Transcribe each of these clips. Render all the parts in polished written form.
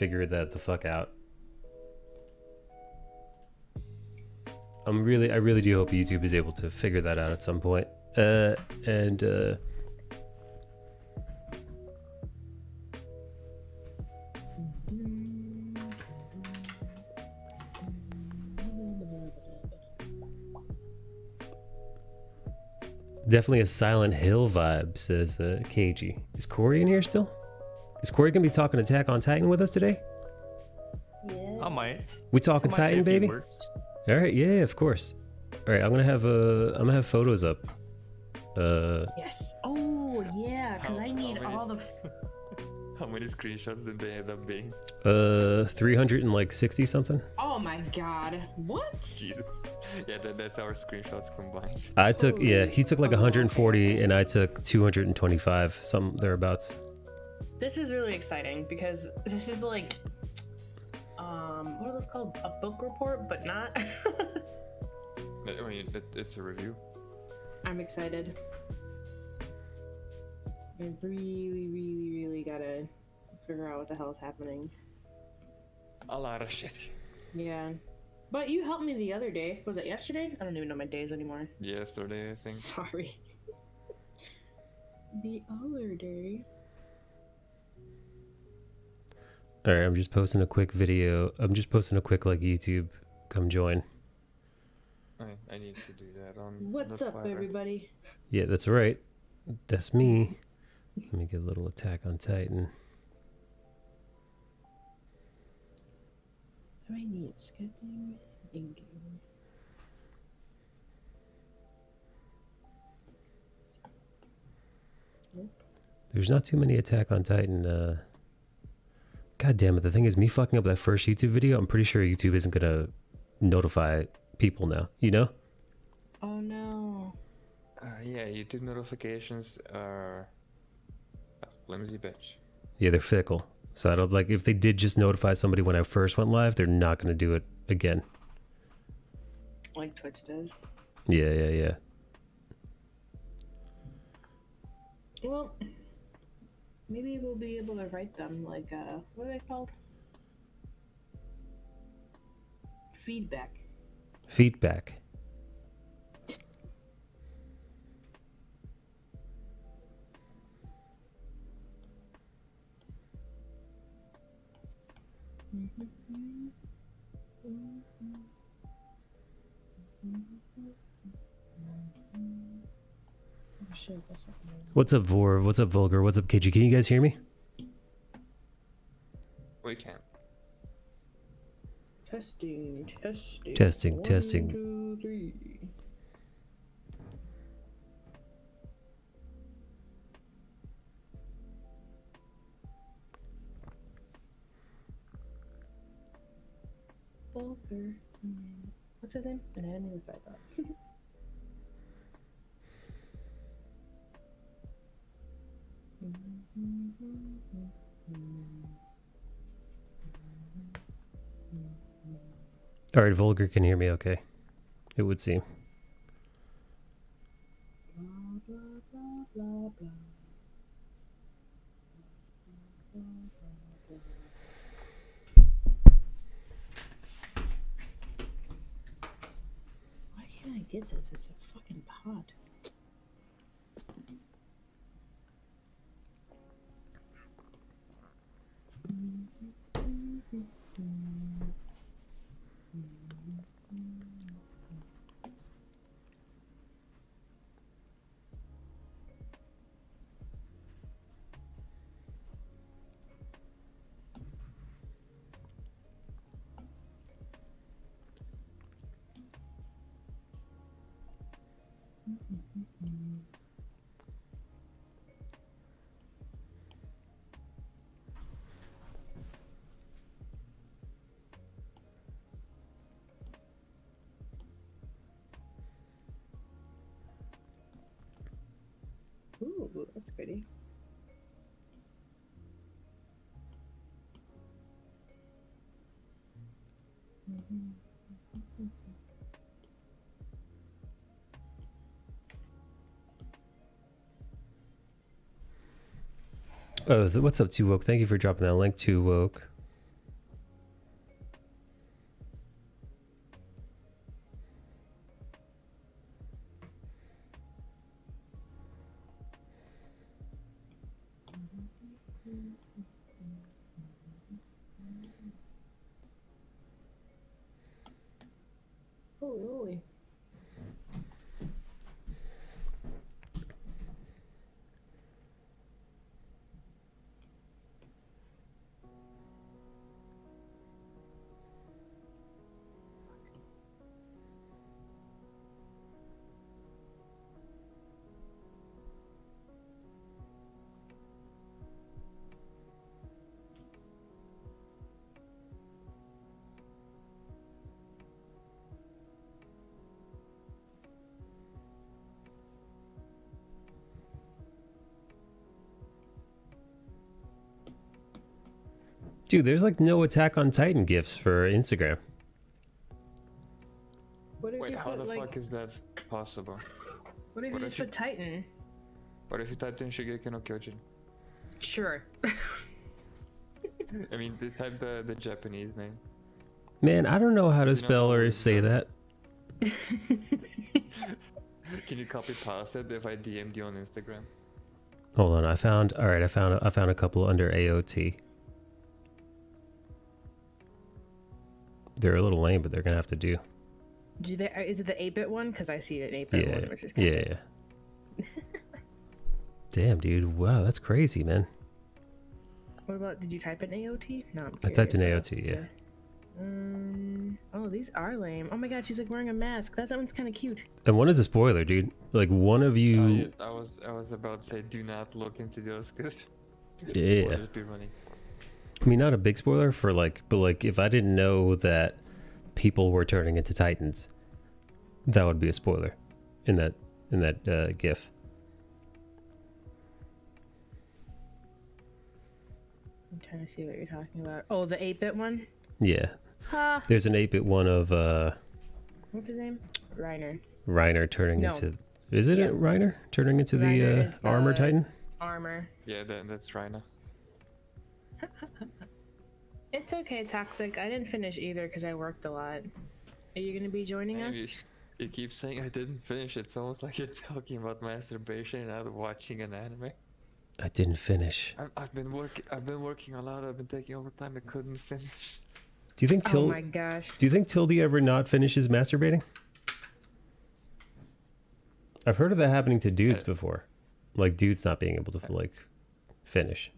figure that the fuck out. I really do hope YouTube is able to figure that out at some point. And definitely a Silent Hill vibe, says KG. Is Corey in here still? Is Corey gonna be talking Attack on Titan with us today? Yeah. I might. We talking Titan, baby? All right, yeah, of course. All right, I'm gonna have photos up. Yes. Oh yeah, because I need all the. How many screenshots did they end up being? 360 something. Oh my god! What? Jeez. Yeah, that's our screenshots combined. I took Holy he took like 140 and I took 225, some thereabouts. This is really exciting because this is like, what are those called? A book report, but not. I mean, it's a review. I'm excited. I really gotta figure out what the hell is happening. A lot of shit. Yeah. But you helped me the other day. Was it yesterday? I don't even know my days anymore. Yesterday, I think. Sorry. The other day. All right, I'm just posting a quick video. I'm just posting a quick like YouTube. Come join. I need to do that on. What's up, everybody? Yeah, that's right. That's me. Let me get a little Attack on Titan. I need sketching, inking. Nope. There's not too many Attack on Titan. God damn it! The thing is, me fucking up that first YouTube video. I'm pretty sure YouTube isn't gonna notify people now. You know? Oh no. Yeah, YouTube notifications are a flimsy bitch. Yeah, they're fickle. So I don't like if they did just notify somebody when I first went live, they're not gonna do it again. Like Twitch does. Yeah. Well, maybe we'll be able to write them like, what are they called? Feedback. Feedback. What's up, Vor? What's up, Vulgar? What's up, KG? Can you guys hear me? We can. Testing. Testing. 1, 2, 3. Vulgar. What's his name? And I didn't even find that. All right, Vulgar can hear me okay. It would seem. Blah, blah, blah, blah. Why can't I get this? It's a fucking pod. Ooh, that's pretty. What's up, 2 Woke? Thank you for dropping that link, 2 Woke. Dude, there's like no Attack on Titan gifs for Instagram. What if Wait, you how put, the like, fuck is that possible? What if what you if just you- put Titan? What if you typed in Shigeki no Kyojin? Sure. I mean, they type the Japanese name. Man, I don't know how to know spell how or it's say done. that. Can you copy paste it if I DM'd you on Instagram? Hold on, I found a couple under AOT. They're a little lame, but they're gonna have to do. Is it the 8-bit one? Because I see an 8-bit Yeah, one, which is kind yeah. Damn, dude. Wow, that's crazy, man. What about? Did you type in AOT? No, I'm I typed in curious what AOT, else yeah. it say. Oh, these are lame. Oh my god, she's like wearing a mask. That one's kind of cute. And one is a spoiler, dude. Like one of you. I was about to say, do not look into those. Good. Yeah. Spoilers be running. I mean, not a big spoiler for like, but like if I didn't know that people were turning into Titans, that would be a spoiler in that GIF. I'm trying to see what you're talking about. Oh, the 8-bit one. Yeah. Ha! There's an 8-bit one of What's his name? Reiner. Reiner turning No. into. Is it Yeah. Reiner turning into Reiner the is the- armor Titan? Armor. Yeah, that's Rhina. It's okay, Toxic. I didn't finish either because I worked a lot. Are you gonna be joining us? You keep saying I didn't finish. It's almost like you're talking about masturbation and not watching an anime. I didn't finish. I've been working a lot. I've been taking overtime. I couldn't finish. Do you think Oh Tilde? my gosh. Do you think Tilde ever not finishes masturbating? I've heard of that happening to dudes before, like dudes not being able to like finish.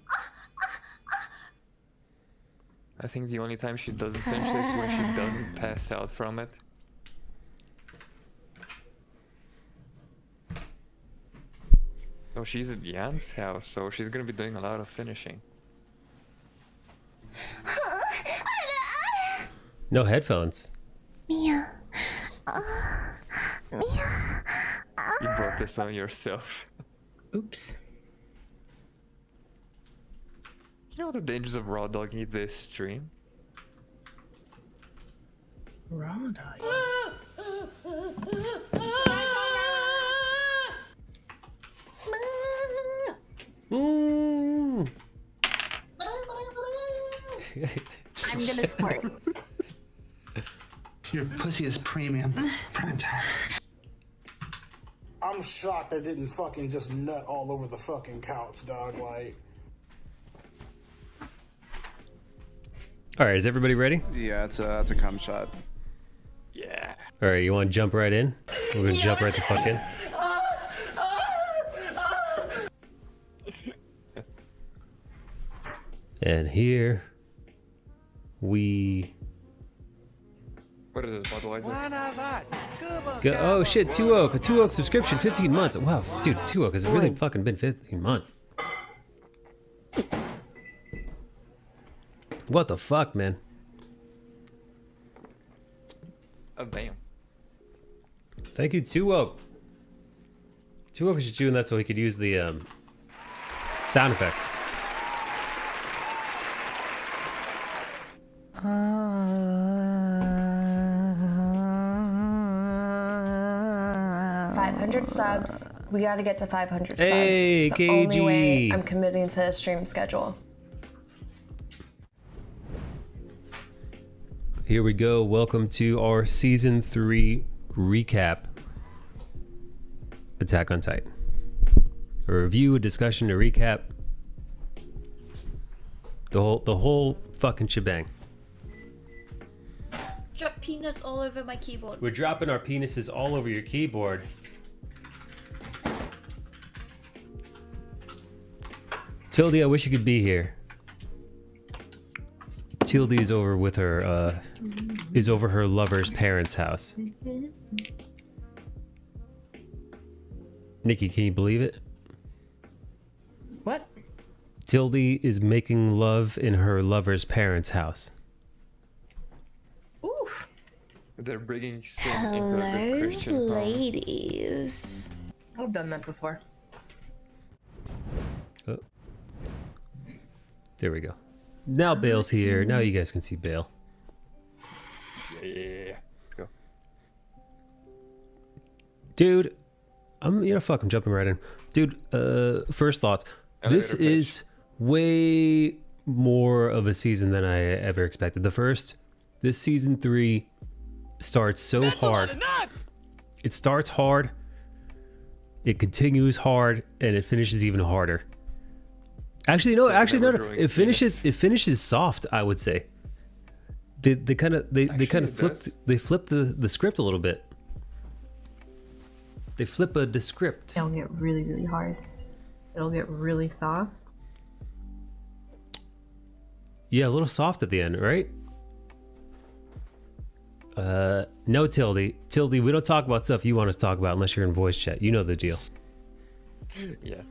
I think the only time she doesn't finish is when she doesn't pass out from it. Oh, she's at Jan's house, so she's gonna be doing a lot of finishing. No headphones. Mia. You brought this on yourself. Oops. You know the dangers of raw dogging this stream? Raw dog. Mm. I'm gonna squirt. Your pussy is premium. Prime time. I'm shocked I didn't fucking just nut all over the fucking couch, dog. Like, All right, is everybody ready? Yeah, it's a cum shot. Yeah. All right, you want to jump right in? We're gonna jump right the fuck in. And here we What is this, Budweiser? go. Oh shit, 2 Oak, a 2 Oak subscription, 15 months. Wow, dude, 2 Oak has really fucking been 15 months. What the fuck, man? Oh, damn. Thank you, 2 Oak. 2 Oak is just doing that so he could use the sound effects. Uh, 500 subs. We gotta get to 500 Hey, subs. It's the only way KG. I'm committing to a stream schedule. Here we go. Welcome to our season 3 recap. Attack on Titan. A review, a discussion, a recap. The whole fucking shebang. Drop peanuts all over my keyboard. We're dropping our penises all over your keyboard. Tilde, I wish you could be here. Tilde is over with her is over her lover's parents' house. Nikki, can you believe it? What? Tilde is making love in her lover's parents' house. Oof. They're bringing sin into a good Christian home. ladies. I've done that before. Oh. There we go. Now Bale's here. Now you guys can see Bale. Yeah. Let's go. Dude, fuck, I'm jumping right in. Dude, first thoughts. This Elevator pitch. is way more of a season than I ever expected. This season 3 starts so hard. It starts hard, it continues hard, and it finishes even harder. Actually, no. It's like Actually, no. never-growing It finishes. penis. It finishes soft, I would say. They kind of Actually, it flipped. does. They flipped the script a little bit. They flip the script. It'll get really, really hard. It'll get really soft. Yeah, a little soft at the end, right? No, Tildy. Tildy, we don't talk about stuff you want us to talk about unless you're in voice chat. You know the deal. Yeah.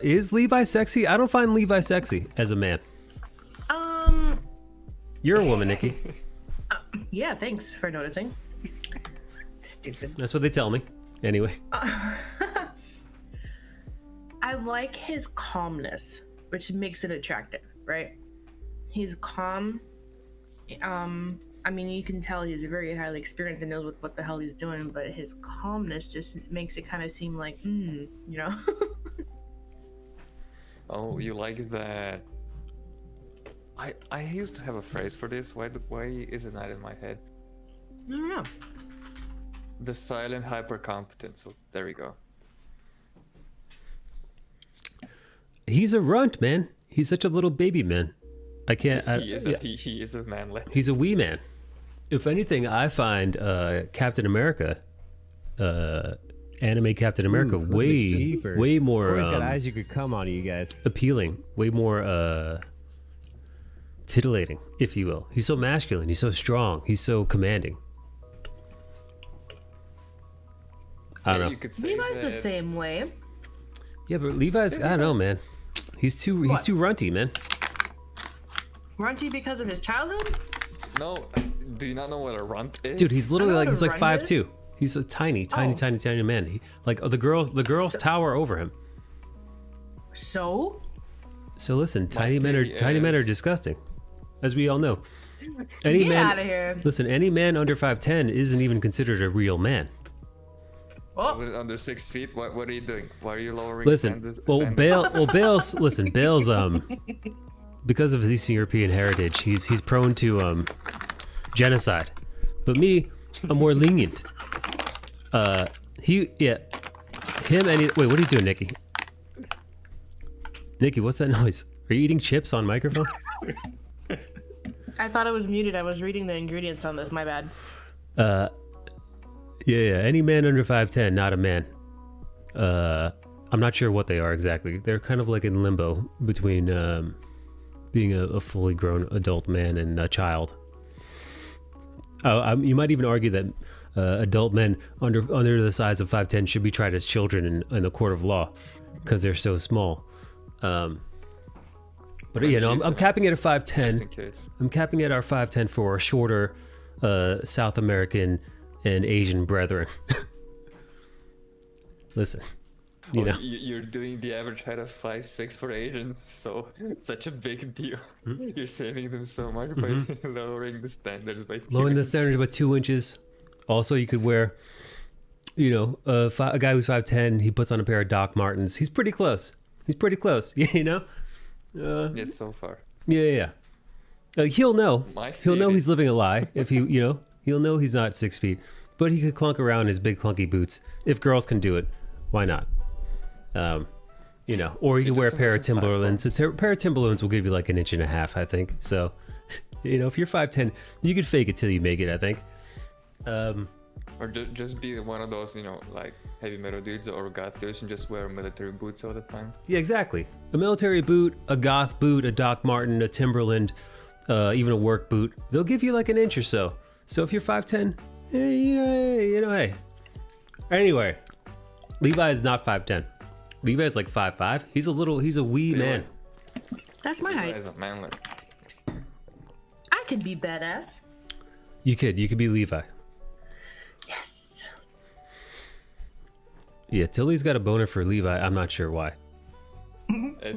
Is Levi sexy? I don't find Levi sexy as a man. You're a woman, Nikki. Yeah, thanks for noticing. Stupid. That's what they tell me. Anyway. I like his calmness, which makes it attractive, right? He's calm. I mean, you can tell he's very highly experienced and knows what the hell he's doing, but his calmness just makes it kind of seem like, you know? Oh, you like that? I used to have a phrase for this. Why is it not in my head? I don't know. The silent hypercompetence. So there we go. He's a runt, man. He's such a little baby man. I can't. He is a manlet. He's a wee man. If anything, I find Captain America, anime Captain America, way more Always got eyes you could come on, you guys. appealing, way more titillating, if you will. He's so masculine. He's so strong. He's so commanding. I don't know. You could say Levi's the that- same way. Yeah, but Levi's. I don't know, man. He's too runty, man. Runty because of his childhood? No, do you not know what a runt is? Dude, he's literally I know like what he's a like runt is. 5'2". He's a tiny man. He, like the girls tower over him. So? So listen, tiny theory men are is- disgusting, as we all know. Any Get man, outta here. Listen, any man under 5'10" isn't even considered a real man. Oh, Under 6 feet. What are you doing? Why are you lowering Listen, Bale's because of his Eastern European heritage, he's prone to genocide. But me, I'm more lenient. Wait, what are you doing, Nikki? Nikki, what's that noise? Are you eating chips on microphone? I thought it was muted. I was reading the ingredients on this. My bad. Yeah. Any man under 5'10", not a man. I'm not sure what they are exactly. They're kind of like in limbo between being a fully grown adult man and a child. You might even argue that adult men under the size of 5'10" should be tried as children in the court of law because they're so small. But yeah, no, I'm capping it at 5'10". Just in case. I'm capping at our 5'10" for our shorter South American and Asian brethren. Listen, you know. You're doing the average height of 5'6" for Asians, so it's such a big deal. You're saving them so much by lowering the standards by Lowering the standards by 2 inches. Also, you could wear, a guy who's 5'10", he puts on a pair of Doc Martens. He's pretty close. You know? Yet so far. Yeah. He'll know. He'll know theory- he's living a lie if he'll know he's not 6 feet. But he could clunk around in his big clunky boots. If girls can do it, why not? Or you can wear a doesn't pair have of some Timberlands. A pair of Timberlands will give you like 1.5 inches, I think. So, if you're 5'10", you could fake it till you make it, I think. Or just be one of those, like heavy metal dudes or goth dudes and just wear military boots all the time. Yeah, exactly. A military boot, a goth boot, a Doc Marten, a Timberland, even a work boot. They'll give you like 1 inch or so. So if you're 5'10", hey. Anyway, Levi is not 5'10". Levi is like 5'5". He's a wee man. That's my height. As a manlet. I could be badass. You could be Levi. Yes. Yeah, Tilly's got a boner for Levi. I'm not sure why.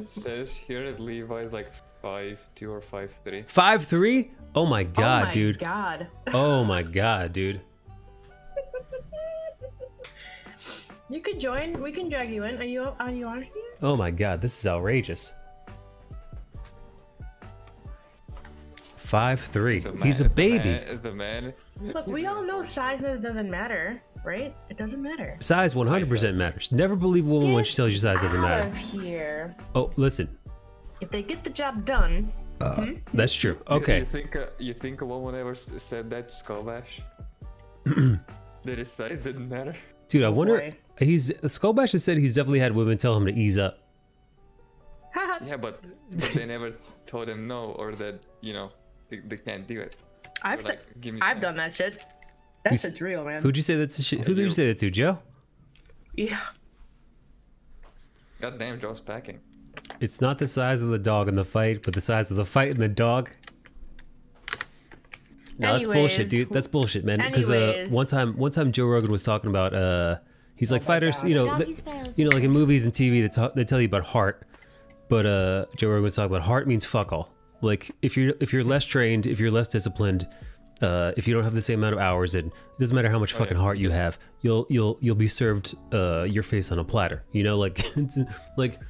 It says here that Levi's like 5'2" or 5'3". 5'3"? Oh my god, oh my dude. God. Oh my god, dude. You could join. We can drag you in. Are you on here? Oh my god, this is outrageous. 5'3". He's a baby. The man. Look, we all know sizeness doesn't matter, right? It doesn't matter. Size 100% matters. Never believe a woman when she tells you size doesn't Out matter. of here. Oh, listen. If they get the job done. That's true. Okay. You think a woman ever said that to Skullbash? That his size didn't matter? Dude, I wonder. boy. Skullbash has said he's definitely had women tell him to ease up. Yeah, but they never told him no, or that, you know, they can't do it. I've Or said, like, give me I've time. done that shit. That shit's real, man. Who'd you say that's shit? Who did you say that to, Joe? Yeah. Goddamn, Joe's packing. It's not the size of the dog in the fight, but the size of the fight in the dog. No, that's bullshit, Anyways. dude. That's bullshit, man. Because Anyways. one time Joe Rogan was talking about he's like fighters, God. you know, Doggy style is like in movies and TV they tell you about heart, but Joe Rogan was talking about heart means fuck all. Like if you're less trained, if you're less disciplined, if you don't have the same amount of hours, it doesn't matter how much fucking heart you have. You'll be served your face on a platter. You know, like like.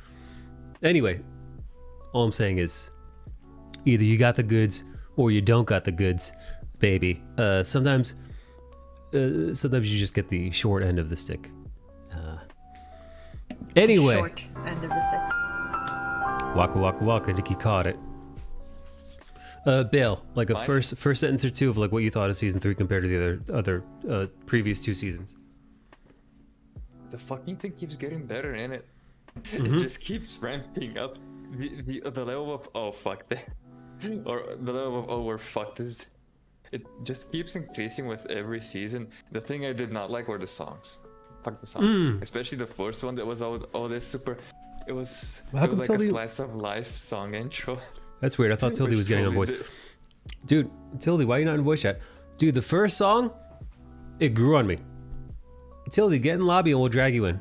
Anyway, all I'm saying is, either you got the goods or you don't got the goods, baby. Sometimes you just get the short end of the stick. Anyway, Short end of the stick. waka waka waka, Nikki caught it. Bill, like a first sentence or two of like what you thought of season 3 compared to the other previous 2 seasons. The fucking thing keeps getting better, innit? Mm-hmm. It just keeps ramping up. The level of oh fuck that, or the level of oh we're fucked is. It just keeps increasing with every season. The thing I did not like were the songs. Fuck the song, especially the first one that was all this super. It was How come like Tildy- a slice of life song intro. That's weird. I thought Tildy Which was getting on Tildy voice. did. Dude, Tildy, why are you not in voice chat? Dude, the first song, it grew on me. Tildy, get in lobby and we'll drag you in.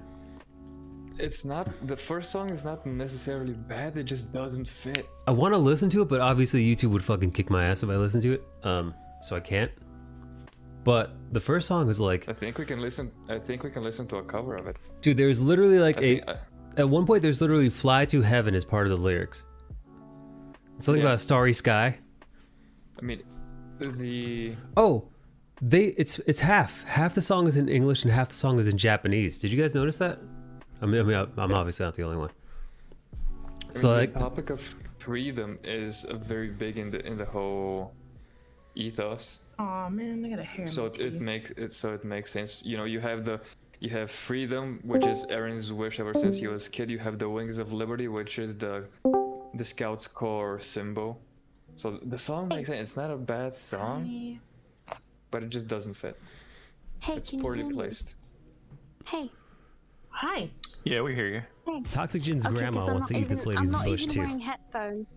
It's not the first song is not necessarily bad. It just doesn't fit. I want to listen to it, but obviously YouTube would fucking kick my ass if I listened to it. So I can't. But the first song is like, I think we can listen to a cover of it. dude, there's literally like I at one point there's literally "Fly to Heaven" as part of the lyrics. It's something Yeah. about a starry sky. I mean, the Oh, it's half the song is in English and half the song is in Japanese. Did you guys notice that? I mean, I'm obviously not the only one. So the like, topic of freedom is very big in the whole ethos. Aw, man, I got a hair. So it makes sense. You know, you have freedom, which is Aaron's wish ever since he was a kid. You have the wings of liberty, which is the Scouts core symbol. So the song makes sense. It's not a bad song, but it just doesn't fit. Hey, It's can you poorly hear me? placed. Hey. Hi. Yeah, we hear you. Toxic Jin's Okay, grandma 'cause I'm wants to not eat this even- lady's I'm not bush even too. wearing headphones.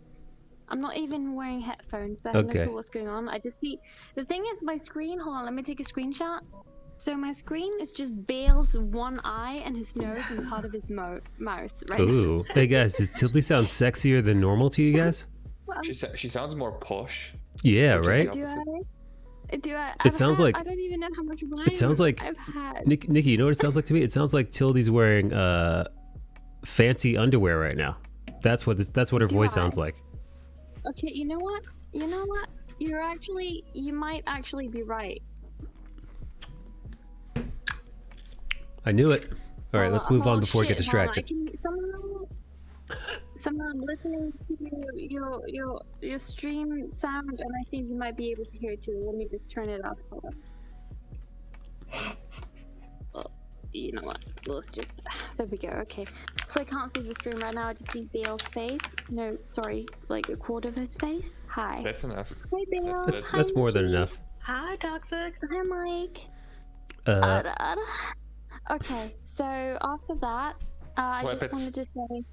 I'm not even wearing headphones, so I have no Okay. clue what's going on. I just see. The thing is, my screen. Hold on, let me take a screenshot. So my screen is just Bale's one eye and his nose and part of his mouth right now. Ooh, hey guys, does Tildy sound sexier than normal to you guys? Well, She sounds more posh. Yeah, Which is right. the do opposite. I? It sounds like- I don't even know how much wine It sounds like I've had. Nikki. You know what it sounds like to me? It sounds like Tildy's wearing fancy underwear right now. That's what her voice sounds like. Okay, you know what? You might actually be right. I knew it. All right, let's move on before I get shit, hold on. distracted. Somehow I'm listening to your stream sound, and I think you might be able to hear it too. Let me just turn it off. Hold on. Oh, you know what? Let's just. There we go. Okay. So I can't see the stream right now. I just see Bale's face. No, sorry, like a quarter of his face. Hi. That's enough. Hi, Bale. That's more than enough. Hi, Toxic. Hi, Mike. Uh, Okay, so after that, I Flip just it. wanted to say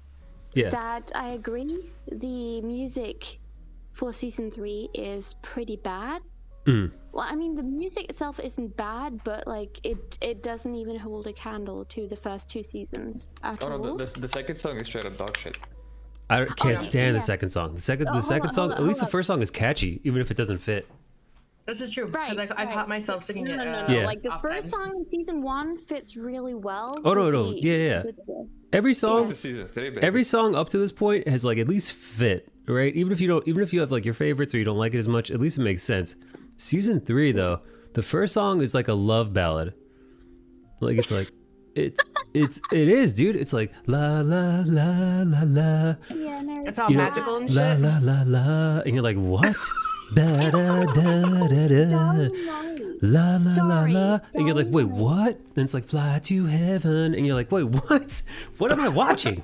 yeah. that I agree. The music for season 3 is pretty bad. Mm. Well, I mean, the music itself isn't bad, but like it doesn't even hold a candle to the first 2 seasons at Oh all. no, the second song is straight up dog shit. I can't stand yeah. the second song. The hold second on, song, hold at on, least the hold on. first song is catchy, even if it doesn't fit. This is true because Right, I caught myself singing it. No. Yeah. Like the off first times. song in season 1 fits really well. Oh, no, with no. the- Yeah. with the- Every This song, is season 3, baby. every song up to this point has like at least fit, right? Even if you have like your favorites or you don't like it as much, at least it makes sense. Season 3 though, the first song is like a love ballad. Like it is, dude. It's like la la la la la. Yeah, no. It's all You know, magical and La shit. la la la, and you're like, what? Da da da da da. Starry Night. La la la Starry, la, and you're like, wait, Starry Night. what? And it's like, fly to heaven, and you're like, wait, what? What am I watching?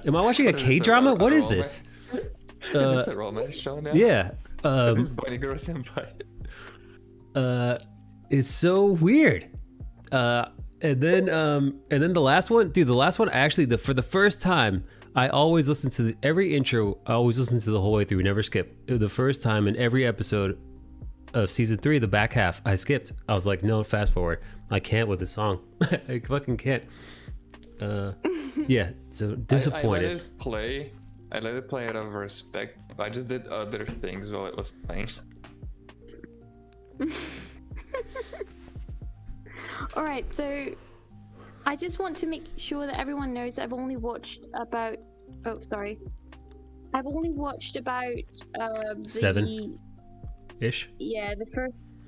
Am I watching a Is this K drama? a What is romance? this? Is this a romance show now? Yeah, Is it Bunny Girl Senpai? it's so weird. And then the last one, dude, the last one actually, for the first time, I always listen to every intro. I always listen to the whole way through, never skip. The first time in every episode of season 3, the back half, I skipped. I was like, no, fast forward. I can't with this song. I fucking can't. Yeah, so disappointed. I let it play out of respect. I just did other things while it was playing. Alright, so I just want to make sure that everyone knows that I've only watched about. Oh, sorry. I've only watched about 7 ish. Yeah,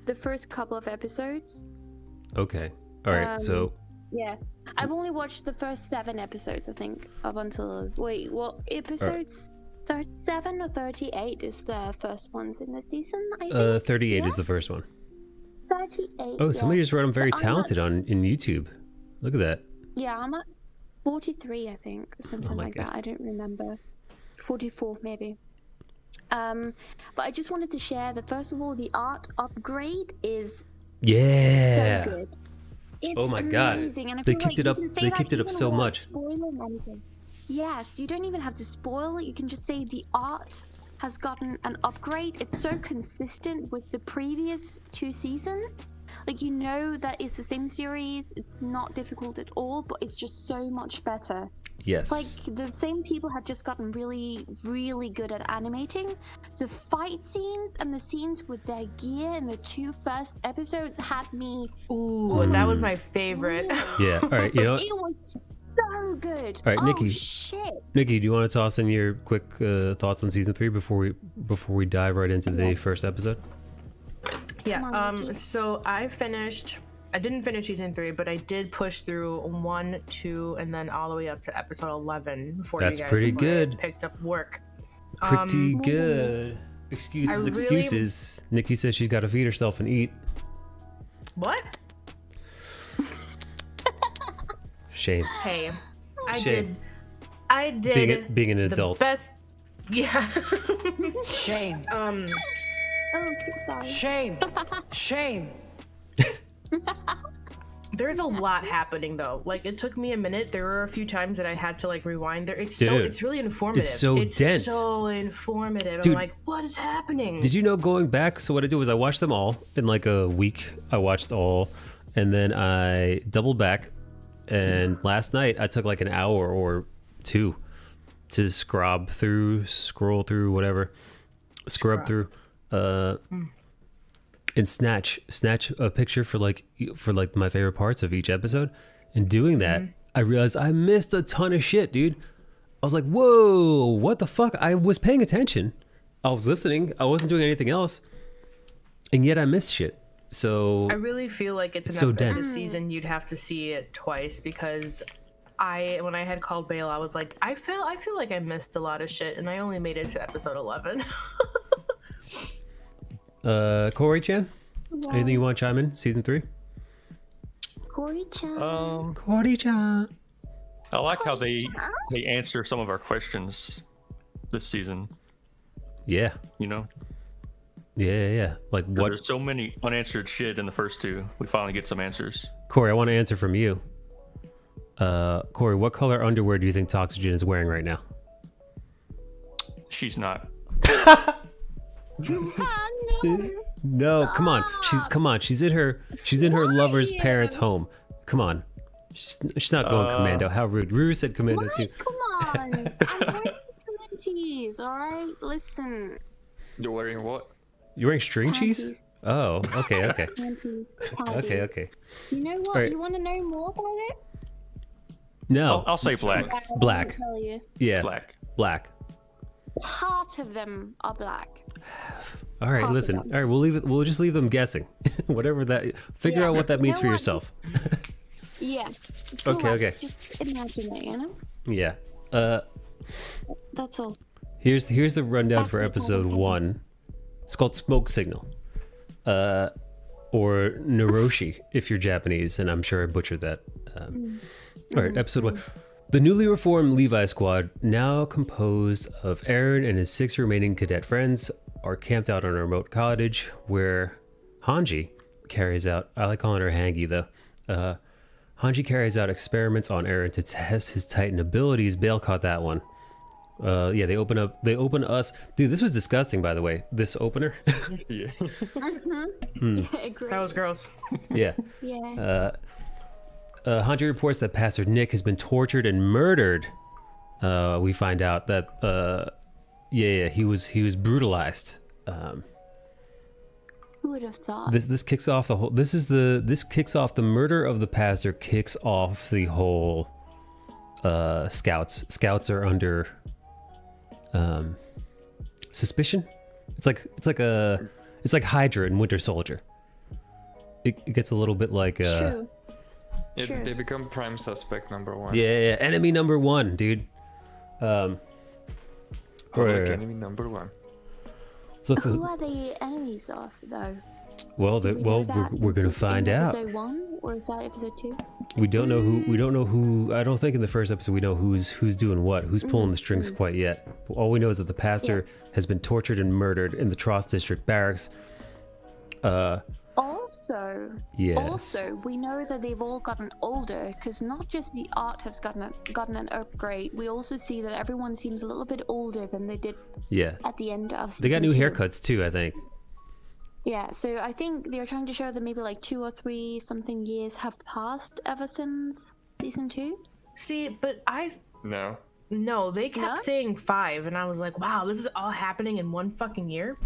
the first couple of episodes. Okay. All right. So Yeah, I've only watched the first 7 episodes, I think, up until episodes 37 or 38 is the first ones in the season. I think. 38 yeah? is the first one. 38. Oh, somebody yeah. just wrote I'm very So I'm talented in YouTube. Look at that. Yeah, I'm at 43, I think, or something Oh my like God. that. I don't remember. 44, maybe. But I just wanted to share that first of all, the art upgrade is Yeah. so good. It's Oh my God. amazing. And I They feel kept like it you up- can say they that kept it up even so without much. spoiling anything. Yes, you don't even have to spoil it. You can just say the art has gotten an upgrade. It's so consistent with the previous 2 seasons. Like, you know that it's the same series. It's not difficult at all, but it's just so much better. Yes. Like, the same people have just gotten really, really good at animating. The fight scenes and the scenes with their gear in the 2 first episodes had me. Ooh, that was my favorite. Yeah. All right. You know what? It was so good. All right, oh, Nikki. shit. Nikki, do you want to toss in your quick thoughts on season 3 before we dive right into the first episode? Yeah. Come on, Nikki. So I didn't finish season 3, but I did push through 1, 2, and then all the way up to episode 11 before That's you guys pretty before I good. picked up work. Pretty good. Excuses, I really- excuses. Nikki says she's got to feed herself and eat. What? Shame. Hey, Shame. I did Being an the adult. best. Yeah. Shame. Oh, sorry. Shame. Shame. There's a lot happening though. Like, it took me a minute. There were a few times that I had to like rewind. It's Dude, it's really informative. it's so dense. So informative. Dude, I'm like, what is happening? Did you know going back? So what I did was I watched them all in like a week. I watched all, and then I doubled back. And last night I took like an hour or 2 to scroll through, whatever, scrub through, and snatch a picture for like my favorite parts of each episode. And doing that, I realized I missed a ton of shit, dude. I was like, whoa, what the fuck? I was paying attention. I was listening. I wasn't doing anything else. And yet I missed shit. So I really feel like it's so enough that dense. this season you'd have to see it twice because when I had called Bale, I was like, I feel like I missed a lot of shit, and I only made it to episode 11. Corey-chan, anything you want to chime in? Season 3? Corey-chan. Corey-chan. I like how they answer some of our questions this season. Yeah. You know, Yeah. Like 'Cause what? there's so many unanswered shit in the first 2. We finally get some answers. Corey, I want to answer from you. Corey, what color underwear do you think Toxygen is wearing right now? She's not. No, come on. She's in her lover's parents' home. Come on. She's not going commando. How rude. Ruru said commando too. Come on. I'm going to panties, alright? Listen. You're wearing what? You're wearing string cheese? Panties. Oh, okay, okay. Panties. Okay, okay. You know what? Alright. You want to know more about it? No. I'll say black. Black. I'll tell you. Yeah. Black. Black. Part of them are black. All right, Half of listen. them. All right, we'll leave it. We'll just leave them guessing. Whatever that. Figure Yeah. out what that means You for know what? yourself. Yeah. Okay, okay. Just imagine it, you know? Yeah. That's all. Here's the rundown for Back to episode conversation. 1. It's called Smoke Signal. Or Naroshi if you're Japanese, and I'm sure I butchered that. All right, episode 1. The newly reformed Levi squad, now composed of Aaron and his 6 remaining cadet friends, are camped out on a remote cottage where Hanji carries out, I like calling her Hangi though, Hanji carries out experiments on Aaron to test his Titan abilities. Bale caught that one. Yeah, they open us. Dude, this was disgusting, by the way. This opener. Yeah. Yeah, great. That was gross. Yeah. Yeah. Hanji reports that Pastor Nick has been tortured and murdered. We find out that, he was brutalized. Who would have thought? This kicks off the whole. This kicks off the murder of the pastor. Kicks off the whole. Scouts. Scouts are under. Suspicion. It's like Hydra and Winter Soldier. It gets a little bit like. True. Yeah, they become prime suspect number 1. Yeah, enemy number 1, dude. Public Right. enemy number 1. So it's Who are the enemies of, though? well, Do we know that we're gonna in find out. Episode 1, or is that episode 2? We don't know who. I don't think in the first episode we know who's doing what, who's pulling the strings quite yet. All we know is that the pastor has been tortured and murdered in the Trost District barracks. Also, we know that they've all gotten older, because not just the art has gotten an upgrade. We also see that everyone seems a little bit older than they did Yeah, at the end of. they got new season 2. haircuts too, I think. Yeah, so I think they're trying to show that maybe like 2 or 3 something years have passed ever since season 2. See, but No. they kept No? saying 5, and I was like, wow, this is all happening in one fucking year.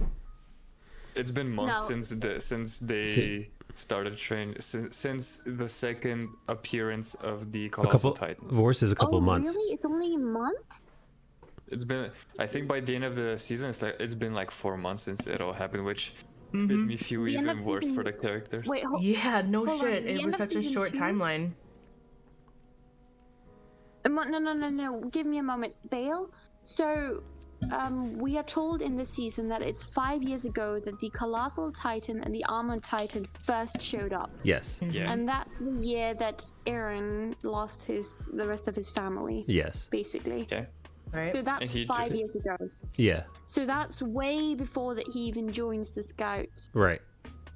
It's been months No. since they started training. Since the second appearance of the Colossal Titan. Vorse is a couple months. Really? It's only a month? It's been. I think by the end of the season, it's been like 4 months since it all happened, which made me feel The end even of worse season- for the characters. Wait, Yeah, no hold on, shit. the It end was of such a season short 2? timeline. No. Give me a moment, Bale. So, we are told in this season that it's 5 years ago that the Colossal Titan and the Armored Titan first showed up. Yes. Yeah. And that's the year that Aaron lost the rest of his family, Yes. basically. Okay. Right? So that's And he 5 did- years ago. Yeah. So that's way before that he even joins the Scouts. Right.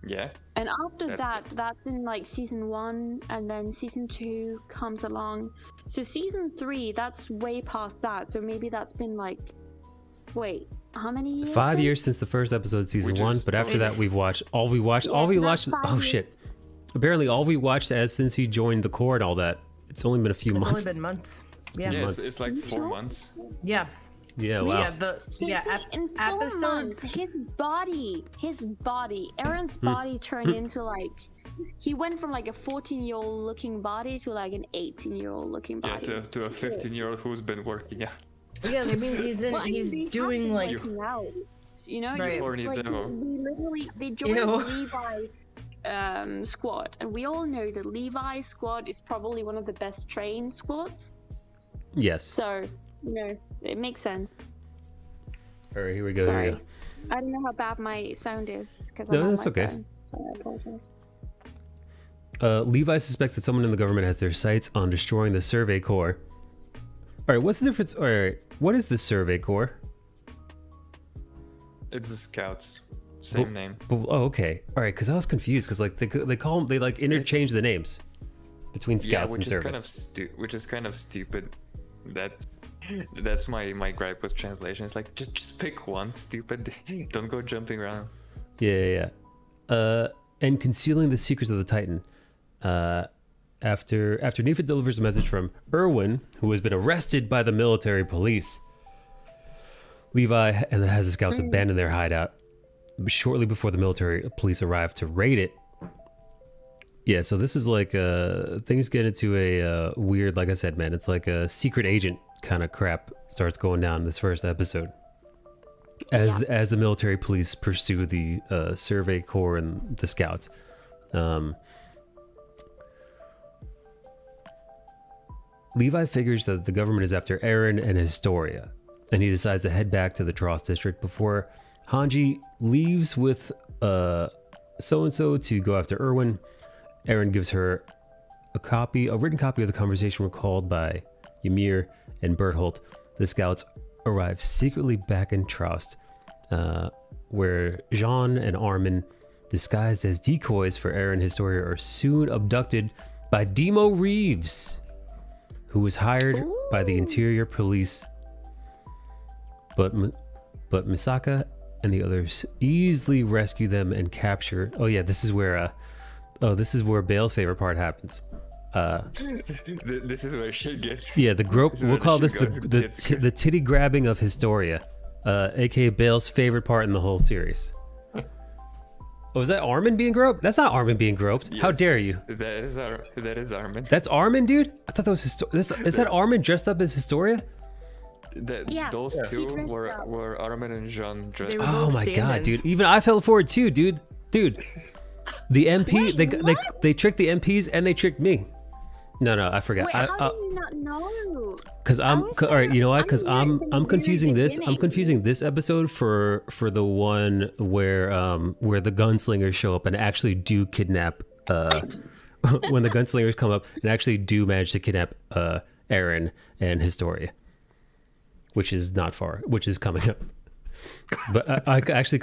Yeah. And after That- that's in like season 1, and then season 2 comes along. So season 3, that's way past that. So maybe that's been like, wait, how many years? 5 then? years since the first episode of season Which 1, is but after that totally- we've watched all we Yeah, watched. that's 5 Oh years. shit! Apparently, all we watched as since he joined the Corps and all that. It's only been a few It's months. only been months. been Yeah. Yeah. months. It's like 4 months. Yeah. Yeah. Wow. Yeah. So Yeah. see, in 4 Episode. months, his body, Aaron's body turned into like, he went from like a 14-year-old looking body to like an 18-year-old looking Yeah. body. To a 15-year-old who's been working. Yeah. Yeah, I mean, he's Well, I mean, he's they have doing been like. working out. You know, Right. Horny like, devil. they joined Ew. Levi's squad, and we all know that Levi's squad is probably one of the best trained squads. Yes. So, you know, it makes sense. All right. Here we go. Here Sorry, we go. I don't know how bad my sound is because No, I'm on that's my okay. phone, so I apologize. Levi suspects that someone in the government has their sights on destroying the Survey Corps. All right. What's the difference? All right. What is the Survey Corps? It's the Scouts. Same name. But, oh, okay. All right. Because I was confused. Because like they call them, they like interchange the names between Yeah, Scouts and which is Survey. kind of stupid. That's my gripe with translation. It's like just pick one, stupid. Don't go jumping around. Yeah. And concealing the secrets of the Titan. After Nifa delivers a message from Erwin, who has been arrested by the military police. Levi and has the scouts abandon their hideout shortly before the military police arrive to raid it. Yeah, so this is like things get into a weird, like I said, man, it's like a secret agent kind of crap starts going down in this first episode. As the military police pursue the Survey Corps and the scouts. Levi figures that the government is after Eren and Historia, and he decides to head back to the Trost district before Hanji leaves with so-and-so to go after Erwin. Eren gives her a written copy of the conversation recalled by Ymir and Bertholdt. The scouts arrive secretly back in Trost, where Jean and Armin, disguised as decoys for Eren and Historia, are soon abducted by Demo Reeves, who was hired by the interior police. But Misaka and the others easily rescue them and capture. Oh yeah, this is where Bale's favorite part happens. This is where shit gets. Yeah, the grope. We'll call this the titty grabbing of Historia, aka Bale's favorite part in the whole series. Oh, is that Armin being groped? That's not Armin being groped. Yes. How dare you? That is Armin. That's Armin, dude. I thought that was is that Armin dressed up as Historia? Those two were Armin and Jean dressed up. Oh my god, dude. Even I fell for it too, dude. The MP, they tricked the MPs and they tricked me. No, I forgot. Wait, how do you not know? Because all right, you know what? Because I'm confusing this. I'm confusing this episode for the one where the gunslingers show up and actually do kidnap. When the gunslingers come up and actually do manage to kidnap Eren and Historia, which is not far, which is coming up. But I actually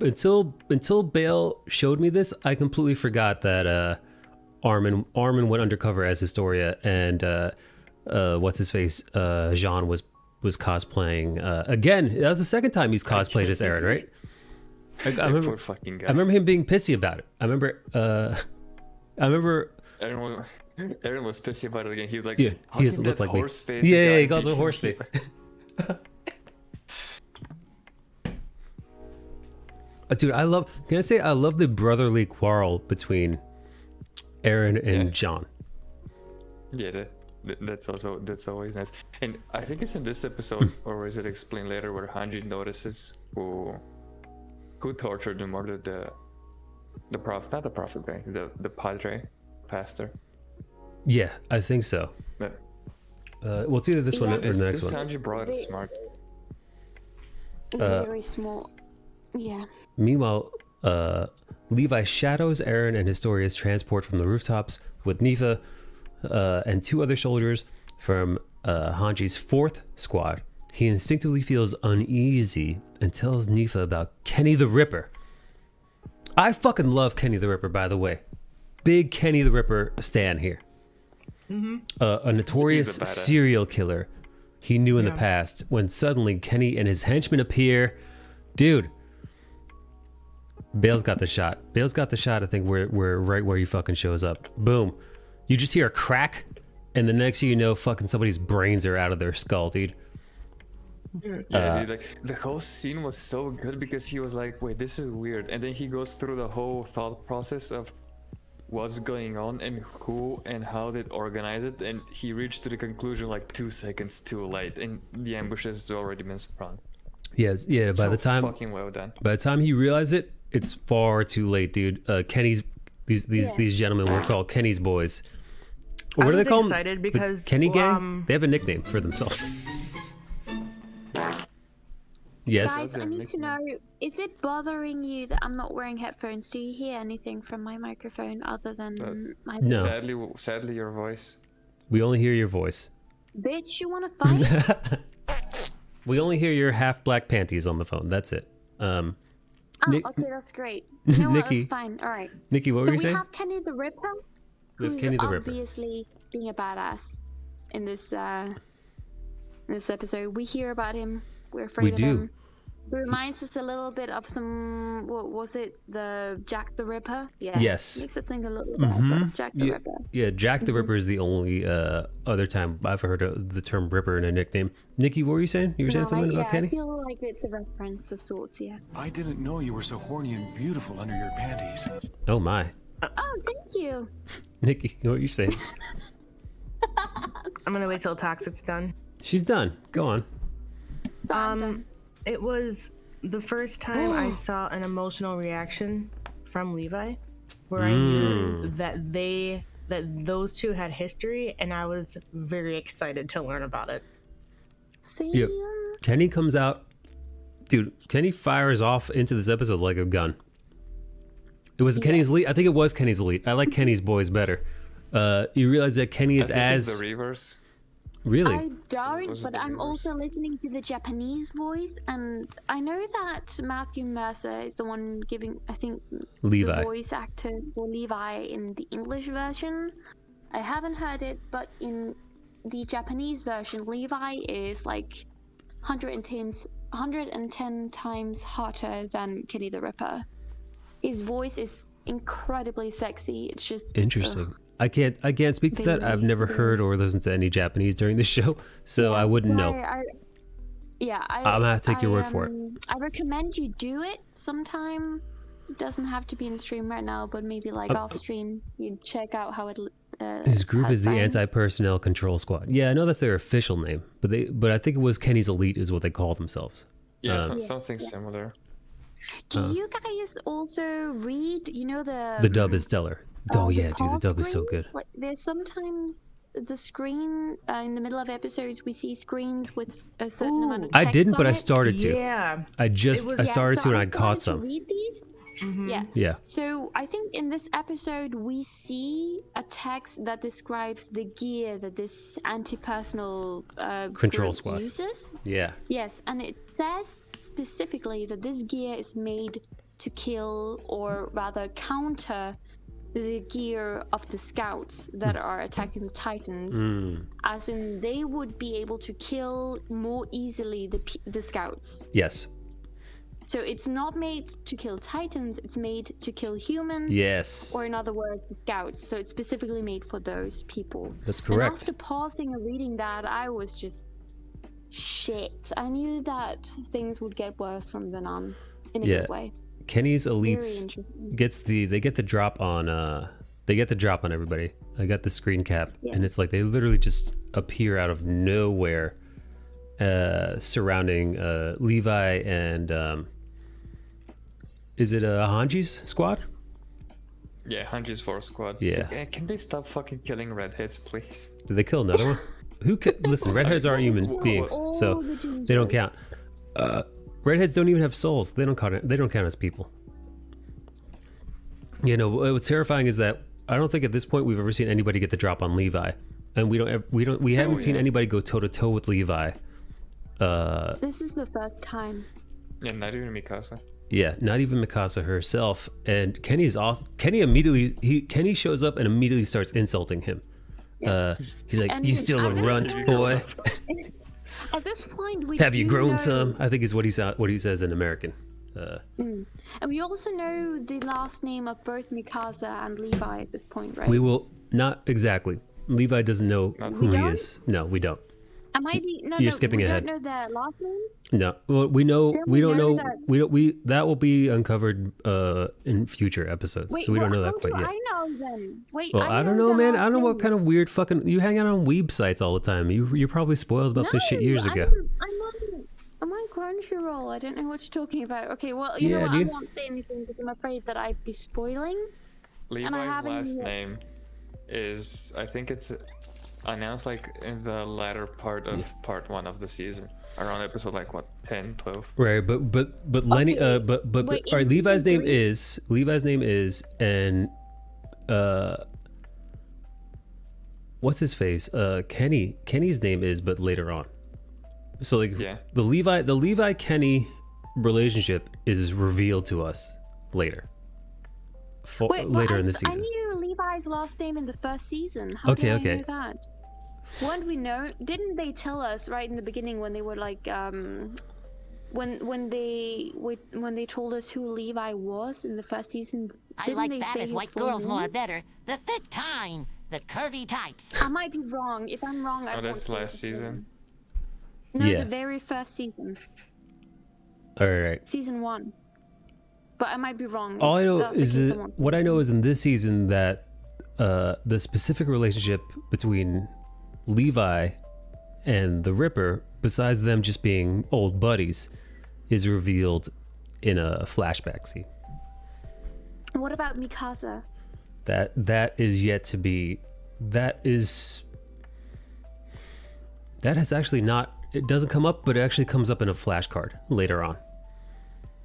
until Bale showed me this, I completely forgot that Armin went undercover as Historia, and what's his face, Jean was cosplaying again. That was the second time he's cosplayed as Eren, right? I remember. Poor fucking guy. I remember him being pissy about it. I remember. Eren was pissy about it again. He was like, yeah, how he can looked that like me. horse face Yeah, guy he calls be it horse face. Dude, I love the brotherly quarrel between Eren and Jean. Yeah, that's always nice. And I think it's in this episode, or is it explained later, where Hanji notices who tortured and murdered the prophet, not the prophet guy, the pastor. Yeah, I think so. Yeah. Well, it's either this one or the next one. This Hanji brought is smart. Very small. Yeah. Meanwhile, Levi shadows Eren and Historia's transport from the rooftops with Nifa and two other soldiers from Hanji's 4th squad. He instinctively feels uneasy and tells Nifa about Kenny the Ripper. I fucking love Kenny the Ripper, by the way. Big Kenny the Ripper stan here. A notorious serial killer he knew in the past, when suddenly Kenny and his henchmen appear. Dude, Bale's got the shot. I think we're right where he fucking shows up. Boom. You just hear a crack, and the next thing you know, fucking somebody's brains are out of their skull, dude. Yeah, dude, like the whole scene was so good because he was like, wait, this is weird. And then he goes through the whole thought process of what's going on and who and how they organize it, and he reached to the conclusion like 2 seconds too late, and the ambush has already been sprung. Yes, yeah. By the time fucking well done. By the time he realized it, it's far too late, dude. Kenny's these gentlemen were called Kenny's boys. What do they call them? Excited because the Kenny gang. They have a nickname for themselves. Yes. Guys, I need to know, is it bothering you that I'm not wearing headphones? Do you hear anything from my microphone other than my voice? No. Sadly, your voice. We only hear your voice. Bitch, you want to fight? We only hear your half black panties on the phone. That's it. Okay, that's great. You know what? Nikki. That's fine. All right. Nikki, what were you So we saying? have Kenny the Ripper, We have who's Kenny the Ripper. obviously being a badass in this episode. We hear about him. We're afraid of him. reminds us a little bit of some. What was it? The Jack the Ripper. Yeah. Yes. Makes us think a little bit about Jack the Ripper. Yeah, Jack the Ripper is the only other time I've heard the term Ripper in a nickname. Nikki, what were you saying? You were saying something about Kenny? I feel like it's a reference of sorts. Yeah. I didn't know you were so horny and beautiful under your panties. Oh my. Oh, thank you. Nikki, what were you saying? I'm gonna wait till Toxic's done. She's done. Go on. It was the first time I saw an emotional reaction from Levi, where I knew that those two had history, and I was very excited to learn about it. Yep. Kenny comes out, dude. Kenny fires off into this episode like a gun. It was Kenny's elite. I think it was Kenny's elite. I like Kenny's boys better. You realize that Kenny is It's the reverse. Really? I don't, but I'm also listening to the Japanese voice, and I know that Matthew Mercer is the one giving, I think, Levi. the voice actor for Levi in the English version. I haven't heard it, but in the Japanese version, Levi is like 110 times hotter than Kenny the Ripper. His voice is incredibly sexy. It's just interesting. Ugh. I can't speak to that. I've never heard or listened to any Japanese during the show, so I wouldn't know. I'm gonna have to take your word for it. I recommend you do it sometime. It doesn't have to be in stream right now, but maybe like off stream, you check out how it. His group is the sounds. Anti-Personnel Control Squad. Yeah, I know that's their official name, but I think it was Kenny's Elite is what they call themselves. Yeah, something similar. Do you guys also read? You know the dub is stellar. Oh yeah, dude, the dub is so good. Like, there's sometimes the screen in the middle of episodes we see screens with a certain amount of text I didn't, but on I it. started to. Yeah. I started to, and I caught some. Read these. Yeah. Yeah. So I think in this episode we see a text that describes the gear that this anti-personnel Control group Squad uses. Yeah. Yes, and it says specifically that this gear is made to kill, or rather counter, the gear of the scouts that are attacking the Titans, as in they would be able to kill more easily the scouts. Yes. So it's not made to kill Titans, it's made to kill humans. Yes. Or in other words, scouts. So it's specifically made for those people. That's correct. And after pausing and reading that, I was just shit. I knew that things would get worse from then on in a good way. Kenny's Elites they get the drop on everybody. I got the screen cap, and it's like they literally just appear out of nowhere, surrounding Levi and is it Hanji's squad? Yeah, Hanji's Force Squad. Yeah. Can they stop fucking killing redheads, please? Did they kill another one? Listen, redheads aren't human beings, so they don't count. Redheads don't even have souls. They don't count. They don't count as people. You know what's terrifying is that I don't think at this point we've ever seen anybody get the drop on Levi, and we haven't seen anybody go toe to toe with Levi. This is the first time. Yeah, not even Mikasa. Yeah, not even Mikasa herself. And Kenny's awesome. Kenny shows up and immediately starts insulting him. He's like, "You still a runt, boy." At this point, we have you grown know... some? I think is what he says in American. And we also know the last name of both Mikasa and Levi at this point, right? We will not exactly. Levi doesn't know who he is. No, we don't. Am I You're skipping ahead. We don't know their last names? No. Well, we know. We don't know. That... That will be uncovered in future episodes. Wait, so we don't know that quite yet. I know them. Wait. Well, I don't know, man. I don't know what kind of weird fucking. You hang out on weeb sites all the time. You're probably spoiled about this shit years ago. I'm on Crunchyroll. I don't know what you're talking about. Okay, well, you know what? Dude. I won't say anything because I'm afraid that I'd be spoiling. Levi's last name is, I think it's announced like in the latter part of part 1 of the season, around episode like what, 10, 12. Right, but Lenny, but all right. Levi's name is, and what's his face? Kenny's name is, but later on. So like the Levi Kenny relationship is revealed to us later. Later in the season. I knew Levi's last name in the first season. How did I know that? Weren't we know? Didn't they tell us right in the beginning when they were like when they told us who Levi was in the first season. I didn't like they that say as his white full girls more name? better. The thick time, the curvy types. I might be wrong. If I'm wrong, I Oh, that's want to last season. No, Yeah. the very first season, All right. season 1. But I might be wrong. All I know That's the is case that, I want. what I know is in this season that the specific relationship between Levi and the Ripper, besides them just being old buddies, is revealed in a flashback scene. What about Mikasa? That is yet to be. That has actually not. It doesn't come up, but it actually comes up in a flashcard later on.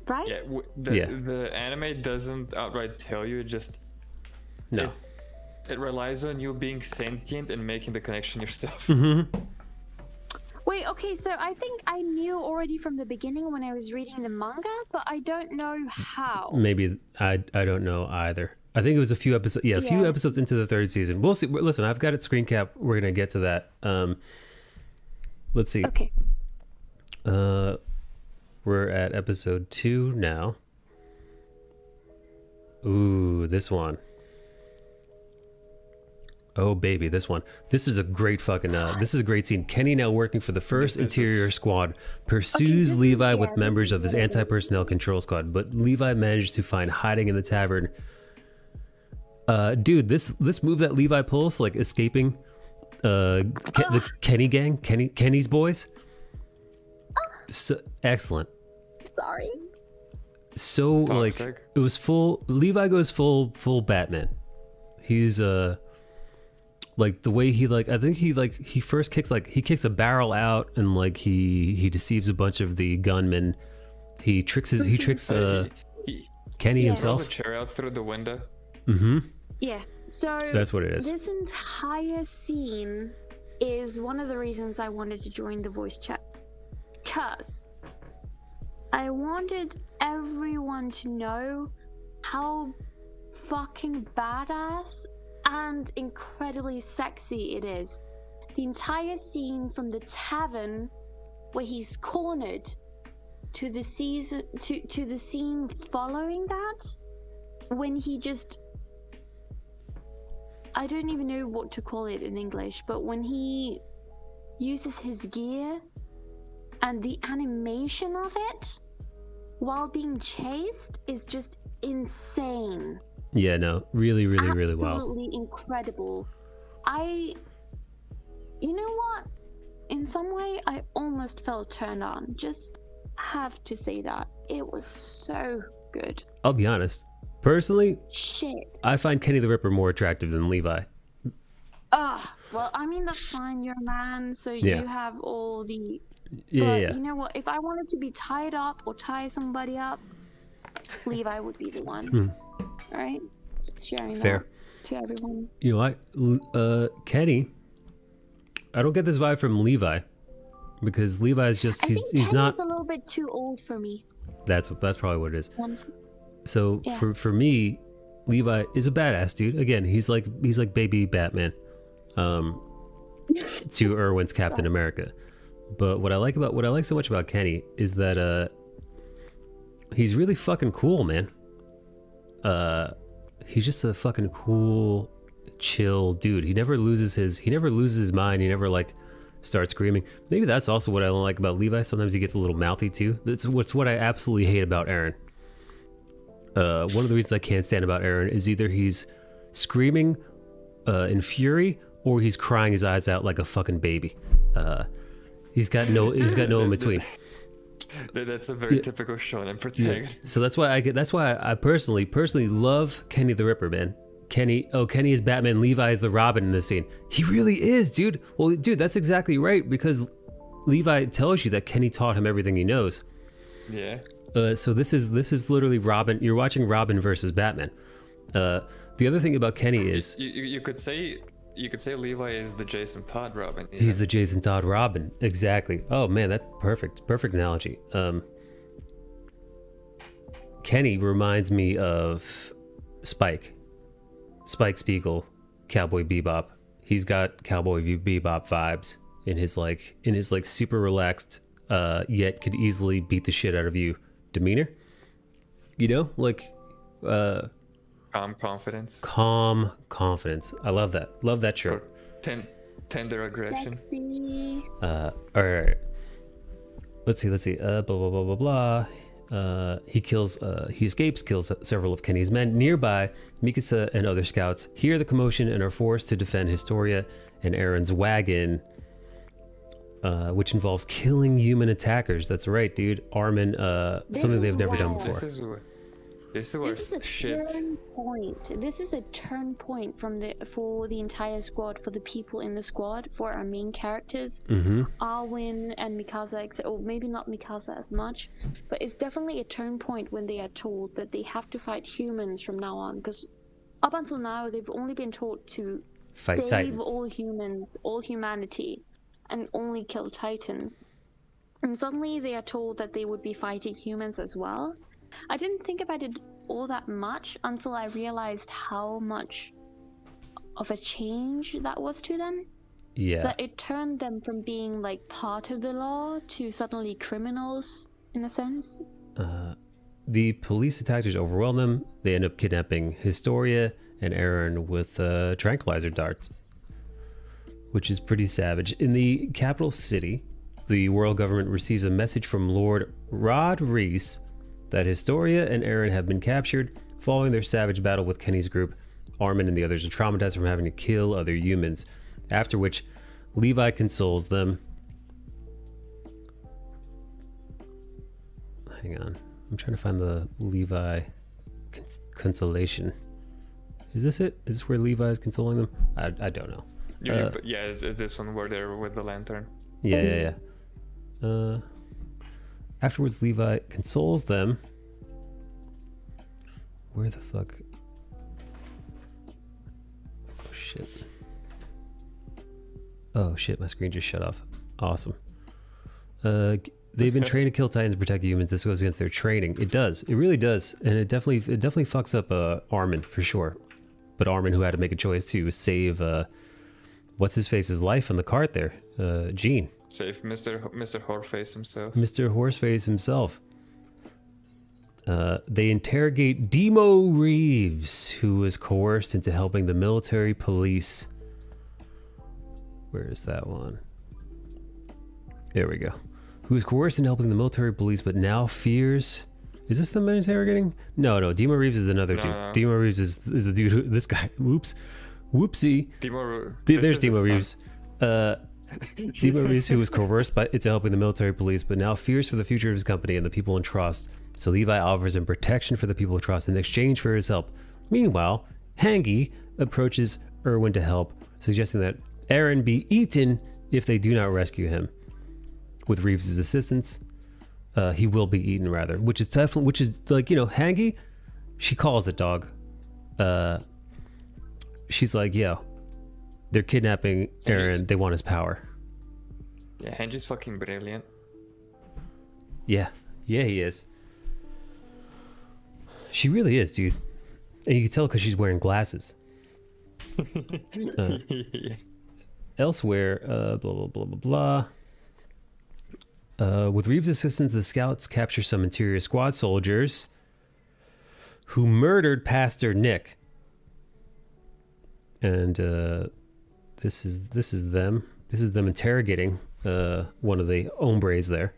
Right? Yeah, the anime doesn't outright tell you. It just No. it relies on you being sentient and making the connection yourself. Mm-hmm. Wait, okay, so I think I knew already from the beginning when I was reading the manga, but I don't know how. Maybe I don't know either. I think it was a few episodes. Yeah, a few Yeah. episodes into the third season. We'll see. Listen, I've got it screen cap. We're gonna get to that. Let's see. Okay. We're at episode 2 now. Ooh, this one. Oh baby, this one. This is a great fucking. This is a great scene. Kenny, now working for the First Interior Squad, pursues Levi with members of his anti-personnel control squad, but Levi manages to find hiding in the tavern. Dude, this move that Levi pulls, like escaping, the Kenny gang, Kenny's boys. So excellent. Sorry. So like it was full. Levi goes full Batman. He's like the way he like. I think he first kicks a barrel out and like he deceives a bunch of the gunmen. He tricks Kenny himself. Throws a chair out through the window. Mm-hmm. Yeah, so That's what it is. This entire scene is one of the reasons I wanted to join the voice chat. Because I wanted everyone to know how fucking badass and incredibly sexy it is. The entire scene from the tavern where he's cornered to the season to the scene following that, when he just, I don't even know what to call it in English, but when he uses his gear and the animation of it while being chased is just insane. Yeah, no, really wild. Absolutely incredible. You know what? In some way, I almost felt turned on. Just have to say that. It was so good. I'll be honest. Personally, Shit. I find Kenny the Ripper more attractive than Levi. Well, I mean, that's fine. You're a man, so Yeah. you have all the... Yeah, but yeah. you know what? If I wanted to be tied up or tie somebody up, Levi would be the one. Alright? Just sharing Fair. that to everyone. You know, Kenny, I don't get this vibe from Levi, because Levi's just I think he's Kenny's not. a little bit too old for me. That's probably what it is. Once... So Yeah. for me, Levi is a badass dude. Again, he's like baby Batman, to Irwin's Captain America. But what I like so much about Kenny is that he's really fucking cool, man. He's just a fucking cool, chill dude. He never loses his mind. He never like starts screaming. Maybe that's also what I don't like about Levi. Sometimes he gets a little mouthy too. That's what I absolutely hate about Eren. One of the reasons I can't stand about Eren is either he's screaming in fury or he's crying his eyes out like a fucking baby. He's got no in between. That's a very typical shonen protagonist. So that's why I personally love Kenny the Ripper, man. Kenny is Batman, Levi is the Robin in this scene. He really is, dude. Well, dude, that's exactly right, because Levi tells you that Kenny taught him everything he knows. Yeah. So this is literally Robin. You're watching Robin versus Batman. The other thing about Kenny is You could say Levi is the Jason Todd Robin. Yeah. he's the Jason Todd Robin. Exactly. Oh man, that's perfect analogy. Kenny reminds me of Spike Spiegel, Cowboy Bebop. He's got Cowboy Bebop vibes in his super relaxed yet could easily beat the shit out of you demeanor. You know, like Calm confidence. calm confidence. I love that. Love that trope. Tender aggression. Sexy. All right. Let's see. Blah blah blah blah blah. He escapes, kills several of Kenny's men. Nearby, Mikasa and other scouts hear the commotion and are forced to defend Historia and Aaron's wagon, which involves killing human attackers. That's right, dude. Armin, something they've never done before. This is where This is a shit. turn point. This is a turn point for the entire squad, for the people in the squad, for our main characters. Mm-hmm. Arwen and Mikasa, or maybe not Mikasa as much, but it's definitely a turn point when they are told that they have to fight humans from now on. Because up until now, they've only been taught to Fight save Titans. all humans, all humanity, and only kill Titans. And suddenly they are told that they would be fighting humans as well. I didn't think about it all that much until I realized how much of a change that was to them. Yeah. That it turned them from being like part of the law to suddenly criminals, in a sense. The police attackers overwhelm them. They end up kidnapping Historia and Aaron with tranquilizer darts, which is pretty savage. In the capital city, the world government receives a message from Lord Rod Reese that Historia and Aaron have been captured. Following their savage battle with Kenny's group, Armin and the others are traumatized from having to kill other humans, after which Levi consoles them. Hang on. I'm trying to find the Levi consolation. Is this it? Is this where Levi is consoling them? I don't know. Yeah, it's this one where they're with the lantern. Yeah. Afterwards, Levi consoles them. Where the fuck? Oh shit, my screen just shut off. Awesome. They've been trained to kill Titans and protect humans. This goes against their training. It does. It really does. And it definitely fucks up Armin for sure. But Armin, who had to make a choice to save what's his face's life on the cart there, Gene. Save Mr. Horseface himself. Mr. Horseface himself. They interrogate Demo Reeves, who was coerced into helping the military police. Where is that one? There we go. Who was coerced into helping the military police, but now fears. Is this the man interrogating? No. Demo Reeves is another dude. No. Demo Reeves is the dude who. This guy. Whoops. Whoopsie. There's Demo Reeves. Demo Reeves, who was coerced into helping the military police, but now fears for the future of his company and the people in trust. So Levi offers him protection for the people of trust in exchange for his help. Meanwhile, Hangi approaches Erwin to help, suggesting that Aaron be eaten if they do not rescue him. With Reeves' assistance, he will be eaten rather, which is like, you know, Hangi, she calls it, dog. She's like, yo, they're kidnapping Aaron. They want his power. Yeah, Hangi's fucking brilliant. Yeah, he is. She really is, dude. And you can tell because she's wearing glasses. Elsewhere, blah, blah, blah, blah, blah. With Reeves' assistance, the scouts capture some interior squad soldiers who murdered Pastor Nick. And this is them. This is them interrogating one of the hombres there.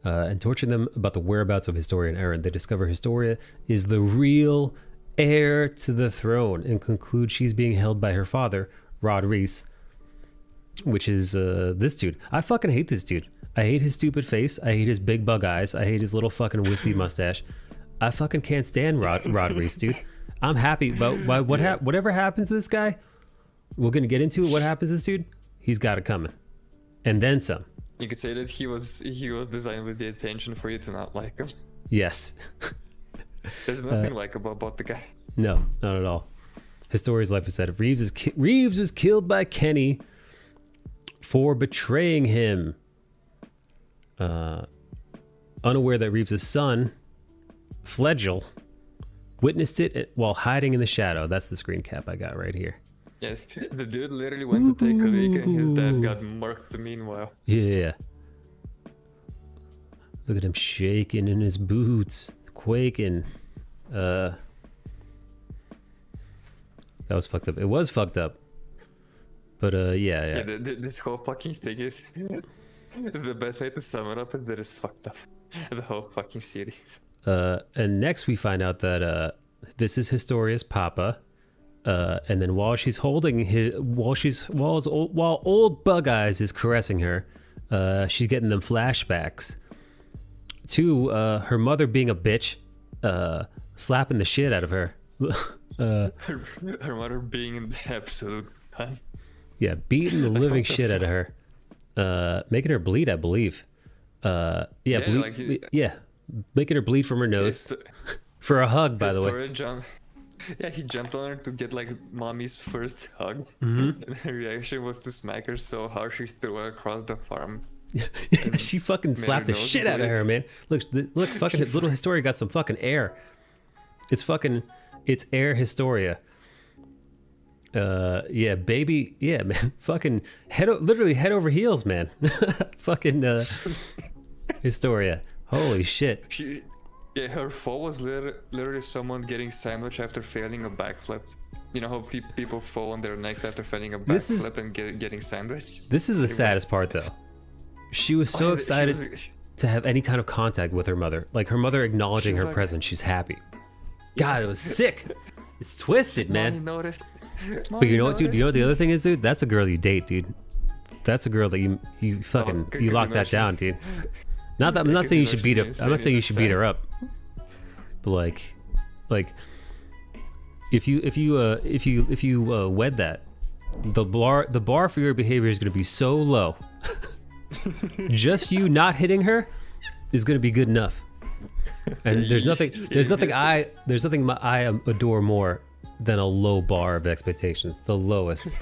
And torturing them about the whereabouts of Historia and Aaron. They discover Historia is the real heir to the throne and conclude she's being held by her father, Rod Reese, which is this dude. I fucking hate this dude. I hate his stupid face. I hate his big bug eyes. I hate his little fucking wispy mustache. I fucking can't stand Rod Reese, dude. I'm happy, but whatever happens to this guy, we're gonna get into it. What happens to this dude? He's got it coming, and then some. You could say that he was designed with the intention for you to not like him. Yes. There's nothing likable about the guy. No, not at all. Historia's life is set. Reeves was killed by Kenny for betraying him. Unaware that Reeves' son, Fledgel, witnessed it while hiding in the shadow. That's the screen cap I got right here. Yes, the dude literally went to take a leak and his dad got murked meanwhile. Yeah. Look at him shaking in his boots, quaking. That was fucked up. It was fucked up. But yeah. This whole fucking thing is the best way to sum it up is that it's fucked up. The whole fucking series. And next we find out that this is Historia's papa. And then while she's holding while old Bug Eyes is caressing her, she's getting them flashbacks to her mother being a bitch, slapping the shit out of her. Her mother being an absolute cunt. Yeah, beating the living shit out of her, making her bleed, I believe. Making her bleed from her nose for a hug, by the way. He jumped on her to get like mommy's first hug. Mm-hmm. And her reaction was to smack her so hard she threw her across the farm. She fucking slapped the shit out of her, man. Look, fucking little Historia got some fucking air. It's air Historia. Baby, yeah, man. Fucking literally head over heels, man. Fucking Historia. Holy shit. Her fall was literally someone getting sandwiched after failing a backflip. You know how people fall on their necks after failing a backflip and getting sandwiched? This is the saddest part, though. She was so excited to have any kind of contact with her mother. Like, her mother acknowledging her presence. She's happy. God, it was sick. It's twisted, man. But you know what, dude? You know what the other thing is, dude? That's a girl you date, dude. That's a girl that you fucking you lock that down, dude. Not that I'm not saying you should beat up. I'm not saying you should beat her up. But like, if you wed that, the bar for your behavior is going to be so low. Just you not hitting her is going to be good enough. And there's nothing I adore more than a low bar of expectations. The lowest.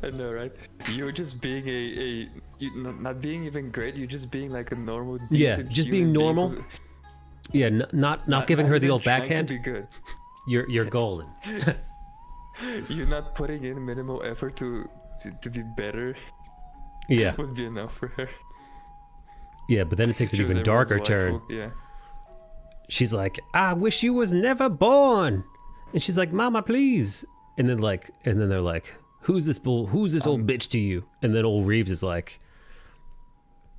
I know, right? You're just being not being even great. You're just being like a normal, decent just being normal. Yeah, not giving her the old backhand. To be good. You're golden. You're not putting in minimal effort to be better. Yeah, would be enough for her. Yeah, but then it takes an even darker turn. Yeah. She's like, I wish you was never born. And she's like, Mama, please. And then they're like, who's this old bitch to you? And then old Reeves is like,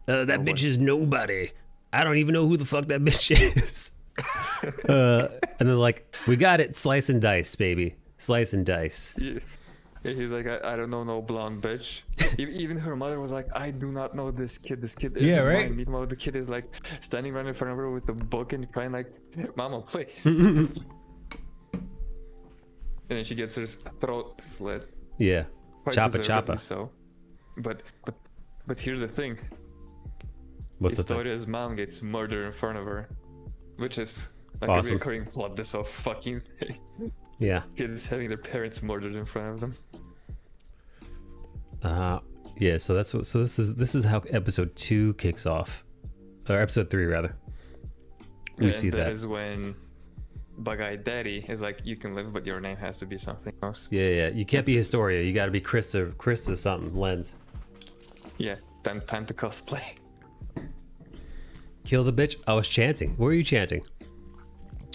that bitch is nobody. I don't even know who the fuck that bitch is. And then like, we got it, slice and dice, baby. Slice and dice. Yeah. He's like, I don't know no blonde bitch. Even her mother was like, I do not know this kid. This kid is mine. Meanwhile, the kid is like standing right in front of her with a book and crying like, Mama, please. And then she gets her throat slit. Yeah. Quite Choppa. So, but here's the thing. What's the thing? Historia's mom gets murdered in front of her, which is like awesome. a recurring plot. This whole fucking thing. Yeah. Kids having their parents murdered in front of them. Yeah. So this is how episode 2 kicks off, or episode 3 rather. We see that is when Bug-Eyed Daddy is like, you can live, but your name has to be something else. Yeah. You can't be Historia. You got to be Krista something. Lens. Yeah. Time to cosplay. Kill the bitch. I was chanting. What were you chanting?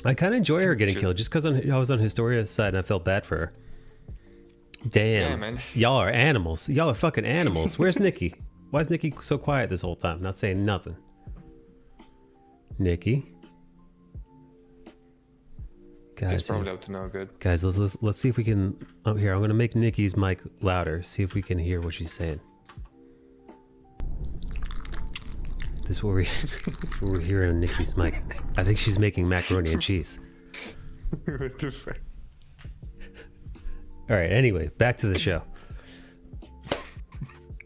I kind of enjoy her getting killed just because I was on Historia's side and I felt bad for her. Damn. Yeah, man. Y'all are animals. Y'all are fucking animals. Where's Nikki? Why is Nikki so quiet this whole time? Not saying nothing. Nikki? Guys, it's probably up to no good. Guys, let's see if we can... Oh, here, I'm going to make Nikki's mic louder. See if we can hear what she's saying. This is what we're hearing on Nikki's mic. I think she's making macaroni and cheese. What the fuck? All right, anyway, back to the show.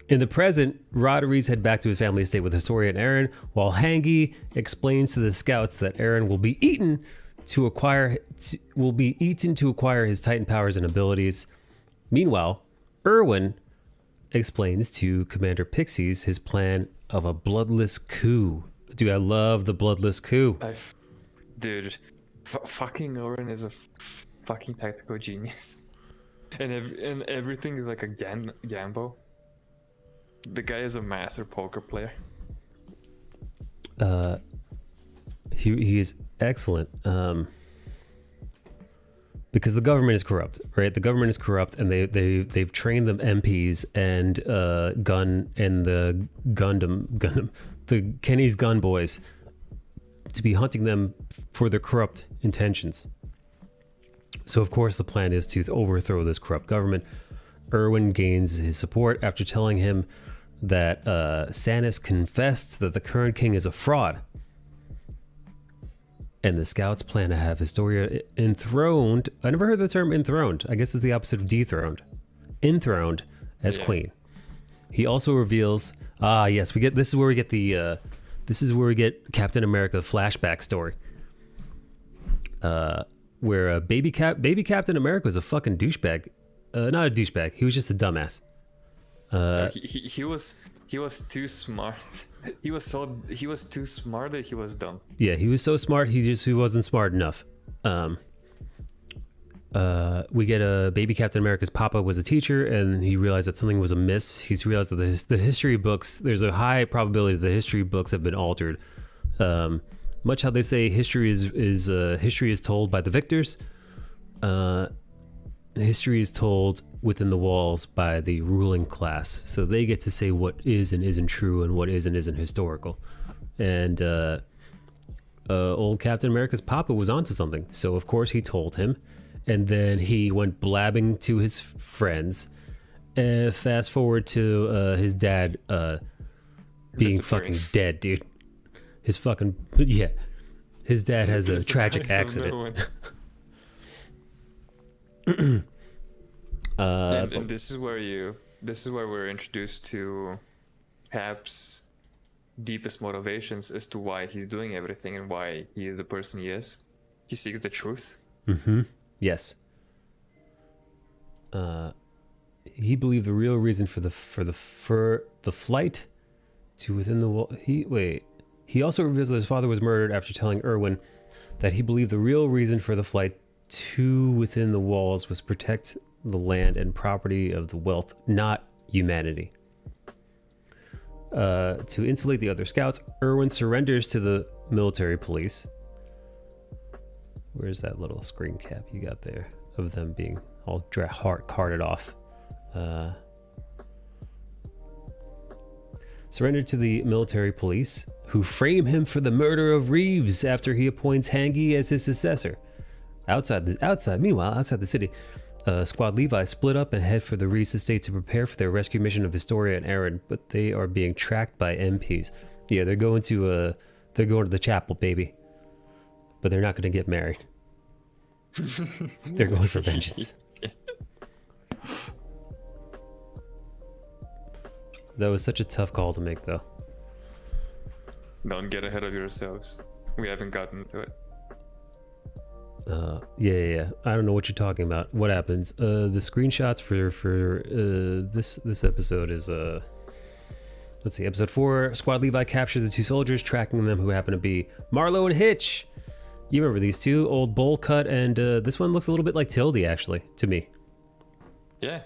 In the present, Rodriguez head back to his family estate with Historia and Aaron, while Hangi explains to the scouts that Aaron will be eaten to acquire his Titan powers and abilities. Meanwhile, Erwin explains to Commander Pixies his plan of a bloodless coup. Dude, I love the bloodless coup. Dude, fucking Oren is a fucking tactical genius. and everything is like a gamble. The guy is a master poker player. He is excellent. Because the government is corrupt, right? The government is corrupt, and they've trained the MPs and the Kenny's gun boys to be hunting them for their corrupt intentions. So of course the plan is to overthrow this corrupt government. Erwin gains his support after telling him that Stannis confessed that the current king is a fraud. And the scouts plan to have Historia enthroned. I never heard the term enthroned. I guess it's the opposite of dethroned. Enthroned as queen. He also reveals, yes, this is where we get Captain America flashback story. Where baby Captain America was a fucking douchebag. Not a douchebag. He was just a dumbass. He was too smart. He was too smart that he was dumb. Yeah, he was so smart. He wasn't smart enough. We get baby Captain America's papa was a teacher, and he realized that something was amiss. He's realized that the history books. There's a high probability that the history books have been altered. Much how they say history is told by the victors. History is told within the walls by the ruling class, so they get to say what is and isn't true and what is and isn't historical. And old Captain America's papa was onto something, so of course he told him, and then he went blabbing to his friends. Fast forward to his dad being fucking dead, dude. His fucking his dad has a tragic accident. And this is where we're introduced to Cap's deepest motivations as to why he's doing everything and why he is the person he is. He seeks the truth. Yes. He believed the real reason for the flight to within the wall. He also reveals that his father was murdered after telling Erwin that he believed the real reason for the flight to within the walls was protect the land and property of the wealth, not humanity. To insulate the other scouts, Erwin surrenders to the military police. Where's that little screen cap you got there of them being all carted off? Surrendered to the military police, who frame him for the murder of Reeves after he appoints Hangi as his successor. Meanwhile, outside the city, Squad Levi split up and head for the Reeves estate to prepare for their rescue mission of Historia and Aaron, but they are being tracked by MPs. Yeah, they're going to the chapel, baby. But they're not going to get married. They're going for vengeance. That was such a tough call to make, though. Don't get ahead of yourselves. We haven't gotten to it. Yeah. I don't know what you're talking about. What happens? The screenshots for this episode is let's see, episode 4. Squad Levi captures the two soldiers, tracking them, who happen to be Marlo and Hitch. You remember these two, old bowl cut, and this one looks a little bit like Tildy, actually, to me. Yeah.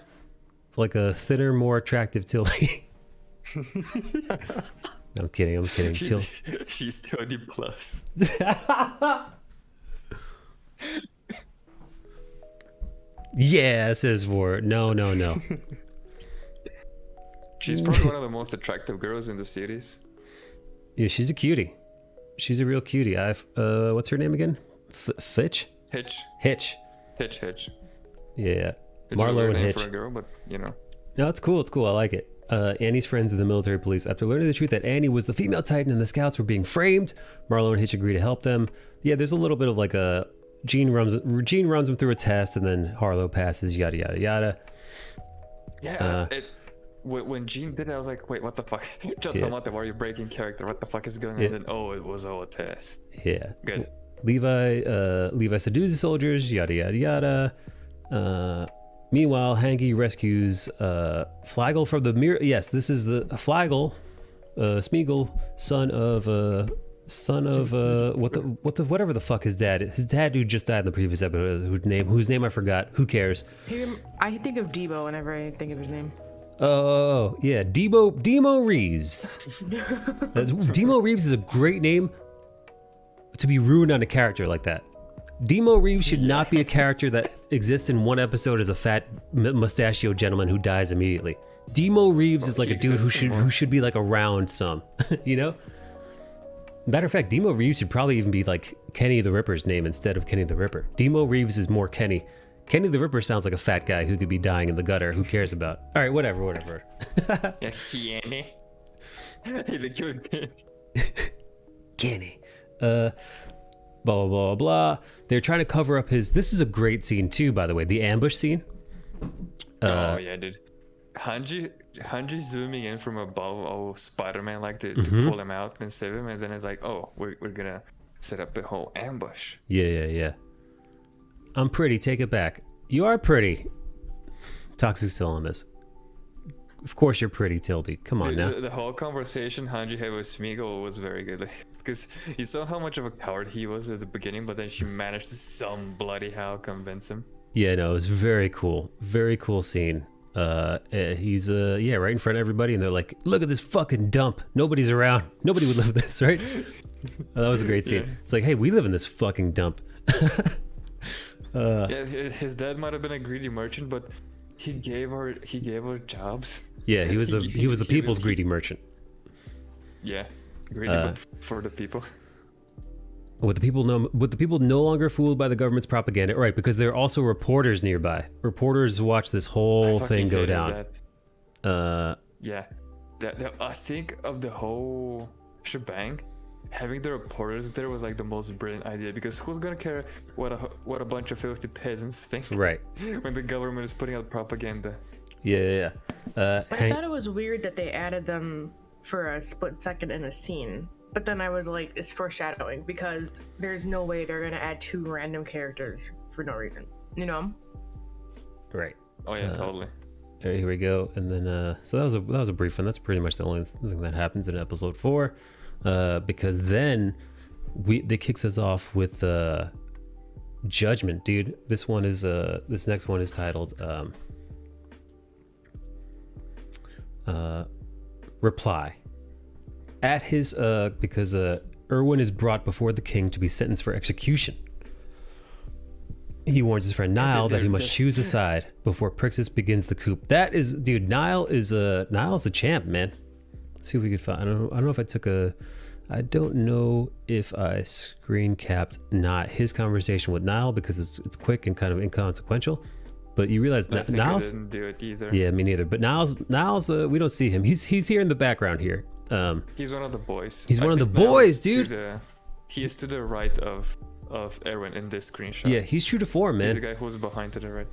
It's like a thinner, more attractive Tildy. I'm kidding. She's Tildy plus. Yeah, says War. No. She's probably one of the most attractive girls in the series. Yeah, she's a cutie. She's a real cutie. What's her name again? Fitch? Hitch. Yeah. It's Marlo a weird and name Hitch. for a girl, but you know. No, it's cool. I like it. Annie's friends in the military police. After learning the truth that Annie was the female Titan and the scouts were being framed, Marlo and Hitch agree to help them. Yeah, there's a little bit of like a Gene runs them through a test, and then Harlow passes. Yada yada yada. Yeah. When Gene did it, I was like, wait, what the fuck? Why are you breaking character? What the fuck is going on? And then, it was all a test. Yeah. Good. Levi subdues the soldiers. Yada yada yada. Meanwhile, Hangi rescues Flagle from the mirror. Yes, this is the Flagle, Smeagol, son of Son of whatever the fuck his dad is. His dad who just died in the previous episode, whose name I forgot. Who cares? I think of Debo whenever I think of his name. Oh yeah, Demo Reeves. Demo Reeves is a great name to be ruined on a character like that. Demo Reeves should not be a character that exists in one episode as a fat mustachioed gentleman who dies immediately. Demo Reeves is like a dude who should be like around some, you know? Matter of fact, Demo Reeves should probably even be like Kenny the Ripper's name instead of Kenny the Ripper. Demo Reeves is more Kenny. Kenny the Ripper sounds like a fat guy who could be dying in the gutter. Who cares about? All right, whatever. Yeah, Kenny. The cute Kenny. Blah, blah, blah. They're trying to cover up his... This is a great scene too, by the way. The ambush scene. Oh, yeah, dude. Hanji zooming in from above, Spider-Man, like to pull him out and save him. And then it's like, oh, we're going to set up a whole ambush. Yeah. I'm pretty. Take it back. You are pretty. Toxic's still on this. Of course you're pretty, Tildy. Come on now. The whole conversation Hanji had with Smeagol was very good. Because you saw how much of a coward he was at the beginning, but then she managed to some bloody how convince him. Yeah, no, it was very cool. Very cool scene. He's right in front of everybody, and they're like, look at this fucking dump. Nobody's around. Nobody would live in this, right? That was a great scene. Yeah. It's like, hey, we live in this fucking dump. Yeah, his dad might have been a greedy merchant, but he gave her jobs. Yeah, he was the people's greedy merchant. Yeah, greedy but for the people. With the people no longer fooled by the government's propaganda, right? Because there are also reporters nearby. Reporters watch this whole thing go down. Yeah, I think of the whole shebang, having the reporters there was like the most brilliant idea, because who's gonna care what a bunch of filthy peasants think, right? When the government is putting out propaganda. Yeah. I thought it was weird that they added them for a split second in a scene. But then I was like, it's foreshadowing, because there's no way they're gonna add two random characters for no reason, you know? Right. Oh yeah, totally. Here we go, and then so that was a brief one. That's pretty much the only thing that happens in episode 4, because then they kicks us off with Judgment, dude. This next one is titled Reply. At his because Erwin is brought before the king to be sentenced for execution. He warns his friend Niall that he must choose a side before Prixus begins the coup. That is, dude. Niall's a champ, man. Let's see if we could find. I don't know if I took a. I don't know if I screen capped not his conversation with Niall, because it's quick and kind of inconsequential. But you realize Niall's didn't do it either. Yeah, me neither. But Niall's we don't see him. He's here in the background here. He's one of the boys. He's one of the boys, dude. He is to the right of Erwin in this screenshot. Yeah, he's true to form, man. He's the guy who's behind to the right.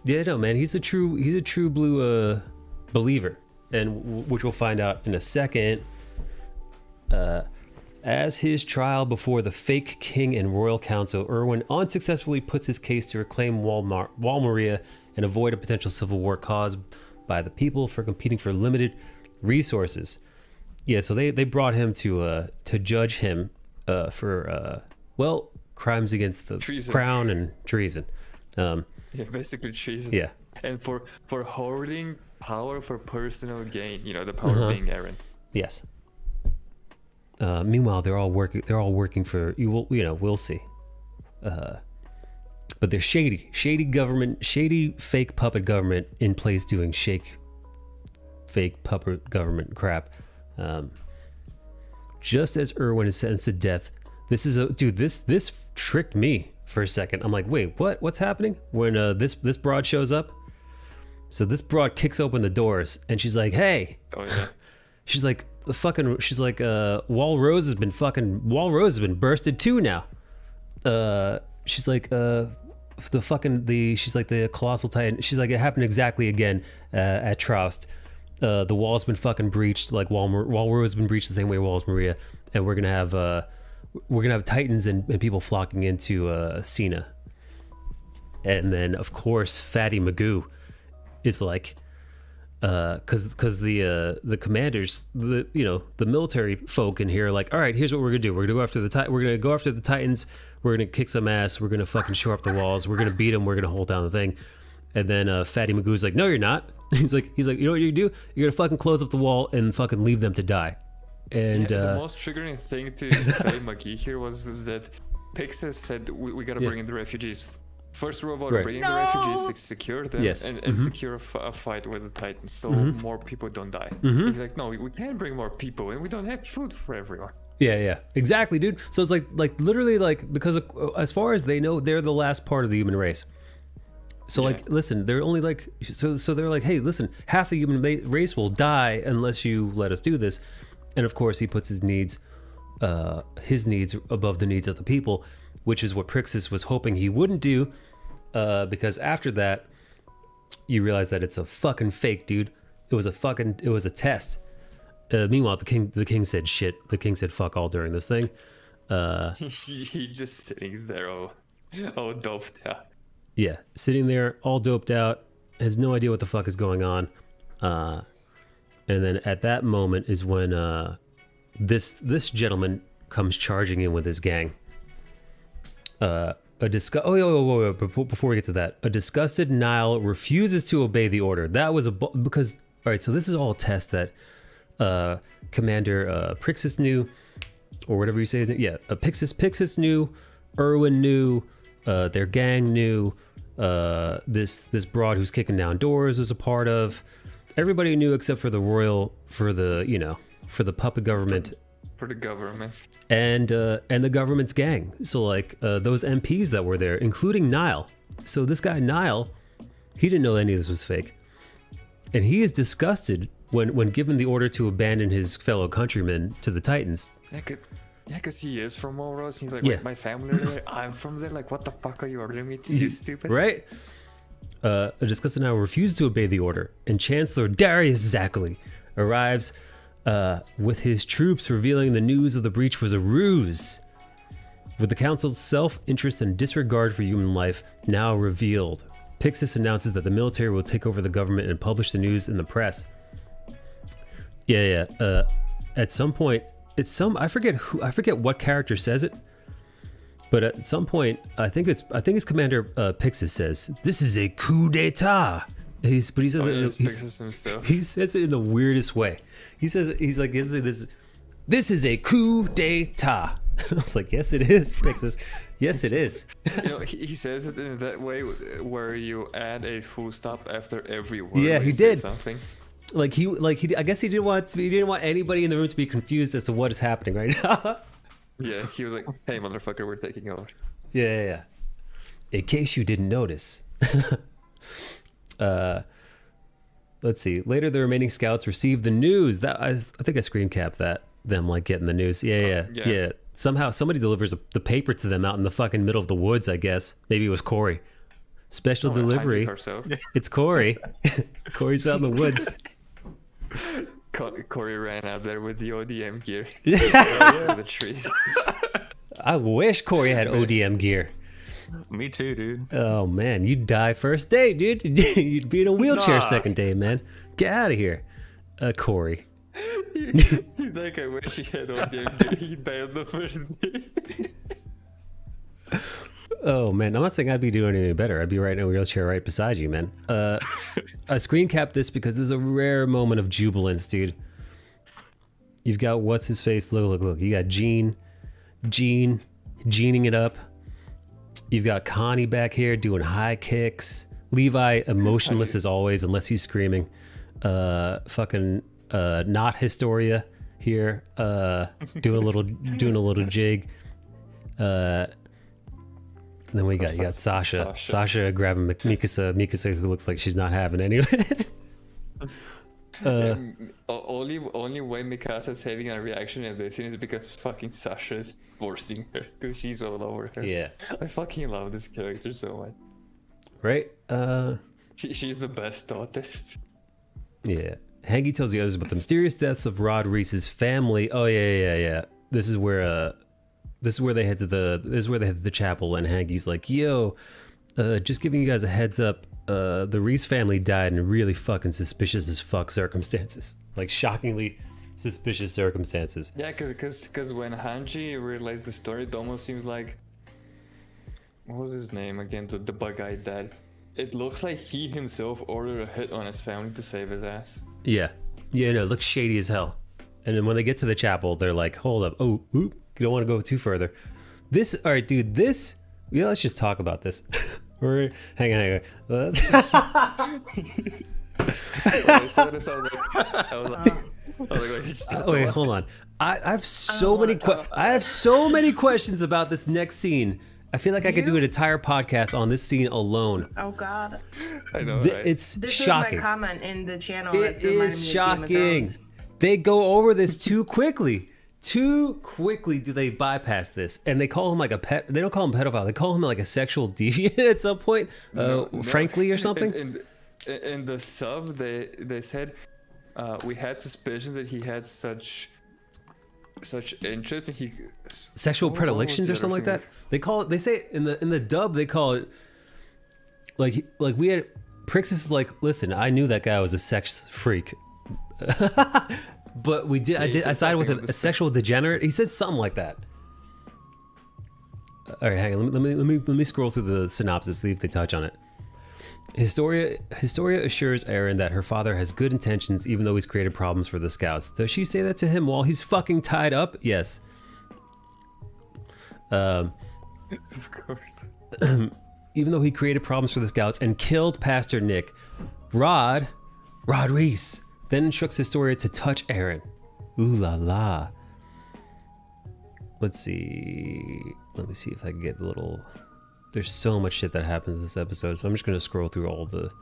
Yeah, no, man. He's a true blue believer, and which we'll find out in a second. As his trial before the fake king and royal council, Erwin unsuccessfully puts his case to reclaim Wal Maria and avoid a potential civil war caused by the people for competing for limited resources. Yeah, so they brought him to judge him for crimes against the crown and treason. Yeah, basically treason. Yeah, and for hoarding power for personal gain. You know, the power being Eren. Yes. Meanwhile, they're all working for you. We'll see. But they're shady government, shady fake puppet government in place doing fake puppet government crap. Just as Erwin is sentenced to death, this tricked me for a second. I'm like, wait, what? What's happening? When this broad shows up, so this broad kicks open the doors and she's like, hey. Oh yeah. She's like, Wall Rose has been bursted too now. She's like, she's like the colossal titan. She's like, it happened exactly again at Troust. The wall's been fucking breached, like Wall Rose has been breached the same way Walls Maria, and we're gonna have titans and people flocking into Cena. And then of course Fatty Magoo is like, because the commanders, the military folk in here are like, all right, here's what we're gonna do. We're gonna go after the Titans. We're gonna kick some ass. We're gonna fucking shore up the walls. We're gonna beat them. We're gonna hold down the thing. And then Fatty Magoo's like, no, you're not. He's like, you know what you do? You're gonna fucking close up the wall and fucking leave them to die. And the most triggering thing to Fatty McGee here was that Pixis said we gotta bring in the refugees. First rule about bringing the refugees is secure them and secure a fight with the Titans so more people don't die. He's like, no, we can't bring more people and we don't have food for everyone. Yeah, exactly, dude. So it's like literally like, because as far as they know, they're the last part of the human race. So like, listen, they're only like, so they're like, hey, listen, half the human race will die unless you let us do this. And of course, he puts his needs above the needs of the people, which is what Prixis was hoping he wouldn't do, because after that, you realize that it's a fucking fake, dude. It was a test. Meanwhile, the king said shit. The king said fuck all during this thing. He's just sitting there, all doped out. Yeah, sitting there all doped out, has no idea what the fuck is going on. And then at that moment is when this gentleman comes charging in with his gang. Before we get to that, a disgusted Nile refuses to obey the order. That was because, all right, so this is all a test that Commander Prixis knew, or whatever you say his name. Yeah, Pixis knew, Erwin knew, their gang knew, this broad who's kicking down doors was a part of. Everybody knew except for the puppet government. For the government. And the government's gang. So like those MPs that were there, including Nile. So this guy Nile, he didn't know any of this was fake. And he is disgusted when given the order to abandon his fellow countrymen to the Titans. Yeah, because he is from Moros. He's like, wait, my family are there. I'm from there. Like, what the fuck are you ordering me to do, stupid? Right? A disgusted Nile refused to obey the order, and Chancellor Darius Zackley arrives with his troops, revealing the news of the breach was a ruse. With the council's self-interest and disregard for human life now revealed, Pixis announces that the military will take over the government and publish the news in the press. At some point, I forget what character says it, but at some point, I think it's Commander Pixis says, "This is a coup d'état." He says it in the weirdest way. He's like, this is a coup d'état. I was like, yes, it is, Pixis. Yes, it is. He says it in that way where you add a full stop after every word. Yeah, he did something. I guess he didn't want anybody in the room to be confused as to what is happening right now. Yeah, he was like, "Hey, motherfucker, we're taking over." Yeah. In case you didn't notice. Let's see. Later, the remaining scouts received the news. That I think I screen capped that. Them like getting the news. Yeah. Somehow somebody delivers the paper to them out in the fucking middle of the woods. I guess maybe it was Corey. Special delivery. It's Corey. Corey's out in the woods. Corey ran out there with the ODM gear. The trees. I wish Corey had ODM gear. Me too, dude. Oh man, you'd die first day, dude. You'd be in a wheelchair second day, man. Get out of here, Corey. Like, I wish he had ODM gear. He'd die on the first day. Oh man, I'm not saying I'd be doing any better. I'd be right in a wheelchair right beside you, man. I screen capped this because there's a rare moment of jubilance, dude. You've got what's his face? Look. You got Gene Gening it up. You've got Connie back here doing high kicks. Levi emotionless as always, unless he's screaming. Fucking not Historia here, doing a little jig. Then you got Sasha. Sasha grabbing Mikasa, who looks like she's not having any of it. Only way Mikasa's having a reaction in this is because fucking Sasha is forcing her, because she's all over her. Yeah. I fucking love this character so much. Right? She's the best autist. Yeah. Hangy tells the others about the mysterious deaths of Rod Reese's family. Oh yeah. This is where they head to the chapel, and Hangy's like, "Yo, just giving you guys a heads up. the Reese family died in really fucking suspicious as fuck circumstances. Like shockingly suspicious circumstances. Yeah, because when Hanji realized the story, it almost seems like, what was his name again? The bug-eyed dad. It looks like he himself ordered a hit on his family to save his ass. Yeah, no, it looks shady as hell. And then when they get to the chapel, they're like, "Hold up, you don't want to go too further." All right, dude. Yeah, let's just talk about this. Hang on. Wait, hold on. I have so many questions about this next scene. I feel like I could do an entire podcast on this scene alone. Oh God. I know, right? It's this shocking. This was my comment in the channel. It is shocking. They go over this too quickly. Too quickly do they bypass this, and they call him like a pet. They don't call him pedophile. They call him like a sexual deviant at some point, frankly, or something. In the sub, they said we had suspicions that he had such interest, and sexual predilections or something like that. They call it. They say in the dub they call it like we had. Prixis is like, listen, I knew that guy was a sex freak. But I sided with a sexual degenerate. He said something like that. All right, hang on. Let me scroll through the synopsis, see if they touch on it. Historia assures Eren that her father has good intentions, even though he's created problems for the scouts. Does she say that to him while he's fucking tied up? Yes. Of course. Even though he created problems for the scouts and killed Pastor Nick, Rod Reese then instructs Historia to touch Eren. Ooh la la. Let's see. Let me see if I can get a little... There's so much shit that happens in this episode, so I'm just going to scroll through all the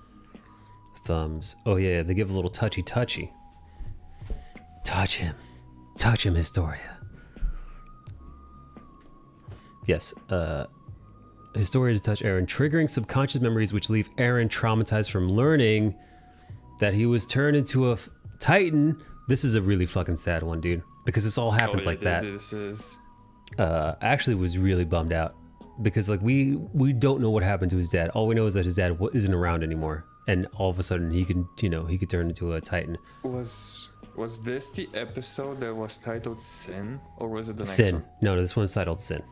thumbs. Oh yeah, they give a little touchy. Touch him, Historia. Yes, Historia to touch Eren, triggering subconscious memories which leave Eren traumatized from learning that he was turned into a Titan. This is a really fucking sad one, dude, because this all happens like that. This is... actually was really bummed out because like we don't know what happened to his dad. All we know is that his dad isn't around anymore, and all of a sudden he could turn into a Titan. Was this the episode that was titled Sin, or was it the next Sin? one? No, this one's titled Sin.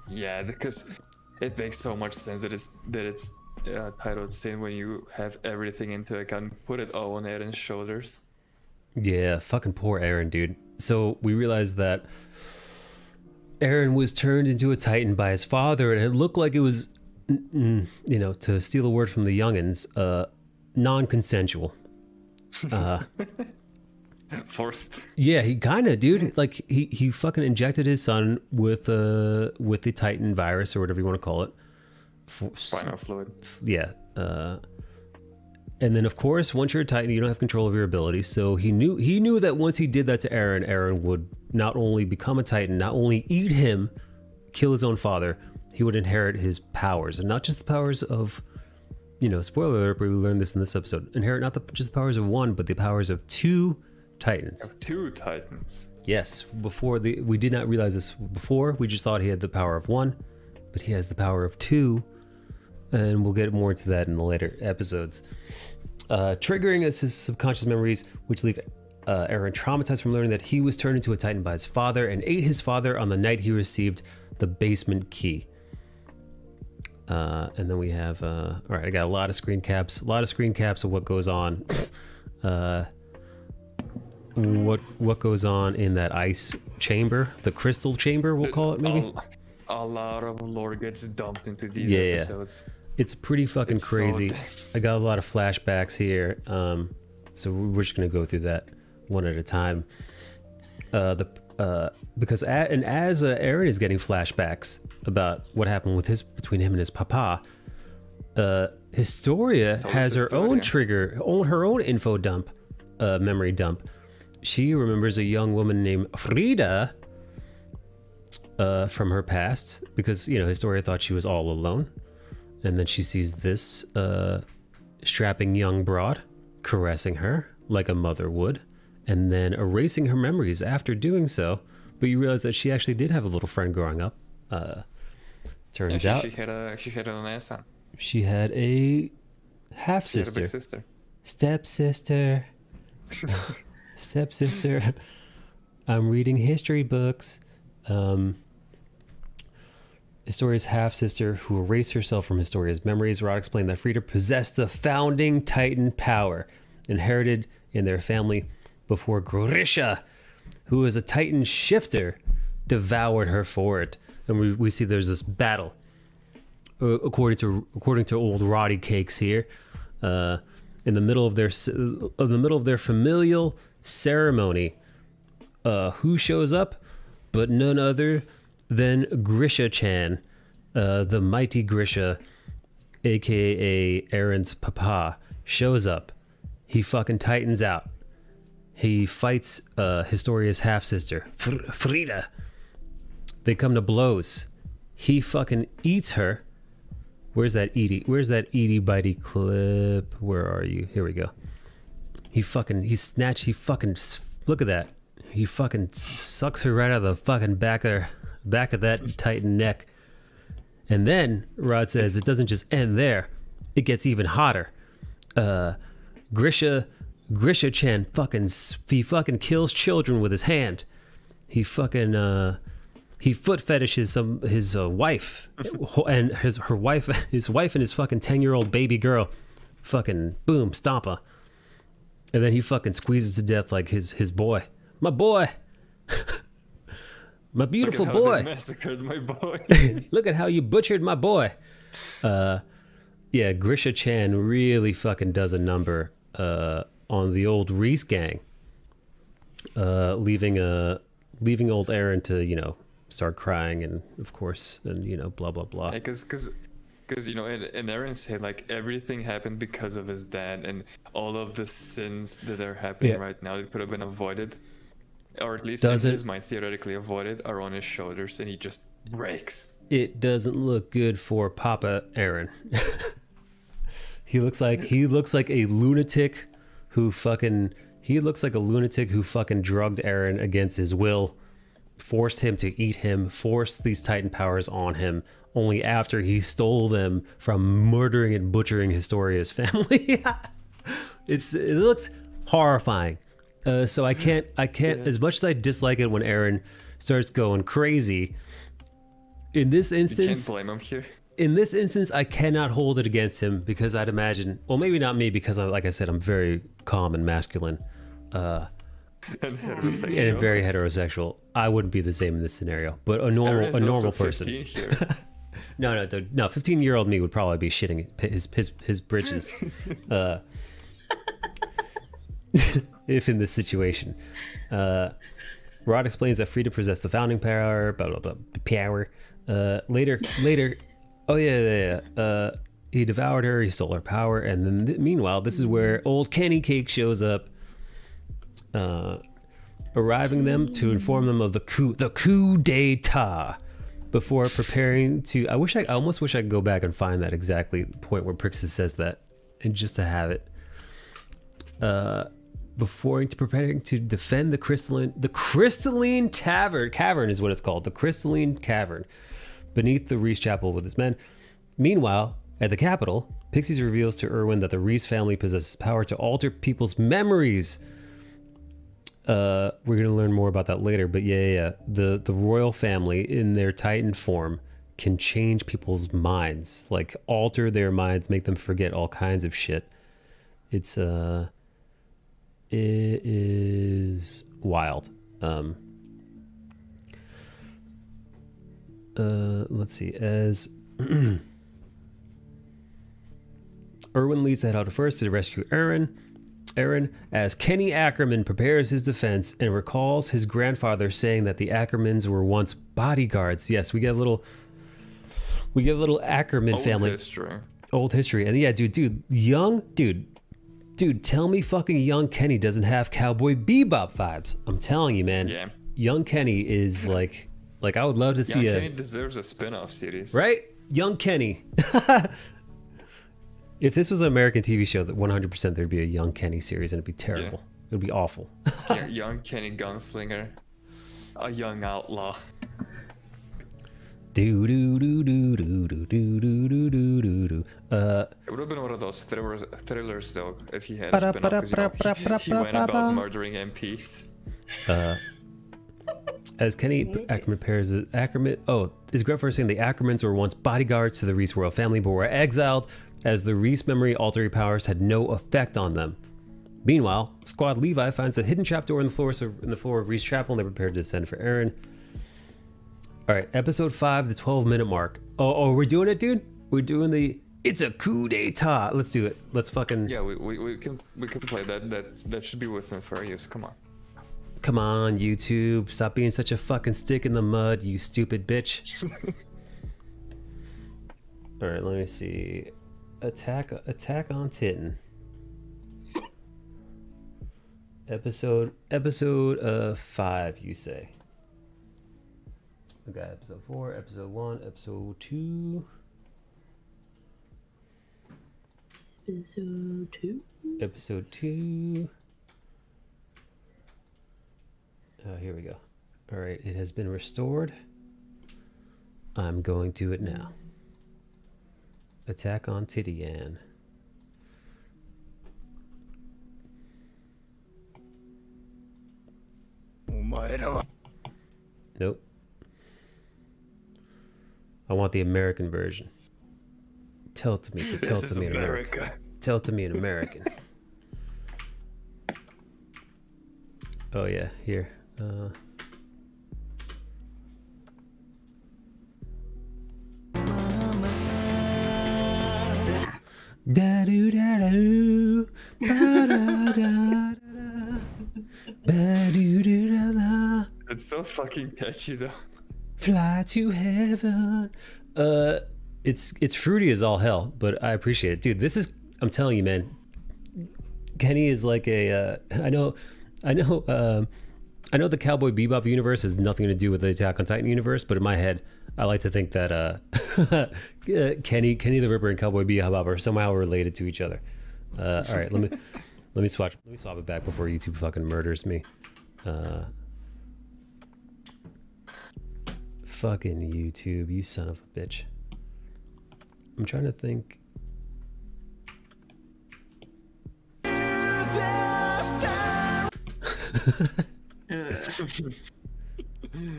Yeah, because it makes so much sense that it's titled Sin when you have everything into account, put it all on Eren's shoulders. Yeah, fucking poor Eren, dude. So we realized that Eren was turned into a Titan by his father, and it looked like it was, to steal a word from the youngins, non-consensual. Forced. Yeah, he kind of, dude. Like he fucking injected his son with the Titan virus or whatever you want to call it. Spinal fluid. Yeah. And then of course, once you're a Titan, you don't have control of your abilities. So he knew that once he did that to Eren would not only become a Titan, not only eat him, kill his own father, he would inherit his powers, and not just the powers of, spoiler alert, but we learned this in this episode. Inherit not just the powers of one, but the powers of two Titans. Of two Titans. Yes. We did not realize this before. We just thought he had the power of one, but he has the power of two. And we'll get more into that in the later episodes. Triggering his subconscious memories, which leave Eren traumatized from learning that he was turned into a Titan by his father and ate his father on the night he received the basement key. And then we have, all right, I got a lot of screen caps of what goes on. What goes on in that ice chamber, the crystal chamber, we'll call it, maybe. A lot of lore gets dumped into these episodes. It's pretty fucking crazy. So I got a lot of flashbacks here, so we're just gonna go through that one at a time. Because as Eren is getting flashbacks about what happened between him and his papa, Historia has her own trigger, her own info dump, memory dump. She remembers a young woman named Frida from her past, because Historia thought she was all alone, and then she sees this strapping young broad caressing her like a mother would, and then erasing her memories after doing so. But you realize that she actually did have a little friend growing up. Turns out she had an ass on. She had a half She had a big sister, sister. stepsister. I'm reading history books. Historia's half-sister who erased herself from Historia's memories. Rod explained that Frida possessed the founding Titan power inherited in their family before Grisha, who is a Titan shifter, devoured her for it. And we see there's this battle. According to old Roddy Cakes here, in the middle of their familial ceremony, who shows up but none other than Grisha-chan, the mighty Grisha, aka Aaron's papa, shows up. He fucking tightens out. He fights Historia's half-sister, Frida. They come to blows. He fucking eats her. Where's that Edie Bitey clip? Where are you? Here we go. Look at that. He fucking sucks her right out of the fucking back of that Titan neck. And then Rod says it doesn't just end there. It gets even hotter. Grisha-chan fucking kills children with his hand. He foot fetishes his wife and his wife and his fucking 10-year-old baby girl. Fucking boom, stomp her. And then he fucking squeezes to death like his boy. My boy. My beautiful Look at how boy. they massacred my boy. Look at how you butchered my boy. Yeah, Grisha-chan really fucking does a number on the old Reese gang. Leaving old Aaron to, start crying and of course and blah blah blah. Because in Aaron's head, like everything happened because of his dad, and all of the sins that are happening right now that could have been avoided, or at least in his mind theoretically avoided, are on his shoulders, and he just breaks. It doesn't look good for Papa Aaron. He looks like a lunatic who fucking drugged Aaron against his will, forced him to eat him, forced these Titan powers on him, only after he stole them from murdering and butchering Historia's family. It looks horrifying. So I can't as much as I dislike it when Aaron starts going crazy, in this instance, you can't blame him here. In this instance, I cannot hold it against him because I'd imagine, well, maybe not me because like I said, I'm very calm and masculine. And heterosexual. And very heterosexual. I wouldn't be the same in this scenario, but a normal person. No, 15-year-old me would probably be shitting his britches. If in this situation. Rod explains that Frida possessed the founding power, blah blah blah power. Later. Oh yeah. He devoured her. He stole her power, and then meanwhile, this is where old Kenny Cake shows up. Arriving them to inform them of the coup d'etat before preparing to. I almost wish I could go back and find that exactly point where Prixis says that, and just to have it. Before preparing to defend the crystalline cavern is what it's called, the crystalline cavern beneath the Reese Chapel with his men. Meanwhile, at the Capitol, Pixies reveals to Erwin that the Reese family possesses power to alter people's memories. We're going to learn more about that later, but yeah. The royal family in their Titan form can change people's minds, like alter their minds, make them forget all kinds of shit. It is wild. Let's see. As Erwin leads the Hellhound first to rescue Aaron, as Kenny Ackerman prepares his defense and recalls his grandfather saying that the Ackermans were once bodyguards. Yes, we get a little Ackerman family. Old history. And yeah, dude, tell me fucking young Kenny doesn't have Cowboy Bebop vibes. I'm telling you, man. Yeah. Young Kenny is like I would love to see Young Kenny deserves a spin-off series. Right? Young Kenny. If this was an American TV show, that 100% there'd be a Young Kenny series, and it'd be terrible. Yeah. It'd be awful. Yeah, Young Kenny Gunslinger, a young outlaw. Do do do do do do do do do do do. It would have been one of those thrillers though. If he had a spin-off, 'cause, he went about murdering MPs. As Kenny Ackerman pairs is Gruffer saying the Ackermans were once bodyguards to the Reese royal family, but were exiled as the Reese memory altering powers had no effect on them. Meanwhile, Squad Levi finds a hidden trapdoor in the floor of Reese Chapel, and they're prepared to descend for Aaron. All right, episode 5, the 12-minute mark. Oh, we're doing it, dude. We're doing it's a coup d'etat. Let's do it. Let's fucking. Yeah, we can play that. That should be within fair use. Come on. Come on, YouTube. Stop being such a fucking stick in the mud, you stupid bitch. All right, let me see. Attack on Titan. Episode 5, you say. We got episode 4, episode 1, episode 2. Episode 2. Oh, here we go. All right, it has been restored. I'm going to it now. Attack on Titan. Nope. I want the American version. Tell it to me. Tell it to me in American. Tell it to me in American. Oh yeah, here. Da do da do, ba da da da, ba do do da da. It's so fucking catchy though. Fly to heaven. It's fruity as all hell, but I appreciate it, dude. This is, I'm telling you, man. Kenny is like a. I know the Cowboy Bebop universe has nothing to do with the Attack on Titan universe, but in my head, I like to think that Kenny the Ripper and Cowboy Bebop are somehow related to each other. All right, let me swap it back before YouTube fucking murders me. Fucking YouTube, you son of a bitch. I'm trying to think.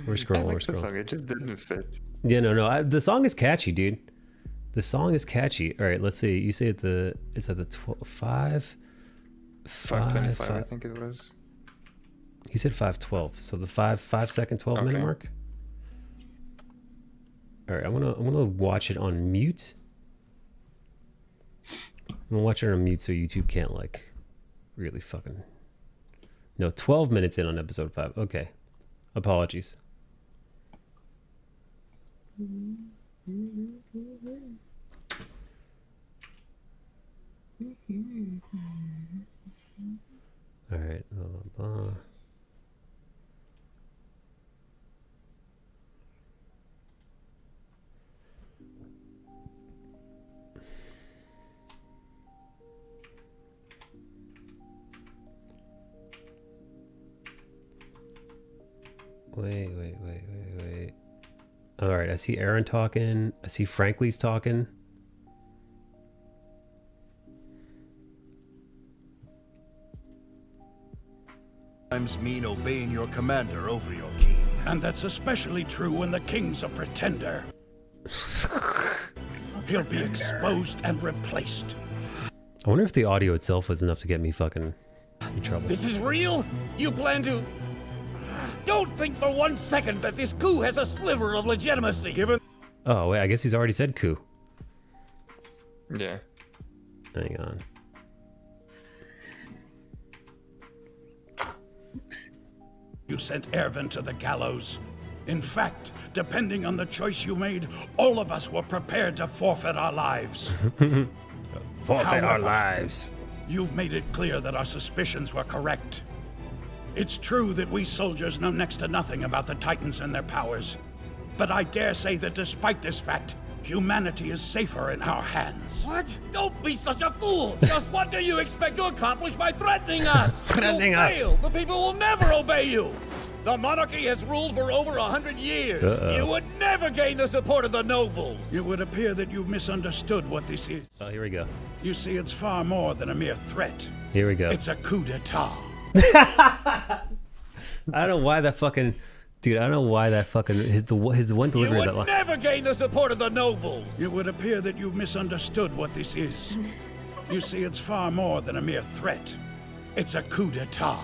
We're scrolling. Song, it just didn't fit. Yeah, no. The song is catchy, dude. The song is catchy. All right, let's see. You say it's at the 5. 5:25, I think it was. He said 5:12. So the 5-second 12-minute mark. All right, I'm gonna watch it on mute. I'm gonna watch it on mute so YouTube can't like really fucking. No, 12 minutes in on episode 5. Okay. Apologies. All right. Blah, blah, blah. Wait. All right, I see Aaron talking. I see Frankly's talking. Times mean obeying your commander over your king. And that's especially true when the king's a pretender. He'll be exposed and replaced. I wonder if the audio itself was enough to get me fucking in trouble. This is real? You plan to... Don't think for 1 second that this coup has a sliver of legitimacy. Oh, wait, I guess he's already said coup. Yeah. Hang on. You sent Erwin to the gallows. In fact, depending on the choice you made, all of us were prepared to forfeit our lives. Forfeit our lives. You've made it clear that our suspicions were correct. It's true that we soldiers know next to nothing about the Titans and their powers. But I dare say that despite this fact, humanity is safer in our hands. What? Don't be such a fool! Just what do you expect to accomplish by threatening us? Threatening us. Fail. The people will never obey you! The monarchy has ruled for over 100 years. Uh-oh. You would never gain the support of the nobles. It would appear that you've misunderstood what this is. Oh, here we go. You see, it's far more than a mere threat. Here we go. It's a coup d'etat. I don't know why that fucking dude. I don't know why that fucking his one You delivery of would that line. never gain the support of the nobles. It would appear that you've misunderstood what this is. You see, it's far more than a mere threat. It's a coup d'etat.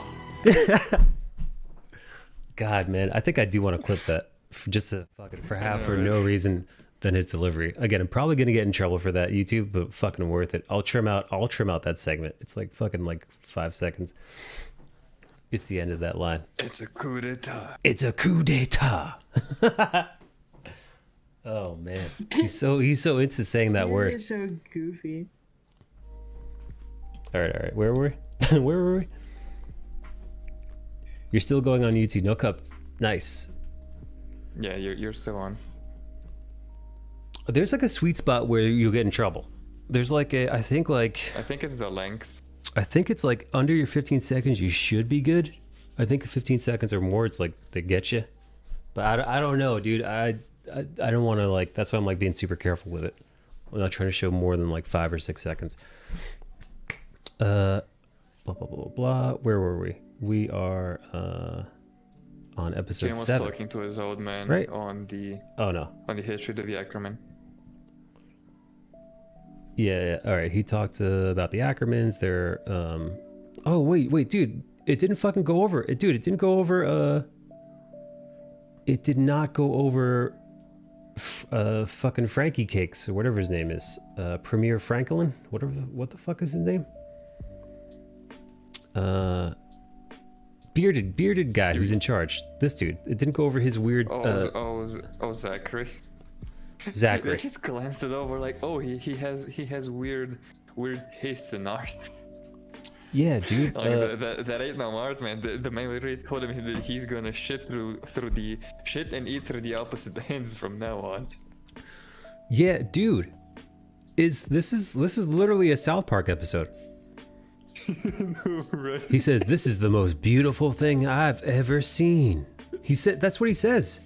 God, man, I think I do want to clip that just to fucking for no reason than his delivery. Again, I'm probably gonna get in trouble for that, YouTube, but fucking worth it. I'll trim out that segment. It's like fucking like 5 seconds. It's the end of that line. It's a coup d'etat. It's a coup d'etat. Oh man, he's so into saying that word. You're so goofy. All right. Where were we? Where were we? You're still going on YouTube. No cups. Nice. Yeah, you're still on. There's like a sweet spot where you'll get in trouble. There's like I think it's the length. I think it's like under your 15 seconds you should be good. I think 15 seconds or more it's like they get you. But I don't know, dude. I don't want to like. That's why I'm like being super careful with it. I'm not trying to show more than like 5 or 6 seconds. Blah blah blah blah blah. Where were we? We are on episode 7. Ken was talking to his old man right? on the on the history of the Ackerman. Yeah. All right. He talked about the Ackermans. They're oh wait, dude. It didn't fucking go over. It didn't go over. It did not go over. Fucking Frankie Cakes or whatever his name is. Premier Franklin. What the fuck is his name? Bearded guy who's in charge. This dude. It didn't go over his weird. Zachary. Zachary. I just glanced it over, like, oh, he has weird tastes in art. Yeah, dude. Like, that ain't no art, man. The man literally told him that he's gonna shit through the shit and eat through the opposite ends from now on. Yeah, dude. This is literally a South Park episode. No, right. He says, "This is the most beautiful thing I've ever seen." He said, "That's what he says."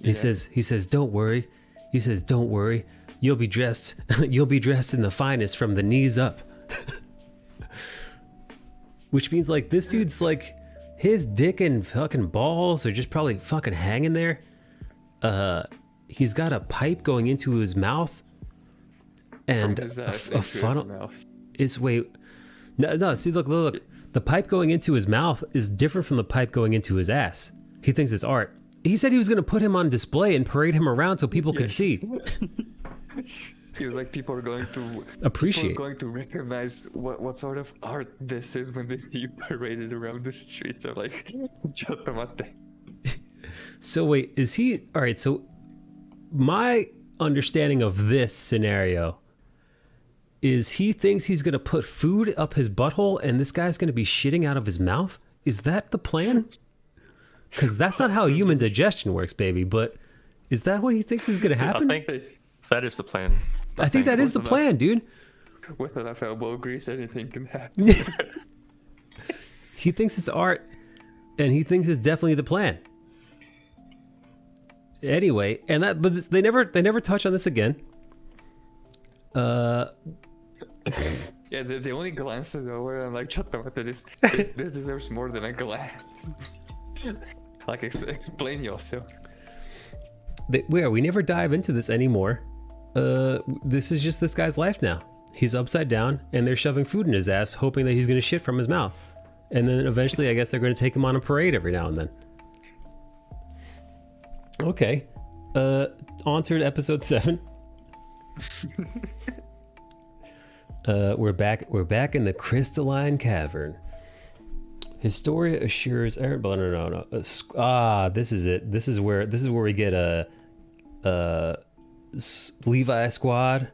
He says, "Don't worry." He says, "Don't worry. You'll be dressed. You'll be dressed in the finest from the knees up." Which means like this dude's like his dick and fucking balls are just probably fucking hanging there. He's got a pipe going into his mouth, and from his ass a into funnel. his mouth. No. See, look. The pipe going into his mouth is different from the pipe going into his ass. He thinks it's art. He said he was going to put him on display and parade him around so people could see. He was like, people are going to appreciate. People are going to recognize what sort of art this is when they see you paraded around the streets. I'm like, So wait, is he all right? So my understanding of this scenario is he thinks he's going to put food up his butthole and this guy's going to be shitting out of his mouth. Is that the plan? Because that's not how human digestion works, baby. But is that what he thinks is going to happen? I think that is the plan. I think that is the plan, dude. With enough elbow grease, anything can happen. He thinks it's art, and he thinks it's definitely the plan. Anyway, but they never touch on this again. Yeah, they only glanced it over. And I'm like, shut up, this deserves more than a glance. Like, explain yourself. We never dive into this anymore. This is just this guy's life now. He's upside down, and they're shoving food in his ass, hoping that he's going to shit from his mouth. And then eventually, I guess they're going to take him on a parade every now and then. Okay. On to episode 7. We're back in the crystalline cavern. Historia assures Aaron. No. This is it. This is where we get a Levi Squad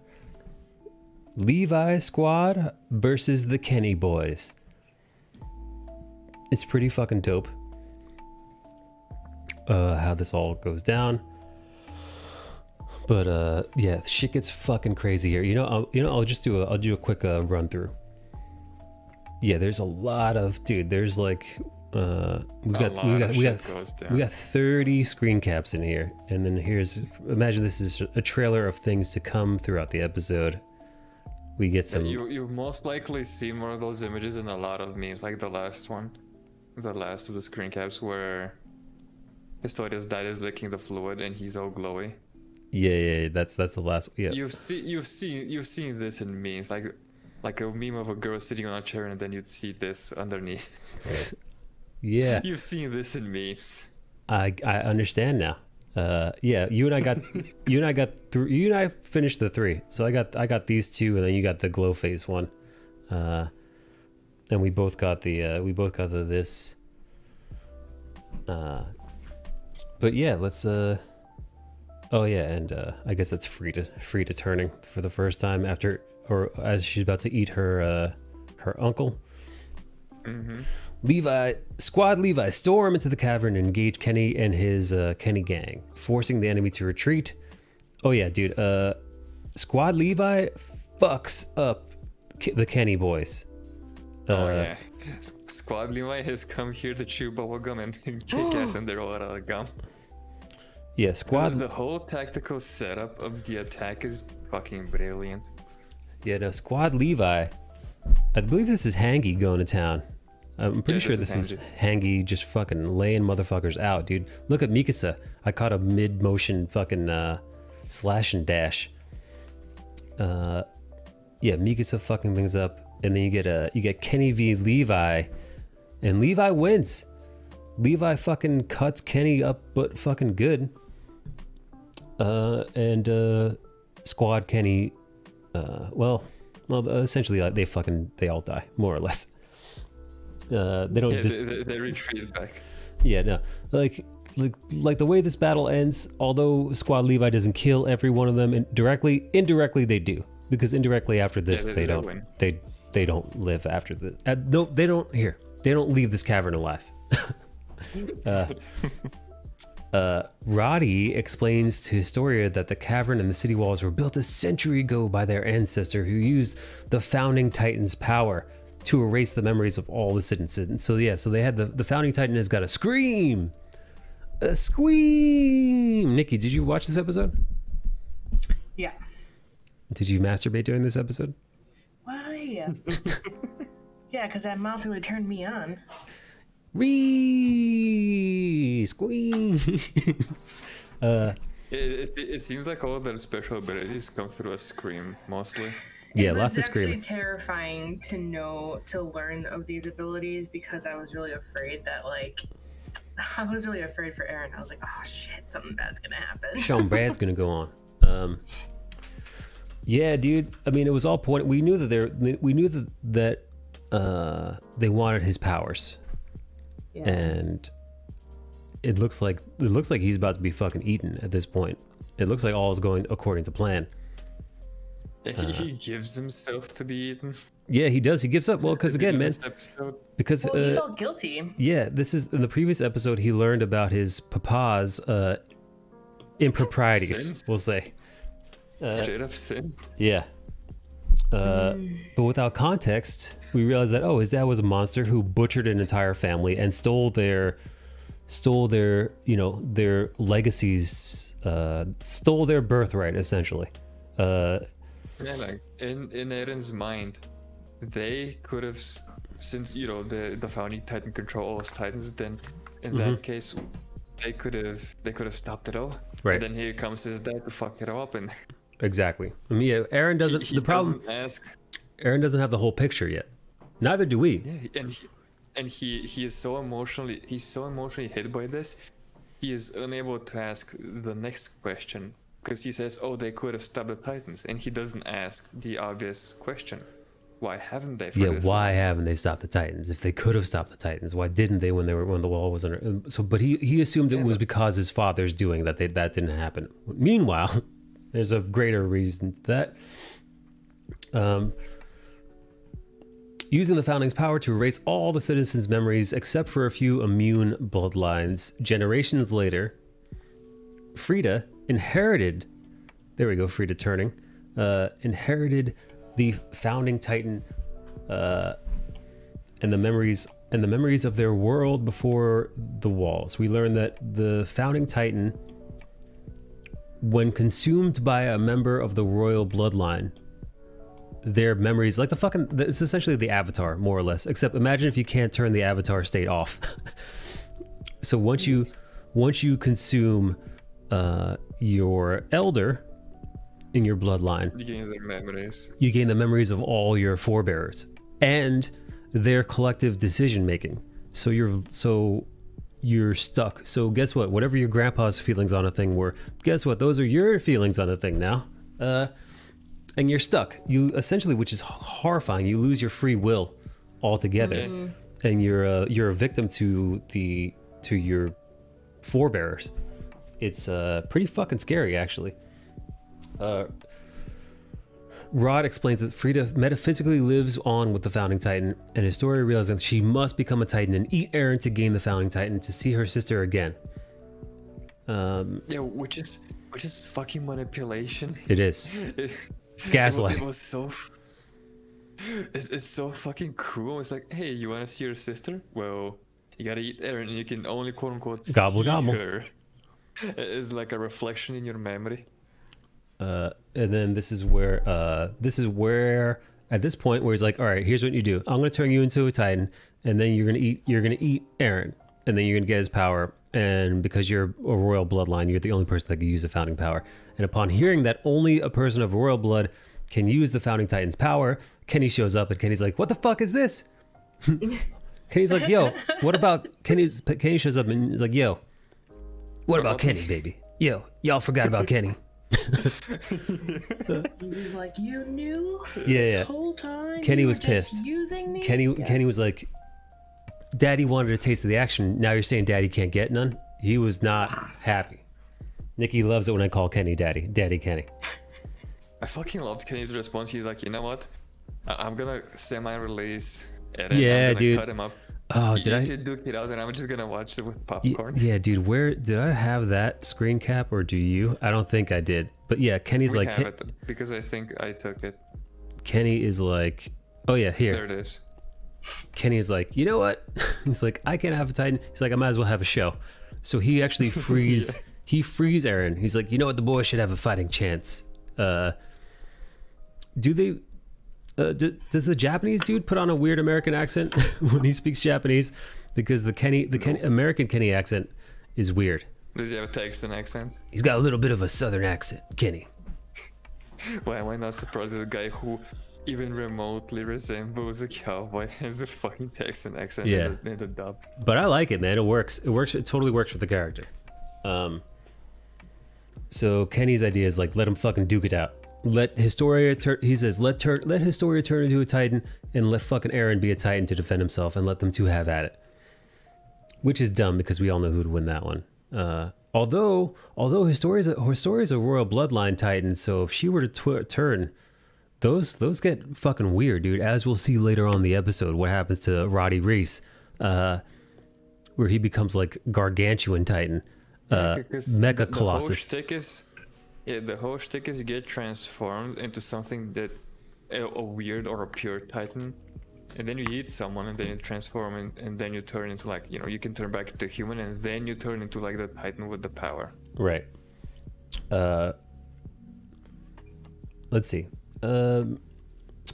versus the Kenny Boys. It's pretty fucking dope. How this all goes down. But yeah, shit gets fucking crazy here. I'll do a quick run through. Yeah, there's a lot of there's like We got 30 screen caps in here, and then imagine this is a trailer of things to come throughout the episode. We get some. You most likely see more of those images in a lot of memes, like the last one, the last of the screen caps where Historia's dad is licking the fluid and he's all glowy. Yeah, that's the last. Yeah. You've seen this in memes, like a meme of a girl sitting on a chair and then you'd see this underneath. Yeah. You've seen this in memes. I understand now. Yeah, you and I finished the 3. So I got these 2, and then you got the glow face one. And we both got the this. But yeah, let's oh yeah, and I guess it's Frida turning for the first time after, or as she's about to eat her uncle. Mm-hmm. Squad Levi storm into the cavern and engage Kenny and his Kenny gang, forcing the enemy to retreat. Oh yeah, dude. Squad Levi fucks up the Kenny boys. Oh yeah. Squad Levi has come here to chew bubblegum and kick ass, and they're all out of gum. Yeah, Squad. The whole tactical setup of the attack is fucking brilliant. Yeah, no, Squad Levi. I believe this is Hangy going to town. I'm pretty sure this is Hangy just fucking laying motherfuckers out, dude. Look at Mikasa. I caught a mid-motion fucking slash and dash. Yeah, Mikasa fucking things up, and then you get Kenny v Levi, and Levi wins. Levi fucking cuts Kenny up, but fucking good. And Squad Kenny, well, essentially they all die more or less. They don't. Yeah, they retreated back. Yeah, no, like the way this battle ends. Although Squad Levi doesn't kill every one of them directly, indirectly they do, because indirectly after this they don't live after the. No, they don't. Here, they don't leave this cavern alive. Roddy explains to Historia that the cavern and the city walls were built a century ago by their ancestor, who used the founding Titan's power to erase the memories of all the citizens. So yeah, so they had the founding Titan has got a scream. Nikki, did you watch this episode? Yeah. Did you masturbate during this episode? Why? Yeah, because that mouth really turned me on. Squeeze. It seems like all of their special abilities come through a scream mostly. Yeah, lots of screaming. It was actually terrifying to learn of these abilities, because I was really afraid that I was really afraid for Eren. I was like, oh shit, something bad's gonna happen. Sean Brad's gonna go on. Yeah, dude. I mean, it was all point. We knew that they wanted his powers, yeah. And it looks like he's about to be fucking eaten at this point. It looks like all is going according to plan. He gives himself to be eaten. Yeah, he does. He gives up. Well, because again, man, because he felt guilty. Yeah, this is in the previous episode. He learned about his papa's improprieties. Sins? We'll say straight up sins. Yeah. But without context, we realize that his dad was a monster who butchered an entire family and stole their their legacies, stole their birthright essentially. Yeah, like in Eren's mind, they could have, since the founding Titan control all his Titans, then in that case they could have stopped it all. Right. And then here comes his dad to fuck it all up, and exactly. I mean, yeah, Eren doesn't. Eren doesn't have the whole picture yet. Neither do we. Yeah, and he is so emotionally hit by this, he is unable to ask the next question. Because he says, they could have stopped the Titans, and he doesn't ask the obvious question. Why haven't they? Why haven't they stopped the Titans? If they could have stopped the Titans, why didn't they when the wall was under? So, but he assumed it was because his father's doing that didn't happen. Meanwhile, there's a greater reason to that. Using the Founding's power to erase all the citizens' memories except for a few immune bloodlines. Generations later, Frida inherited, there we go, Frida turning, inherited the founding Titan and the memories and the memories of their world before the walls. We learn that the founding titan, when consumed by a member of the royal bloodline, their memories, like it's essentially the Avatar, more or less, except imagine if you can't turn the Avatar state off. So once you consume your elder in your bloodline, You gain their memories. you gain the memories of all your forebears and their collective decision making. So you're stuck. So guess what? Whatever your grandpa's feelings on a thing were, guess what? Those are your feelings on a thing now. And you're stuck. You essentially, which is horrifying, you lose your free will altogether, and you're a victim to your forebears. It's pretty fucking scary, actually. Rod explains that Frida metaphysically lives on with the founding titan, and Historia realizes that she must become a titan and eat Eren to gain the founding titan to see her sister again. Yeah, which is fucking manipulation. It is. It's gaslighting. It was so. It's so fucking cruel. It's like, hey, you want to see your sister? Well, you gotta eat Eren, and you can only quote unquote Gobble, see gobble. her. It's like a reflection in your memory. And then this is where at this point where he's like, all right, here's what you do. I'm gonna turn you into a titan, and then you're gonna eat Eren, and then you're gonna get his power. And because you're a royal bloodline, you're the only person that can use the founding power. And upon hearing that only a person of royal blood can use the founding titan's power, Kenny shows up, and Kenny's like, what the fuck is this? Kenny's like, yo, what about Kenny shows up and he's like, yo, what about Kenny, baby? Yo, y'all forgot about Kenny. He's like, you knew Yeah. whole time. Kenny you was were just pissed. Using me. Kenny was like, Daddy wanted a taste of the action. Now you're saying Daddy can't get none? He was not happy. Nikki loves it when I call Kenny Daddy. Daddy Kenny. I fucking loved Kenny's response. He's like, you know what? I'm gonna semi-release Eren. Yeah, I'm gonna dude. cut him up. Oh, you did I? need to duke it out, and I'm just gonna watch it with popcorn. Yeah, dude. Where did I have that screen cap, or do you? I don't think I did. But yeah, Kenny's We like, have it because I think I took it. Kenny is like, oh yeah, here. There it is. Kenny is like, you know what? He's like, I can't have a Titan. He's like, I might as well have a show. So he actually frees. He frees Eren. He's like, you know what? The boys should have a fighting chance. Do they? Does the Japanese dude put on a weird American accent when he speaks Japanese? Because the American Kenny accent is weird. Does he have a Texan accent? He's got a little bit of a southern accent, Kenny. Why am I not surprised that a guy who even remotely resembles a cowboy has a fucking Texan accent Yeah. in the dub? But I like it, man. It works. It works. It totally works for the character. So Kenny's idea is like, let him fucking duke it out. Let Historia turn. He says, let Historia turn into a Titan, and let fucking Eren be a Titan to defend himself, and let them two have at it. Which is dumb because we all know who'd win that one. Although Historia's a royal bloodline Titan, so if she were to turn, those get fucking weird, dude. As we'll see later on in the episode, what happens to Roddy Reese, where he becomes like gargantuan Titan, Mecha Colossus. The whole shtick is you get transformed into something that a weird or a pure Titan, and then you eat someone, and then you transform, and then you turn into like, you can turn back into human, and then you turn into like the Titan with the power. Right. Let's see.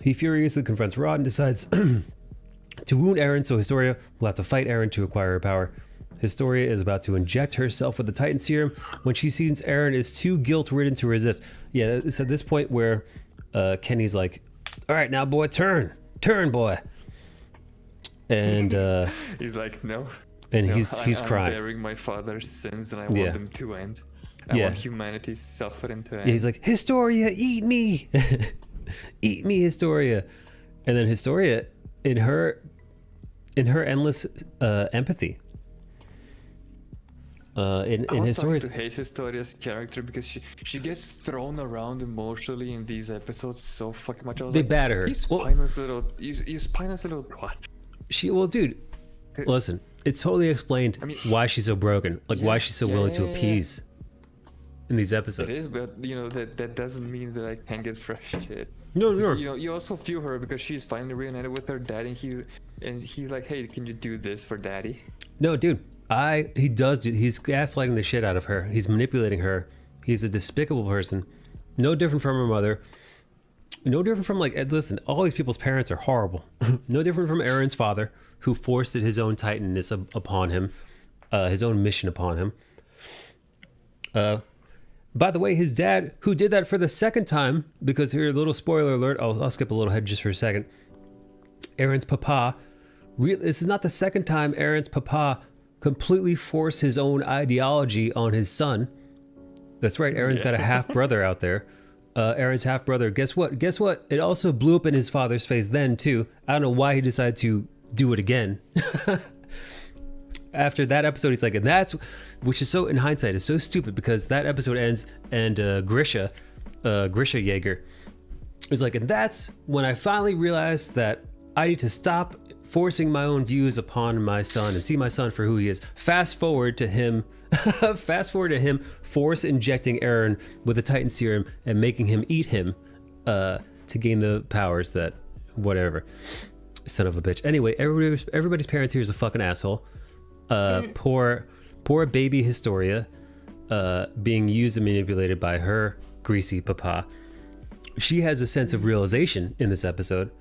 He furiously confronts Rod and decides to wound Eren, so Historia will have to fight Eren to acquire her power. Historia is about to inject herself with the Titan serum when she sees Eren is too guilt-ridden to resist. Yeah, it's at this point where Kenny's like, all right, now boy, turn, boy. And he's like, no. And no, he's I'm crying. bearing my father's sins, and I want them to end. I want humanity's suffering to end. Yeah, he's like, Historia, eat me. Eat me, Historia. And then Historia, in her endless empathy, in I was Historia's, starting to hate Historia's character because she gets thrown around emotionally in these episodes so fucking much. I was They like, batter her. You spineless little twat. Dude, listen, it's totally explained why she's so broken, like why she's so willing to appease. in these episodes. It is, but you know that doesn't mean that I can't get fresh shit. No, no. You know, you also feel her because she's finally reunited with her dad, and he's like, "Hey, can you do this for Daddy?" No, dude. He's gaslighting the shit out of her. He's manipulating her. He's a despicable person. No different from her mother. No different from listen, all these people's parents are horrible. No different from Aaron's father, who forced his own titanness upon him, his own mission upon him. By the way, his dad, who did that for the second time, because here, a little spoiler alert, I'll skip a little ahead just for a second. Aaron's papa, this is not the second time Aaron's papa completely forced his own ideology on his son. That's right, Aaron's got a half-brother out there. Aaron's half-brother, guess what? Guess what? It also blew up in his father's face then, too. I don't know why he decided to do it again. After that episode, he's like, and that's, which is so, in hindsight, is so stupid, because that episode ends, and Grisha Jaeger is like, and that's when I finally realized that I need to stop forcing my own views upon my son and see my son for who he is. Fast forward to him force injecting Aaron with a Titan serum and making him eat him to gain the powers that whatever. Son of a bitch. Anyway, everybody's parents here is a fucking asshole. Poor baby Historia being used and manipulated by her greasy papa. She has a sense of realization in this episode,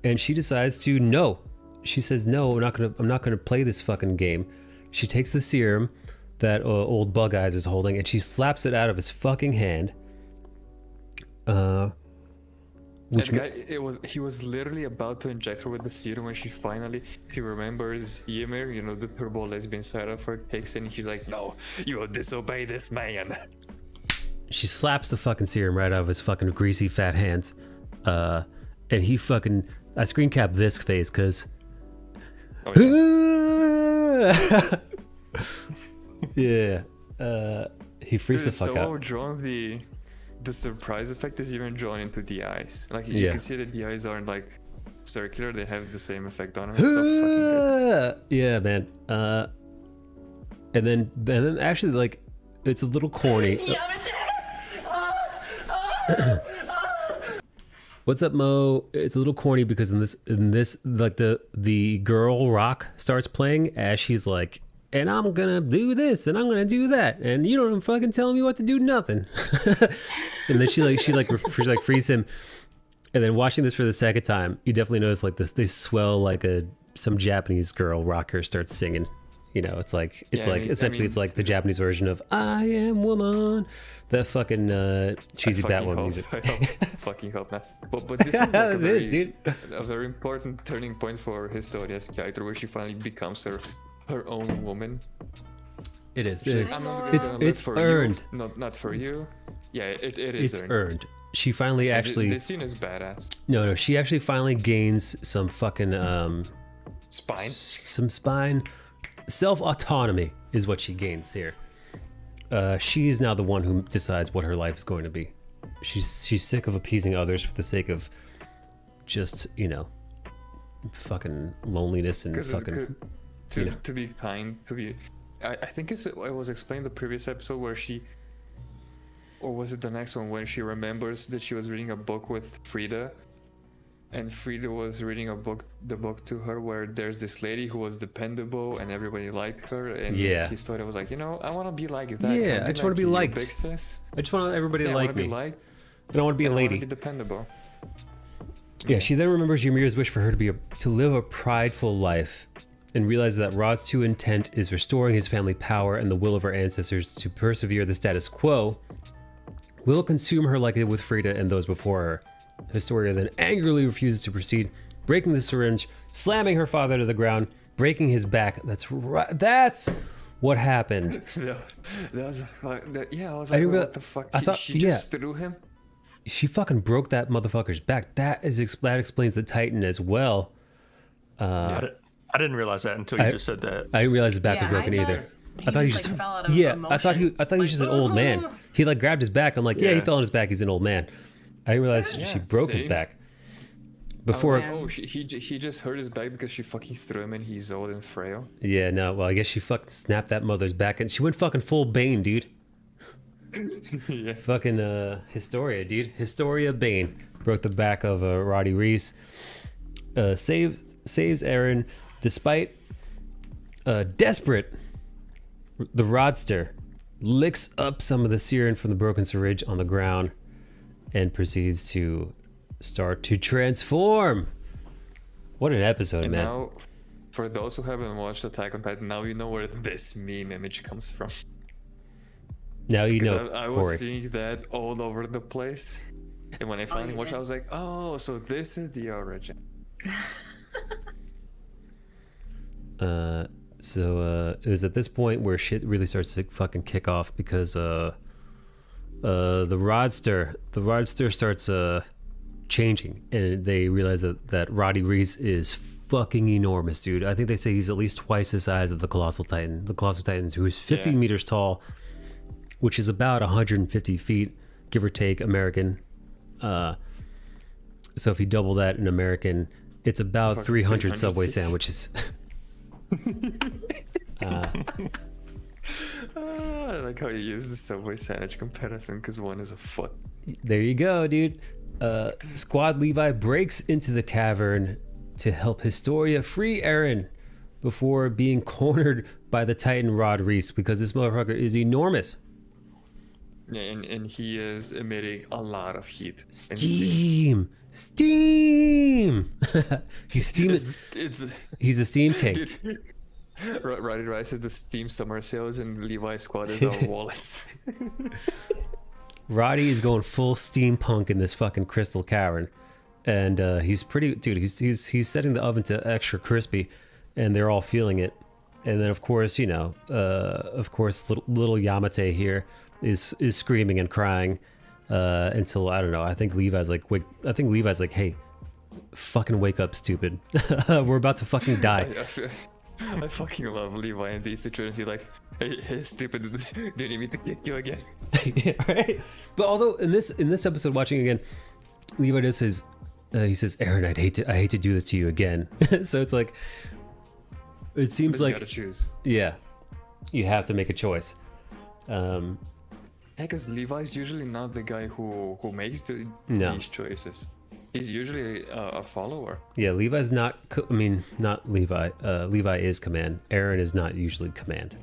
and she decides to no. She says, no, I'm not gonna play this fucking game. She takes the serum that old Bug Eyes is holding, and she slaps it out of his fucking hand. He was literally about to inject her with the serum when he remembers Ymir, you know, the turbo lesbian side of her, takes it, and she's like, no, you will disobey this man. She slaps the fucking serum right out of his fucking greasy fat hands. And he fucking, I screen capped this face, cause yeah, he freaks the fuck out. So well drawn, the surprise effect is even drawn into the eyes. Like you can see that the eyes aren't like circular; they have the same effect on them. It's so fucking good. Yeah, man. And then actually, like, it's a little corny. What's up, Mo? It's a little corny because in this, like the girl rock starts playing as she's like, and I'm gonna do this and I'm gonna do that, and you don't fucking tell me what to do, nothing. And then she frees him. And then watching this for the second time, you definitely notice like this, they swell like some Japanese girl rocker starts singing. You know, it's like essentially it's like the Japanese version of "I Am Woman," that fucking cheesy Batwoman music. I fucking hope not. But this is like a very important turning point for Historia's character, where she finally becomes her own woman. It is. It's earned. You, not for you. Yeah, it is. It's earned. She finally actually. This scene is badass. No. She actually finally gains some fucking spine. Some spine. Self-autonomy is what she gains here. She's now the one who decides what her life is going to be. She's sick of appeasing others for the sake of just, you know, fucking loneliness and fucking... To be kind, I think it was explained in the previous episode where she... Or was it the next one when she remembers that she was reading a book with Frida? And Frida was reading the book to her, where there's this lady who was dependable and everybody liked her. And Historia was like, you know, I want to be like that. Yeah, I just want to be liked. Big sis. I just want everybody to like me. I don't want to be a lady. I want to be dependable. Yeah, she then remembers Ymir's wish for her to live a prideful life, and realizes that Rod's true intent is restoring his family power, and the will of her ancestors to persevere the status quo will consume her like it with Frida and those before her. Historia then angrily refuses to proceed, breaking the syringe, slamming her father to the ground, breaking his back. That's right. That's what happened. That was I was like, what the fuck? I thought she just threw him? She fucking broke that motherfucker's back. That explains the Titan as well. I didn't realize that until you just said that. I didn't realize his back was broken either. I thought he just fell out of emotion. I thought he was just an old man. He like grabbed his back. I'm like, he fell on his back. He's an old man. I didn't realize she broke his back. Before he just hurt his back because she fucking threw him and he's old and frail. Yeah, no. Well, I guess she fucking snapped that mother's back and she went fucking full Bane, dude. Yeah. Fucking Historia, dude. Historia Bane broke the back of Roddy Reese. Saves Eren despite desperate. The Rodster licks up some of the serum from the broken syringe on the ground and proceeds to start to transform. What an episode, And man. now, for those who haven't watched Attack on Titan, now you know where this meme image comes from. Now you 'Cause know, I Corey. was seeing that all over the place. And when I finally watched, I was like, oh, so this is the origin. So it was at this point where shit really starts to fucking kick off because the Rodster starts changing, and they realize that Roddy Reese is fucking enormous, dude. I think they say he's at least twice the size of the Colossal Titan. The Colossal Titan, who is 15 meters tall, which is about 150 feet, give or take, American. So if you double that in American, it's about Fucking 300 300 Subway seats. sandwiches. I like how you use the Subway sandwich comparison because one is a foot. There you go, dude. Squad Levi breaks into the cavern to help Historia free Eren before being cornered by the Titan Rod Reese because this motherfucker is enormous. Yeah, and he is emitting a lot of heat. and Steam! He's steaming. He's a steam king. Dude, Roddy Rice is the Steam summer sales, and Levi Squad is our wallets. Roddy is going full steampunk in this fucking crystal cavern, and he's pretty, dude. He's setting the oven to extra crispy, and they're all feeling it. And then of course, you know, little Yamate here is screaming and crying until I don't know. I think Levi's like, hey, fucking wake up, stupid. We're about to fucking die. I fucking love Levi in these situations. He's like, hey, stupid, do you need me to kick you again? Yeah, right. But although in this episode, watching again, Levi does his, he says, Eren, I hate to do this to you again. So it's like, it seems But you like gotta choose. Yeah, you have to make a choice. Yeah, because Levi's usually not the guy who makes No. these choices. He's usually a follower. Yeah, Levi's not. Not Levi. Levi is command. Eren is not usually command.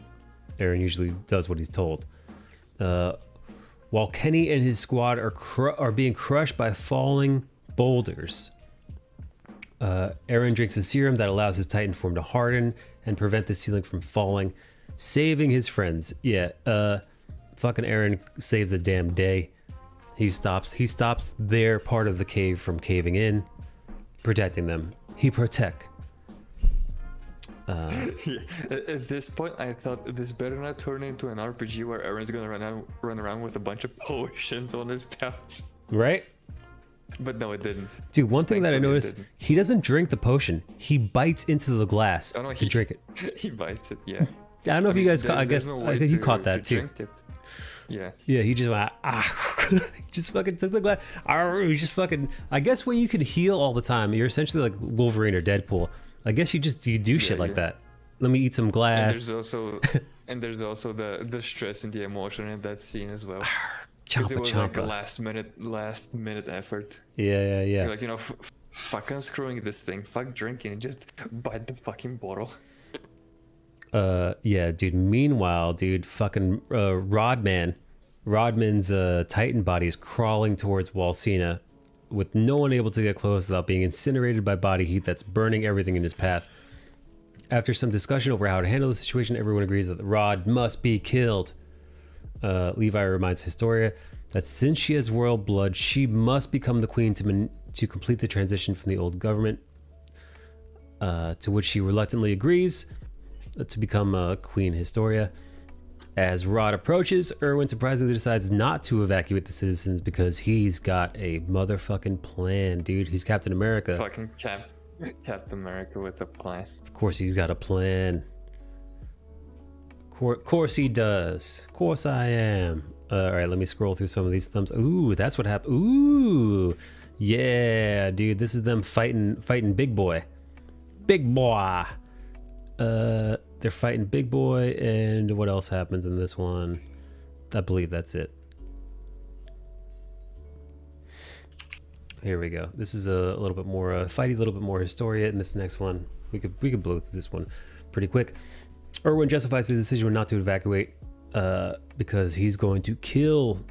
Eren usually does what he's told. While Kenny and his squad are being crushed by falling boulders, Eren drinks a serum that allows his Titan form to harden and prevent the ceiling from falling, saving his friends. Yeah, fucking Eren saves the damn day. He stops their part of the cave from caving in, protecting them. He protect. Yeah, at this point, I thought this better not turn into an RPG where Eren's gonna run around with a bunch of potions on his pouch. Right? But no, it didn't. Dude, one thing that I Thankfully, it noticed, didn't. he doesn't drink the potion. He bites into the glass Oh, no, to drink it. He bites it, yeah. I don't know if you guys caught. I there's guess no I way think you to- caught that to too. drink it. Yeah. Yeah, he just went he just fucking took the glass. He just fucking. I guess when you can heal all the time, you're essentially like Wolverine or Deadpool. I guess you do shit like yeah. that. Let me eat some And glass. there's also the stress and the emotion in that scene as well. Because it Champa was like a champa. last minute effort. Yeah. You're like, fuck unscrewing this thing, fuck drinking, and just bite the fucking bottle. Yeah, dude. Meanwhile, dude, fucking Rodman's Titan body is crawling towards Walsina, with no one able to get close without being incinerated by body heat that's burning everything in his path. After some discussion over how to handle the situation, everyone agrees that the Rod must be killed. Levi reminds Historia that since she has royal blood, she must become the queen to complete the transition from the old government, to which she reluctantly agrees to become Queen Historia. As Rod approaches, Erwin surprisingly decides not to evacuate the citizens because he's got a motherfucking plan, dude. He's Captain America. Fucking Captain America with a plan. Of course he's got a plan. Course he does. Course I am. All right, let me scroll through some of these thumbs. Ooh, that's what happened. Ooh, yeah, dude. This is them fighting Big Boy. Big Boy. They're fighting Big Boy, and what else happens in this one? I believe that's it. Here we go. This is a little bit more fighty, a little bit more Historia, and this next one we could blow through this one pretty quick. Erwin justifies his decision not to evacuate because he's going to kill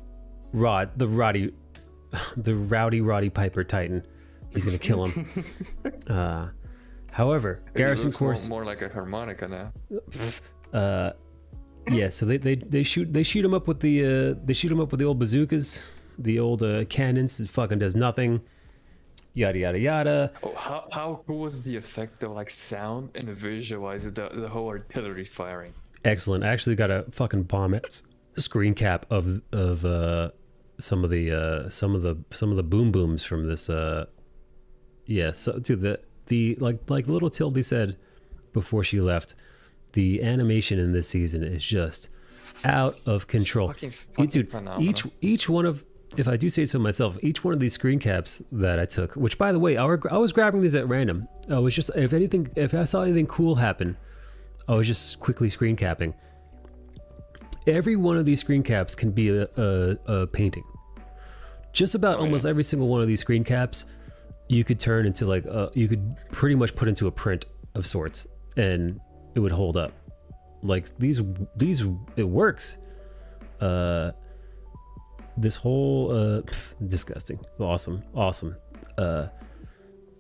the Roddy Piper Titan. He's going to kill him. However, Garrison Course more like a harmonica now. Yeah, so they shoot him up with the old bazookas, the old cannons. It fucking does nothing. Yada yada yada. Oh, how cool was the effect of like sound and visualize the whole artillery firing? Excellent. I actually got a fucking bomb screen cap of some of the boom booms from this. Yeah, so dude, the like little Tildy said before she left, the animation in this season is just out of control. Dude, each one of, if I do say so myself, each one of these screen caps that I took, which by the way, I was grabbing these at random. I was just, if I saw anything cool happen, I was just quickly screen capping. Every one of these screen caps can be a painting. Just about almost every single one of these screen caps, you could turn into like you could pretty much put into a print of sorts, and it would hold up. Like these it works. This whole disgusting, awesome.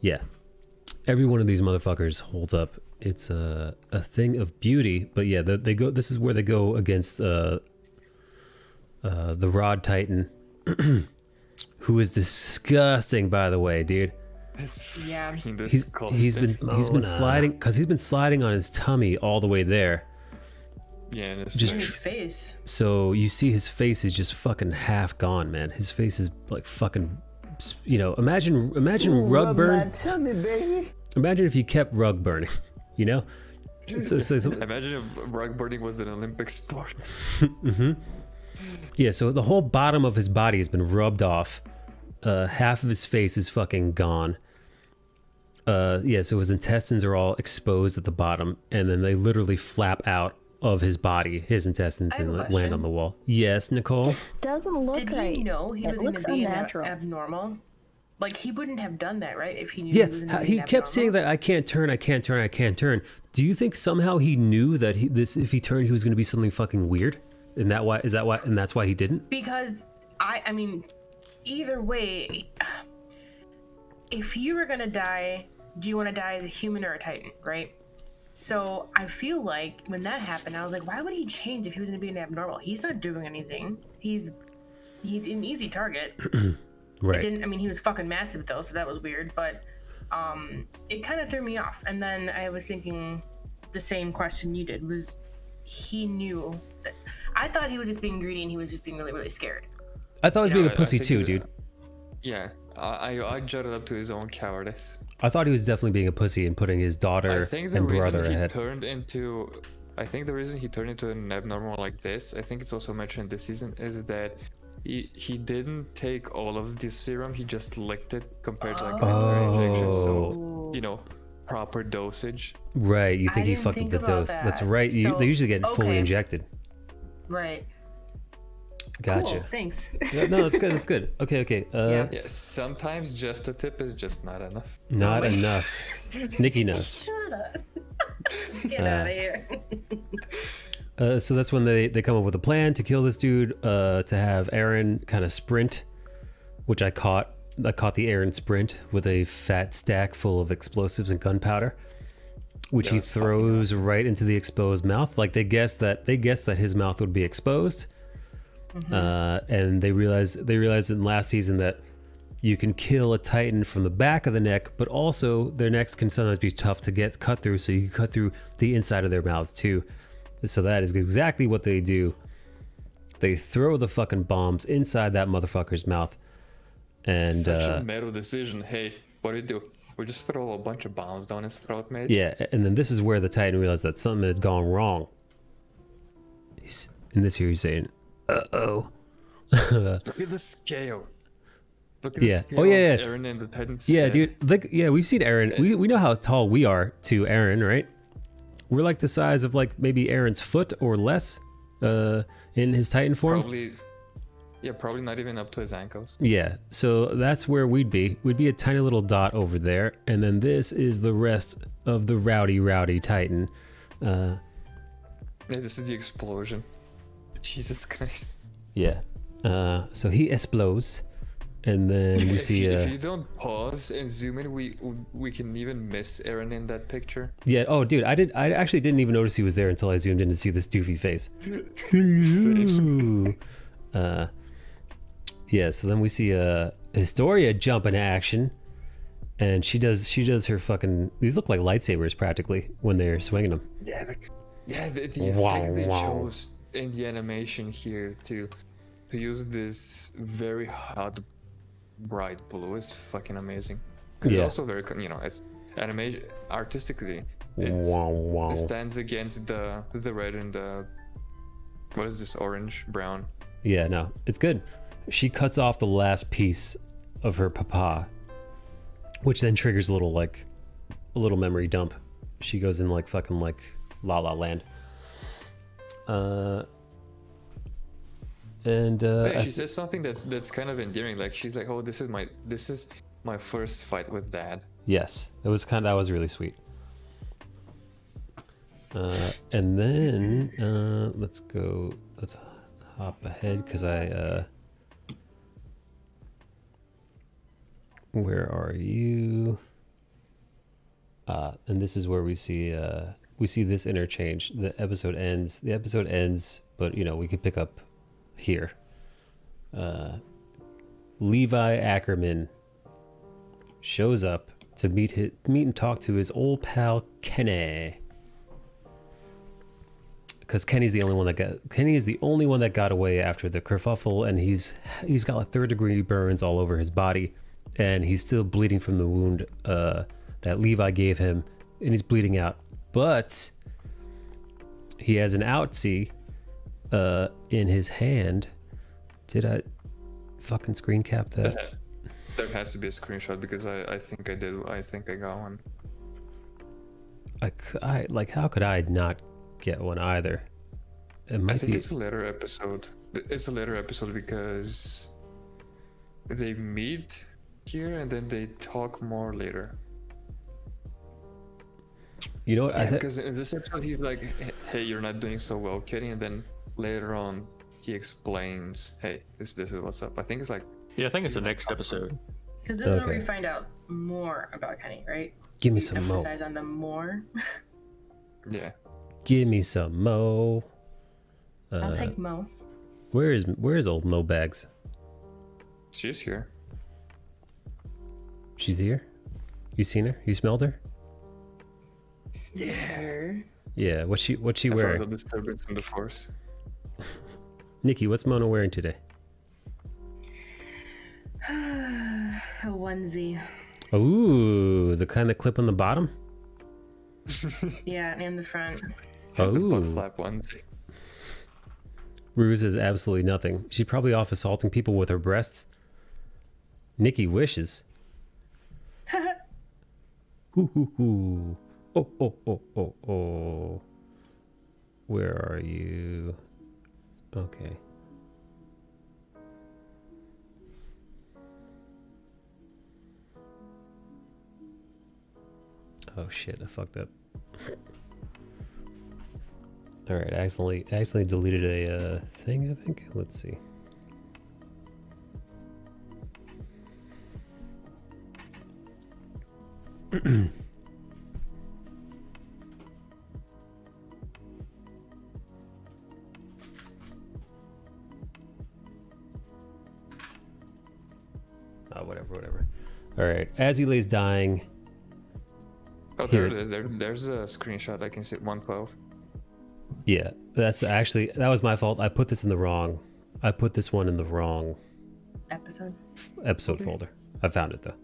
Yeah, every one of these motherfuckers holds up. It's a thing of beauty. But yeah, they go. This is where they go against the Rod Titan, who is disgusting, by the way, dude. Yeah, he's been sliding because he's been sliding on his tummy all the way there. Yeah, and his face. So you see his face is just fucking half gone, man. His face is like fucking, imagine rug burn. Tummy, baby. Imagine if you kept rug burning, so, imagine if rug burning was an Olympic sport. Mm-hmm. Yeah, so the whole bottom of his body has been rubbed off. Half of his face is fucking gone. Yeah, so his intestines are all exposed at the bottom, and then they literally flap out of his body, his intestines, and land on the wall. Yes, Nicole? Doesn't look right. Did he know he was going to be abnormal? Like, he wouldn't have done that, right? If he knew he was going to be he kept saying that I can't turn. Do you think somehow he knew that if he turned, he was going to be something fucking weird? And that's why he didn't? Because I mean, either way, if you were going to die, do you want to die as a human or a Titan, right? So I feel like when that happened, I was like, why would he change if he was going to be an abnormal? He's not doing anything. He's an easy target. Right. He was fucking massive though, so that was weird. But it kind of threw me off. And then I was thinking the same question you did. Was he knew that? I thought he was just being greedy and he was just being really, really scared. I thought he was being a pussy too, dude. Yeah, I jutted up to his own cowardice. I thought he was definitely being a pussy and putting his daughter and brother ahead. I think the reason he turned into an abnormal like this, I think it's also mentioned this season, is that he didn't take all of the serum, he just licked it compared to like an entire injection. So, proper dosage. Right, you think he fucked up the dose. That's right, they usually get fully injected. Right. Gotcha. Cool, thanks. No, it's good. It's good. Okay. Yes, sometimes just a tip is just not enough. Not enough. Nikki knows. Shut up. Get out of here. So that's when they come up with a plan to kill this dude. To have Eren kind of sprint, which I caught the Eren sprint with a fat stack full of explosives and gunpowder, which he throws right into the exposed mouth. Like they guessed that his mouth would be exposed. Mm-hmm. And they realized in last season that you can kill a Titan from the back of the neck, but also their necks can sometimes be tough to get cut through, so you can cut through the inside of their mouths too. So that is exactly what they do. They throw the fucking bombs inside that motherfucker's mouth. And such a meta decision. Hey, what do? We just throw a bunch of bombs down his throat, mate. Yeah, and then this is where the Titan realized that something had gone wrong. In this here, he's saying, uh-oh. Look at the scale. Look at the scale. Oh, yeah. Eren and the Titan's Yeah, head. dude. Like, yeah, we've seen Eren. We know how tall we are to Eren, right? We're like the size of like maybe Eren's foot or less in his Titan form. Yeah, probably not even up to his ankles. Yeah, so that's where we'd be. We'd be a tiny little dot over there, and then this is the rest of the rowdy Titan. Yeah, this is the explosion. Jesus Christ. Yeah. So he explodes, and then we see. If you don't pause and zoom in, we can even miss Eren in that picture. Yeah. Oh, dude, I actually didn't even notice he was there until I zoomed in to see this doofy face. Hello. Yeah. So then we see Historia jump into action, and she does her fucking. These look like lightsabers practically when they're swinging them. Yeah. The effect they chose in the animation here to use this very hot bright blue is fucking amazing. It's also very, it's animation artistically. It stands against the red and the what is this, orange brown. Yeah, no, it's good. She cuts off the last piece of her papa, which then triggers a little memory dump. She goes in like fucking like La La Land. She says something that's kind of endearing. Like she's like, "Oh, this is my first fight with Dad." Yes, that was really sweet. And then let's hop ahead because where are you? And this is where we see this interchange. The episode ends, but we could pick up here. Levi Ackerman shows up to meet and talk to his old pal Kenny. Because Kenny is the only one that got away after the kerfuffle, and he's got like 3rd-degree burns all over his body, and he's still bleeding from the wound that Levi gave him, and he's bleeding out. But he has an outie in his hand. Did I fucking screen cap that? There has to be a screenshot because I think I did. I think I got one. I like, how could I not get one either? I think it's a later episode. It's a later episode because they meet here and then they talk more later. You know what? Because in this episode he's like, "Hey, you're not doing so well, Kenny," and then later on he explains, "Hey, this is what's up." I think it's like. Yeah, I think it's the next episode. Because this is where we find out more about Kenny, right? Give me some more. Emphasize on the more. Yeah. Give me some Mo. I'll take Mo. Where is old Mo Bags? She's here. She's here? You seen her? You smelled her? Yeah. Yeah. What's she I wearing? found a disturbance in the force. Nikki, what's Mona wearing today? A onesie. Ooh, the kind that clip on the bottom? Yeah, and the front. Oh. The butt flap onesie. Ruse is absolutely nothing. She's probably off assaulting people with her breasts. Nikki wishes. Hoo hoo hoo. Oh. Where are you? Okay. Oh shit, I fucked up. Alright, I accidentally deleted a thing, I think. Let's see. Whatever. Alright, as he lays dying. Oh, there's a screenshot. I can see 112. Yeah, that was my fault. I put this one in the wrong episode folder. I found it though.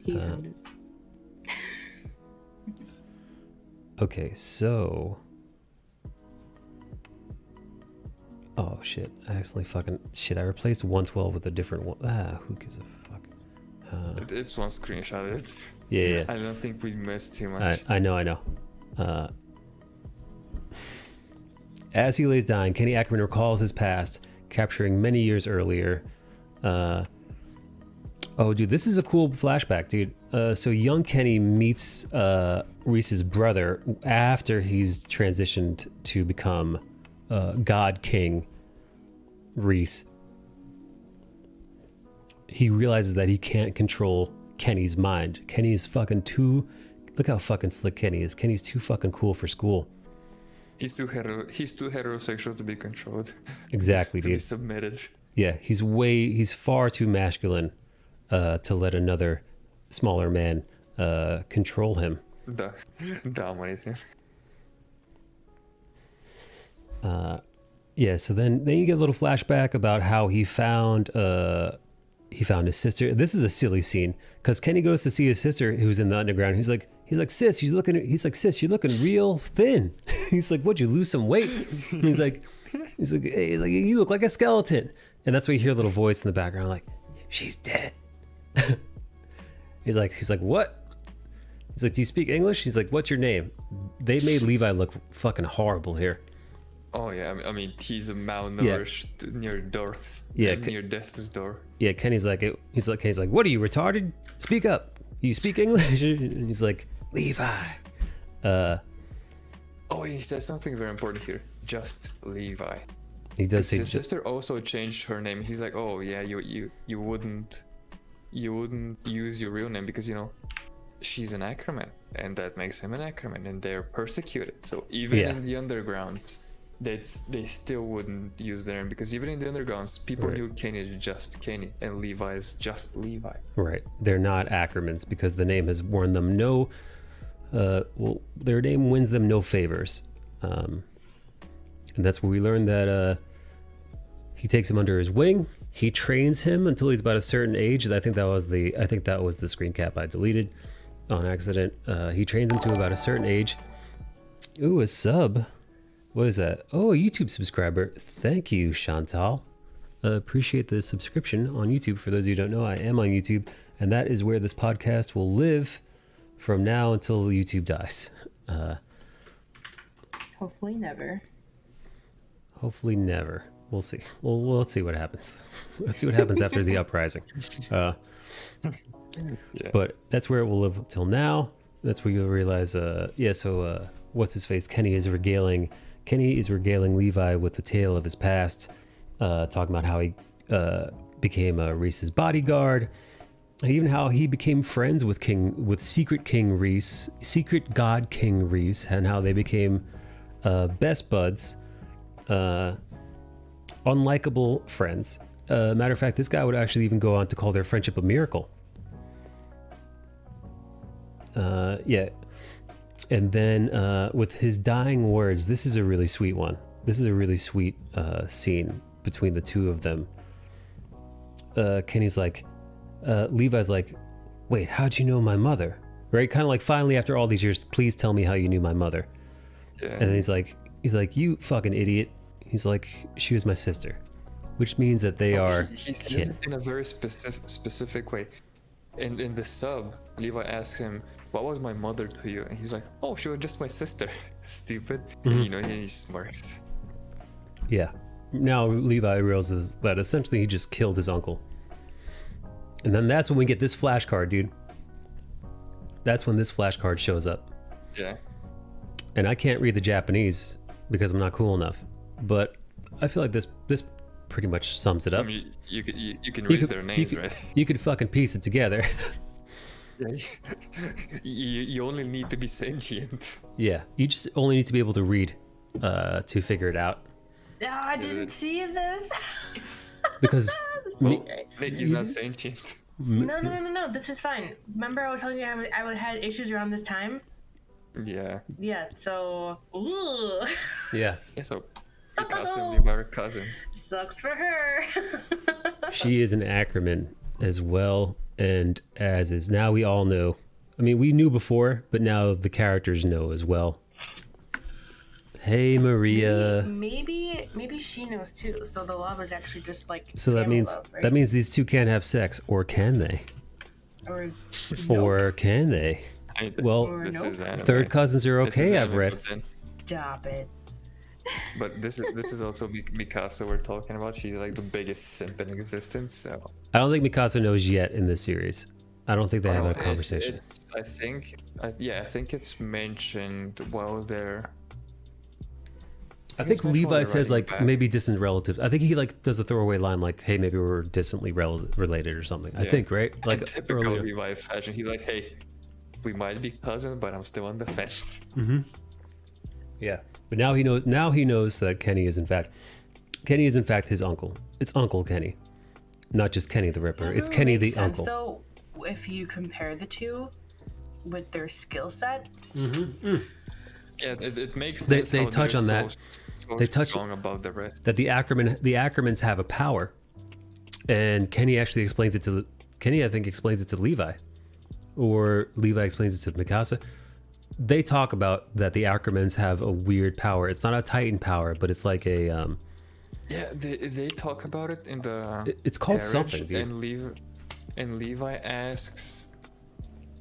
He found it. Okay, so. Oh shit! I I replaced 112 with a different one. Who gives a fuck? It's one screenshot. It's. Yeah. I don't think we missed too much. I know. As he lays dying, Kenny Ackerman recalls his past. capturing many years earlier. Oh, dude, this is a cool flashback, dude. So young Kenny meets Reese's brother after he's transitioned to become God King Reese. He realizes that he can't control Kenny's mind. Kenny is fucking too... Look how fucking slick Kenny is. Kenny's too fucking cool for school. He's too heterosexual to be controlled. Exactly, to dude. be submitted. Yeah, he's far too masculine to let another smaller man control him. Dominate him. Yeah, so then you get a little flashback about how he found his sister. This is a silly scene because Kenny goes to see his sister who's in the underground. He's like, sis, you're looking real thin. He's like, what'd you lose some weight? He's like, hey, you look like a skeleton. And that's where you hear a little voice in the background like, she's dead. He's like, what? He's like, do you speak English? He's like, what's your name? They made Levi look fucking horrible here. Oh yeah, I mean he's a malnourished near death's door. Yeah, Kenny's like, what are you, retarded? Speak up. You speak English? And he's like, Levi. Oh, he says something very important here. Just Levi. He does say his sister also changed her name. He's like, oh yeah, you wouldn't use your real name because she's an Ackerman, and that makes him an Ackerman, and they're persecuted. So even in the underground, they still wouldn't use their name because even in the undergrounds, people knew Kenny as just Kenny, and Levi is just Levi. Right. They're not Ackermans because the name has won them no. Their name wins them no favors, and that's where we learn that he takes him under his wing. He trains him until he's about a certain age. And I think that was the screen cap I deleted on accident. He trains him to about a certain age. Ooh, a sub. What is that? Oh, a YouTube subscriber. Thank you, Chantal. Appreciate the subscription on YouTube. For those of you who don't know, I am on YouTube, and that is where this podcast will live from now until YouTube dies. Hopefully never. Hopefully never. We'll see. Well, let's see what happens. Let's see what happens after the uprising. But that's where it will live till now. That's where you'll realize, what's his face? Kenny is regaling Levi with the tale of his past, talking about how he became Reese's bodyguard, even how he became friends with Secret God King Reese, and how they became best buds, unlikable friends. Matter of fact, this guy would actually even go on to call their friendship a miracle. And then with his dying words, this is a really sweet one. This is a really sweet scene between the two of them. Kenny's like, Levi's like, wait, how'd you know my mother? Right? Kind of like, finally, after all these years, please tell me how you knew my mother. Yeah. And then he's like, you fucking idiot. He's like, she was my sister, which means that they are. He says it in a very specific way. And in the sub, Levi asks him, what was my mother to you? And he's like, oh, she was just my sister. Stupid. Mm-hmm. And, he smirks. Yeah. Now Levi realizes that essentially he just killed his uncle. And then that's when we get this flashcard, dude. That's when this flashcard shows up. Yeah. And I can't read the Japanese because I'm not cool enough. But I feel like this pretty much sums it up. I mean, you can read their names, right? You could fucking piece it together. Yeah. You only need to be sentient. Yeah, you just only need to be able to read to figure it out. No, I didn't see this. Because you're not sentient. No. This is fine. Remember, I was telling you I had issues around this time. Yeah. Yeah. So. Ooh. Yeah. So. Because we are cousins. Sucks for her. She is an Ackerman as well, and as is now we all know. I mean, we knew before, but now the characters know as well. Hey, Maria. Maybe she knows too. So the love is actually just like. So that means love, right? that means these two can't have sex, or can they? Or can they? Well, third cousins are okay. I've read. Stop it. But this is also Mikasa we're talking about. She's like the biggest simp in existence. So I don't think Mikasa knows yet in this series. I don't think they have a It- conversation. I think it's mentioned while they're. I think it's mentioned while Levi they're says riding like back. maybe distant relatives. I think he like does a throwaway line like, "Hey, maybe we're distantly related or something." I Yeah. think, right? In Like typical earlier. Levi fashion, he's like, "Hey, we might be cousins, but I'm still on the fence." Mm-hmm. Yeah, but now he knows. Now he knows that Kenny is in fact his uncle. It's Uncle Kenny, not just Kenny the Ripper. It's Kenny the Makes sense, uncle. though, if you compare the two with their skill set. Yeah, it makes They- sense. they how touch they're on that. So They touch strong above the rest. that the Ackermans have a power, and Kenny actually explains it to Kenny. I think explains it to Levi, or Levi explains it to Mikasa. They talk about that the Ackermans have a weird power. It's not a Titan power, but it's like a Yeah, they talk about it in the. It's called carriage, something, dude. And Levi asks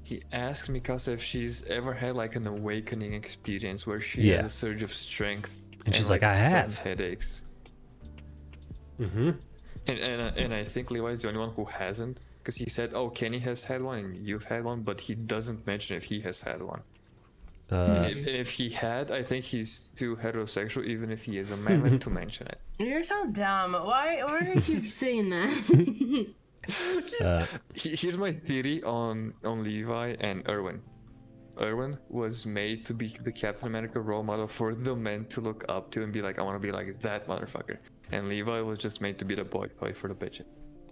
Mikasa if she's ever had like an awakening experience where she Yeah. has a surge of strength. And she's like, "I sudden have." headaches. Mm-hmm. And I think Levi's the only one who hasn't, because he said, "Oh, Kenny has had one and you've had one," but he doesn't mention if he has had one. If he had, I think he's too heterosexual, even if he is a man, to mention it. You're so dumb. Why do you keep saying that? Here's my theory on Levi and Erwin. Erwin was made to be the Captain America role model for the men to look up to and be like, "I want to be like that motherfucker." And Levi was just made to be the boy toy for the bitches.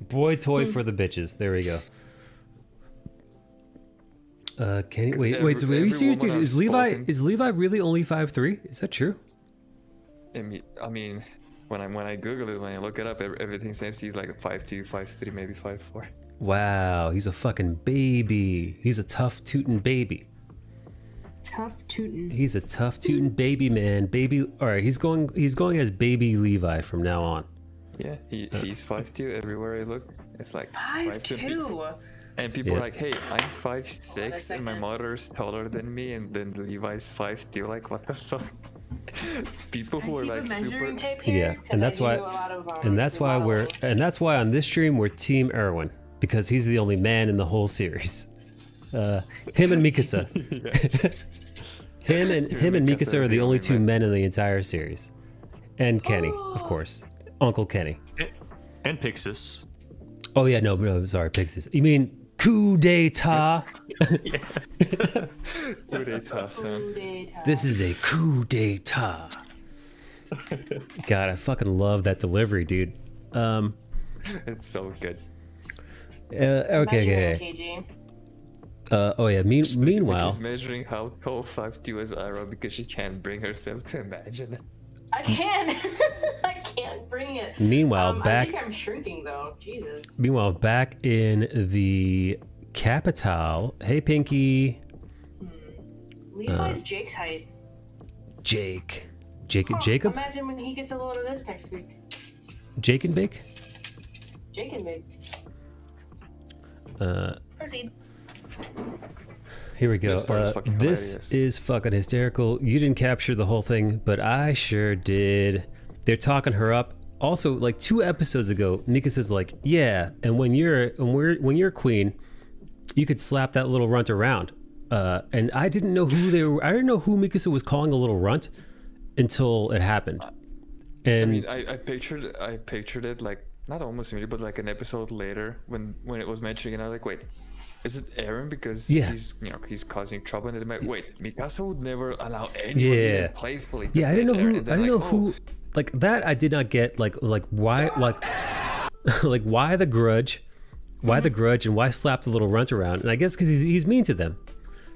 Boy toy for the bitches. There we go. Kenny, wait. So are you serious, dude? Is Levi really only 5'3"? Is that true? I mean, when I Google it, when I look it up, everything says he's like 5'2", 5'3", maybe 5'4". Wow, he's a fucking baby. He's a tough tootin' baby. Tough tootin'. He's a tough tootin' baby, man. Baby. All right, he's going as baby Levi from now on. Yeah, he's 5'2". Everywhere I look, it's like 5'2". And people Yeah. are like, "Hey, I'm 5'6", and my mother's taller than me, and then Levi's 5'2". Like, what the fuck? People who are like super. Yeah, and that's why, that's why on this stream we're Team Erwin, because he's the only man in the whole series. Him and Mikasa. him and Mikasa are the only two men in the entire series, and Kenny, of course, Uncle Kenny, and Pixis. Oh yeah, no, sorry, Pixis. You mean coup d'état? Coup d'état, son. This is a coup d'état. God, I fucking love that delivery, dude. It's so good. Okay. Oh yeah. Meanwhile, She's measuring how tall 5'2" is Ira because she can't bring herself to imagine it. I can. I can't bring it. Meanwhile, I think I'm shrinking though. Jesus. Meanwhile, back in the capital. Hey, Pinky. Levi's Jake's height. Jacob. Imagine when he gets a load of this next week. Jake and Bake. Jake and Big. Proceed. Here we go. This part is fucking This hilarious. is fucking hysterical. You didn't capture the whole thing, but I sure did. They're talking her up. Also, like 2 episodes ago, Mikasa's like, "Yeah, and when you're queen, you could slap that little runt around." And I didn't know who they were. I didn't know who Mikasa was calling a little runt until it happened. And I mean, I pictured it like not almost immediately, but like an episode later when it was mentioned, and I was like, wait, is it Eren because he's causing trouble? And then wait, Mikasa would never allow anyone even playfully. Yeah, I didn't know Eren, who. and I then didn't know like, who. Like that, I did not get. Like why like why the grudge, and why slap the little runt around? And I guess because he's mean to them.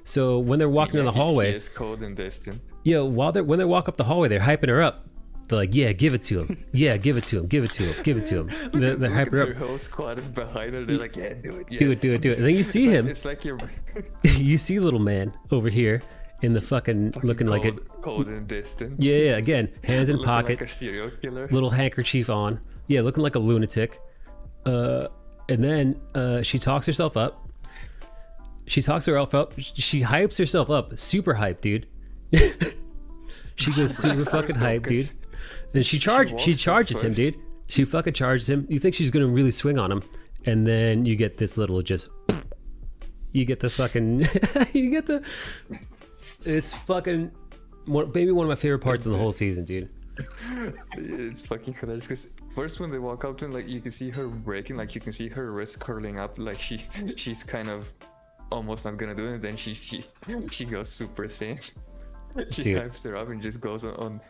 So when they're walking in the hallway, he is cold and distant. Yeah, when they walk up the hallway, they're hyping her up. They're like, "Yeah, give it to him. Yeah, give it to him. Give it to him. Give it to him." They're hyping her Their up. whole squad is behind her. They're like, "Yeah, do it. Yeah. Do it. And then you see him. It's like you're You see little man over here in the fucking looking like a cold and distant. Yeah. Again, hands in Looking pocket, like a serial killer. little handkerchief on. Yeah, looking like a lunatic. And then she talks herself up. She hypes herself up. Super hype, dude. She goes super fucking hype, dude. And she charges him, dude. She fucking charges him. You think she's gonna really swing on him, and then you get this little just. You get the fucking. You get the. It's fucking. Maybe one of my favorite parts in the whole season, dude. It's fucking hilarious because first when they walk up to him, like you can see her breaking, like you can see her wrist curling up, like she's kind of almost not gonna do it, and then she goes super saiyan. She hypes her up and just goes on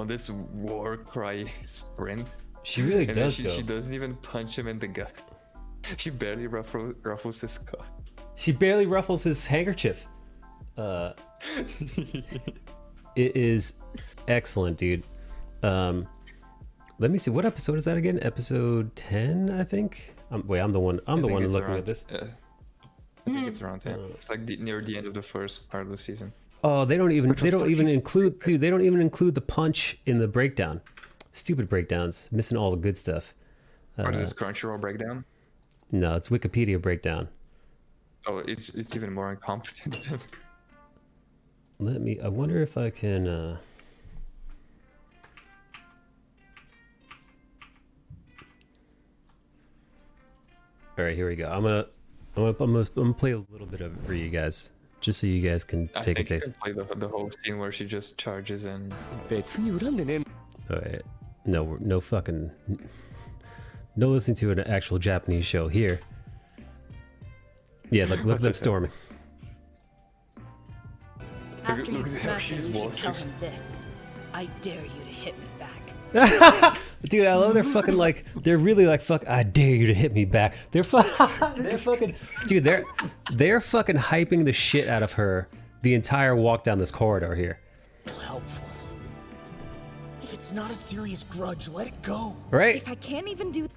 this war cry sprint. She really and does. She doesn't even punch him in the gut. She barely ruffles his coat. She barely ruffles his handkerchief. It is excellent, dude. Let me see, what episode is that again? Episode 10, I think. Wait, I'm the one looking at this. I think it's around 10. It's like near the end of the first part of the season. Oh, they don't even include the punch in the breakdown. Stupid breakdowns, missing all the good stuff. Or is this Crunchyroll breakdown? No, it's Wikipedia breakdown. Oh, it's even more incompetent. I wonder if I can. All right, here we go. I'm gonna play a little bit of it for you guys, just so you guys can take a taste. I think you can play the whole scene where she just charges in. All right, no fucking, no listening to an actual Japanese show here. Yeah, look at them storming. After you smack him, you should tell him this. I dare you to hit me back. Dude, I love they're really like, fuck, I dare you to hit me back. They're fucking, dude, they're fucking hyping the shit out of her the entire walk down this corridor here. Helpful. If it's not a serious grudge, let it go. Right? If I can't even do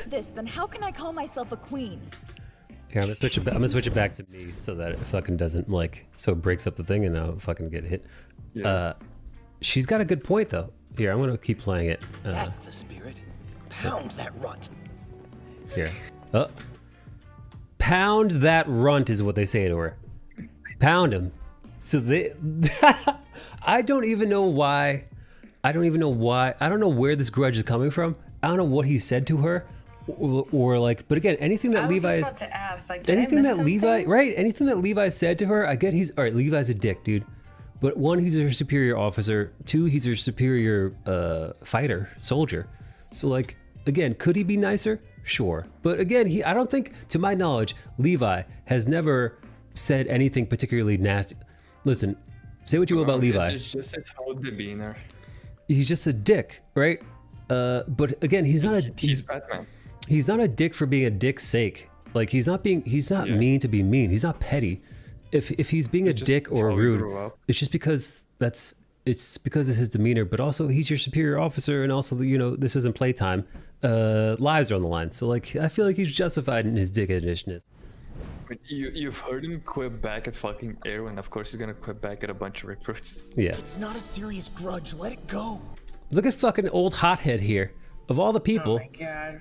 this, then how can I call myself a queen? Here, I'm gonna switch it back to me so that it fucking doesn't so it breaks up the thing and I'll fucking get hit. Yeah. She's got a good point though. Here, I'm gonna keep playing it. That's the spirit. Pound that runt. Here. Pound that runt is what they say to her. Pound him. So I don't even know why. I don't know where this grudge is coming from. I don't know what he said to her. Or like, but again, anything that Levi is, to ask, like, anything that anything that Levi said to her, I get all right. Levi's a dick, dude. But one, he's her superior officer. Two, he's her superior fighter, soldier. So like, again, could he be nicer? Sure. But again, I don't think, to my knowledge, Levi has never said anything particularly nasty. Listen, say what you will about Levi. It's just his whole demeanor. He's just a dick, right? But again, he's Batman. He's not a dick for being a dick's sake. Like he's not mean to be mean. He's not petty. If he's being a dick or rude, it's just because it's because of his demeanor. But also he's your superior officer, and also this isn't playtime. Lives are on the line. So like I feel like he's justified in his dickishness. But you've heard him quip back at fucking Erwin. Of course he's gonna quip back at a bunch of recruits. Yeah. It's not a serious grudge. Let it go. Look at fucking old hothead here. Of all the people, oh my God,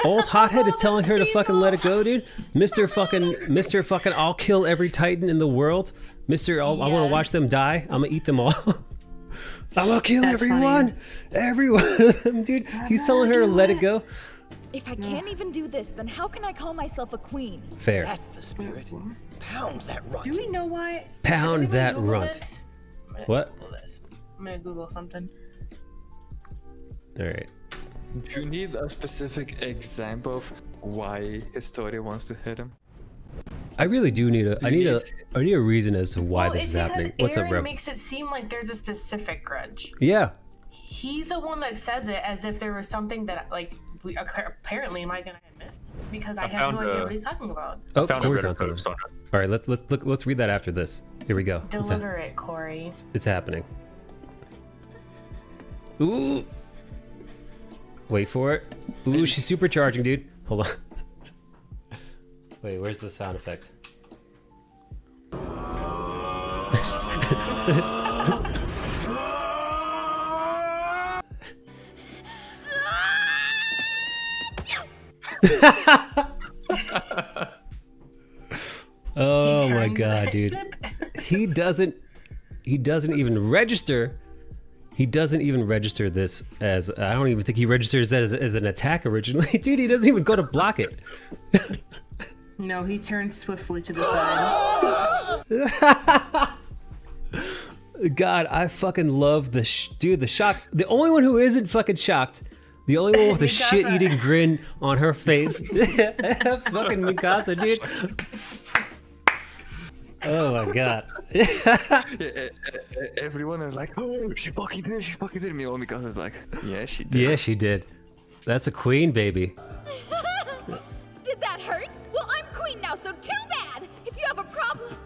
old hothead is telling her to fucking let it go, dude. Mr. fucking, I'll kill every Titan in the world. I want to watch them die. I'm gonna eat them all. I'm gonna kill everyone of them, dude. He's telling her to let it go. If I can't even do this, then how can I call myself a queen? Fair. That's the spirit. Pound that runt. Do we know why? Pound that runt. What? I'm gonna Google something. All right. Do you need a specific example of why Historia wants to hit him? I really do need I need a reason as to why this is happening. What's up, bro? Aaron makes it seem like there's a specific grudge. Yeah. He's the one that says it as if there was something that apparently am I gonna have missed because I have no idea what he's talking about. Oh, Corey found something. All right, let's read that after this. Here we go. Deliver it, Corey. It's happening. Ooh. Wait for it. Ooh, she's supercharging, dude. Hold on. Wait, where's the sound effect? Oh my God, dude. He doesn't even register He doesn't even register this as, I don't even think he registers that as an attack originally. Dude, he doesn't even go to block it. No, he turns swiftly to the side. God, I fucking love the dude, the shock. The only one who isn't fucking shocked, the only one with a shit-eating grin on her face. Fucking Mikasa, dude. Oh my god. Everyone is like, oh, she fucking did me. Oh, Mikasa's like, yeah, she did. Yeah, she did. That's a queen, baby. Did that hurt? Well, I'm queen now, so too bad. If you have a problem.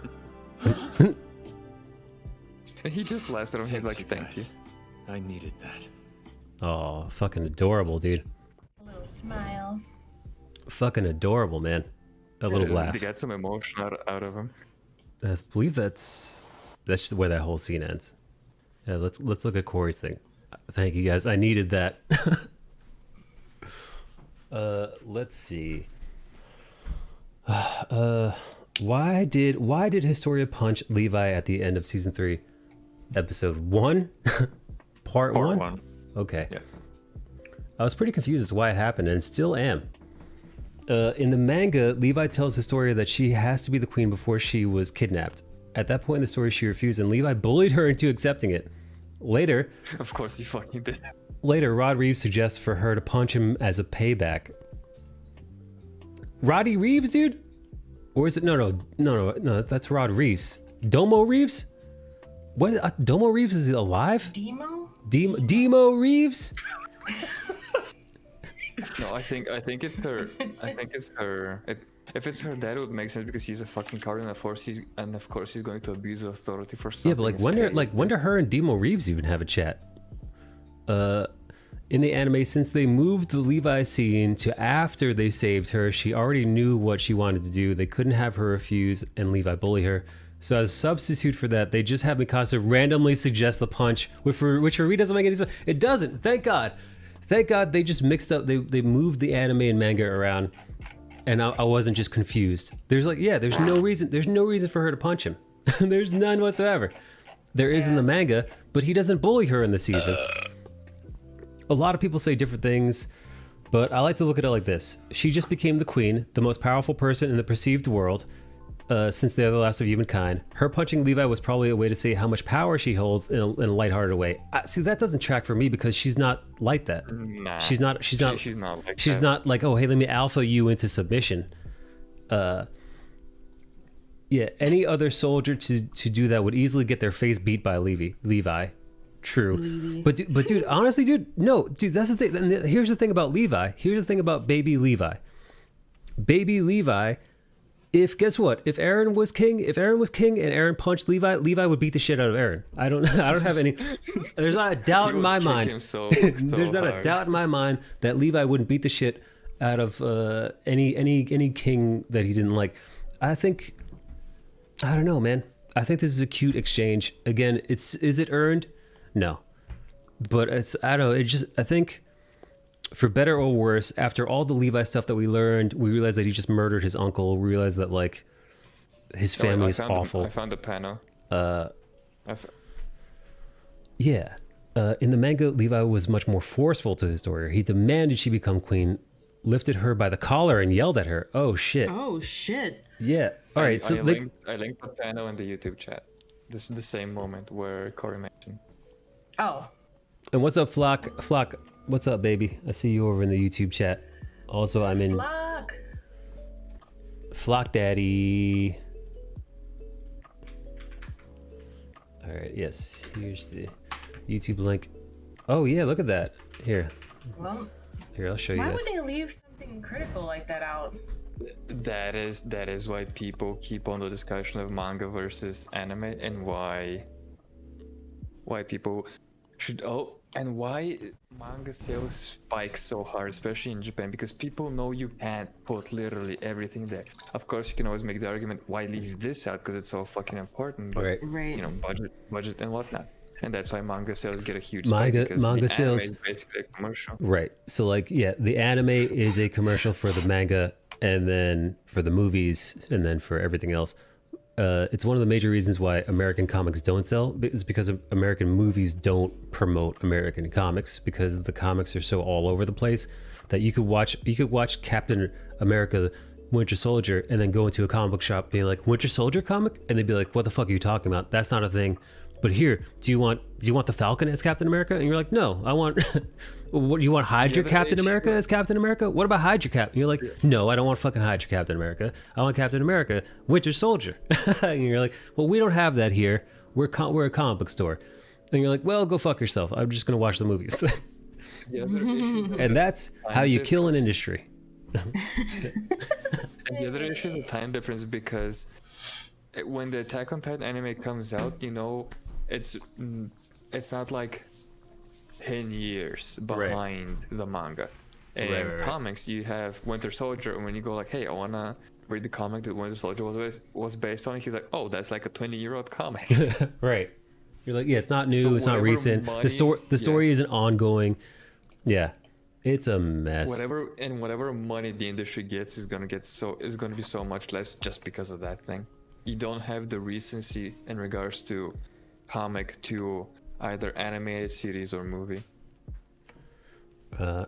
And he just laughs at him. He's like, thank you. I needed that. Oh, fucking adorable, dude. A little smile. Fucking adorable, man. A little laugh. They got some emotion out of him. I believe that's where that whole scene ends. Yeah, let's look at Corey's thing. Thank you guys. I needed that. Let's see. Why did Historia punch Levi at the end of season 3, episode 1, part 1? Okay. Yeah. I was pretty confused as to why it happened, and still am. In the manga, Levi tells Historia that she has to be the queen before she was kidnapped. At that point in the story, she refused, and Levi bullied her into accepting it. Later, of course he fucking did. Later, Rod Reeves suggests for her to punch him as a payback. Roddy Reeves, dude? Or is it no? That's Rod Reeves. Domo Reeves? What? Domo Reeves is alive? Demo Reeves? No, I think it's her. I think it's her. If it's her dad, it would make sense because he's a fucking coward, and of course he's going to abuse authority for something. Yeah, but when do her and Demo Reeves even have a chat? In the anime, since they moved the Levi scene to after they saved her, she already knew what she wanted to do. They couldn't have her refuse and Levi bully her. So as a substitute for that, they just have Mikasa randomly suggest the punch, which for me doesn't make any sense. It doesn't. Thank God. Thank God they just mixed up. They moved the anime and manga around, and I wasn't just confused. There's no reason for her to punch him. There's none whatsoever. There is in the manga, but he doesn't bully her in the season. A lot of people say different things, but I like to look at it like this. She just became the queen, the most powerful person in the perceived world since they are the last of humankind. Her punching Levi was probably a way to say how much power she holds in a lighthearted way. See, that doesn't track for me because she's not like that. Nah, she's not like, oh, hey, let me alpha you into submission. Yeah, any other soldier to do that would easily get their face beat by Levi. True. But dude, honestly, dude, no, dude, that's the thing. And here's the thing about Levi. Here's the thing about baby Levi. Baby Levi, guess what? If Eren was king and Eren punched Levi would beat the shit out of Eren. I don't have any. There's not a doubt in my mind. There's not a doubt in my mind that Levi wouldn't beat the shit out of any king that he didn't like. I don't know, man. I think this is a cute exchange. Again, is it earned? No, but I don't know. I think for better or worse, after all the Levi stuff that we learned, we realized that he just murdered his uncle. We realized that like his family is awful. I found the panel. Yeah. In the manga, Levi was much more forceful to Historia. He demanded she become queen, lifted her by the collar and yelled at her. Oh shit. Yeah. All right. I linked the panel in the YouTube chat. This is the same moment where Corey mentioned. Oh. And what's up, Flock? Flock, what's up, baby? I see you over in the YouTube chat. Also, I'm in Flock Daddy. All right. Yes. Here's the YouTube link. Oh yeah, look at that. Here. Well, here, I'll show you why guys. would they leave something critical like that out? That is why people keep on the discussion of manga versus anime, and why people should and why manga sales spike so hard, especially in Japan, because people know you can't put literally everything there. Of course, you can always make the argument, why leave this out, because it's so fucking important, but you know, budget and whatnot. And that's why manga sales get a huge spike, because manga the sales anime is basically a commercial. Right. So like, yeah, the anime is a commercial for the manga, and then for the movies, and then for everything else. it's one of the major reasons why American comics don't sell, is because American movies don't promote American comics, because the comics are so all over the place that you could watch Captain America Winter Soldier and then go into a comic book shop being like, Winter Soldier comic, and they'd be like, what the fuck are you talking about? That's not a thing. But here, do you want the Falcon as Captain America? And you're like, no, I want what, you want Hydra Captain America as Captain America? What about Hydra Cap? And you're like, no, I don't want fucking Hydra Captain America. I want Captain America Winter Soldier. And you're like, well, we don't have that here. We're a comic book store. And you're like, well, go fuck yourself. I'm just gonna watch the movies. And that's how you kill an industry. And the other issue is the time difference, because when the Attack on Titan anime comes out, you know, it's not like 10 years behind the manga. And in comics, you have Winter Soldier, and when you go like, hey, I wanna read the comic that Winter Soldier was based on, he's like, oh, that's like a 20-year-old comic. Right. You're like, yeah, it's not new, So it's not recent. money- The story isn't ongoing. Yeah. It's a mess. Whatever money the industry gets is gonna be so much less just because of that thing. You don't have the recency in regards to comic to either animated series or movie. All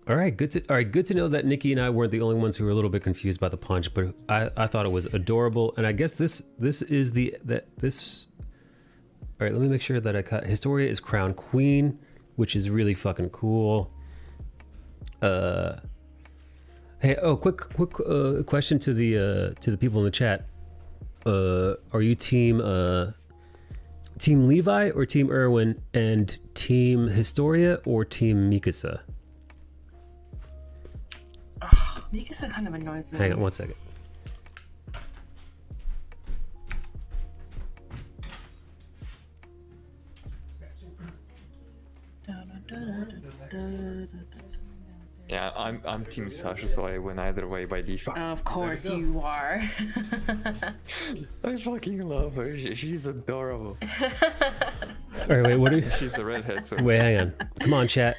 right, good to know that Nikki and I weren't the only ones who were a little bit confused by the punch, but I thought it was adorable, and I guess this is all right, let me make sure that I cut. Historia is crowned queen, which is really fucking cool. Hey, quick question to the people in the chat. Are you team Levi or team Erwin, and team Historia or team Mikasa? Mikasa kind of annoys me. Hang on one second. Yeah, I'm Team Sasha, so I win either way by default. Of course you are. I fucking love her. She's adorable. All right, wait, what are you? She's a redhead, so. Wait, hang on. Come on, chat.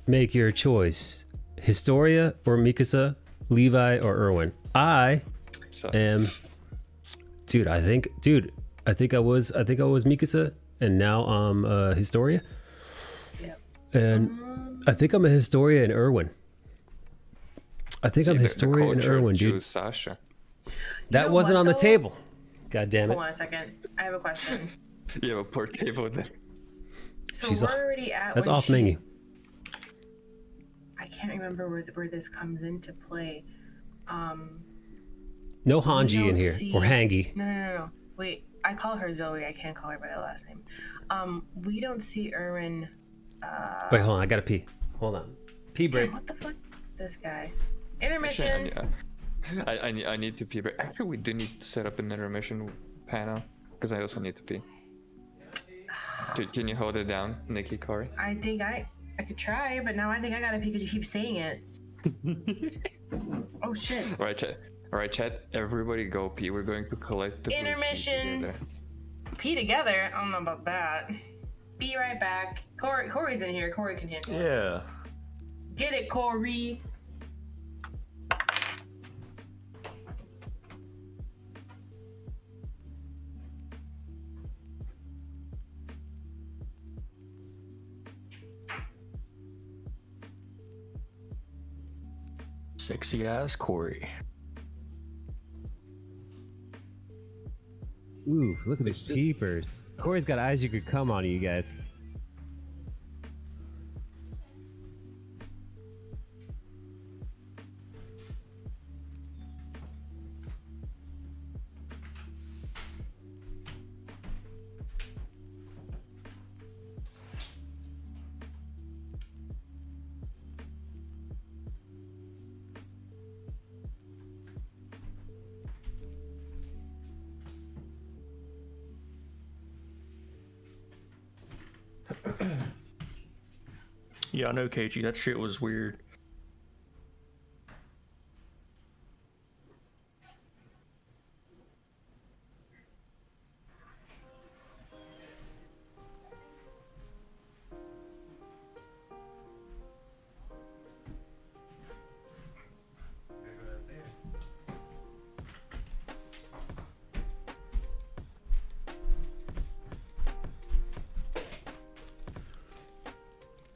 Make your choice. Historia or Mikasa, Levi or Erwin. I am. Dude, I think I was Mikasa, and now I'm Historia. Yep. And I think I'm a Historia and Erwin. I think I'm Historia and Erwin, dude. Sasha. That wasn't on the table. God damn it. Hold on a second. I have a question. You have a poor table there. So we're already at. That's off menu. I can't remember where this comes into play. No Hanji in here, or Hangi. No. Wait, I call her Zoe. I can't call her by the last name. We don't see Erwin. Wait, hold on. I gotta pee. Hold on. Pee break. Damn, what the fuck? This guy. Intermission. Actually, I need to pee break. Actually, we do need to set up an intermission panel, because I also need to pee. Can you hold it down, Nikki, Corey? I think I could try, but now I think I gotta pee because you keep saying it. Oh shit. All right, chat. Everybody go pee. We're going to collectively intermission. Pee together? I don't know about that. Be right back. Corey's in here. Corey can handle it. Yeah. Get it, Corey. Sexy ass Corey. Ooh, look at these peepers. Corey's got eyes you could come on, you guys. Yeah, I know, KG. That shit was weird.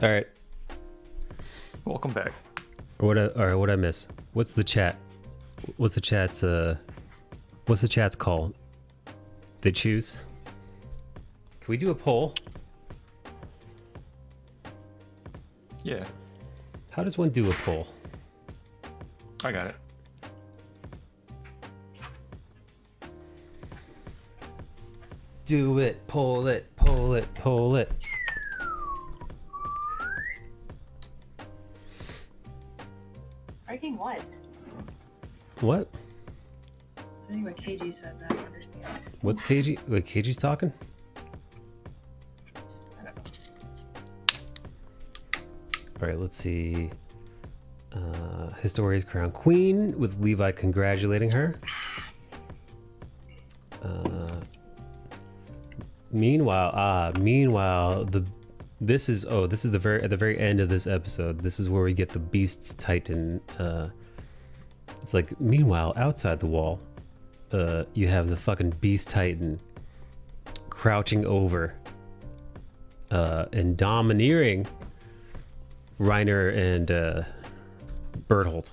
All right. Welcome back. All right, what I miss? What's the chat? What's the chat's call? They choose. Can we do a poll? Yeah. How does one do a poll? I got it. Do it, pull it, pull it, pull it. Breaking what? What? I think what KG said, but I don't understand. What's KG? Wait, KG's talking? All right, let's see. Historia's crowned queen with Levi congratulating her. Meanwhile, this is the very end of this episode. This is where we get the Beast Titan. It's like, meanwhile, outside the wall, you have the fucking Beast Titan crouching over and domineering Reiner and Berthold.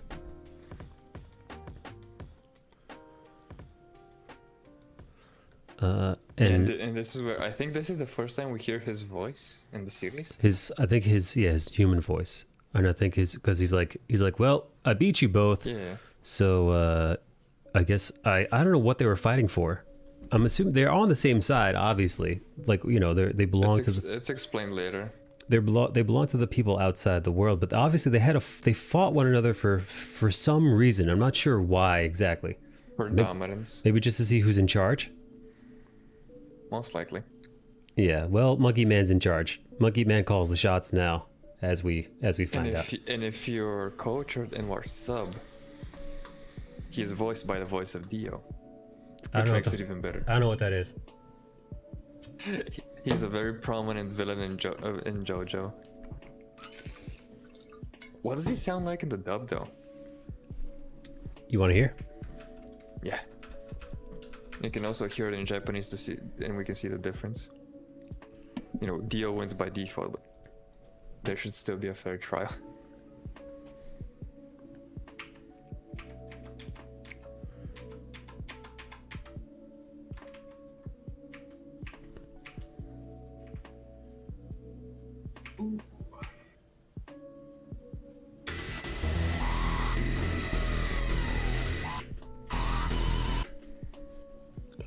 And this is where I think this is the first time we hear his voice in the series. I think his human voice, and I think because he's like, well, I beat you both. Yeah. So I guess I don't know what they were fighting for. I'm assuming they're all on the same side, obviously. Like, you know, they belong It's explained later. They belong to the people outside the world, but obviously they fought one another for some reason. I'm not sure why exactly. For dominance. Maybe just to see who's in charge. Most likely. Yeah, well, Monkey Man's in charge. Monkey Man calls the shots now, as we find out. And if you're coach and or sub, he is voiced by the voice of Dio, which makes it even better. I don't know what that is. He's a very prominent villain in JoJo. What does he sound like in the dub, though? You want to hear? Yeah. You can also hear it in Japanese to see, and we can see the difference. You know, Dio wins by default, but there should still be a fair trial.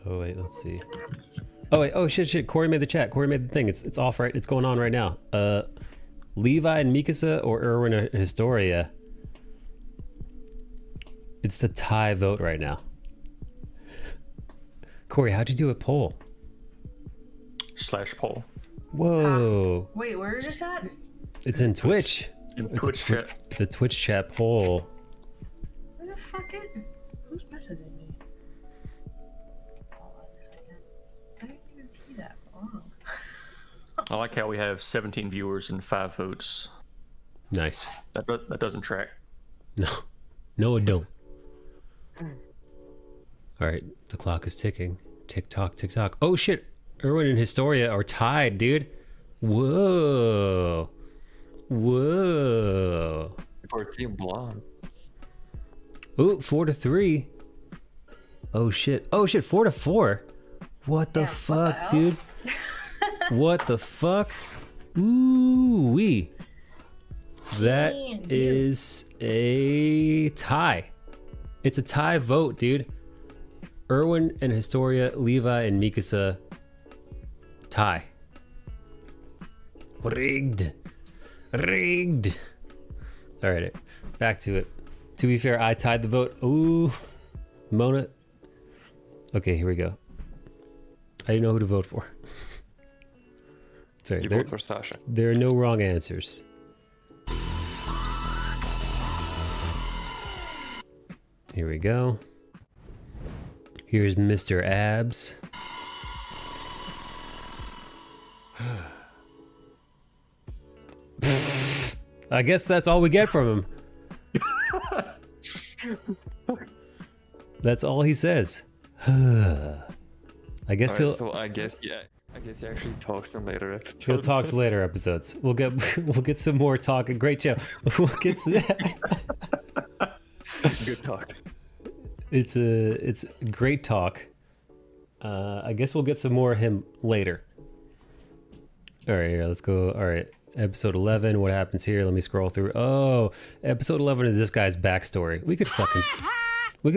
Oh wait, let's see. Oh wait, oh shit. Corey made the chat. Corey made the thing. It's off right. It's going on right now. Levi and Mikasa or Erwin and Historia. It's a tie vote right now. Corey, how'd you do a poll? /poll. Whoa. Wait, where is this at? It's in Twitch. In Twitch chat. It's a Twitch chat poll. Where the fuck is it? Who's messaging me? I didn't even see that wrong. I like how we have 17 viewers and 5 votes. Nice. That doesn't track. No, it don't. All right, the clock is ticking. Tick tock, tick tock. Oh shit! Erwin and Historia are tied, dude. Whoa. For Team Blonde. Ooh, 4-3. Oh shit! 4-4. What the fuck, dude? What the fuck? Ooh wee. That is a tie. It's a tie vote, dude. Erwin and Historia, Levi and Mikasa, tie. Rigged. All right, back to it. To be fair, I tied the vote. Ooh, Mona. Okay, here we go. I didn't know who to vote for. Sorry, You vote for Sasha. There are no wrong answers. Here we go. Here's Mr. Abs. I guess that's all we get from him. That's all he says. I guess Alright, so I guess, yeah. I guess he actually talks in later episodes. He'll talk later episodes. We'll get some more talking. Great show. We'll get some... Good talk. It's great talk. I guess we'll get some more of him later. All right, here, let's go. All right, episode 11. What happens here? Let me scroll through. Oh, episode 11 is this guy's backstory. We could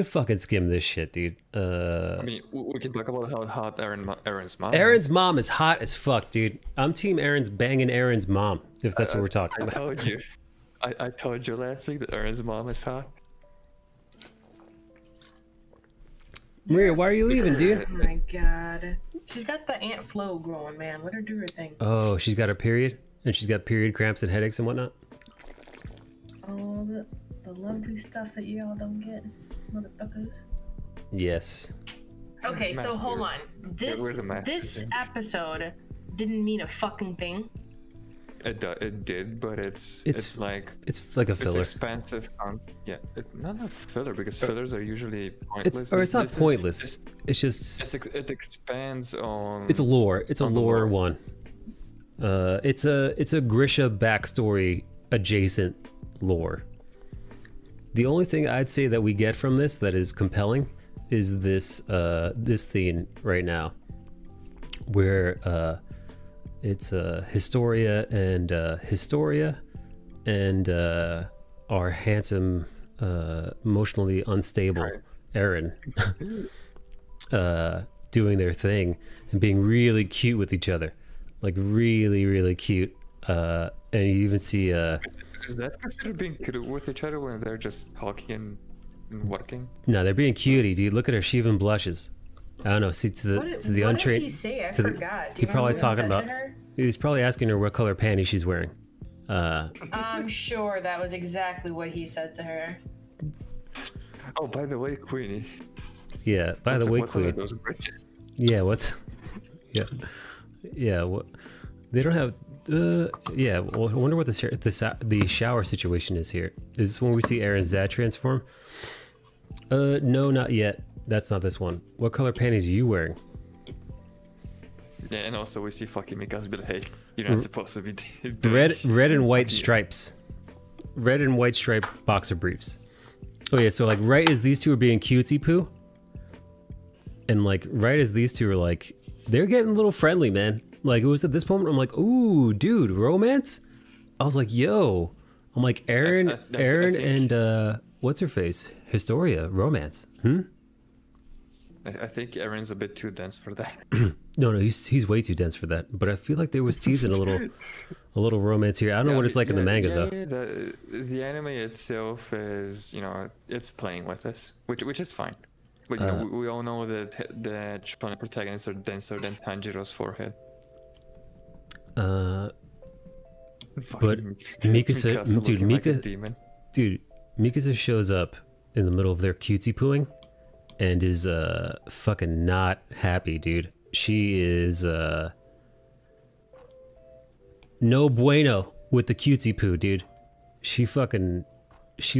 fucking skim this shit, dude. I mean, we can talk about how hot Aaron's mom. Aaron's mom is hot as fuck, dude. I'm team Aaron's banging Aaron's mom, if that's what we're talking about. I told you. I told you last week that Aaron's mom is hot. Maria, why are you leaving, dude? Oh my god. She's got the Aunt Flo growing, man. Let her do her thing. Oh, she's got her period? And she's got period cramps and headaches and whatnot? All the lovely stuff that y'all don't get, motherfuckers. Yes. Okay, so hold on. This episode didn't mean a fucking thing. It did, but it's like a filler. It's expensive. Yeah, not a filler because fillers are usually pointless. It's not pointless. It's just it expands on. It's a lore. It's a lore one. It's a Grisha backstory adjacent lore. The only thing I'd say that we get from this that is compelling is this scene right now, where it's Historia and our handsome, emotionally unstable Aaron doing their thing and being really cute with each other, like really, really cute. And you even see Is that considered being cute with each other when they're just talking and working? No, they're being cutie, dude. Look at her; she even blushes. I don't know. See, to the untrained. What does he say? I forgot. He probably talking about. He was probably asking her what color panties she's wearing. I'm sure that was exactly what he said to her. Oh, by the way, Queenie. Yeah. By the way, Queenie. Yeah. What's? Yeah. Yeah. What? They don't have. Yeah. Well, I wonder what the shower situation is here. Is this when we see Aaron's dad transform? No, not yet. That's not this one. What color panties are you wearing? Yeah, and also we see fucking Mika's be like, hey, you're not supposed to be doing red and white stripes. Red and white striped boxer briefs. Oh yeah, so like right as these two are being cutesy poo, and like right as these two are like, they're getting a little friendly, man. Like it was at this moment I'm like, ooh, dude, romance? I was like, yo. I'm like, Aaron and what's her face? Historia, romance. I think Aaron's a bit too dense for that. No, he's way too dense for that. But I feel like they was teasing a little romance here. I don't know what it's like in the manga though. The anime itself is, it's playing with us, which is fine. But we all know that the Shonen protagonists are denser than Tanjiro's forehead. But Mikasa, dude, Mikasa shows up in the middle of their cutesy pooing and is fucking not happy, dude. She is no bueno with the cutesy poo, dude. She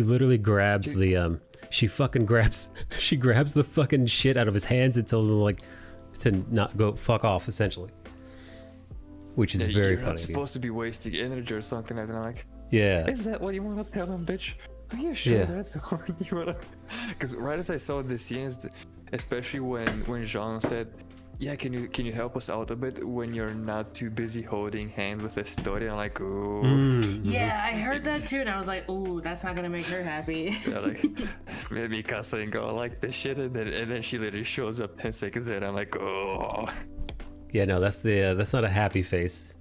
literally grabs she grabs the fucking shit out of his hands and tells him like to not go fuck off, essentially. Which is very funny. You're not supposed to be wasting energy or something like that. I'm like, yeah. Is that what you want to tell him, bitch? Are you sure that's what you want to? Because right as I saw the scenes, especially when Jean said, "Yeah, can you help us out a bit when you're not too busy holding hand with Historia?" I'm like, "Ooh." Yeah, I heard that too, and I was like, "Ooh, that's not gonna make her happy." Yeah, like maybe Mikasa ain't gonna like this shit, and then she literally shows up 10 seconds later. I'm like, "Oh." Yeah, no, that's not a happy face.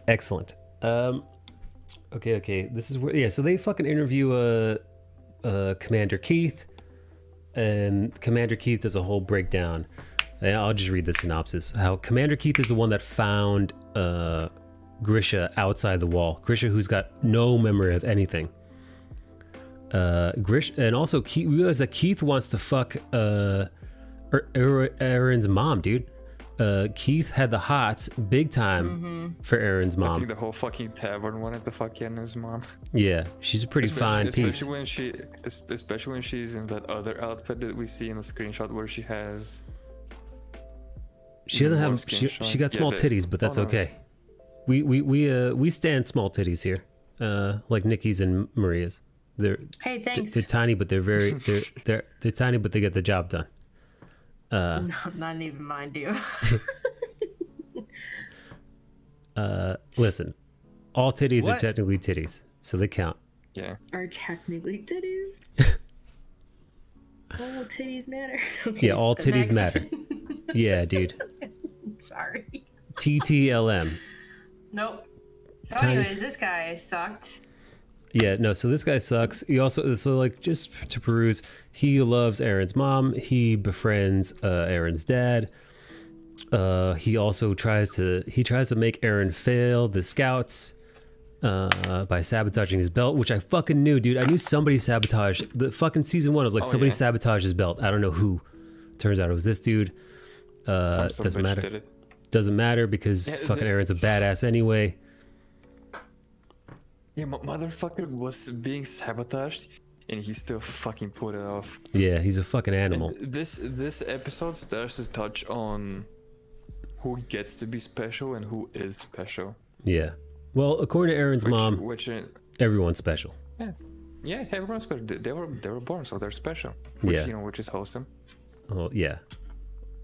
Excellent. Okay. This is where so they fucking interview Commander Keith, and Commander Keith does a whole breakdown. And I'll just read the synopsis. How Commander Keith is the one that found Grisha outside the wall. Grisha, who's got no memory of anything. Grisha, and also Keith, we realize that Keith wants to fuck Aaron's mom, dude. Keith had the hots big time for Aaron's I mom. think the whole fucking tavern wanted to fuck Aaron's mom. Yeah, she's a pretty fine piece. Especially when she's in that other outfit that we see in the screenshot where she has. She doesn't have. skin She got small the- titties, but that's no, okay. We stand small titties here, like Nikki's and Maria's. Hey, thanks. They're tiny, but they're very they're tiny, but they get the job done. No, not even mine do. Listen, all titties are What? technically titties, so they count. Yeah. Are technically titties. All titties matter. Yeah, all the titties next- matter. Yeah, dude. Sorry. TTLM. Nope. So, Tiny- anyways, this guy sucked. Yeah, no, so this guy sucks. He also, so like, just to peruse, he loves Aaron's mom. He befriends Aaron's dad. He also tries to make Aaron fail the scouts by sabotaging his belt, which I fucking knew, dude. I knew somebody sabotaged the fucking season 1. I was like, somebody sabotaged his belt. I don't know who. Turns out it was this dude. Some Doesn't bitch matter. did it. Doesn't matter because Yeah, fucking Aaron's a badass anyway. Yeah, motherfucker was being sabotaged, and he still fucking pulled it off. Yeah, he's a fucking animal. And this episode starts to touch on who gets to be special and who is special. Yeah. Well, according to Aaron's mom, everyone's special. Yeah, everyone's special. They were born, so they're special. Which, Yeah. which is wholesome. Well, yeah.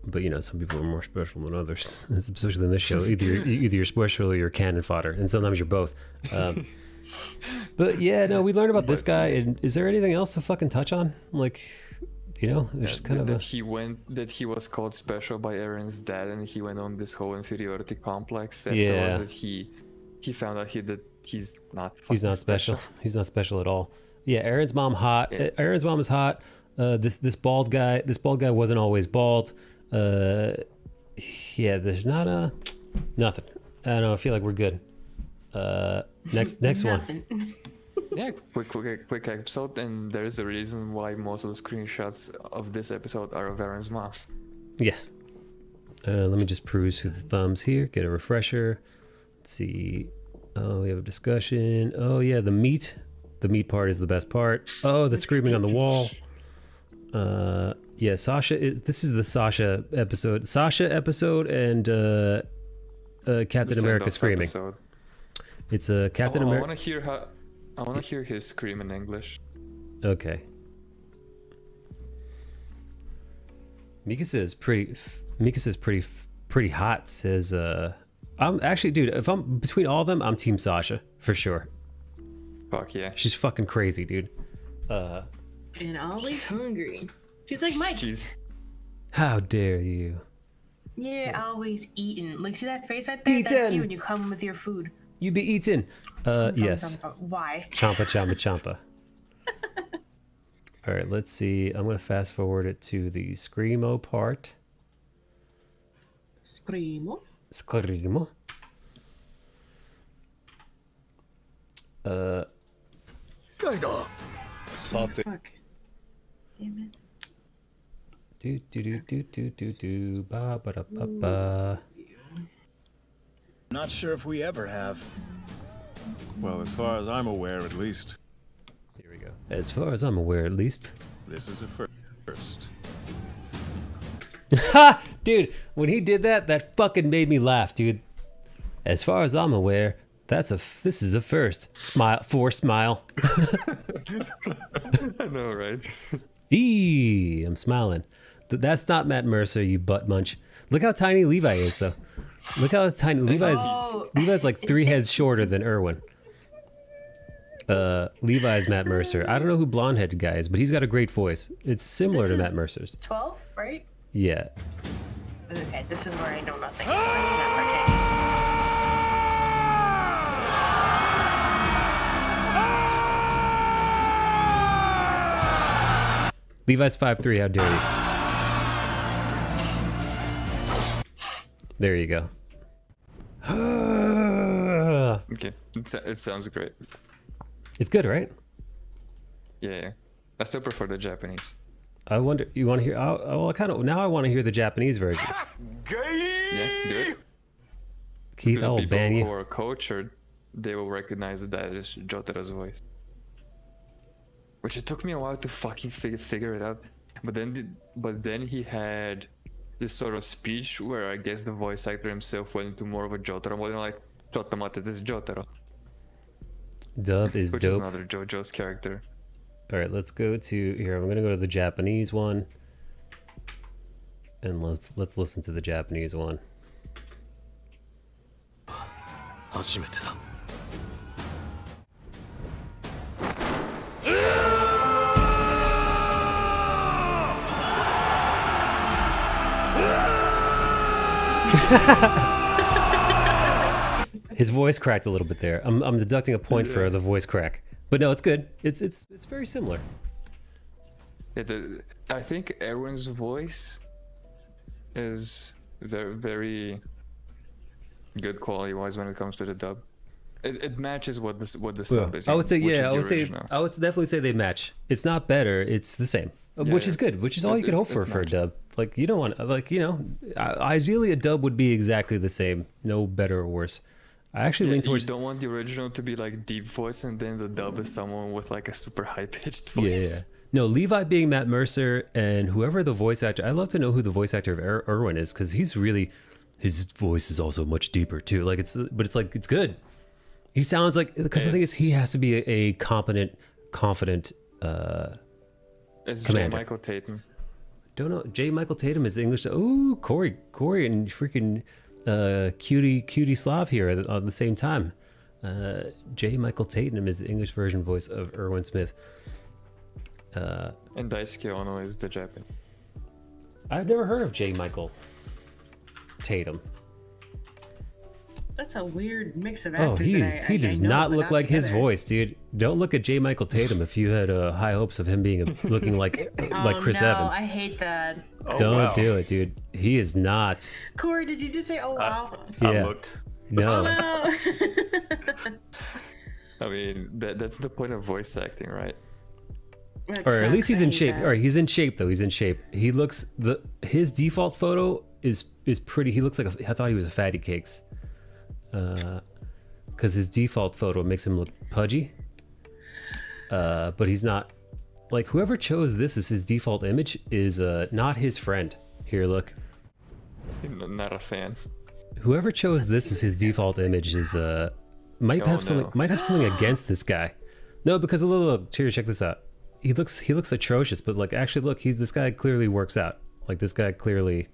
But some people are more special than others, especially in this show. Either you're special or you're cannon fodder, and sometimes you're both. But yeah, no, we learned about this guy. And is there anything else to fucking touch on? Like, it's just kind of that he was called special by Aaron's dad, and he went on this whole inferiority complex afterwards. Yeah. That he found out he's not. He's not special. He's not special at all. Yeah, Aaron's mom hot. Aaron's mom is hot. This bald guy wasn't always bald. Yeah, there's not nothing. I don't know. I feel like we're good. Next one. Yeah, quick episode, and there's a reason why most of the screenshots of this episode are of Aaron's mom. Yes. Let me just peruse through the thumbs here. Get a refresher. Let's see. Oh, we have a discussion. Oh yeah, the meat. The meat part is the best part. Oh, the screaming on the wall. Yeah, Sasha. This is the Sasha episode. Sasha episode and Captain America screaming. Episode. It's a Captain I America. want to hear his scream in English. Okay. Mika says pretty hot. Says I'm actually, dude. If I'm between all of them, I'm Team Sasha for sure. Fuck yeah. She's fucking crazy, dude. And always hungry. She's like Mike. How dare you? Yeah, always eating. Like, see that face right there? That's you when you come with your food. You be eating. Yes. Why? Champa, champa, champa. All right, let's see. I'm gonna fast forward it to the Screamo part. Screamo. Screamo. Fuck. Damn it. Do ba ba da ba ba. Not sure if we ever have. Well, as far as I'm aware, at least. Here we go. As far as I'm aware, at least. This is a first. Ha! Dude, when he did that, that fucking made me laugh, dude. As far as I'm aware, this is a first. Smile, forced smile. I know, right? Eee, I'm smiling. That's not Matt Mercer, you butt munch. Look how tiny Levi is, though. Look how tiny Levi's like 3 heads shorter than Erwin. Levi's Matt Mercer. I don't know who blonde-headed guy is, but he's got a great voice. It's similar to Matt Mercer's. 12, right? Yeah. Okay, this is where I know nothing. Levi's 5'3", how dare you? There you go. Okay, it sounds great. It's good, right? Yeah, I still prefer the Japanese. I wonder. You want to hear? Well, I kind of now. I want to hear the Japanese version. Yeah, good. Keith, I'll people ban you. who are cultured, they will recognize that that is Jotaro's voice. Which it took me a while to fucking figure it out. But then he had this sort of speech where I guess the voice actor himself went into more of a Jotaro mode, and like, Jotamate, this is Jotaro. Dub is Which dope. is another JoJo's character. All right, let's go to here. I'm gonna go to the Japanese one, and let's listen to the Japanese one. 初めてだ。 His voice cracked a little bit there. I'm deducting a point for the voice crack, but no, it's good. It's very similar. I think Erwin's voice is very good quality-wise when it comes to the dub. It matches what the sub is. I would say, which yeah, is the I would say, original. I would definitely say they match. It's not better, it's the same, which is good, which is all you could hope for a dub. Like, you don't want, like, you know, ideally a dub would be exactly the same, no better or worse. I actually lean towards. You don't want the original to be like deep voice, and then the dub is someone with like a super high-pitched voice. Yeah. No, Levi being Matt Mercer and whoever the voice actor. I'd love to know who the voice actor of Erwin is, because he's really, his voice is also much deeper too. Like but it's like it's good. He sounds like, because the thing is, he has to be a competent, confident It's commander. J. Michael Tatum. Don't know. J. Michael Tatum is the English. Ooh, Corey, and freaking cutie Slav here at the same time. J. Michael Tatum is the English version voice of Erwin Smith. And Daisuke Ono is the Japanese. I've never heard of J. Michael Tatum. That's a weird mix of Oh, actors. he does not look like his voice, dude. Don't look at J. Michael Tatum if you had high hopes of him being looking like Chris no, Evans. I hate that. Don't do it, dude. He is not. Corey, did you just say, oh wow? Yeah. No. Oh, no. I mean, that's the point of voice acting, right? Or at least he's in shape. All right, he's in shape though. He's in shape. He looks his default photo is pretty. He looks like I thought he was a fatty cakes. Because his default photo makes him look pudgy. But he's not. Like, whoever chose this as his default image is not his friend. Here, look. Not a fan. Whoever chose this as his default image is might have something against this guy. No, because look, here, check this out. He looks atrocious, but like actually look, this guy clearly works out. Like this guy clearly.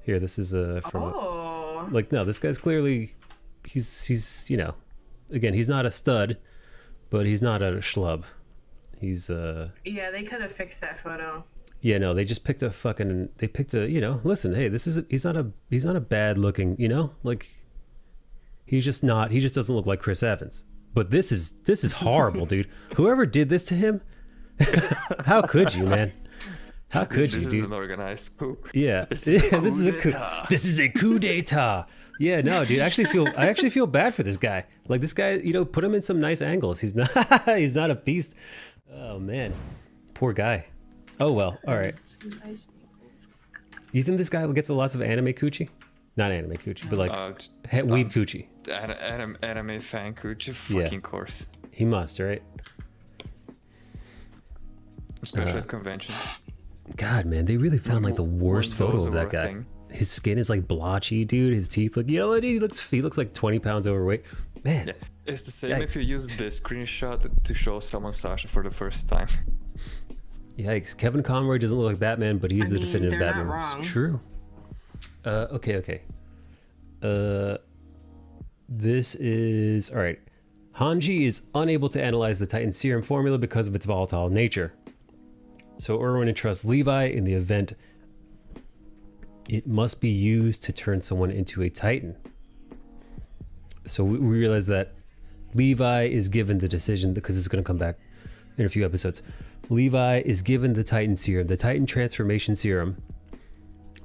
Here, this is from. Like no, this guy's clearly. He's you know, again, he's not a stud, but he's not a schlub. He's Yeah, they could have fixed that photo. Yeah, no, they just picked a you know, listen, hey, he's not a bad looking, you know, like he just doesn't look like Chris Evans. But this is horrible, dude. Whoever did this to him, how could you, man? How could you, dude? This is an organized coup. Yeah, this is a coup d'etat. Yeah, no, dude. I actually feel bad for this guy. Like this guy, you know, put him in some nice angles. He's not a beast. Oh man, poor guy. Oh well, all right. You think this guy gets lots of anime coochie? Not anime coochie, but like weeb coochie. Anime fan coochie, fucking course. He must, right? Especially at convention. God, man, they really found like the worst photo of that guy. Thing. His skin is like blotchy, dude. His teeth look yellow. He looks like 20 pounds overweight. Man. Yeah, it's the same if you use this screenshot to show someone Sasha for the first time. Yikes. Kevin Conroy doesn't look like Batman, but he's the definitive they're Batman. not wrong. It's true. Okay. This is all right. Hanji is unable to analyze the Titan serum formula because of its volatile nature. So Erwin entrusts Levi in the event it must be used to turn someone into a Titan. So we realize that Levi is given the decision, because it's going to come back in a few episodes. Levi is given the Titan serum, the Titan transformation serum,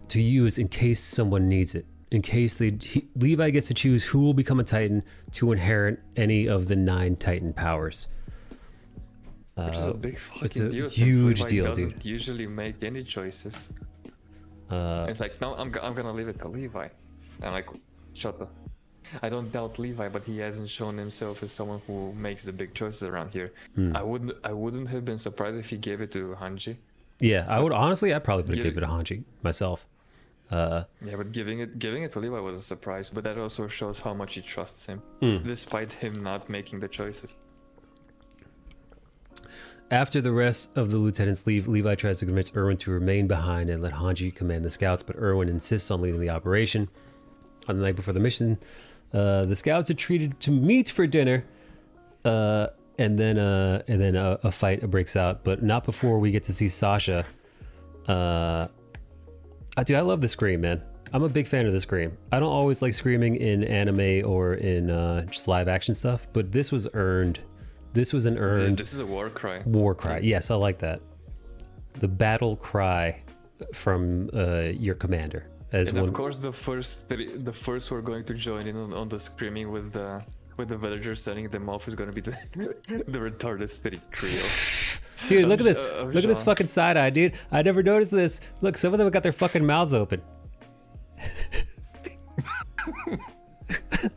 to use in case someone needs it. In case Levi gets to choose who will become a Titan to inherit any of the 9 Titan powers. Which is a big it's fucking a deal. since huge Levi deal, doesn't dude. usually make any choices. It's like, no, I'm gonna leave it to Levi. I'm like, shut up. I don't doubt Levi, but he hasn't shown himself as someone who makes the big choices around here. I wouldn't have been surprised if he gave it to Hanji. Yeah, I would honestly. I probably would have given it to Hanji myself. Yeah, but giving it to Levi was a surprise. But that also shows how much he trusts him, despite him not making the choices. After the rest of the lieutenants leave, Levi tries to convince Erwin to remain behind and let Hanji command the scouts, but Erwin insists on leading the operation. On the night before the mission, the scouts are treated to meat for dinner, and then a fight breaks out, but not before we get to see Sasha. Dude, I love the scream, man. I'm a big fan of the scream. I don't always like screaming in anime or in just live action stuff, but this was earned. This was an earned. This is a war cry. War cry. Yes, I like that. The battle cry from your commander. And of course, the first who are going to join in on the screaming with the villagers setting them off is going to be the retarded city trio. Dude, look at this. Look at this fucking side eye, dude. I never noticed this. Look, some of them got their fucking mouths open.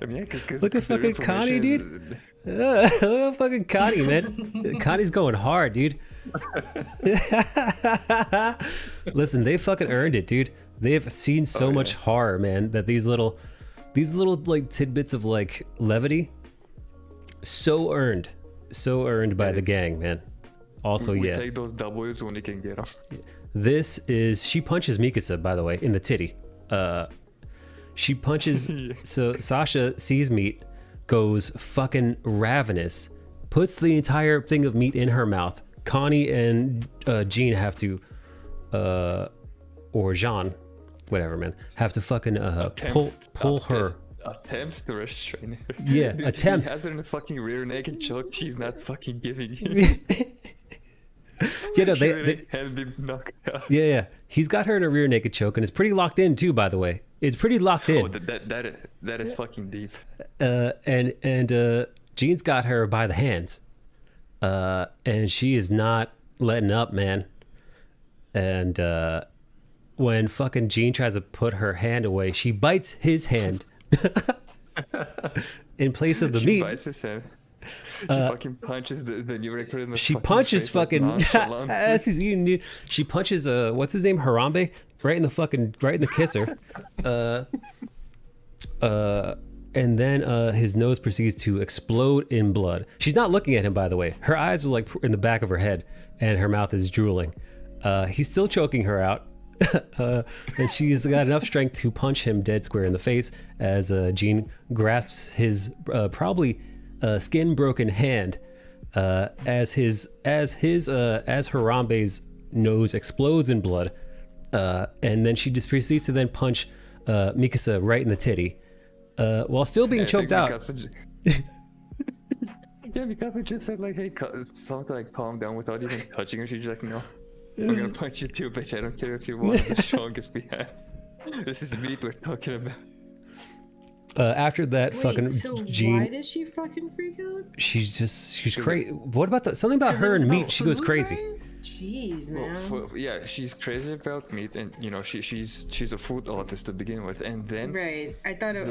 Look at fucking Connie, dude. Look at fucking Connie, man. Connie's going hard, dude. Listen, they fucking earned it, dude. They have seen so much horror, man, that these little like tidbits of like levity, so earned by the gang, man. Also, we take those W's when we can get them. This is, she punches Mikasa, by the way, in the titty. She punches, so Sasha sees meat, goes fucking ravenous, puts the entire thing of meat in her mouth. Connie and Jean have to, or Jean, whatever, man, have to fucking pull her. Attempts to restrain her. Yeah, attempt. He has her in a fucking rear naked choke. She's not fucking giving him. Yeah, no, has been knocked out. Yeah. He's got her in a rear naked choke, and it's pretty locked in too. By the way, it's pretty locked in. Oh, that is fucking deep. And Jean's got her by the hands, and she is not letting up, man. And when fucking Jean tries to put her hand away, she bites his hand in place of the meat. She bites his hand. She fucking punches the new record in the She fucking punches face, fucking like, as he's eating. She punches what's his name, Harambe, right in the kisser. And then his nose proceeds to explode in blood. She's not looking at him, by the way. Her eyes are like in the back of her head, and her mouth is drooling. He's still choking her out. And she's got enough strength to punch him dead square in the face as Jean grasps his probably skin broken hand as Harambe's nose explodes in blood, and then she just proceeds to then punch Mikasa right in the titty while still being choked out. Yeah, Mikasa just said like, hey, something like calm down without even touching her. She's like, no, I'm gonna punch you too, bitch. I don't care if you want the strongest we have. This is meat we're talking about. After that, fucking so Jean. why does she fucking freak out? She's crazy. What about something about her and meat? She goes crazy. Right? Jeez, man. Well, yeah, she's crazy about meat, and you know she's a food artist to begin with, and then Right. I thought it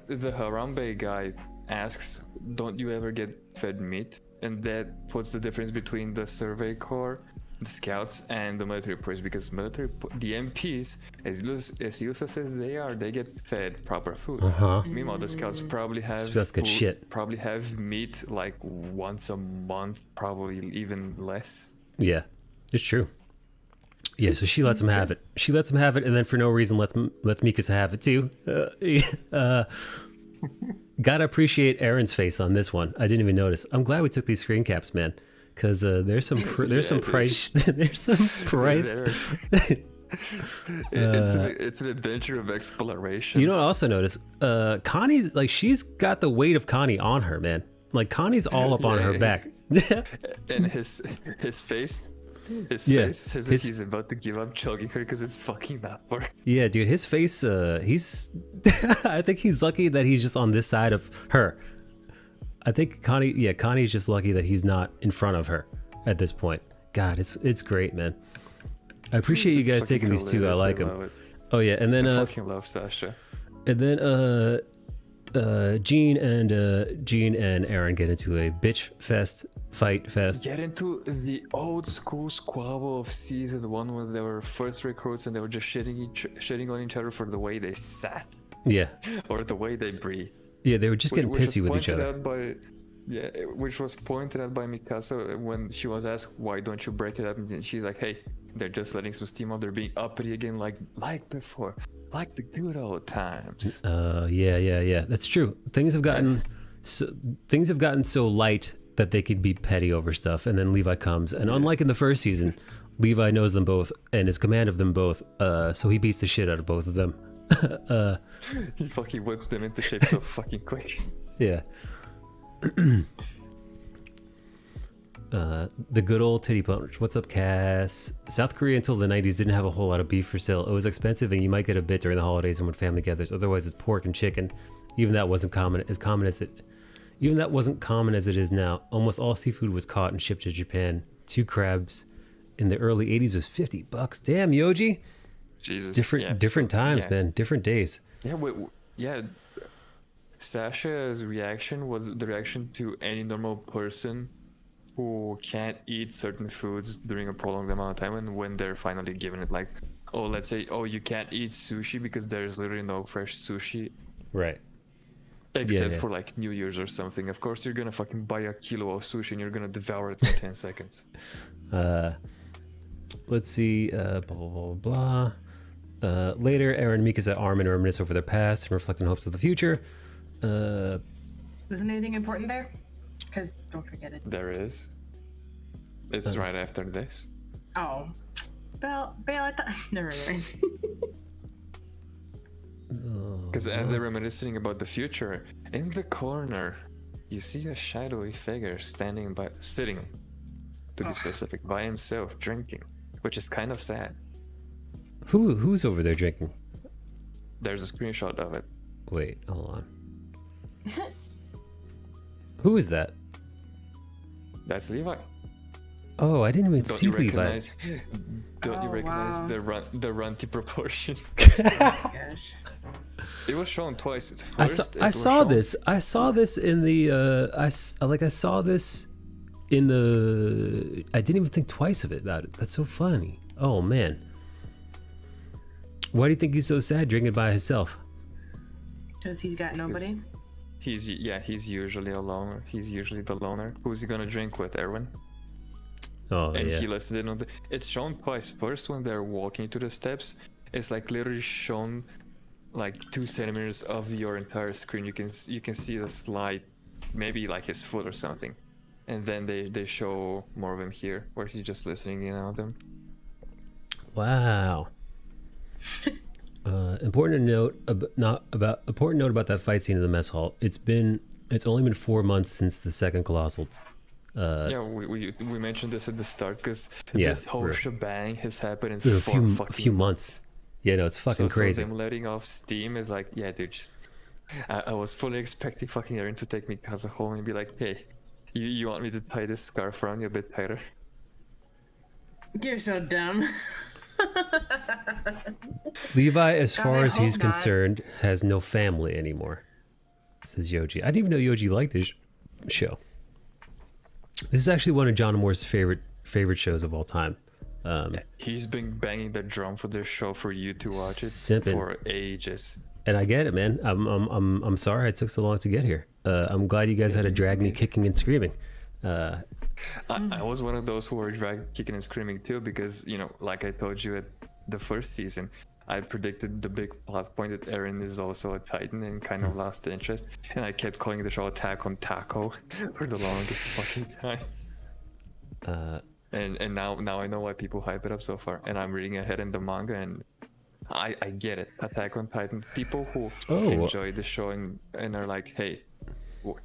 the Harambe guy asks, "Don't you ever get fed meat?" And that puts the difference between the Survey Corps, the Scouts, and the military police, because the MPs, as useless as they are, they get fed proper food. Meanwhile, the Scouts probably have probably have meat like once a month, probably even less. Yeah, it's true. Yeah, so she lets him have it. She lets him have it, and then for no reason lets Mikasa have it too. Gotta appreciate Aaron's face on this one. I didn't even notice. I'm glad we took these screen caps, man, because there's some price. There's some price. It's an adventure of exploration. You know what I also noticed? Connie's like, she's got the weight of Connie on her, man. Like Connie's all up on her back. And his face says that he's about to give up choking her because it's fucking that far. Yeah, dude, his face, he's I think he's lucky that he's just on this side of her. I think Connie's just lucky that he's not in front of her. at this point. God, it's great, man. I appreciate you guys taking these two. I like them. Oh yeah, and then I fucking love Sasha. And then Gene and Aaron get into a bitch fight fest. Get into the old school squabble of season 1 when they were first recruits and they were just shitting on each other for the way they sat. Yeah. Or the way they breathe. Yeah, they were just getting pissy with each other. Which was pointed out by Mikasa when she was asked, why don't you break it up? And she's like, hey, they're just letting some steam out. They're being uppity again like before. Like the good old times. Yeah. That's true. Things have gotten so light that they could be petty over stuff, and then Levi comes, and unlike in the first season, Levi knows them both and is command of them both. So he beats the shit out of both of them. He fucking whips them into shape so fucking quick. Yeah. The good old titty punch. What's up, Cass? South Korea until the 90s didn't have a whole lot of beef for sale. It was expensive, and you might get a bit during the holidays and when family gathers. Otherwise, it's pork and chicken. Even that wasn't common as it is now. Almost all seafood was caught and shipped to Japan. 2 crabs in the early 80s was $50. Damn, Yoji. Jesus. Different times, man. Different days. Yeah, Sasha's reaction was the reaction to any normal person who can't eat certain foods during a prolonged amount of time, and when they're finally given it, like, oh, let's say, oh, you can't eat sushi because there's literally no fresh sushi. Right. Except for like New Year's or something. Of course, you're gonna fucking buy a kilo of sushi and you're gonna devour it in 10 seconds. Let's see. Blah, blah, blah. Later, Aaron and Mikasa arm and reminisce over their past and reflect on hopes of the future. Wasn't anything important there? Because don't forget it. There is. It's right after this. Oh. Belle, I thought. Never mind. Because as they're reminiscing about the future, in the corner, you see a shadowy figure sitting, to be specific, by himself, drinking, which is kind of sad. Who's over there drinking? There's a screenshot of it. Wait, hold on. Who is that? That's Levi. Oh, I didn't even see Levi. Don't you recognize the runty proportion? Gosh. It was shown twice. I saw this in the I saw this in the. I didn't even think twice about it. That's so funny. Oh man. Why do you think he's so sad drinking by himself? Because he's got nobody. He's usually alone. He's usually the loner. Who's he gonna drink with, Erwin? Oh, and yeah. he listed it on the. It's shown twice. First, when they're walking to the steps, it's like literally shown like 2 centimeters of your entire screen. You can see the slide, maybe like his foot or something, and then they show more of him here, where he's just listening in on them. Wow. Important note about that fight scene in the mess hall. It's only been 4 months since the second Colossal. Yeah, we mentioned this at the start because this whole shebang has happened in a few months. Yeah, no, it's fucking crazy. So them letting off steam is like, yeah, dude. I was fully expecting fucking Aaron to take me as a whole and be like, hey, you want me to tie this scarf around you a bit tighter? You're so dumb. Levi, as far as he's concerned, has no family anymore, says Yoji. I didn't even know Yoji liked this show. This is actually one of John Moore's favorite shows of all time. He's been banging the drum for this show for you to watch it for ages. And I get it, man. I'm sorry it took so long to get here. I'm glad you guys had to drag me kicking and screaming. I was one of those who were dragged kicking and screaming too, because, you know, like I told you at the first season, I predicted the big plot point that Eren is also a Titan and kind of lost interest, and I kept calling the show Attack on Taco for the longest fucking time. And now I know why people hype it up so far, and I'm reading ahead in the manga, and I get it. Attack on Titan, people who enjoy the show and are like, hey,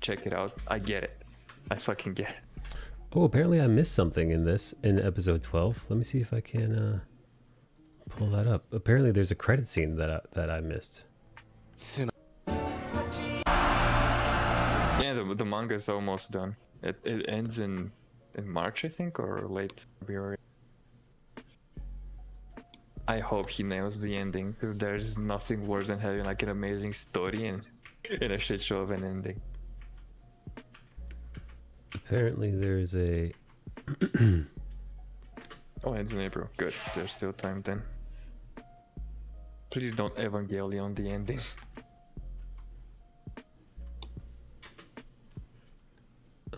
check it out, I get it. I fucking get it. Oh, apparently I missed something in episode 12. Let me see if I can pull that up. Apparently there's a credit scene that I missed. Yeah, the manga is almost done. It ends in in March, I think, or late February. I hope he nails the ending, because there's nothing worse than having like an amazing story and a shit show of an ending. Apparently there's a... Oh, it's in April. Good. There's still time then. Please don't Evangelion the ending.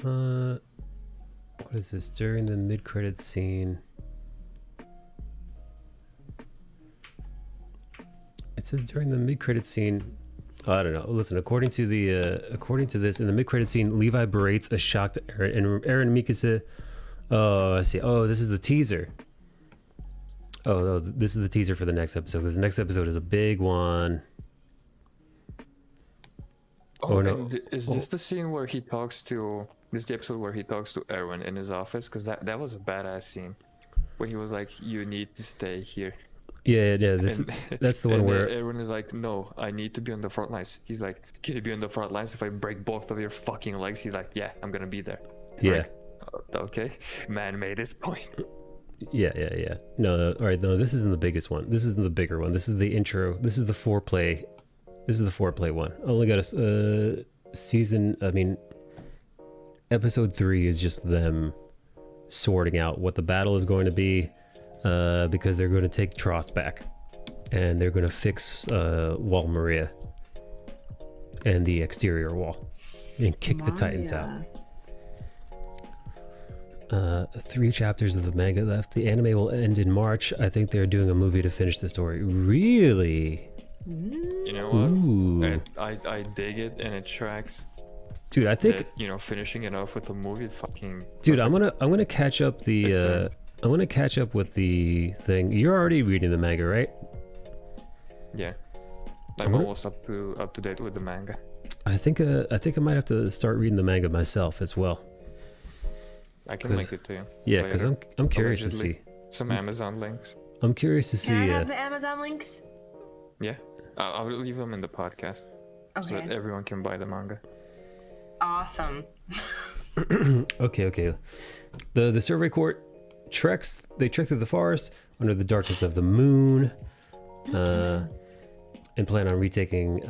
What is this? During the mid-credits scene... It says during the mid-credit scene, I don't know. Listen, according to this, in the mid-credit scene, Levi berates a shocked Eren, and Eren and Mikasa. Oh, I see. Oh, this is the teaser. Oh, no, this is the teaser for the next episode, because the next episode is a big one. Oh no! Is this the scene where he talks to? This is the episode where he talks to Eren in his office, because that was a badass scene, when he was like, "You need to stay here." Yeah. That's the one where everyone is like, "No, I need to be on the front lines." He's like, "Can you be on the front lines if I break both of your fucking legs?" He's like, "Yeah, I'm gonna be there." Yeah. Like, okay, man made his point. Yeah. No, all right. No, this isn't the biggest one. This isn't the bigger one. This is the intro. This is the foreplay. This is the foreplay one. I only got a episode 3 is just them sorting out what the battle is going to be. Because they're going to take Trost back, and they're going to fix Wall Maria and the exterior wall, and kick the Titans out. 3 chapters of the manga left. The anime will end in March. I think they're doing a movie to finish the story. Really? You know what? I dig it, and it tracks. Dude, I think finishing it off with a movie, fucking. Dude, I'm gonna catch up the. I want to catch up with the thing. You're already reading the manga, right? Yeah, I'm almost up to date with the manga. I think I might have to start reading the manga myself as well. I can link it to you. Yeah, because I'm curious to see some Amazon links. I'm curious to see. Can I have the Amazon links? Yeah, I'll leave them in the podcast so that everyone can buy the manga. Awesome. Okay. The survey court treks through the forest under the darkness of the moon, and plan on retaking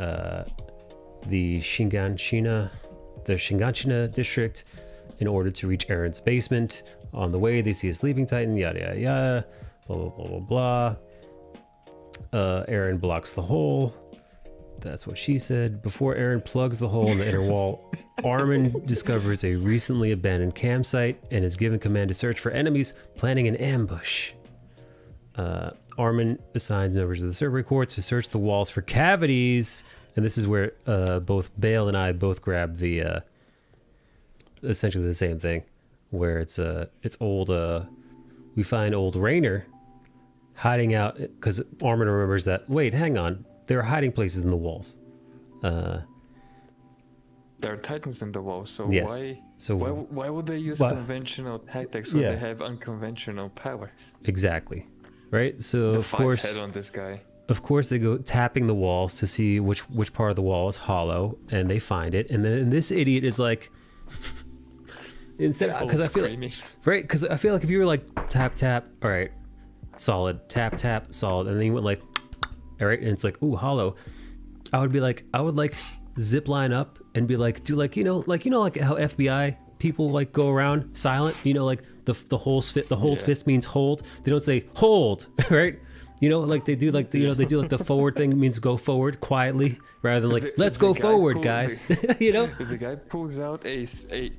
the Shinganshina district in order to reach Eren's basement. On the way, they see a sleeping Titan, yada yada yada, blah blah blah blah blah. Eren blocks the hole. That's what she said. Before Eren plugs the hole in the inner wall, Armin discovers a recently abandoned campsite and is given command to search for enemies planning an ambush. Armin assigns members of the survey corps to search the walls for cavities, and this is where both Bale and I both grab the essentially the same thing, where it's old. We find old Rainer hiding out because Armin remembers that. Wait, hang on. There are hiding places in the walls. There are Titans in the walls, so yes. why would they use conventional tactics when they have unconventional powers? Exactly, right? So The of course, head on this guy. Of course, they go tapping the walls to see which part of the wall is hollow, and they find it. And then this idiot is like, instead, because I feel right, because I feel like if you were like tap tap, all right, solid, tap tap, solid, and then you went like, all right, and it's like, ooh, hollow. I would zip line up and be like, do like how FBI people like go around silent, like the whole fist means hold. They don't say hold, right? Like they do like they do like the forward thing means go forward quietly rather than like let's go forward, guys. The guy pulls out a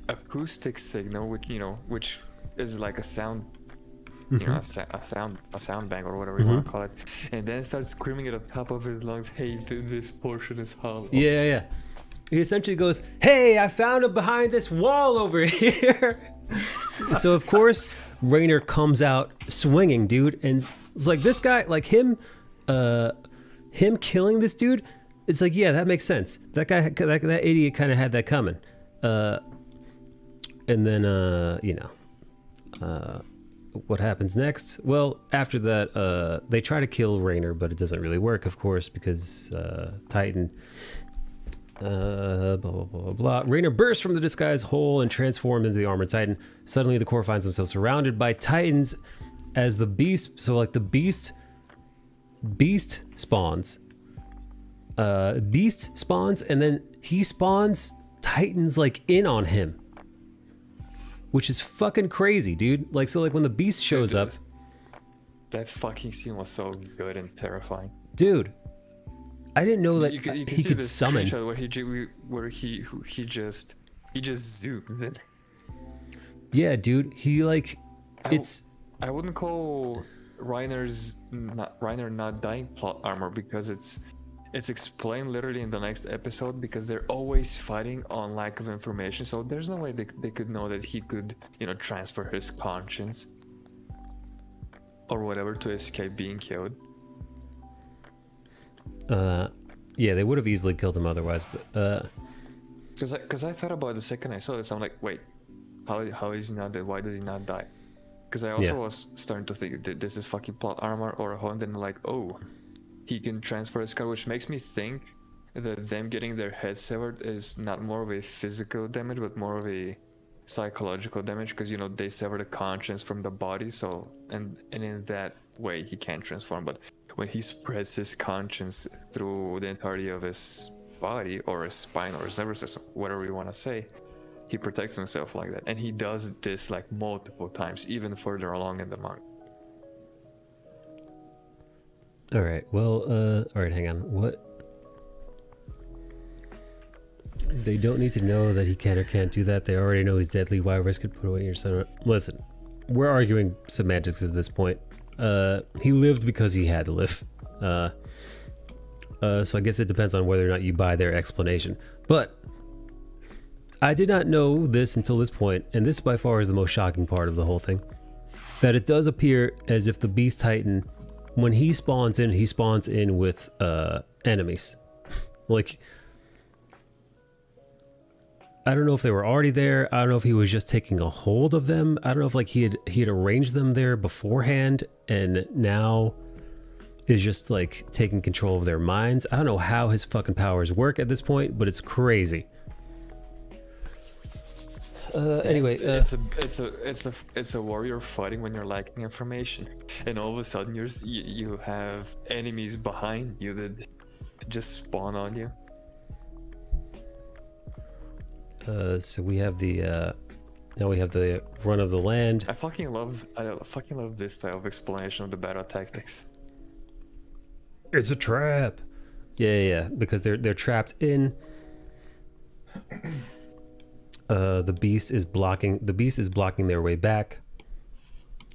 acoustic signal, which is like a sound. A sound bank or whatever you want to call it, and then starts screaming at the top of his lungs, "Hey, this portion is hollow." Yeah. He essentially goes, "Hey, I found it behind this wall over here." So of course, Rainer comes out swinging, dude, and it's like this guy, like him killing this dude. It's like, yeah, that makes sense. That guy, that idiot, kind of had that coming. And then what happens next? Well, after that, they try to kill Rainer, but it doesn't really work, of course, because Titan Blah, blah, blah, blah, blah. Raynor bursts from the disguise hole and transforms into the armored titan. Suddenly, the Corps finds themselves surrounded by titans as the beast. So, like, the beast spawns. Beast spawns, and then he spawns titans, like, in on him. Which is fucking crazy, dude. Like, so, like, when the beast shows up. That fucking scene was so good and terrifying. Dude. I didn't know that you can he see could the summon. screenshot where he just zoomed in. Yeah, dude. He like I wouldn't call Reiner not dying plot armor because it's explained literally in the next episode because they're always fighting on lack of information. So there's no way they could know that he could, you know, transfer his conscience or whatever to escape being killed. Yeah, they would have easily killed him otherwise, but because I thought about it the second I saw this, I'm like, wait, how is he not dead? Why does he not die? Because I also was starting to think that this is fucking plot armor or a Honda, and like, oh, he can transfer his skull, which makes me think that them getting their head severed is not more of a physical damage, but more of a psychological damage, because you know they sever the conscience from the body, so and in that way he can't transform. But when he spreads his conscience through the entirety of his body or his spine or his nervous system, whatever you want to say, he protects himself like that. And he does this like multiple times, even further along in the manga. all right. Well, all right. Hang on. What? They don't need to know that he can or can't do that. They already know he's deadly. Why risk it? Put away your son. Listen, we're arguing semantics at this point. He lived because he had to live. So I guess it depends on whether or not you buy their explanation. But I did not know this until this point, and this by far is the most shocking part of the whole thing. That it does appear as if the Beast Titan, when he spawns in with enemies. Like, I don't know if they were already there. I don't know if he was just taking a hold of them. I don't know if like he had arranged them there beforehand and now is just like taking control of their minds. I don't know how his fucking powers work at this point, but it's crazy. Anyway, it's a warrior fighting when you're lacking information, and all of a sudden you have enemies behind you that just spawn on you. So we have the now we have the run of the land. I fucking love this style of explanation of the battle tactics. It's a trap. Yeah, because they're trapped in. The beast is blocking their way back.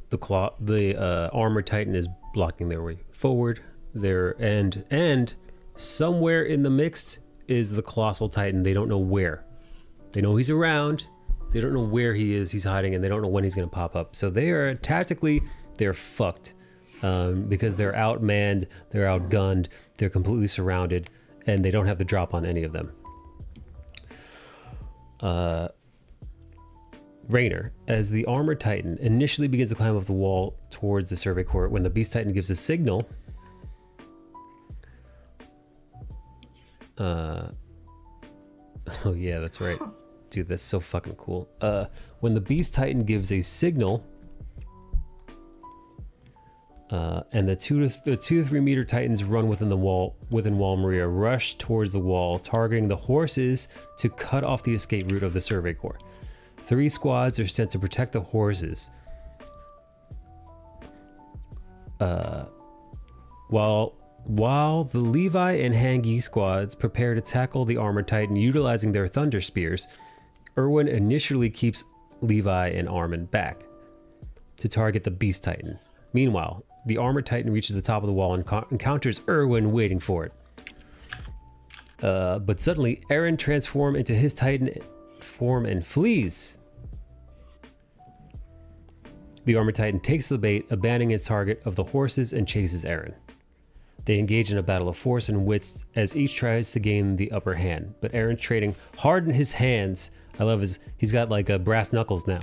The armored titan is blocking their way forward. And somewhere in the mix is the colossal titan. They don't know where. They know he's around. They don't know where he is. He's hiding, and they don't know when he's going to pop up. So they are tactically, they're fucked because they're outmanned, they're outgunned, they're completely surrounded, and they don't have the drop on any of them. Raynor, as the armored titan, initially begins to climb up the wall towards the survey court. When the beast titan gives a signal, oh yeah, that's right. Dude, that's so fucking cool. When the Beast Titan gives a signal, and the 2 to 3 meter Titans run within Wall Maria, rush towards the wall, targeting the horses to cut off the escape route of the Survey Corps. 3 squads are sent to protect the horses. While the Levi and Hangi squads prepare to tackle the armored titan utilizing their thunder spears, Erwin initially keeps Levi and Armin back to target the Beast Titan. Meanwhile, the armored titan reaches the top of the wall and encounters Erwin waiting for it. But suddenly, Eren transforms into his titan form and flees. The armored titan takes the bait, abandoning its target of the horses, and chases Eren. They engage in a battle of force and wits as each tries to gain the upper hand. But Eren's trading hard in his hands. I love he's got like brass knuckles now.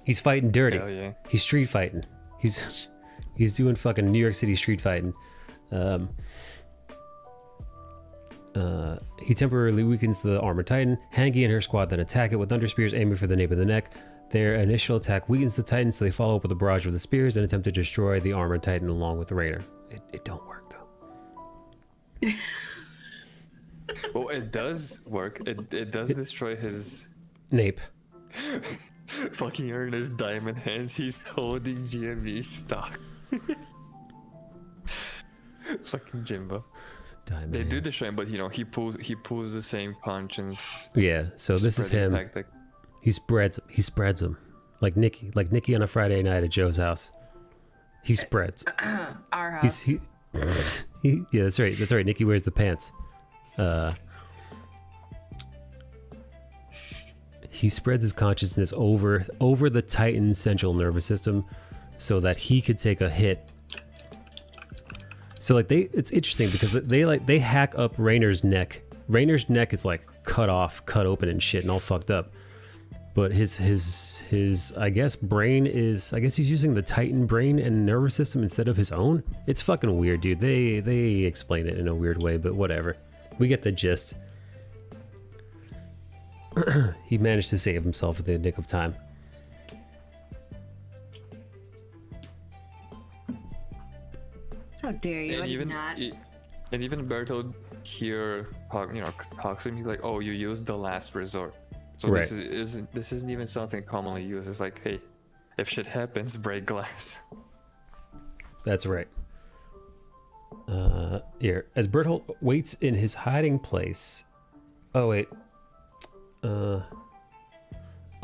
He's fighting dirty. Hell yeah. He's street fighting. He's doing fucking New York City street fighting. He temporarily weakens the armored titan. Hangi and her squad then attack it with thunder spears aiming for the nape of the neck. Their initial attack weakens the titan, so they follow up with a barrage of the spears and attempt to destroy the armored titan along with Raynor. It don't work though. Well, it does work. It does destroy his nape. Fucking Ernest diamond hands. He's holding GMV stock. Fucking Jimbo. Diamond they do destroy him, but you know he pulls the same punch and yeah. So this is him. Tactic. He spreads them like Nikki on a Friday night at Joe's house. He spreads. Our house. Yeah, that's right. That's right. Nikki wears the pants. He spreads his consciousness over the Titan's central nervous system, so that he could take a hit. So like it's interesting because they hack up Raynor's neck. Raynor's neck is like cut open and shit, and all fucked up. But his I guess brain is, I guess he's using the Titan brain and nervous system instead of his own. It's fucking weird, dude. They explain it in a weird way, but whatever. We get the gist. He managed to save himself at the nick of time. How dare you? And even not. And even Bertold here, talks to him. He's like, "Oh, you used the last resort." So right. This isn't even something commonly used. It's like, hey, if shit happens, break glass. That's right. Here, as Berthold waits in his hiding place. Oh wait. Oh,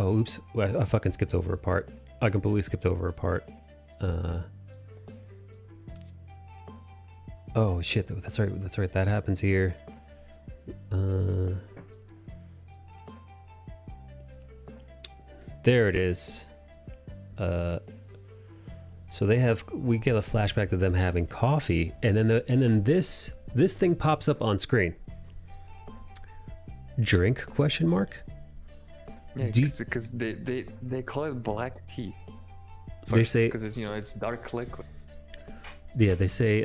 oops. I fucking skipped over a part. I completely skipped over a part. Oh shit. That's right. That's right. That happens here. There it is. So we get a flashback to them having coffee, and then this thing pops up on screen. Drink ? Yeah, because they call it black tea. First, they say because it's dark liquid. Yeah, they say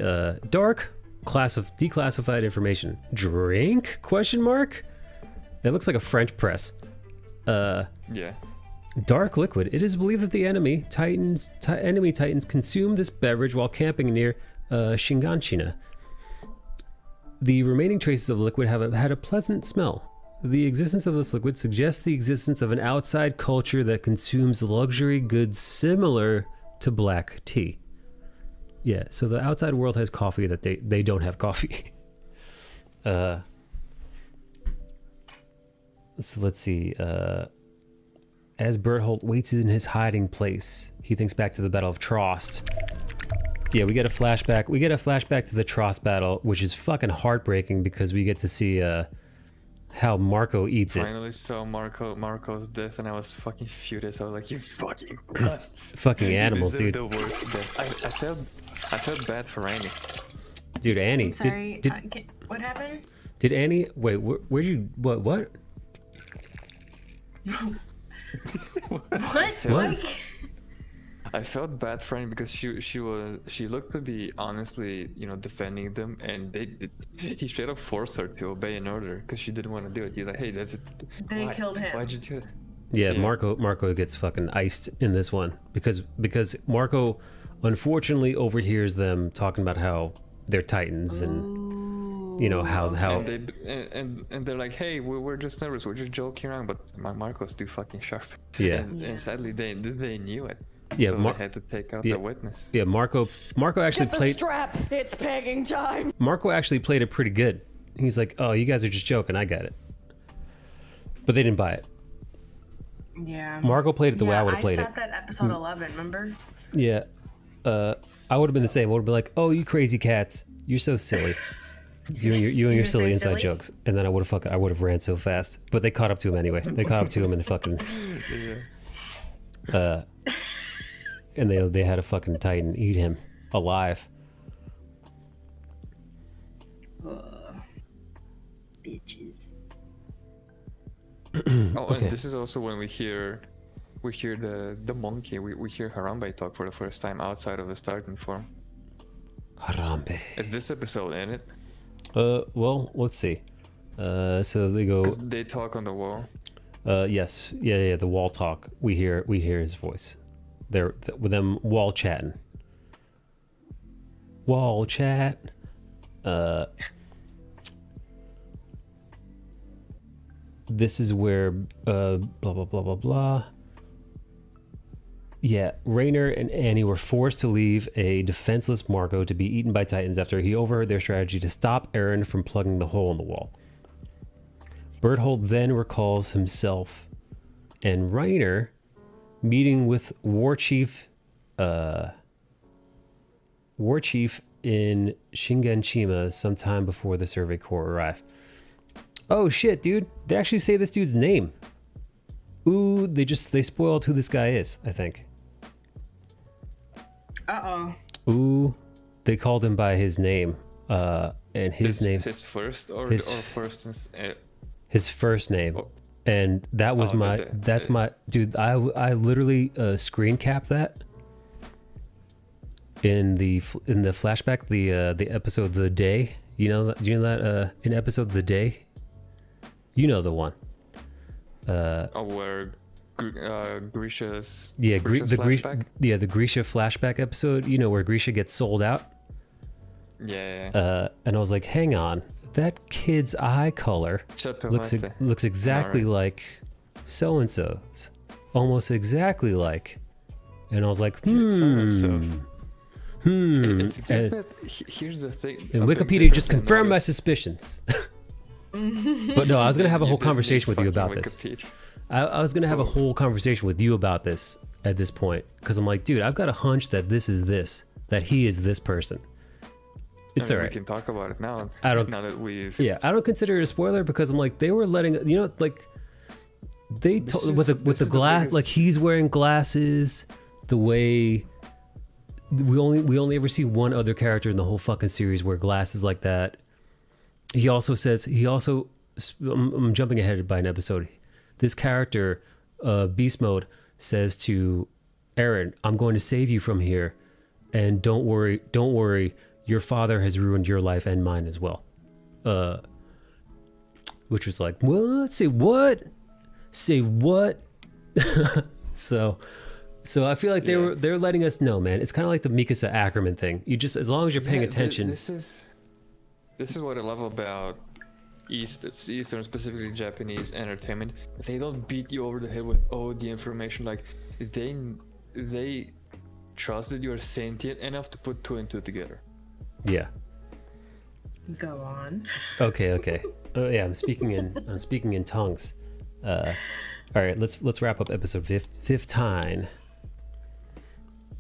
dark declassified information. Drink ? It looks like a French press. Yeah. Dark liquid. It is believed that the enemy titans consume this beverage while camping near Shinganshina. The remaining traces of the liquid have had a pleasant smell. The existence of this liquid suggests the existence of an outside culture that consumes luxury goods similar to black tea. Yeah, so the outside world has coffee that they don't have coffee. So let's see. As Berthold waits in his hiding place, he thinks back to the Battle of Trost. Yeah, we get a flashback. We get a flashback to the Trost battle, which is fucking heartbreaking because we get to see how Marco eats it. Finally saw Marco's death, and I was fucking furious. I was like, "You fucking nuts!" Fucking animals, dude. The worst death. I felt bad for Annie. Dude, Annie. I'm sorry. What happened? Did Annie? Wait, where'd you? What? What? I felt bad for Annie because she looked to be honestly, defending them, and he straight up forced her to obey an order because she didn't want to do it. He's like, "Hey, that's it." They killed him. Why'd you do it? Yeah, Marco gets fucking iced in this one because Marco unfortunately overhears them talking about how they're Titans and how and they're like, "Hey, we're just nervous, we're just joking around," but Marco's too fucking sharp. Yeah. And sadly they knew it. Yeah, so they had to take out the witness. Yeah, Marco actually played. Strap! It's pegging time. Marco actually played it pretty good. He's like, "Oh, you guys are just joking. I got it," but they didn't buy it. Yeah. Marco played it the way I would have played I it. stopped at episode 11. Remember? Yeah. I would have been the same. I would have been like, "Oh, you crazy cats! You're so silly." You and your silly inside jokes, and then I would have ran so fast. But they caught up to him anyway. They caught up to him and fucking. And they had a fucking Titan eat him alive. Bitches. Okay. And this is also when we hear the monkey. We hear Harambe talk for the first time outside of the starting form. Harambe. Is this episode in it? Well, let's see. So they go. 'Cause they talk on the wall. Yes, yeah. The wall talk. We hear his voice. They're with them wall chatting. Wall chat. This is where blah blah blah blah blah. Yeah, Raynor and Annie were forced to leave a defenseless Marco to be eaten by Titans after he overheard their strategy to stop Eren from plugging the hole in the wall. Berthold then recalls himself and Raynor meeting with War Chief in Shiganshima sometime before the Survey Corps arrive. Oh shit, dude. They actually say this dude's name. Ooh, they spoiled who this guy is, I think. Ooh, they called him by his name. And his name. His first or first his first name. Oh. And that was my dude. I literally screen capped that in the flashback, the episode The Day. Do you know that in episode The Day? You know the one. Where Grisha's the flashback? the Grisha flashback episode. You know where Grisha gets sold out. Yeah. And I was like, hang on, that kid's eye color looks exactly like so and so's, almost exactly like. And I was like, It's good that here's the thing. And Wikipedia just confirmed my suspicions. But no, I was gonna have a whole conversation with you about this. I was gonna have a whole conversation with you about this at this point, because I'm like, dude, I've got a hunch that that he is this person. It's alright. We can talk about it now. Now that we've. Yeah, I don't consider it a spoiler because I'm like, they were letting like they told with the glass, like he's wearing glasses. The way we only ever see one other character in the whole fucking series wear glasses like that. He also says, I'm jumping ahead by an episode. This character, Beast Mode, says to Eren, I'm going to save you from here. And don't worry. Your father has ruined your life and mine as well. Which was like, what? Say what? Say what? So I feel like they're letting us know, man. It's kind of like the Mikasa Ackerman thing. You just, as long as you're paying attention. This is what I love about Eastern, specifically Japanese entertainment. They don't beat you over the head with all the information. Like they trust that you're sentient enough to put 2 and 2 together. Yeah. Go on. Okay. Oh yeah, I'm speaking in tongues. All right, let's wrap up episode 15.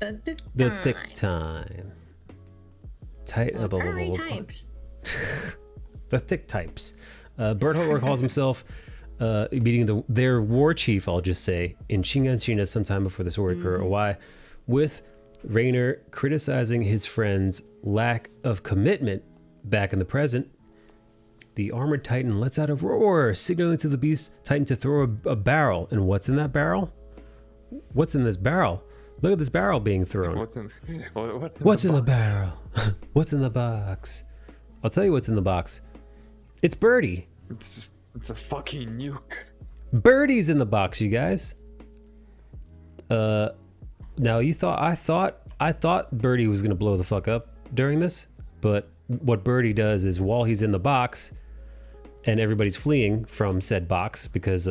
The thick time. The thick types. Berthold calls himself meeting their war chief, I'll just say, in Shiganshina sometime before the Sword Occur Why, with Raynor criticizing his friend's lack of commitment back in the present. The armored titan lets out a roar, signaling to the beast titan to throw a barrel. And what's in that barrel? What's in this barrel? Look at this barrel being thrown. What's in the barrel? What's in the box? I'll tell you what's in the box. It's Birdie. It's a fucking nuke. Birdie's in the box, you guys. Now I thought Birdie was gonna blow the fuck up during this, but what Birdie does is while he's in the box and everybody's fleeing from said box because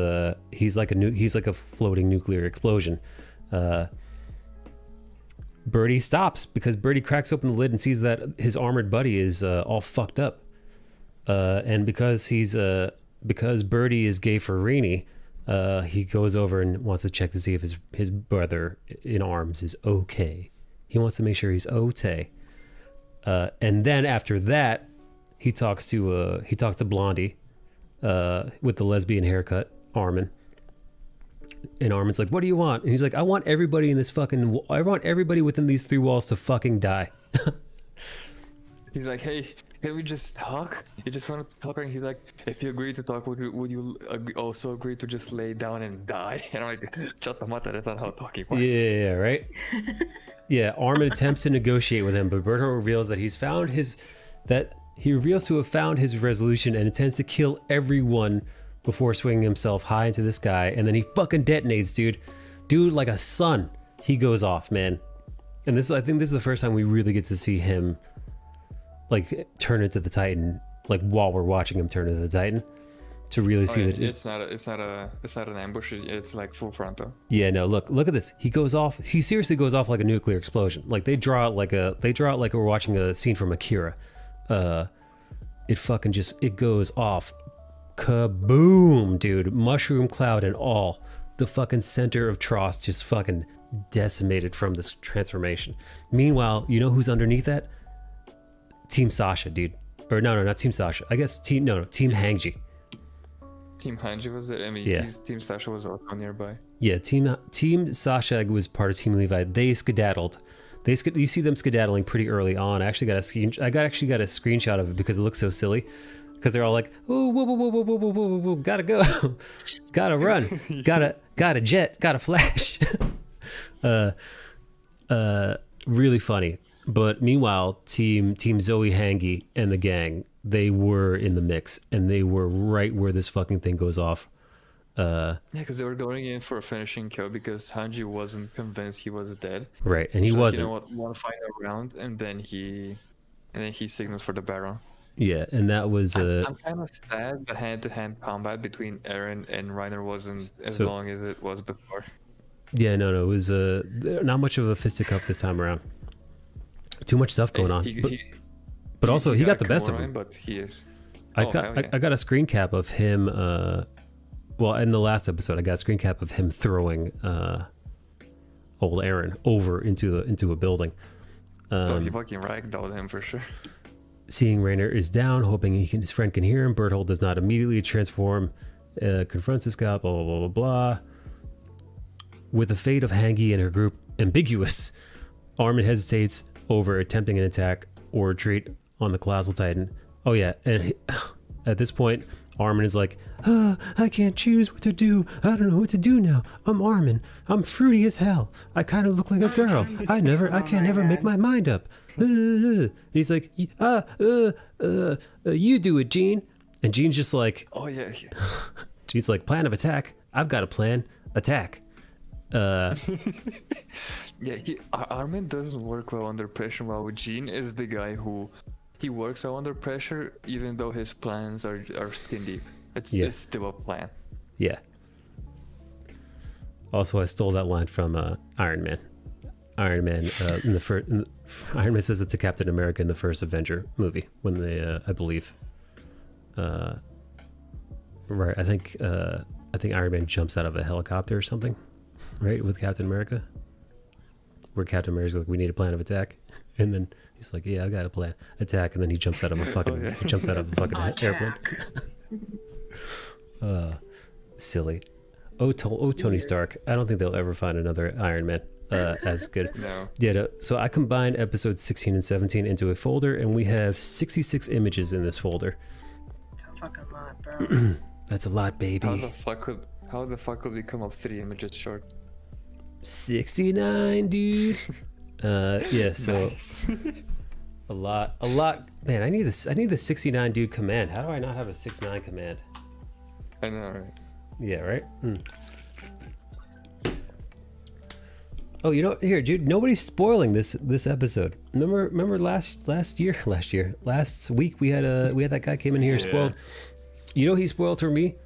he's like a floating nuclear explosion. Birdie stops because Birdie cracks open the lid and sees that his armored buddy is all fucked up. And because Birdie is gay for Rainy, he goes over and wants to check to see if his brother in arms is okay. He wants to make sure he's okay. And then after that, he talks to Blondie with the lesbian haircut, Armin. And Armin's like, "What do you want?" And he's like, I want everybody within these 3 walls to fucking die." He's like, "Hey, can we just talk? You just wanted to talk?" And he's like, "If you agree to talk, would you also agree to just lay down and die?" And I'm like, "Shut the mouth, that's not how talking works." Yeah, right. Yeah, Armin attempts to negotiate with him, but Berthold reveals that he's found He reveals to have found his resolution and intends to kill everyone before swinging himself high into the sky, and then he fucking detonates, dude. Dude, like a sun, he goes off, man. And I think this is the first time we really get to see him, like, turn into the Titan, like, while we're watching him turn into the Titan, to really see that it's not an ambush. It's like full frontal. Yeah, no, look at this. He goes off. He seriously goes off like a nuclear explosion. Like they draw it like we're watching a scene from Akira. It fucking it goes off. Kaboom, dude. Mushroom cloud and all. The fucking center of Trost just fucking decimated from this transformation. Meanwhile, you know who's underneath that? Team Sasha, dude. Or no, not Team Sasha. I guess Team Hangji. Team Hanji was it? I mean, Yeah. Team Sasha was also nearby. Yeah, Team Sasha was part of Team Levi. They skedaddled. You see them skedaddling pretty early on. I actually got a screenshot of it because it looks so silly. Because they're all like, "Oh, whoa, whoa, whoa, whoa, whoa, whoa, whoa, whoa, gotta go, gotta run, gotta jet, gotta flash." Really funny. But meanwhile, Team Zoe Hangi and the gang, they were in the mix, and they were right where this fucking thing goes off. Yeah, because they were going in for a finishing kill because Hanji wasn't convinced he was dead. Right, and he So, wasn't. You know what? Want to find a round, and then he signals for the barrel. Yeah, and that was I'm kind of sad the hand-to-hand combat between Eren and Reiner wasn't as long as it was before. Yeah, no, it was not much of a fisticuff this time around. Too much stuff going on. But also, he got the best of him. But he is. I got a screen cap of him. Well, in the last episode, I got a screen cap of him throwing old Eren over into a building. He fucking ragdolled him for sure. Seeing Reiner is down, hoping his friend can hear him, Berthold does not immediately transform, confronts this guy, blah, blah, blah, blah, blah. With the fate of Hangi and her group ambiguous, Armin hesitates over attempting an attack or retreat on the Colossal Titan. Oh yeah, and at this point, Armin is like, I can't choose what to do. I don't know what to do now. I'm Armin. I'm fruity as hell. I kind of look like a girl. I can't never make my mind up. He's like, you do it, Gene. And Gene's just like, oh yeah. Gene's like, plan of attack. I've got a plan. Attack. Yeah, Armin doesn't work well under pressure, while Gene is the guy who he works well under pressure, even though his plans are skin deep. It's still a plan. Yeah. Also, I stole that line from Iron Man. Iron Man Iron Man says it to Captain America in the first Avenger movie when they, I believe. Right, I think Iron Man jumps out of a helicopter or something, right, with Captain America. Where Captain America's like, we need a plan of attack, and then he's like, yeah, I got a plan, attack, and then he jumps out of a fucking airplane. Silly. Tony Stark. I don't think they'll ever find another Iron Man as good. No. Yeah. So I combined episodes 16 and 17 into a folder, and we have 66 images in this folder. That's a fucking lot, bro. That's a lot, baby. How the fuck could we come up 3 images short? 69, dude. Yeah. So Nice. a lot. Man, I need the 69 dude command. How do I not have a 69 command? I know, right? Yeah, right? Oh, you know, here, dude, nobody's spoiling this episode. Remember last week we had that guy came in here and spoiled. You know, he spoiled for me.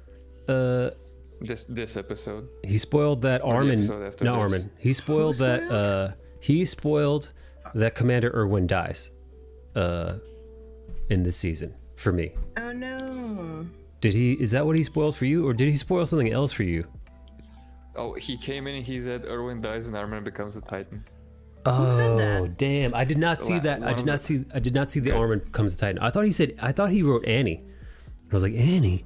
This episode. He spoiled that Armin. No, Armin. He spoiled that. He spoiled that Commander Erwin dies. In this season for me. Oh no. Did he? Is that what he spoiled for you, or did he spoil something else for you? Oh, he came in and he said Erwin dies and Armin becomes a Titan. Oh, damn! I did not see that. I did not see the Armin becomes a Titan. I thought he wrote Annie. I was like, Annie.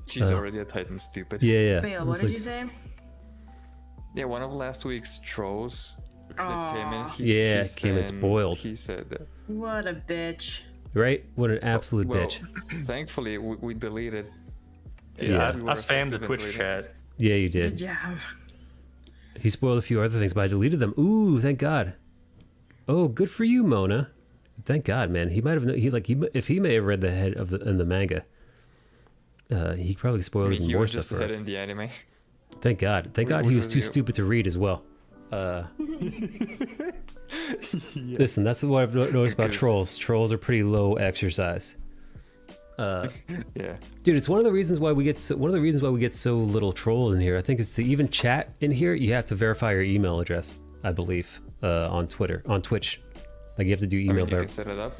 She's already a Titan, stupid. Yeah. Wait, what did you say? Yeah, one of last week's trolls that came in. Came in spoiled. He said that. What a bitch. Right? What an absolute bitch. Thankfully, we deleted. Yeah, I spammed the Twitch chat. Yeah, you did. Good job. He spoiled a few other things, but I deleted them. Ooh, thank God. Oh, good for you, Mona. Thank God, man. He might have if he may have read the head of in the manga, he probably spoiled even he more was stuff just for ahead us. in the anime. Thank God. Thank God he was too stupid to read as well. Listen, that's what I've noticed about trolls. Trolls are pretty low exercise. Yeah, dude, it's one of the reasons why we get so little troll in here. I think is to even chat in here, you have to verify your email address. I believe on Twitch, like you have to do email you can set it up.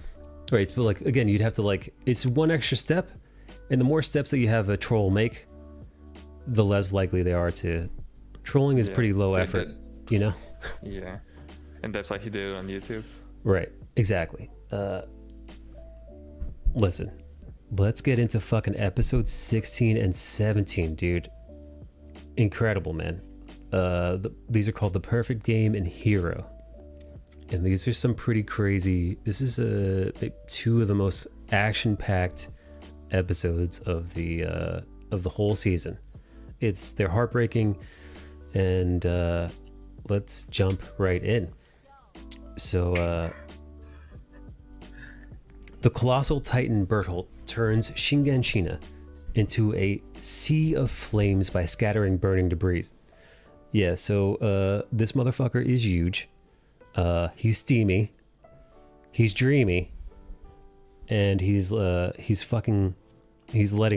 Right, but like again, you'd have to it's one extra step, and the more steps that you have a troll make, the less likely they are to. Trolling is pretty low effort, you know. Yeah, and that's why he did it on YouTube. Right, exactly. Listen, let's get into fucking episode 16 and 17, dude. Incredible, man. These are called The Perfect Game and Hero. And these are some pretty crazy... This is two of the most action-packed episodes of the whole season. They're heartbreaking, and let's jump right in. So, the colossal titan Bertolt turns Shiganshina into a sea of flames by scattering burning debris. Yeah, so this motherfucker is huge. He's steamy. He's dreamy. And he's letting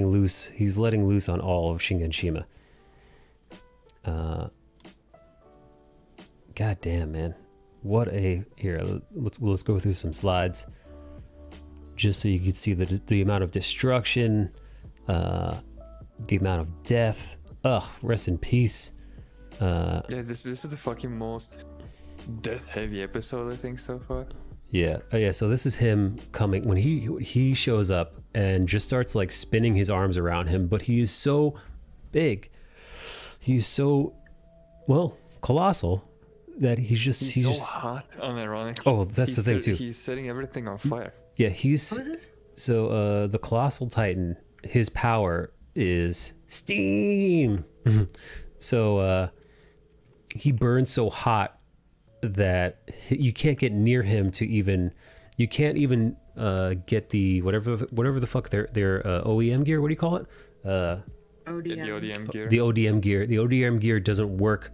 loose. He's letting loose on all of Shiganshina. God damn, man. Here, let's go through some slides. Just so you can see the amount of destruction, the amount of death. Ugh, rest in peace. Yeah, this is the fucking most death-heavy episode I think so far. Yeah, so this is him coming when he shows up and just starts like spinning his arms around him, but he is so big. He's so colossal that he's so just hot, unironically. Oh, that's the thing too. He's setting everything on fire. Yeah, What is this? So the colossal titan, his power is steam. So he burns so hot that you can't get near him to even. You can't even get the whatever the fuck their OEM gear. What do you call it? The ODM gear. The ODM gear. The ODM gear doesn't work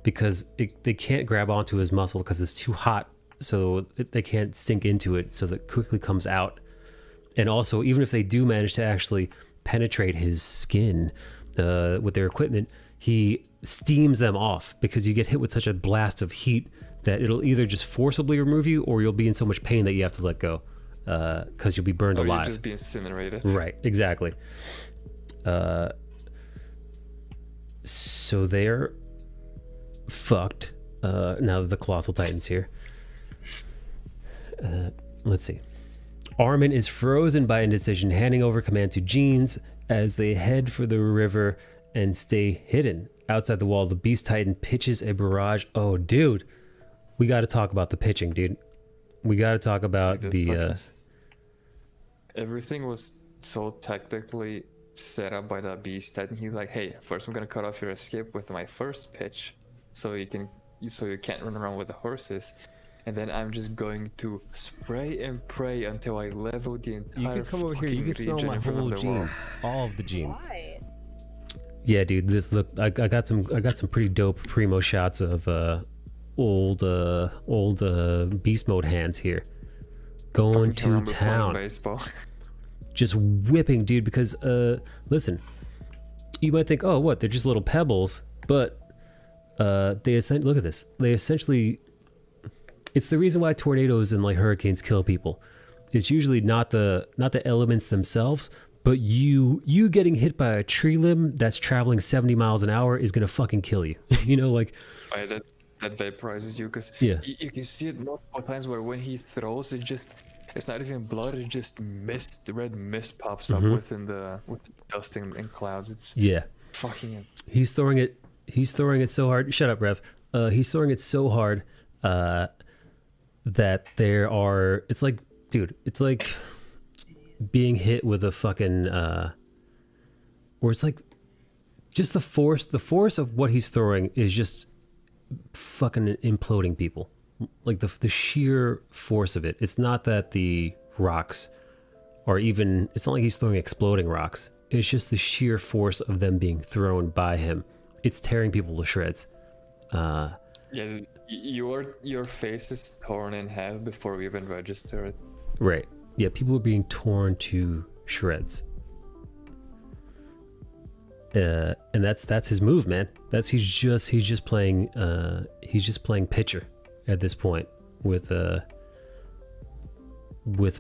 because they can't grab onto his muscle because it's too hot. So they can't sink into it, so that quickly comes out. And also, even if they do manage to actually penetrate his skin with their equipment, he steams them off because you get hit with such a blast of heat that it'll either just forcibly remove you, or you'll be in so much pain that you have to let go because you'll be burned alive. You'll just be incinerated. Right, exactly. So they're fucked. Now that the colossal titan's here. Let's see. Armin is frozen by indecision, handing over command to Jeans as they head for the river and stay hidden. Outside the wall, the Beast Titan pitches a barrage. Oh, dude. We got to talk about the pitching, dude. We got to talk about Everything was so tactically set up by that Beast Titan. He's like, hey, first I'm going to cut off your escape with my first pitch so you can't run around with the horses. And then I'm just going to spray and pray until I level the entire. You can come over here. You can smell my whole jeans, all of the jeans. Why? Yeah, dude. I got some pretty dope primo shots of old beast mode hands here, going to town, baseball. just whipping, dude. Because listen, you might think, oh, what? They're just little pebbles, but look at this. They essentially. It's the reason why tornadoes and like hurricanes kill people. It's usually not the elements themselves, but you getting hit by a tree limb that's traveling 70 miles an hour is gonna fucking kill you. You know, like that vaporizes you because you can see it multiple times where when he throws it's not even blood, it's just mist. The red mist pops up with the dust and clouds. It's fucking it. He's throwing it so hard. Shut up, Rev. He's throwing it so hard that it's like, dude, it's like being hit with a fucking or it's like just the force of what he's throwing is just fucking imploding people. like the sheer force of it. It's not that the rocks are even, it's not like he's throwing exploding rocks. It's just the sheer force of them being thrown by him. It's tearing people to shreds. Yeah, your face is torn in half before we even register it. Right. Yeah, people are being torn to shreds. And that's his move, man. He's just playing pitcher at this point with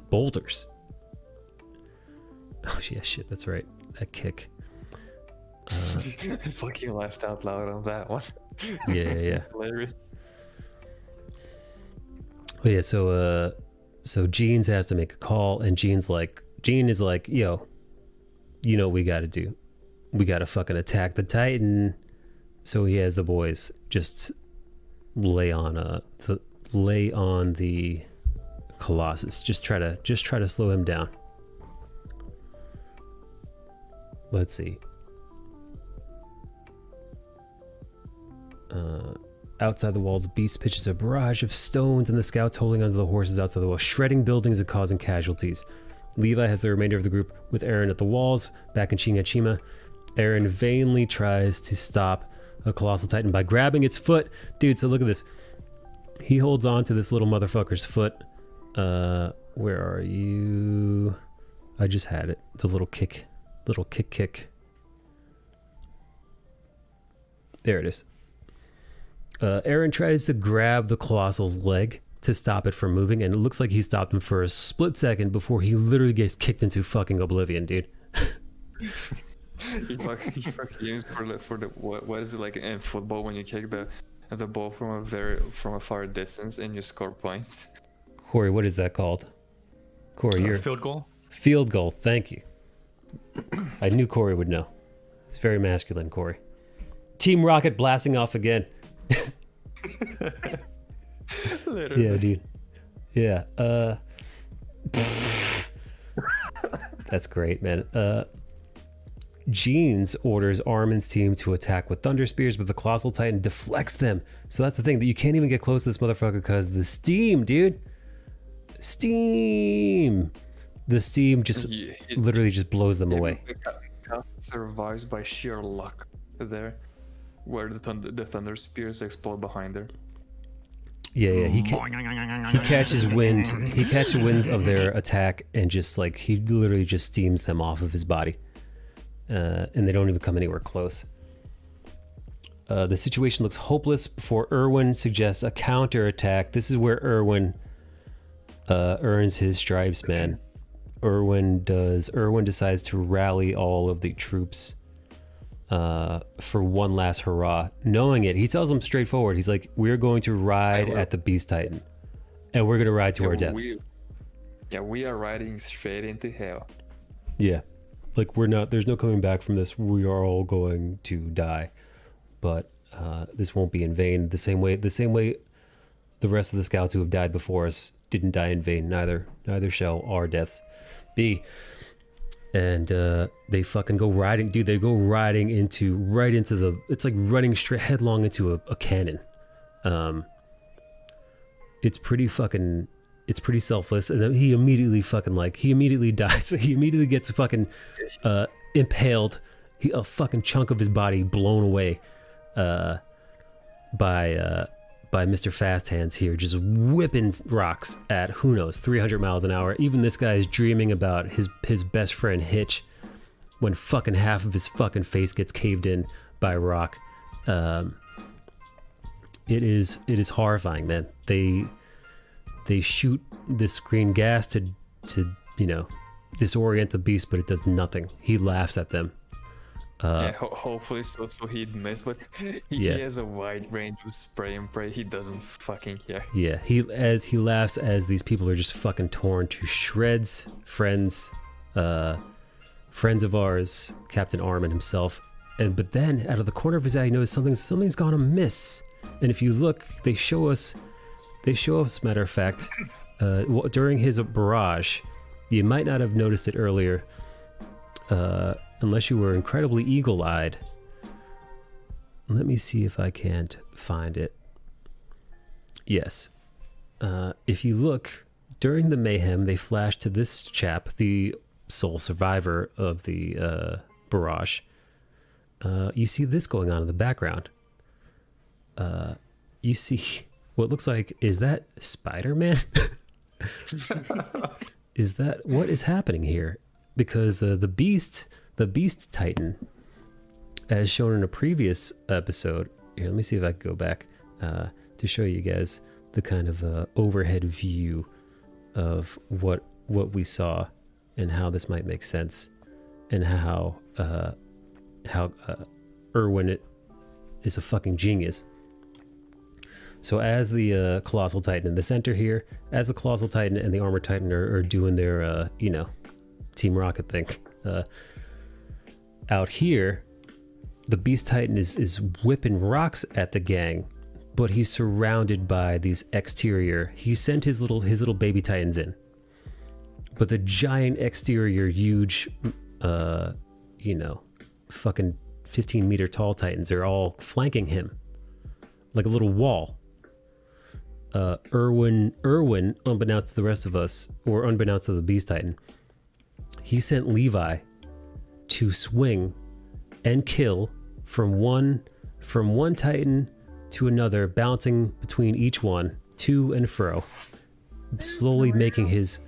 boulders. Oh yeah, shit, that's right. That kick. Fucking laughed out loud on that one. Yeah. Hilarious. Well, yeah, so Jeans has to make a call, and Gene is like, yo, you know what we gotta do. We gotta fucking attack the Titan. So he has the boys just lay on the Colossus. Just try to slow him down. Let's see. Outside the wall, the beast pitches a barrage of stones, and the scouts holding onto the horses outside the wall, shredding buildings and causing casualties. Levi has the remainder of the group with Eren at the walls, back in Shingachima. Eren vainly tries to stop a colossal titan by grabbing its foot. Dude, so look at this. He holds on to this little motherfucker's foot. Where are you? I just had it. The little kick. There it is. Eren tries to grab the Colossal's leg to stop it from moving, and it looks like he stopped him for a split second before he literally gets kicked into fucking oblivion, dude. he fucking aims for the what is it like in football when you kick the ball from a far distance and you score points? Corey, what is that called? Corey, you're field goal. Field goal. Thank you. I knew Corey would know. It's very masculine, Corey. Team Rocket blasting off again. Yeah, dude. Yeah. That's great, man. Jeans orders Armin's team to attack with thunder spears, but the Colossal Titan deflects them. So that's the thing, that you can't even get close to this motherfucker because the steam, dude. Steam. The steam just literally just blows them away. Survives by sheer luck there, where the thunder spears explode behind her. Yeah. He catches wind. He catches wind of their attack and just like he literally just steams them off of his body, and they don't even come anywhere close. The situation looks hopeless before Erwin suggests a counter attack. This is where Erwin earns his stripes, man. Erwin decides to rally all of the troops for one last hurrah. Knowing it, he tells them straightforward. He's like, we're going to ride at the Beast Titan, and we're going to ride to our deaths. We are riding straight into hell. Yeah, like there's no coming back from this. We are all going to die, but this won't be in vain. The same way the rest of the scouts who have died before us didn't die in vain. Neither shall our deaths be. And they fucking go riding, dude. They go riding right into the. It's like running straight headlong into a cannon. It's pretty selfless. And then he immediately dies. He immediately gets fucking impaled. A fucking chunk of his body blown away by Mr. Fast Hands here, just whipping rocks at, who knows, 300 miles an hour. Even this guy is dreaming about his best friend Hitch when fucking half of his fucking face gets caved in by a rock. It is horrifying, man. They shoot this green gas to disorient the beast, but it does nothing. He laughs at them. Hopefully so he'd miss, but he has a wide range of spray and pray. He doesn't fucking care. Yeah, he laughs as these people are just fucking torn to shreds. Friends of ours, Captain Armin himself, but then out of the corner of his eye, he knows something's gone amiss. And if you look, they show us. Matter of fact, during his barrage, you might not have noticed it earlier. Unless you were incredibly eagle-eyed. Let me see if I can't find it. Yes. if you look, during the mayhem, they flash to this chap, the sole survivor of the barrage. You see this going on in the background. You see what looks like, is that Spider-Man? Is that, what is happening here? Because the Beast Titan, as shown in a previous episode, here, let me see if I can go back to show you guys the kind of overhead view of what we saw and how this might make sense, and how Erwin is a fucking genius. So as the Colossal Titan in the center here, as the Colossal Titan and the Armored Titan are doing their, Team Rocket thing, out here, the Beast Titan is whipping rocks at the gang, but he's surrounded by these exterior. He sent his little baby Titans in, but the giant exterior, huge, fucking 15-meter tall Titans are all flanking him like a little wall. Erwin, unbeknownst to the rest of us, or unbeknownst to the Beast Titan, he sent Levi to swing and kill from one Titan to another, bouncing between each one, to and fro, slowly making his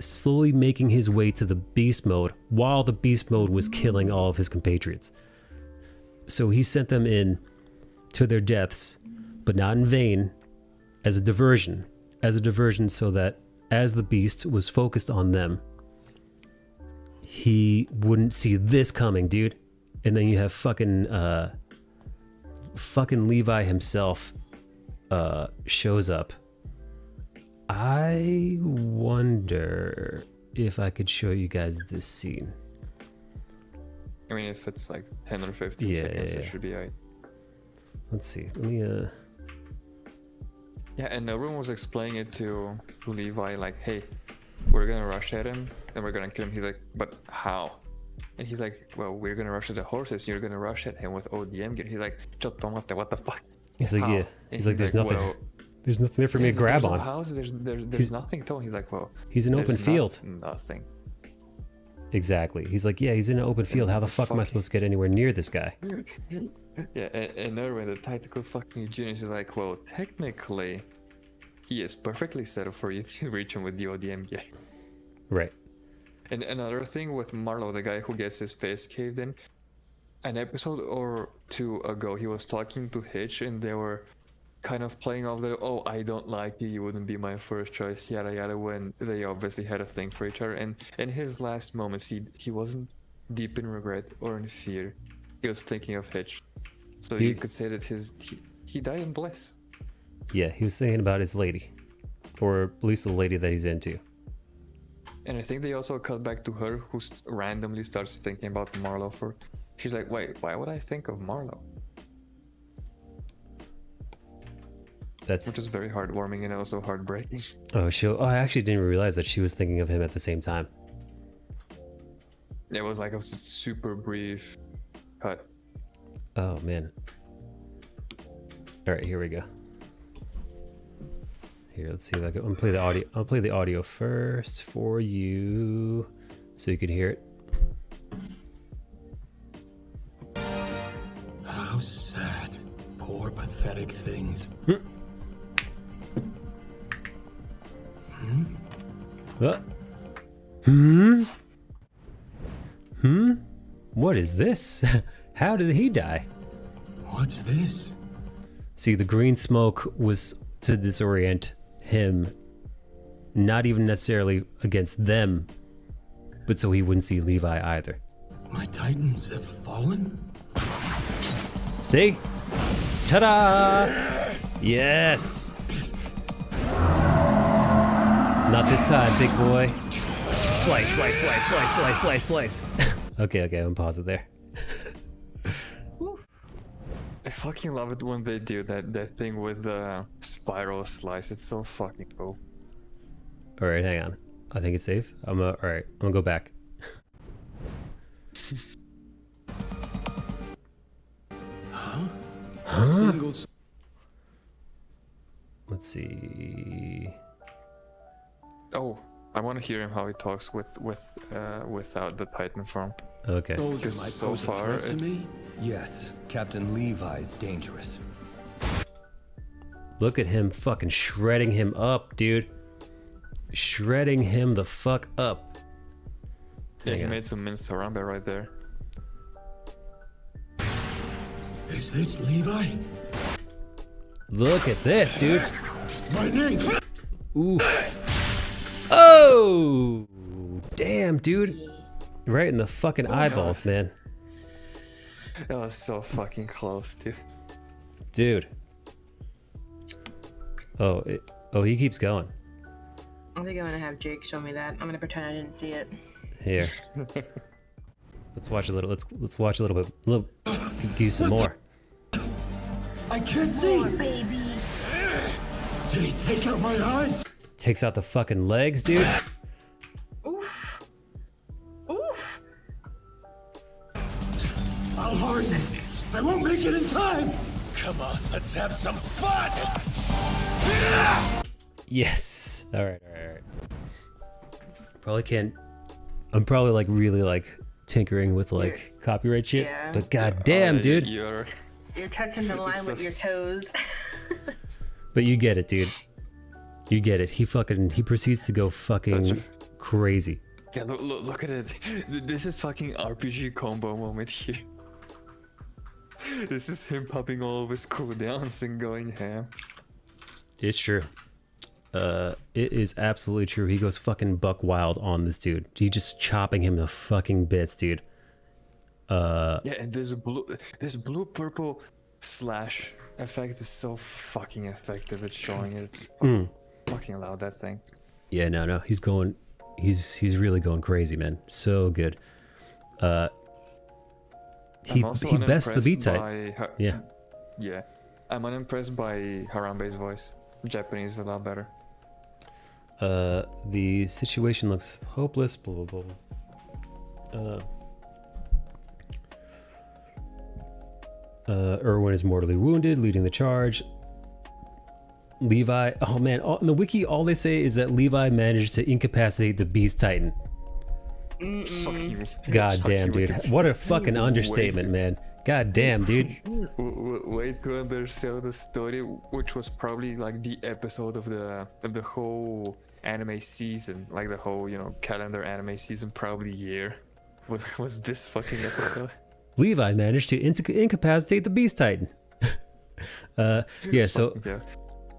way to the beast mode, while the beast mode was killing all of his compatriots. So he sent them in to their deaths, but not in vain, as a diversion, so that as the beast was focused on them, he wouldn't see this coming, dude. And then you have fucking Levi himself shows up. I wonder if I could show you guys this scene. I mean, if it's like 10 or 15 seconds, it should be alright. Let's see. Let me Yeah, and everyone was explaining it to Levi, like, hey, we're gonna rush at him and we're gonna kill him. He's like, but how? And he's like, well, we're gonna rush at the horses, you're gonna rush at him with ODM gear. He's like, Chotomate, what the fuck? He's like, how? yeah. He's like, there's nothing. Well, there's nothing there for me to grab on. Houses, there's nothing to him. He's like, well, he's an open field. Nothing. Exactly. He's like, yeah, he's in an open field. How the fuck am I supposed to get anywhere near this guy? Yeah, and Erwin, the tactical fucking genius, is like, well, technically, he is perfectly set up for you to reach him with the ODM gear. Right. And another thing with Marlowe, the guy who gets his face caved in, an episode or two ago, he was talking to Hitch, and they were kind of playing off the, oh, I don't like you, you wouldn't be my first choice, yada yada, when they obviously had a thing for each other. And in his last moments, he wasn't deep in regret or in fear. He was thinking of Hitch. So you could say that he died in bliss. Yeah, he was thinking about his lady, or at least the lady that he's into. And I think they also cut back to her, who randomly starts thinking about Marlowe. She's like, wait, why would I think of Marlowe? Which is very heartwarming and also heartbreaking. Oh, I actually didn't realize that she was thinking of him at the same time. It was like a super brief cut. Oh man. All right, here we go. Here, let's see if I can. I'll play the audio. I'll play the audio first for you, so you can hear it. How sad. Poor, pathetic things. What is this? How did he die? What's this? See, the green smoke was to disorient him, not even necessarily against them, but so he wouldn't see Levi either. My Titans have fallen? See? Ta-da! Yes! Not this time, big boy. Slice, slice, slice, slice, slice, slice, slice. Okay, I'm gonna pause it there. I fucking love it when they do that thing with the spiral slice. It's so fucking cool. All right, hang on. I think it's safe. All right, I'm gonna go back. Huh? Let's see. Oh, I want to hear him how he talks without the Titan form. Okay. Soldier might So pose a far, threat to me? Yes, Captain Levi's dangerous. Look at him fucking shredding him up, dude. Shredding him the fuck up. Yeah, he made some minced Harambe right there. Is this Levi? Look at this, dude. My name! Ooh. Oh! Damn, dude. Right in the fucking eyeballs, man. That was so fucking close, dude. Dude. Oh, he keeps going. I think I'm gonna have Jake show me that. I'm gonna pretend I didn't see it. Here. Let's watch a little. Let's watch a little bit. Give some more. I can't see! Baby. Did he take out my eyes? Takes out the fucking legs, dude. Oof. Oof. I'll harden. I won't make it in time. Come on, let's have some fun. Yes. All right. Probably can't. I'm probably like really like tinkering with like copyright shit. Yeah. But goddamn, dude. You're touching the line with your toes. But you get it, dude. You get it. He proceeds to go fucking crazy. Yeah, look at it. This is fucking RPG combo moment here. This is him popping all of his cooldowns and going ham. It's true. It is absolutely true. He goes fucking buck wild on this dude. He just chopping him to fucking bits, dude. Yeah, and this blue purple slash effect is so fucking effective at showing it. It's fucking loud, that thing. Yeah, no, he's really going crazy, man. So good. He bests the beat type. Yeah. Yeah, I'm unimpressed by Harambe's voice. Japanese is a lot better. The situation looks hopeless. Blah blah blah. Erwin is mortally wounded, leading the charge. Levi, oh man, in the wiki, all they say is that Levi managed to incapacitate the Beast Titan. God damn, dude. What a fucking understatement, man. God damn, dude. Wait to understand the story, which was probably like the episode of the whole anime season, like the whole, calendar anime season, probably year. Was this fucking episode? Levi managed to incapacitate the Beast Titan.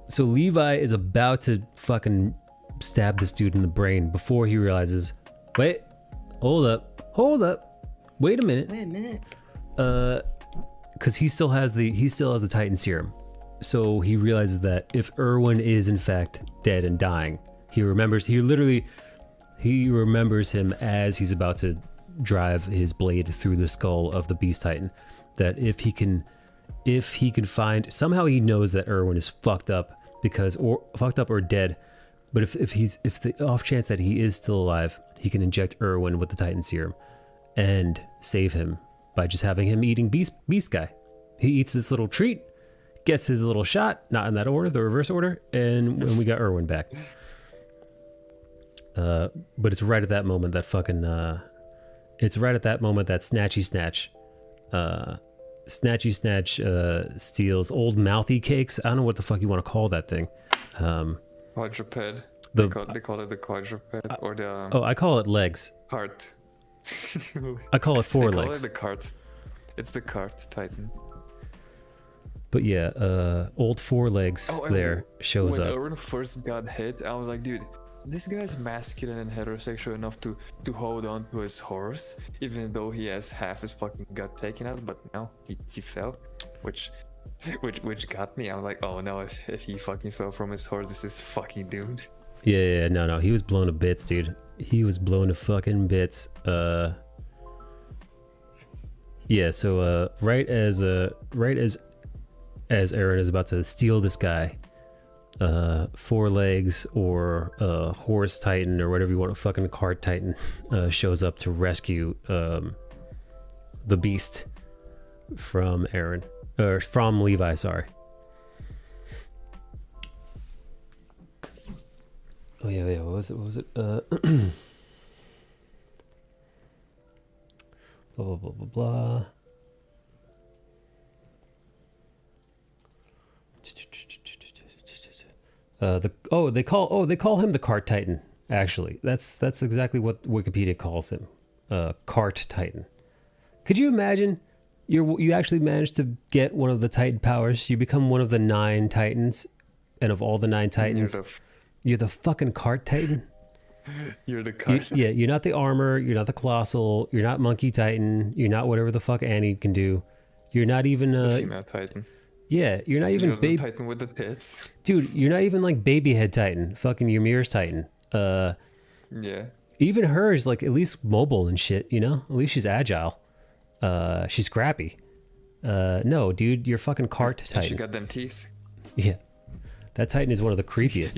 So Levi is about to fucking stab this dude in the brain before he realizes, wait, hold up, wait a minute. Because he still has the Titan serum, so he realizes that if Erwin is in fact dead and dying, he remembers him as he's about to drive his blade through the skull of the Beast Titan. That if he can find, somehow he knows that Erwin is fucked up or dead, but if the off chance that he is still alive, he can inject Erwin with the Titan serum and save him by just having him eating beast guy. He eats this little treat, gets his little shot, not in that order, the reverse order, and when we got Erwin back. But it's right at that moment that fucking Snatchy Snatch steals old mouthy cakes. I don't know what the fuck you want to call that thing. Quadruped. They call it the quadruped or the. I call it legs. Cart. I call it four they legs. Call it the cart. It's the cart Titan. But yeah, old four legs shows up. When Erwin first got hit, I was like, dude, this guy's masculine and heterosexual enough to hold on to his horse, even though he has half his fucking gut taken out. But no, he fell, which got me. I was like, oh no, if he fucking fell from his horse, this is fucking doomed. Yeah, no, he was blown to bits, dude. He was blown to fucking bits. Yeah, so right as Eren is about to steal this guy, four legs or horse titan or whatever you want, a fucking cart titan shows up to rescue the beast from Eren, or from Levi, sorry. Oh yeah. What was it? Blah blah blah blah blah. They call him the Cart Titan. Actually, that's exactly what Wikipedia calls him. Cart Titan. Could you imagine? You actually managed to get one of the Titan powers. You become one of the 9 Titans, and of all the 9 Titans, you're the fucking Cart Titan. You're the Cart. You're not the armor. You're not the Colossal. You're not Monkey Titan. You're not whatever the fuck Annie can do. You're not even the female Titan. Yeah, you're not even the Titan with the tits. Dude, you're not even like Baby Head Titan. Fucking Ymir's Titan. Yeah. Even her is like at least mobile and shit, you know? At least she's agile. She's scrappy. No, dude, you're fucking Cart Titan. And she got them teeth. Yeah. That Titan is one of the creepiest.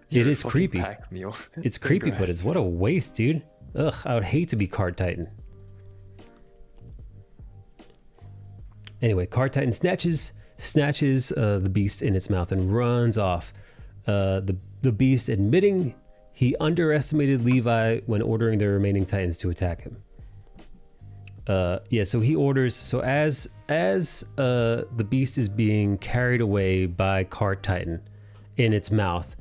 It is creepy. Pack meal. It's creepy, but it's what a waste, dude. Ugh, I would hate to be Cart Titan. Anyway, Cart Titan snatches the beast in its mouth and runs off. The beast admitting he underestimated Levi when ordering the remaining Titans to attack him. So he orders. So as the beast is being carried away by Cart Titan in its mouth,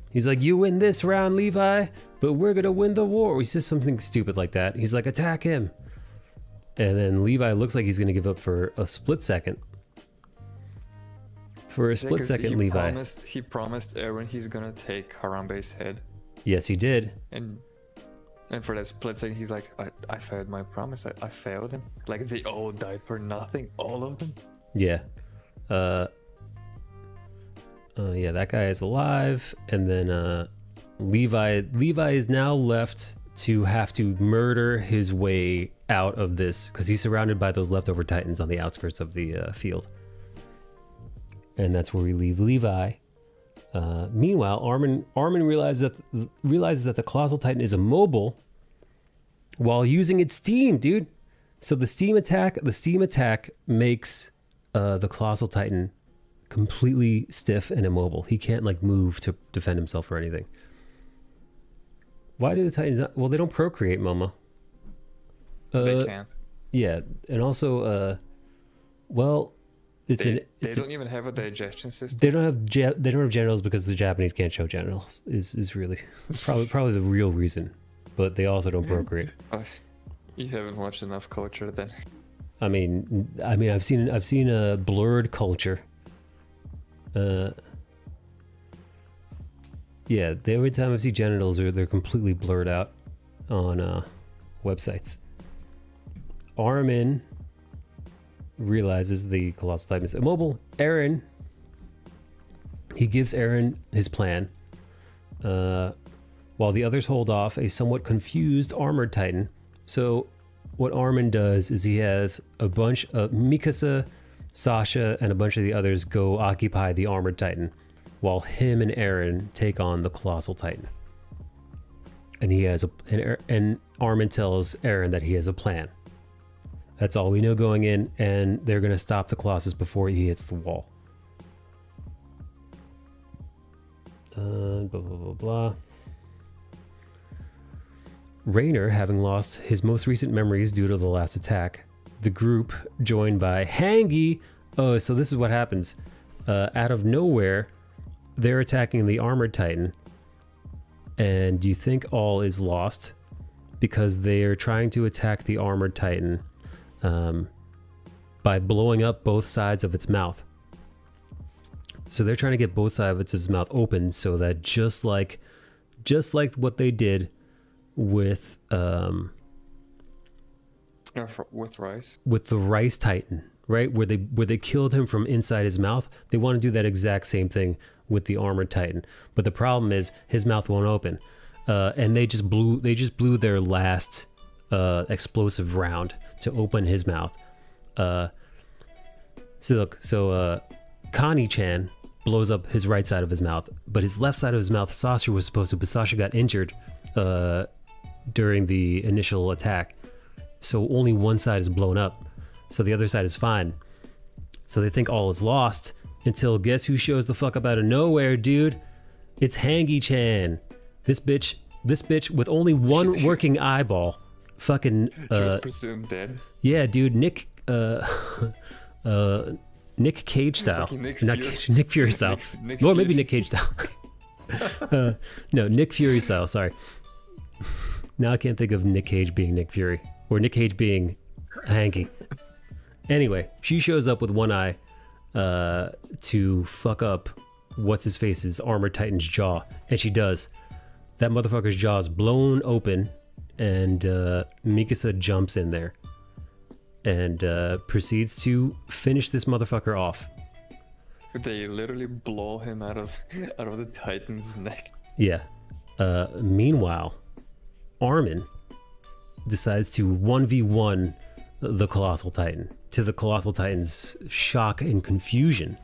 he's like, "You win this round, Levi, but we're gonna win the war." He says something stupid like that. He's like, "Attack him." And then Levi looks like he's going to give up for a split second. Levi. He promised Eren he's going to take Harambe's head. Yes, he did. And for that split second, he's like, I failed my promise. I failed him. Like, they all died for nothing. All of them. Yeah. Yeah, that guy is alive. And then Levi is now left to have to murder his way out of this because he's surrounded by those leftover Titans on the outskirts of the field. And that's where we leave Levi. Meanwhile, Armin realizes that the Colossal Titan is immobile while using its steam, dude. So the steam attack makes the Colossal Titan completely stiff and immobile. He can't like move to defend himself or anything. Why do the Titans not? Well, they don't procreate, Mama. They can't. Yeah, and also, they don't even have a digestion system. They don't have genitals because the Japanese can't show genitals. Is really probably the real reason. But they also don't procreate. You haven't watched enough culture then. I mean, I've seen a blurred culture. Yeah, every time I see genitals, they're completely blurred out on websites. Armin realizes the Colossal Titan is immobile. He gives Eren his plan, while the others hold off a somewhat confused armored Titan. So what Armin does is he has a bunch of Mikasa, Sasha, and a bunch of the others go occupy the armored Titan, while him and Eren take on the Colossal Titan. And Armin tells Eren that he has a plan. That's all we know going in, and they're going to stop the Colossus before he hits the wall. Blah, blah, blah, blah. Rainer, having lost his most recent memories due to the last attack, the group, joined by Hangi. Oh, so this is what happens. Out of nowhere, they're attacking the armored Titan, and you think all is lost because they are trying to attack the armored Titan by blowing up both sides of its mouth. So they're trying to get both sides of its mouth open so that just like what they did with Rice. With the Rice Titan, right? Where they killed him from inside his mouth. They want to do that exact same thing with the armored Titan. But the problem is his mouth won't open. And they just blew their last explosive round to open his mouth. So Connie-chan blows up his right side of his mouth, but his left side of his mouth, Sasha was supposed to, but Sasha got injured during the initial attack. So only one side is blown up. So the other side is fine. So they think all is lost until guess who shows the fuck up out of nowhere, dude? It's Hangy-chan. This bitch with only one working eyeball. Fucking. She was presumed dead. Yeah, dude. Nick Cage style. Nick Fury style. Or maybe Nick Cage style. No, Nick Fury style. Sorry. Now I can't think of Nick Cage being Nick Fury or Nick Cage being Hanky. Anyway, she shows up with one eye to fuck up what's his face's Armored Titan's jaw, and she does. That motherfucker's jaw is blown open, and Mikasa jumps in there and proceeds to finish this motherfucker off. They literally blow him out of the Titan's neck. Yeah. Meanwhile, Armin decides to 1v1 the Colossal Titan. To the Colossal Titan's shock and confusion,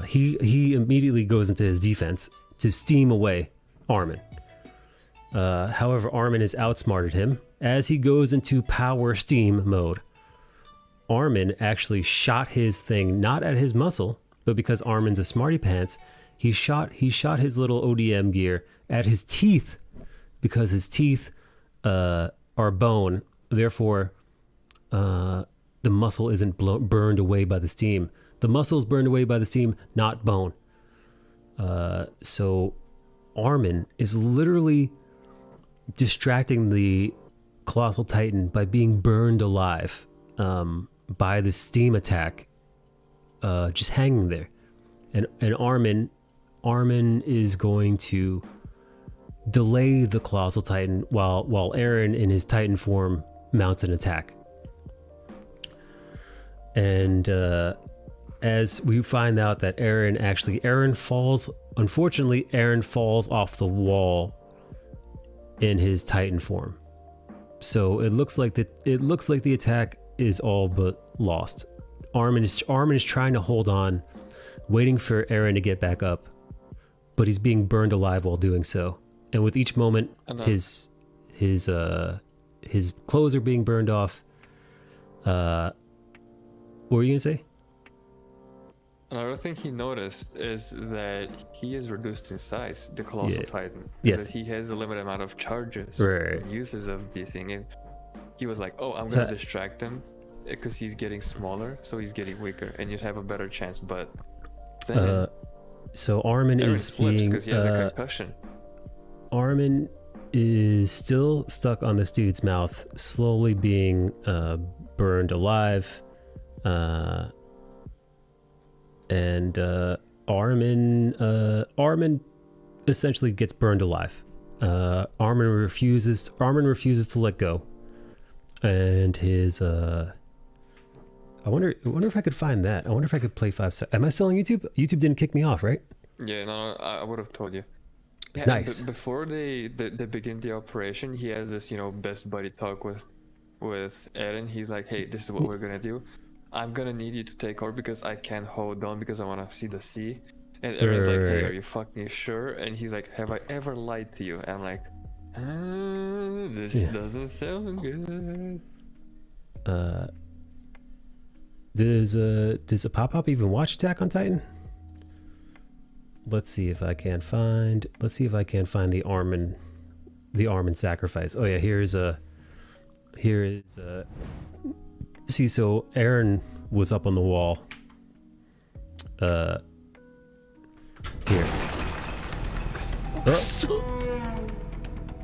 he immediately goes into his defense to steam away Armin. However, Armin has outsmarted him as he goes into power steam mode. Armin actually shot his thing not at his muscle, but because Armin's a smarty pants, he shot his little ODM gear at his teeth, because his teeth are bone. Therefore, the muscle isn't burned away by the steam. The muscle is burned away by the steam, not bone. So Armin is literally distracting the Colossal Titan by being burned alive by the steam attack, just hanging there. And Armin is going to delay the Colossal Titan while Eren in his Titan form mounts an attack. And as we find out that Eren falls off the wall in his Titan form. So it looks like the attack is all but lost. Armin is trying to hold on, waiting for Eren to get back up, but he's being burned alive while doing so. And with each moment, his clothes are being burned off. What were you gonna say? Another thing he noticed is that he is reduced in size, the Colossal Titan. Yes. That he has a limited amount of charges, right. uses of the thing. And he was like, oh, I'm going to distract him because he's getting smaller, so he's getting weaker, and you'd have a better chance. But then so Armin is being... because he has a concussion. Armin is still stuck on this dude's mouth, slowly being burned alive. And Armin essentially gets burned alive. Armin refuses to let go, and his I wonder if I could find that. I wonder if I could play 5 seconds. Am I still on YouTube? YouTube didn't kick me off, right? Yeah, no, I would have told you. Yeah, nice. Before they begin the operation, he has this best buddy talk with Eren. He's like, hey, this is what we're gonna do. I'm gonna need you to take over because I can't hold on because I want to see the sea. And Eren's like, hey, are you fucking sure? And he's like, have I ever lied to you? And I'm like, this doesn't sound good. Does a Pop even watch Attack on Titan? Let's see if I can find the Armin sacrifice. Oh yeah, here is see, so Eren was up on the wall. Here. Oh.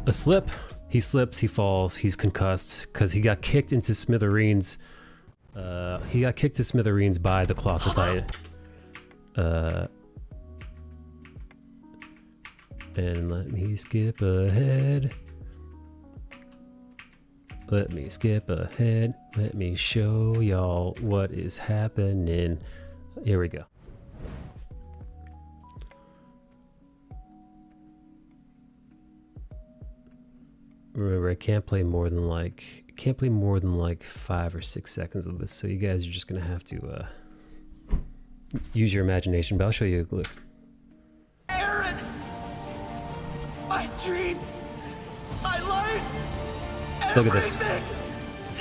A slip. He slips, he falls, he's concussed because he got kicked into smithereens. He got kicked to smithereens by the Colossal Titan. And let me skip ahead. Let me show y'all what is happening. Here we go. Remember, I can't play more than like 5 or 6 seconds of this, so you guys are just gonna have to use your imagination. But I'll show you a clip. Eren! My dreams! My life! Look at this.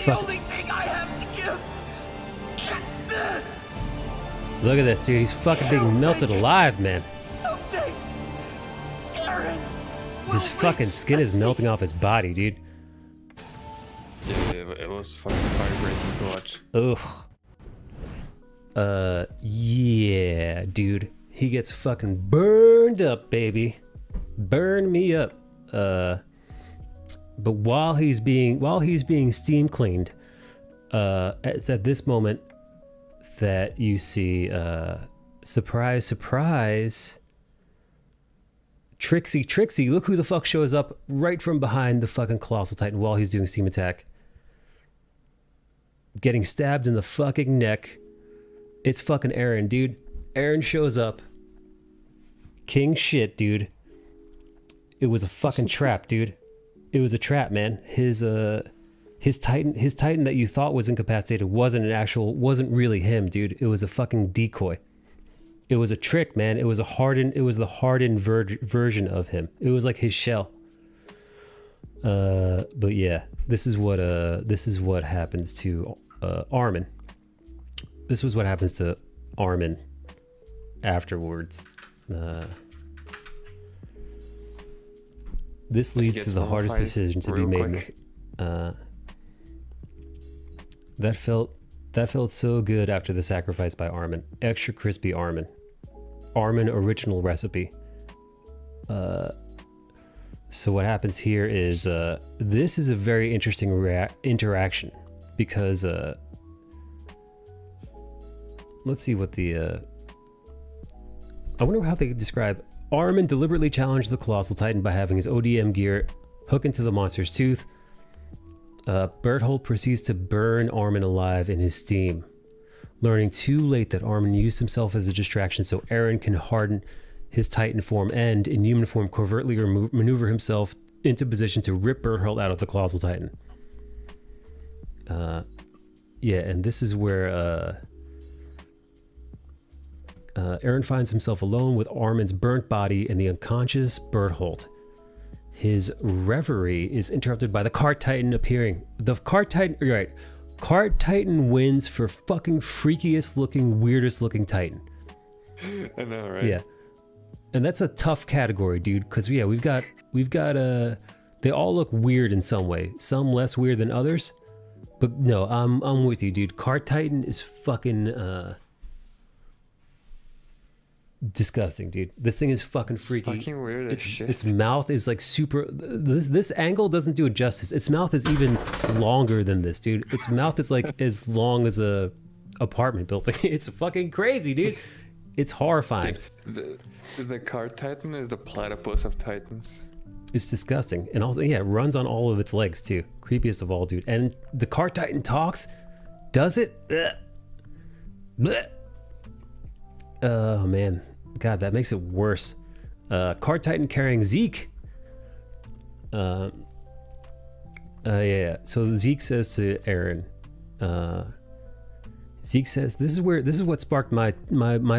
The only thing I have to give is this! Look at this, dude. He's fucking being melted alive, man. Someday, His fucking skin is melting off his body, dude. Yeah, it was fucking heartbreaking to watch. Ugh. Yeah, dude. He gets fucking burned up, baby. Burn me up. But while he's being steam cleaned, it's at this moment that you see, surprise, surprise, Trixie, look who the fuck shows up right from behind the fucking Colossal Titan while he's doing steam attack. Getting stabbed in the fucking neck. It's fucking Eren, dude. Eren shows up. King shit, dude. It was a fucking trap, dude. It was a trap, man. His Titan that you thought was incapacitated wasn't really him, dude. It was a fucking decoy. It was a trick, man. It was the hardened version of him. It was like his shell. But yeah, this is what happens to Armin. This was what happens to Armin afterwards. This leads to the hardest decision to be made. That felt so good after the sacrifice by Armin. Extra crispy Armin. Armin original recipe. So what happens here is this is a very interesting interaction because let's see what the I wonder how they describe. Armin deliberately challenged the Colossal Titan by having his ODM gear hook into the monster's tooth. Berthold proceeds to burn Armin alive in his steam, learning too late that Armin used himself as a distraction so Eren can harden his Titan form and, in human form, covertly maneuver himself into position to rip Berthold out of the Colossal Titan. Yeah, and this is where Eren finds himself alone with Armin's burnt body and the unconscious Berthold. His reverie is interrupted by the Cart Titan appearing. The Cart Titan, you're right. Cart Titan wins for fucking freakiest looking, weirdest looking Titan. I know, right? Yeah. And that's a tough category, dude, because yeah, we've got they all look weird in some way. Some less weird than others. But no, I'm with you, dude. Cart Titan is fucking disgusting, dude. This thing is fucking freaky. It's fucking weird as shit. Its mouth is like super. This angle doesn't do it justice. Its mouth is even longer than this, dude. Its mouth is like as long as a apartment building. It's fucking crazy, dude. It's horrifying. Dude, the Cart Titan is the platypus of titans. It's disgusting, and also yeah, it runs on all of its legs too. Creepiest of all, dude. And the Cart Titan talks. Does it? Blech. Blech. Oh man, God, that makes it worse. Cart Titan carrying Zeke. Yeah. So Zeke says to Eren. Zeke says, "This is what sparked my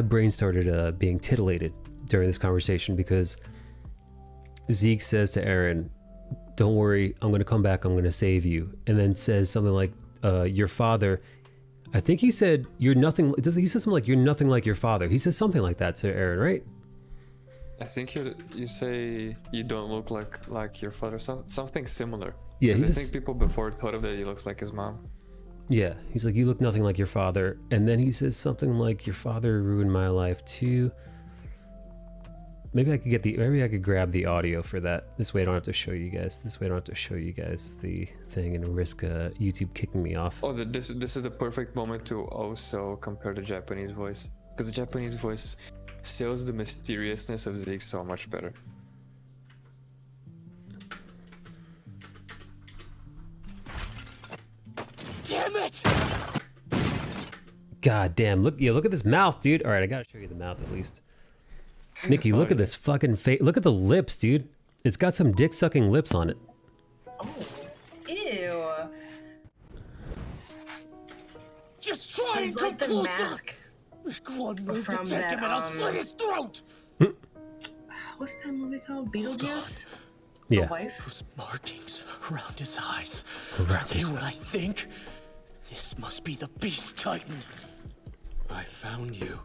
brain started being titillated during this conversation because Zeke says to Eren, 'Don't worry, I'm going to come back. I'm going to save you.' And then says something like, 'Your father.' I think he said, 'You're nothing.' He says something like, 'You're nothing like your father.' He says something like that to Eren, right? I think you say you don't look like your father. Something similar. Yeah, I think people before told him that he looks like his mom. Yeah, he's like, 'You look nothing like your father.' And then he says something like, 'Your father ruined my life too.' Maybe I could grab the audio for that. This way I don't have to show you guys. the thing and risk YouTube kicking me off. Oh, this is the perfect moment to also compare the Japanese voice, because the Japanese voice sells the mysteriousness of Zeke so much better. Damn it! God damn! Look at this mouth, dude. All right, I gotta show you the mouth at least. Nikki, look at this fucking face. Look at the lips, dude. It's got some dick-sucking lips on it. Oh, ew. Just try and like come the closer. mask Make one move to from take that, him and I'll slit his throat. What's that movie called? Beetlejuice? Yeah. The wife? Those markings around his eyes. Are they what I think? This must be the Beast Titan. I found you.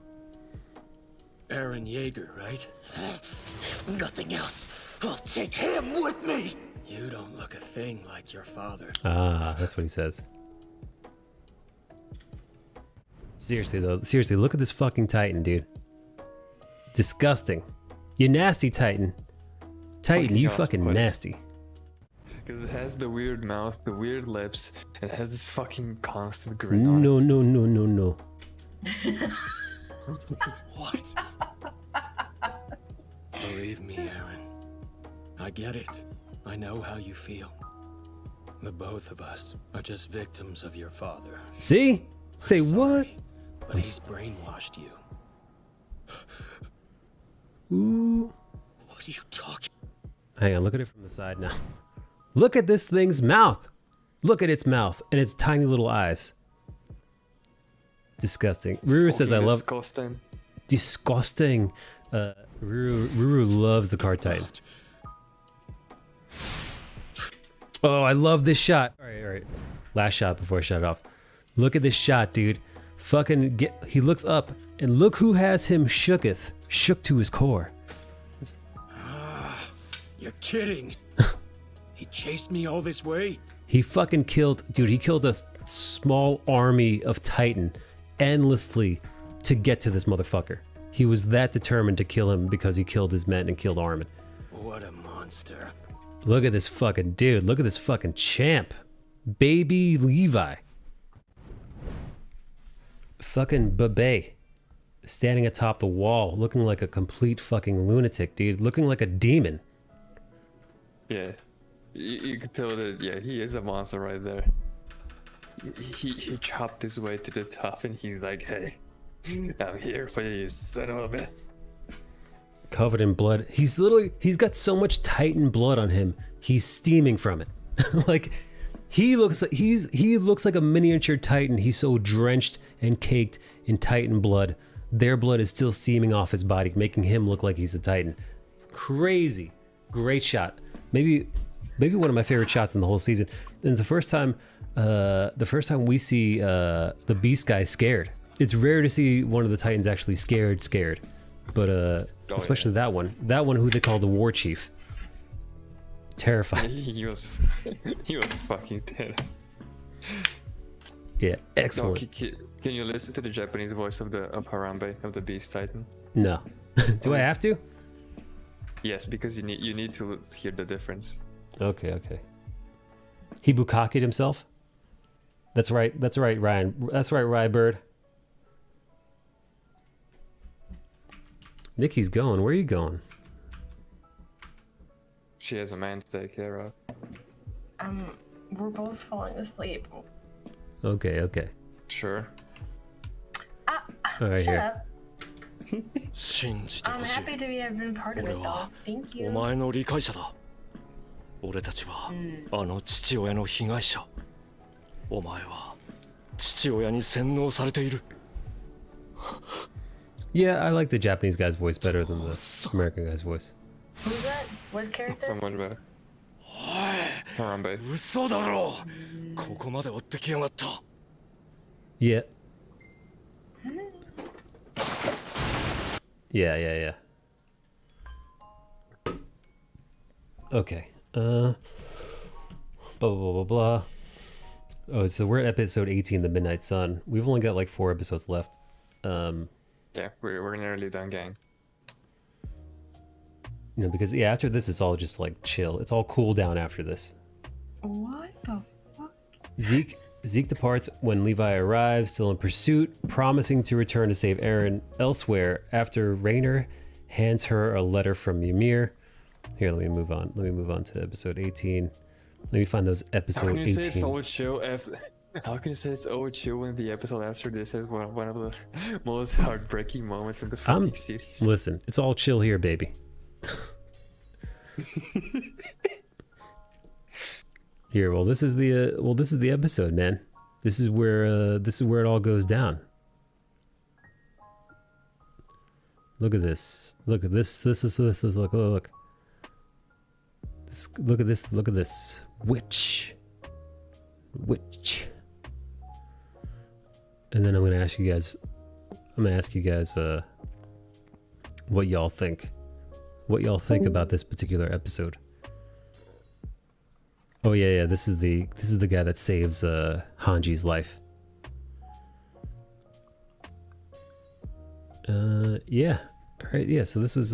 Eren Yeager, right? If nothing else, I'll take him with me! You don't look a thing like your father. Ah, that's what he says. Seriously though, seriously, look at this fucking Titan, dude. Disgusting. You nasty Titan. Titan, you fucking nasty. Because it has the weird mouth, the weird lips, and it has this fucking constant grin on No, no, no, no, no. What? Believe me, Aaron. I get it. I know how you feel. The both of us are just victims of your father. See? Say what? But he's brainwashed you. Ooh. What are you talking? Hang on, look at it from the side now. Look at this thing's mouth. Look at its mouth and its tiny little eyes. Disgusting. Ruru says I love... Disgusting. Disgusting. Ruru loves the Card Titan. Oh, I love this shot. All right. Last shot before I shut it off. Look at this shot, dude. Fucking he looks up and look who has him shook to his core. You're kidding. He chased me all this way? He fucking killed, dude, he killed a small army of Titan endlessly to get to this motherfucker. He was that determined to kill him because he killed his men and killed Armin. What a monster. Look at this fucking dude. Look at this fucking champ. Baby Levi. Fucking Babe. Standing atop the wall, looking like a complete fucking lunatic, dude. Looking like a demon. Yeah. You can tell that, yeah, he is a monster right there. He chopped his way to the top and he's like, hey, I'm here for you, son of a bitch. Covered in blood. He's got so much Titan blood on him. He's steaming from it. Like, he looks like a miniature Titan. He's so drenched and caked in Titan blood. Their blood is still steaming off his body, making him look like he's a Titan. Crazy. Great shot. Maybe one of my favorite shots in the whole season. And the first time we see the Beast guy scared. It's rare to see one of the Titans actually scared. But especially that one who they call the War Chief. Terrifying. He was fucking dead. Yeah, excellent. No, can you listen to the Japanese voice of Harambe, of the Beast Titan? No. Do I have to? Yes, because you need to hear the difference. Okay. He bukaki'd himself? That's right, Ryan. That's right, Rybird. Nikki's going. Where are you going? She has a man to take care of. We're both falling asleep. Okay. Sure. All right, Shut here. up. I'm happy to have been part of it though. Thank you. お前の理解者だ。俺たちはあの父親の被害者。お前は父親に洗脳されている。Yeah, I like the Japanese guy's voice better than the American guy's voice. Who's that? What character? Someone better. Harambe. 嘘だろ。ここまで追ってきやがった。Yeah. Yeah. Okay. Blah, blah, blah. Oh, so we're at episode 18, The Midnight Sun. We've only got like 4 episodes left. Yeah, we're nearly done, gang. Because after this, it's all just like chill. It's all cool down after this. What the fuck? Zeke departs when Levi arrives, still in pursuit, promising to return to save Eren elsewhere after Raynor hands her a letter from Ymir. Here, let me move on. Let me move on to episode 18. Let me find those episode 18. How can you say it's so chill after? How can you say it's so chill when the episode after this is one of the most heartbreaking moments in the fucking series? Listen, it's all chill here, baby. Here, well, this is the episode, man. This is where it all goes down. Look at this. Look at this. This is look. Look at this. Look at this. Witch. And then I'm gonna ask you guys what y'all think what y'all think about this particular episode. Oh yeah, this is the guy that saves Hanji's life. Yeah. All right. Yeah. So this was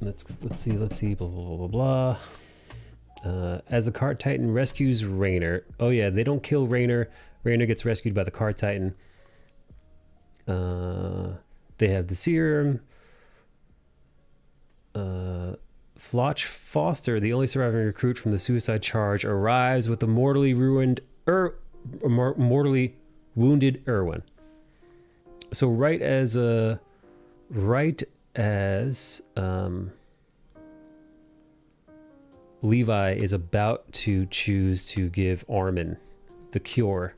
let's see. Blah blah blah blah. As the Cart Titan rescues Rainer. Oh yeah, they don't kill Rainer. Rainer gets rescued by the Cart Titan. They have the serum. Floch Foster, the only surviving recruit from the suicide charge, arrives with the mortally wounded Erwin. So right as Levi is about to choose to give Armin the cure,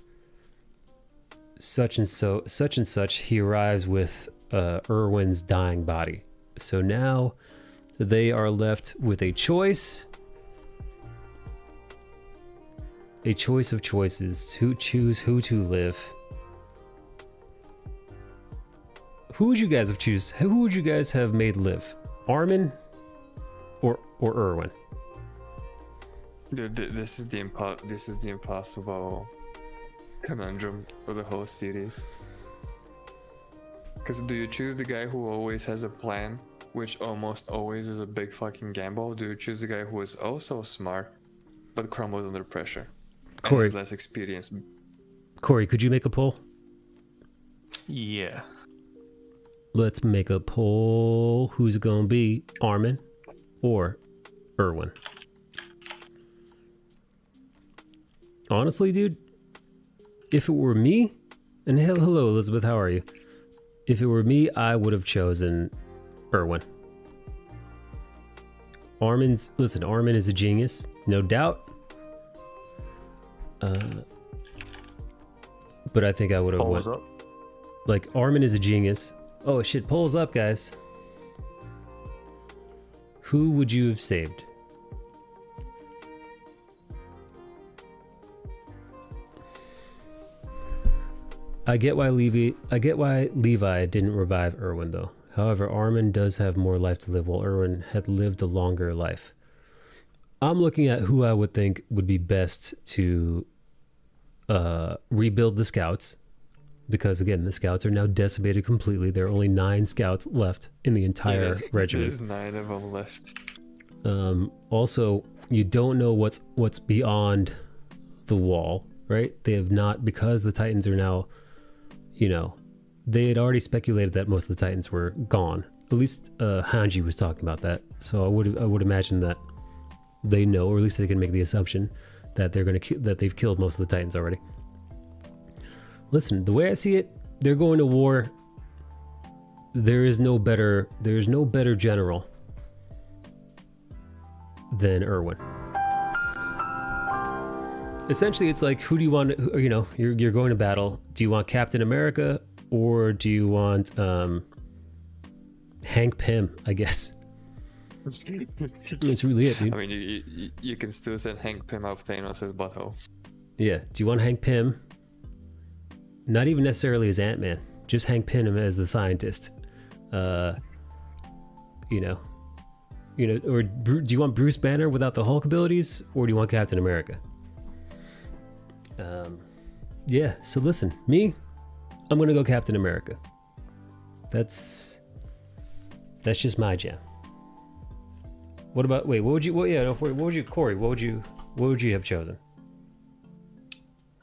such and such, he arrives with Erwin's dying body. So now they are left with a choice of choices. Choose who to live. Who would you guys have choose? Who would you guys have made live? Armin or Erwin? Dude, this is the impossible conundrum of the whole series. Because do you choose the guy who always has a plan, which almost always is a big fucking gamble? Do you choose the guy who is also smart, but crumbles under pressure? Corey, and is less experienced. Corey, could you make a poll? Yeah. Let's make a poll. Who's it gonna be? Armin or Erwin? Honestly, dude, if it were me, and hello Elizabeth, how are you? If it were me, I would have chosen Erwin. Armin is a genius, no doubt. But I think I would have went. Like, Armin is a genius. Oh shit, polls up, guys. Who would you have saved? I get why Levi didn't revive Erwin though. However, Armin does have more life to live, while Erwin had lived a longer life. I'm looking at who I would think would be best to rebuild the scouts, because again, the scouts are now decimated completely. There are only 9 scouts left in the entire regiment. There's 9 of them left. Also, you don't know what's beyond the wall, right? They have not, because the Titans are now, they had already speculated that most of the Titans were gone. At least Hanji was talking about that. So I would imagine that they know, or at least they can make the assumption that that they've killed most of the Titans already. Listen, the way I see it, they're going to war. There's no better general than Erwin. Essentially, it's like, who do you want? You're going to battle. Do you want Captain America, or do you want Hank Pym? I guess. That's really it, dude. I mean, you can still send Hank Pym out Thanos' butthole. Yeah. Do you want Hank Pym? Not even necessarily as Ant-Man. Just Hank Pym as the scientist. Or do you want Bruce Banner without the Hulk abilities, or do you want Captain America? Yeah. So listen, I'm gonna go Captain America. That's just my jam. What about? Wait, what would you? Corey? What would you have chosen?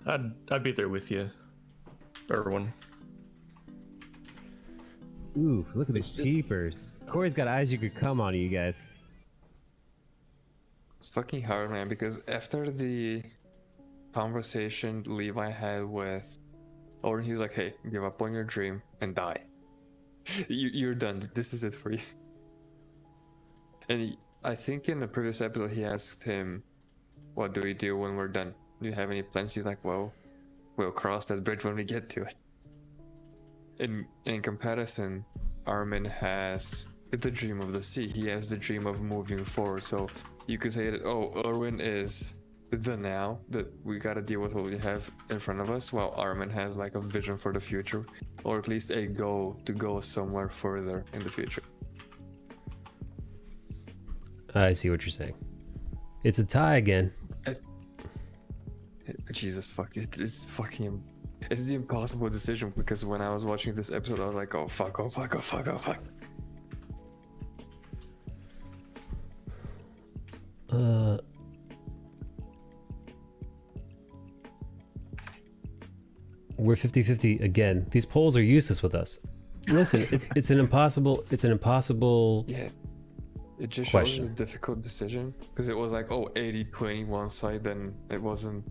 I'd be there with you, Erwin. Ooh, look at these peepers. Corey's got eyes you could come on, you guys. It's fucking hard, man, because after the conversation Levi had with Orin, he was like, hey, give up on your dream and die. You're done. This is it for you. And I think in the previous episode he asked him, what do we do when we're done? Do you have any plans? He's like, well, we'll cross that bridge when we get to it. In comparison, Armin has the dream of the sea. He has the dream of moving forward. So you could say that, Erwin is the now, that we gotta deal with what we have in front of us, while Armin has like a vision for the future, or at least a goal to go somewhere further in the future. I see what you're saying. It's a tie again. Jesus fuck, it's fucking, it's the impossible decision, because when I was watching this episode I was like, oh fuck, oh fuck, oh fuck, oh fuck. We're 50-50 again. These polls are useless with us. Listen, it's an impossible Yeah, it just question. shows a difficult decision, because it was like, oh, 80-20 one side, then it wasn't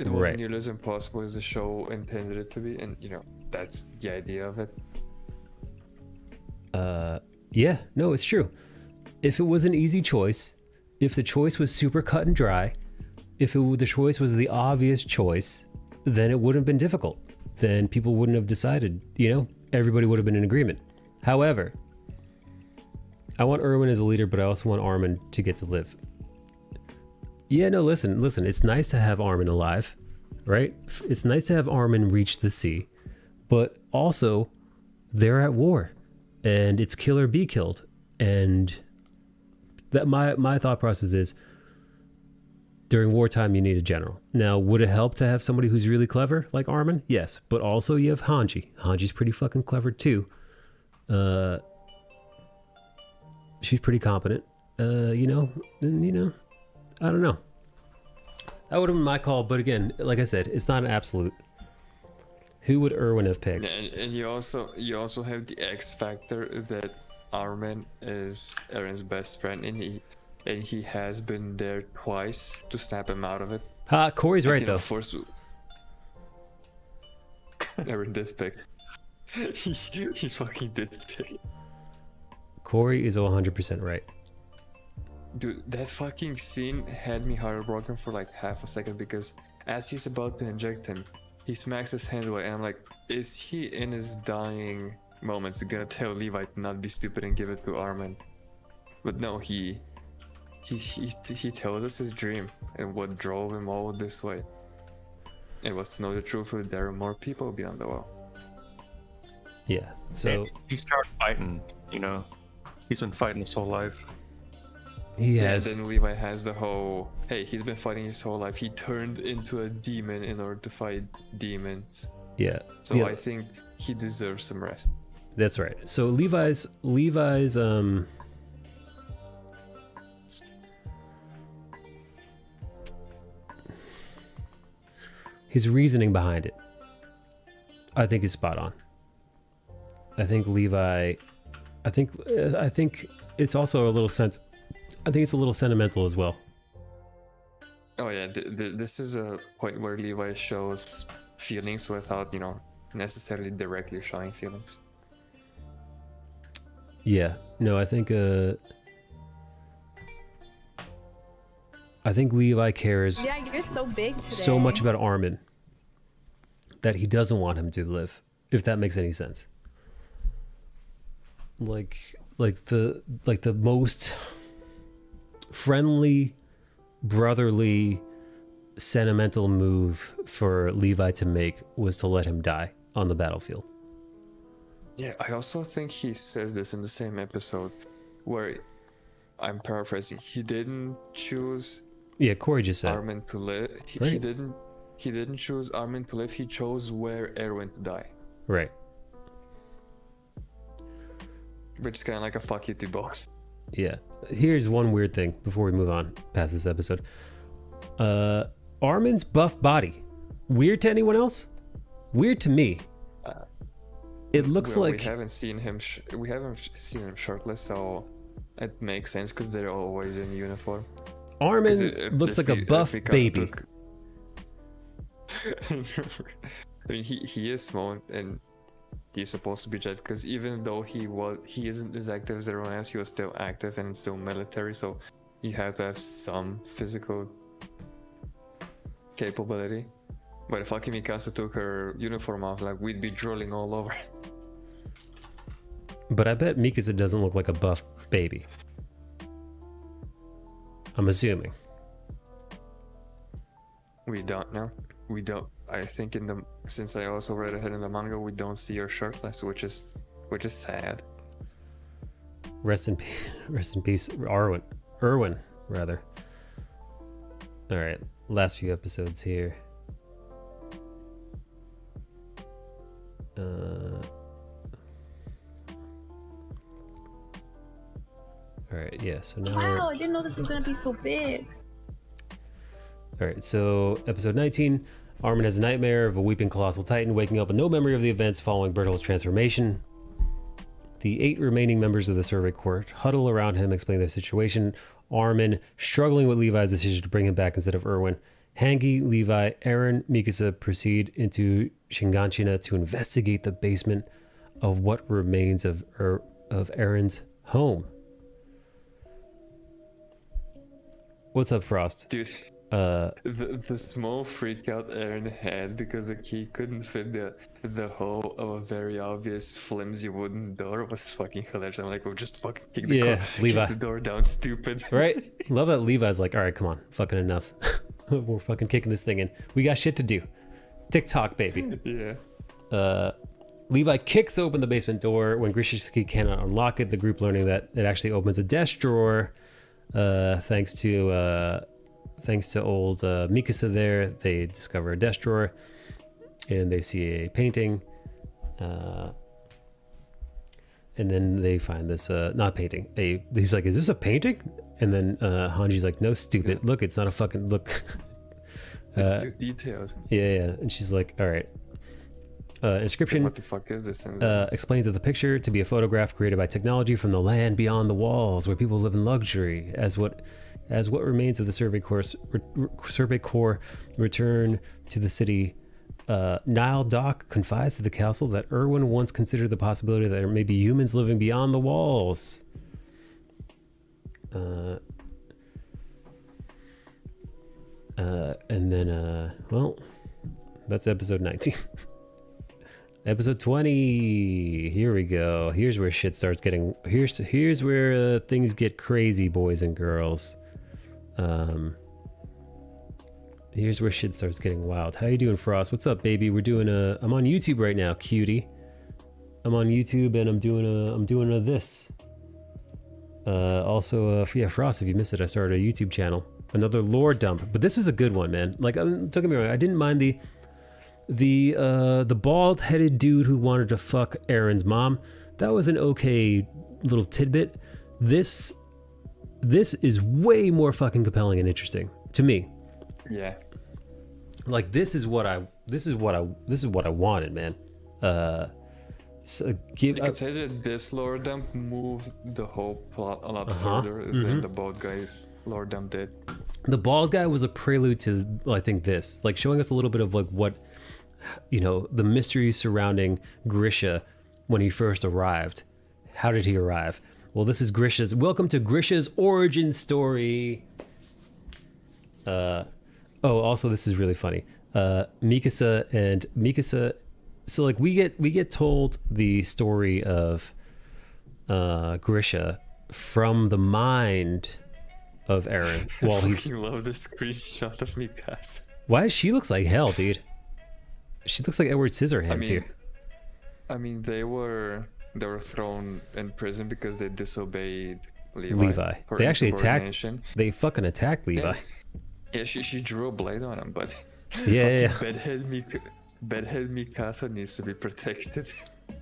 Right. nearly as impossible as the show intended it to be, and you know, that's the idea of it. Yeah, no, it's true. If it was an easy choice, if the choice was super cut and dry, if the choice was the obvious choice, then it wouldn't have been difficult. Then people wouldn't have decided, you know, everybody would have been in agreement. However, I want Erwin as a leader, but I also want Armin to get to live. Yeah, no, listen, it's nice to have Armin alive, right? It's nice to have Armin reach the sea, but also they're at war and it's kill or be killed. And that my thought process is, during wartime, you need a general. Now, would it help to have somebody who's really clever like Armin? Yes, but also you have Hanji. Hanji's pretty fucking clever too. She's pretty competent. I don't know. That would have been my call, but again, like I said, it's not an absolute. Who would Erwin have picked? And you also have the X factor that Armin is Eren's best friend, and he has been there twice to snap him out of it. Ha, Corey's right though. Eren did pick. he fucking did pick. Corey is 100% right. Dude, that fucking scene had me heartbroken for like half a second, because as he's about to inject him, he smacks his hand away, and I'm like, is he in his dying moments gonna tell Levi to not be stupid and give it to Armin? But no, he tells us his dream and what drove him all this way. It was to know the truth that there are more people beyond the wall. Yeah, so he started fighting, you know. He's been fighting his whole life. He has. And then Levi has the whole, hey, he's been fighting his whole life. He turned into a demon in order to fight demons. Yeah. So yeah. I think he deserves some rest. That's right. So Levi's his reasoning behind it, I think, is spot on. I think Levi, I think it's also a little I think it's a little sentimental as well. Oh yeah, this is a point where Levi shows feelings without, you know, necessarily directly showing feelings. Yeah, no, I think Levi cares Yeah, you're so big today. so much about Armin that he doesn't want him to live, if that makes any sense. Like the most friendly, brotherly, sentimental move for Levi to make was to let him die on the battlefield. Yeah, I also think he says this in the same episode, where, I'm paraphrasing, he didn't choose Yeah, Corey just said. Armin to live. He Right. didn't choose Armin to live. He chose where Erwin to die. Right. Which is kind of like a fuck you to both. Yeah. Here's one weird thing before we move on past this episode. Armin's buff body. Weird to anyone else? Weird to me. It looks Well, like we haven't seen him shirtless, so it makes sense because they're always in uniform. Armin looks like a buff baby. I mean, he is small and he's supposed to be jet, because even though he isn't as active as everyone else, he was still active and still military, so you have to have some physical capability. But if fucking Mikasa took her uniform off, like, we'd be drooling all over. But I bet Mikasa doesn't look like a buff baby. I'm assuming. We don't know. We don't. I think since I also read ahead in the manga, we don't see her shirtless, which is sad. Rest in peace, Erwin, rather. All right, last few episodes here. All right, yeah. So now. Wow, I didn't know this was gonna be so big. All right, so episode 19. Armin has a nightmare of a weeping colossal titan waking up with no memory of the events following Bertolt's transformation. The 8 remaining members of the Survey Court huddle around him, explain their situation. Armin struggling with Levi's decision to bring him back instead of Erwin. Hangi, Levi, Eren, Mikasa proceed into Shiganshina to investigate the basement of what remains of Eren's home. What's up, Frost? Dude, the small freak out Eren had because the key couldn't fit the hole of a very obvious flimsy wooden door was fucking hilarious. I'm like, we'll just fucking kick the door down, stupid. Right? Love that Levi's like, all right, come on, fucking enough. We're fucking kicking this thing in. We got shit to do. TikTok, baby. Yeah. Levi kicks open the basement door. When Grishitsky cannot unlock it, the group learning that it actually opens a desk drawer. Thanks to old Mikasa there, they discover a desk drawer and they see a painting. And then they find this, not painting. He's like, is this a painting? And then Hanji's like, no, stupid. Look, it's not a fucking look. It's too detailed. Yeah. And she's like, all right. Inscription. What the fuck is this? Explains that the picture to be a photograph created by technology from the land beyond the walls, where people live in luxury. As what remains of the Survey Corps return to the city. Nile Doc confides to the council that Erwin once considered the possibility that there may be humans living beyond the walls. And then, well, that's episode 19. Episode 20. Here we go. Here's where shit starts getting. Here's where things get crazy, boys and girls. Here's where shit starts getting wild. How you doing, Frost? What's up, baby? I'm on YouTube right now, cutie. I'm on YouTube and I'm doing this. Also, yeah, Frost, if you missed it, I started a YouTube channel. Another lore dump, but this was a good one, man. Like, don't get me wrong, I didn't mind the bald-headed dude who wanted to fuck Eren's mom. That was an okay little tidbit. This is way more fucking compelling and interesting to me. Yeah. Like, this is what I wanted, man. So I could say that this lore dump moved the whole plot a lot further than the bald guy lore dump did. The bald guy was a prelude to, I think, this, like, showing us a little bit of like what, you know, the mystery surrounding Grisha when he first arrived. How did he arrive? Well, this is Grisha's. Welcome to Grisha's origin story. Also, this is really funny. Mikasa. So, like, we get told the story of Grisha from the mind of Eren while he's. I love the screenshot of Mikasa. Why she looks like hell, dude? She looks like Edward Scissorhands here. I mean, they were thrown in prison because they disobeyed Levi. They actually attacked. They fucking attacked Levi. Yeah, she drew a blade on him, but yeah. Bedhead Mikasa needs to be protected.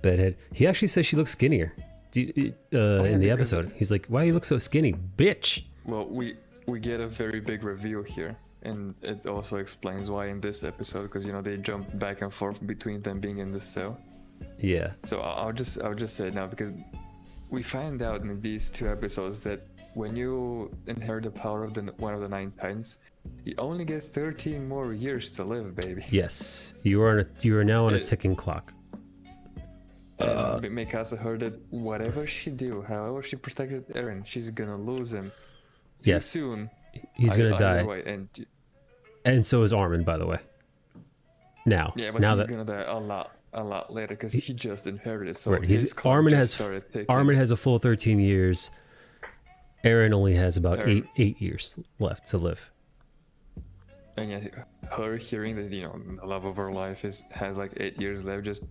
Bedhead. He actually says she looks skinnier. In the episode, he's like, "Why you look so skinny, bitch?" Well, we get a very big reveal here, and it also explains why in this episode, because you know they jump back and forth between them being in the cell. Yeah. So I'll just say it now, because we find out in these 2 episodes that when you inherit the power of one of the 9 Titans, you only get 13 more years to live, baby. Yes, you are now on a ticking clock. Mikasa heard that whatever she do, however she protected Eren, she's gonna lose him. Yes. Soon. He's gonna die. Way, and so is Armin, by the way. Now. Yeah, but he's gonna die a lot later because he just inherited. So right. Armin has a full 13 years. Eren only has about 8 years left to live. And yet, her hearing that the love of her life has like 8 years left just